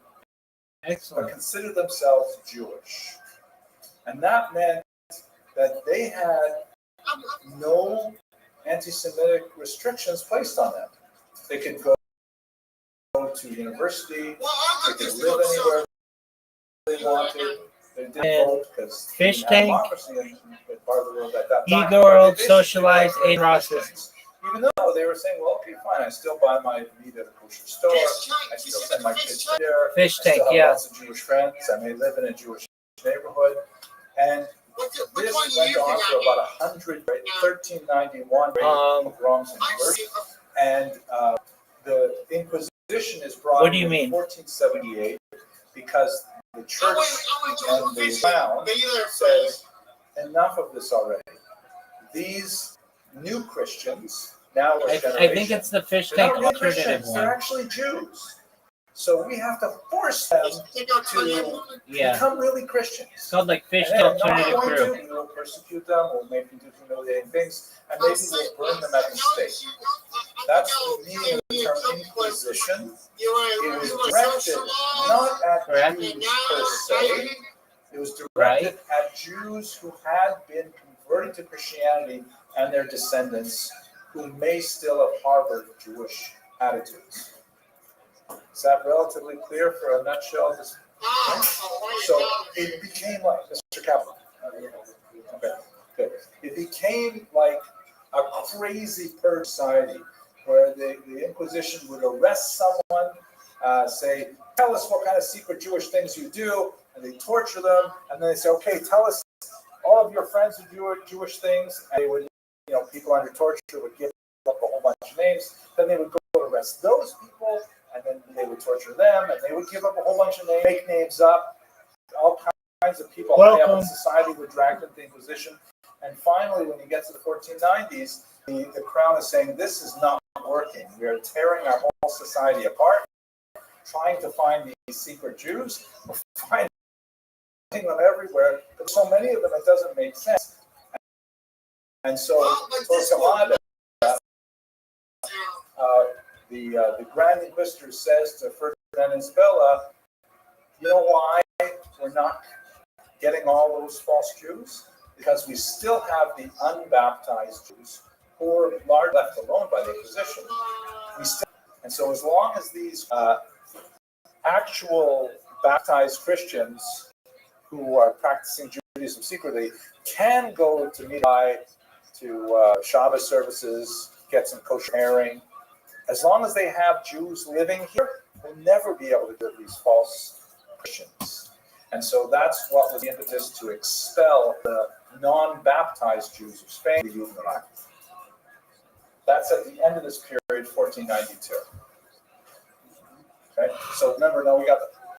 excellent, but considered themselves Jewish, and that meant that they had no anti-Semitic restrictions placed on them. They could go to university, they could live anywhere they wanted. They didn't vote because Fish Tank, E-World, Socialized, A Process. Even though they were saying, well, okay, fine, I still buy my meat at a kosher store, I still send my kids there, Fish I Tank, still have yeah. lots of Jewish friends, I may live in a Jewish neighborhood, and this went on for about 1391 pogroms and conversions, and the Inquisition is brought what do you in mean? 1478 because the church and the crown says, enough of this already. These new Christians, now I think it's the Fish Tank alternative one. They're actually Jews. So we have to force them to become really Christians. It's called like Fish Tank Alternative Group. We will persecute them, we'll make them do humiliating things, and maybe we'll burn them at the stake. That's the meaning of the term Inquisition. It was directed not at Jews per se, it was directed at Jews who had been converted to Christianity and their descendants who may still have harbored Jewish attitudes. Is that relatively clear for a nutshell? So it became like, Mr. Kaplan. Okay, good. It became like a crazy purge society where the Inquisition would arrest someone, say, tell us what kind of secret Jewish things you do, and they torture them, and then they say, okay, tell us all of your friends who do Jewish things, and they would, people under torture would give up a whole bunch of names, then they would go to arrest those people, and then they would torture them, and they would give up a whole bunch of names, make names up, all kinds of people high up in society were dragged into the Inquisition, and finally, when you get to the 1490s, the crown is saying, this is not working. We are tearing our whole society apart, trying to find these secret Jews, we're finding them everywhere, but so many of them, it doesn't make sense. And so, Torquemada, the Grand Inquisitor says to Ferdinand and Isabella, you know why we're not getting all those false Jews? Because we still have the unbaptized Jews who are largely left alone by the Inquisition. And so as long as these actual baptized Christians who are practicing Judaism secretly, can go to Mirai, to Shabbos services, get some kosher herring. As long as they have Jews living here, we'll never be able to get these false Christians. And so that's what was the impetus to expel the non-baptized Jews of Spain, the Yugoslav. That's at the end of this period, 1492. Okay, so remember, now we got the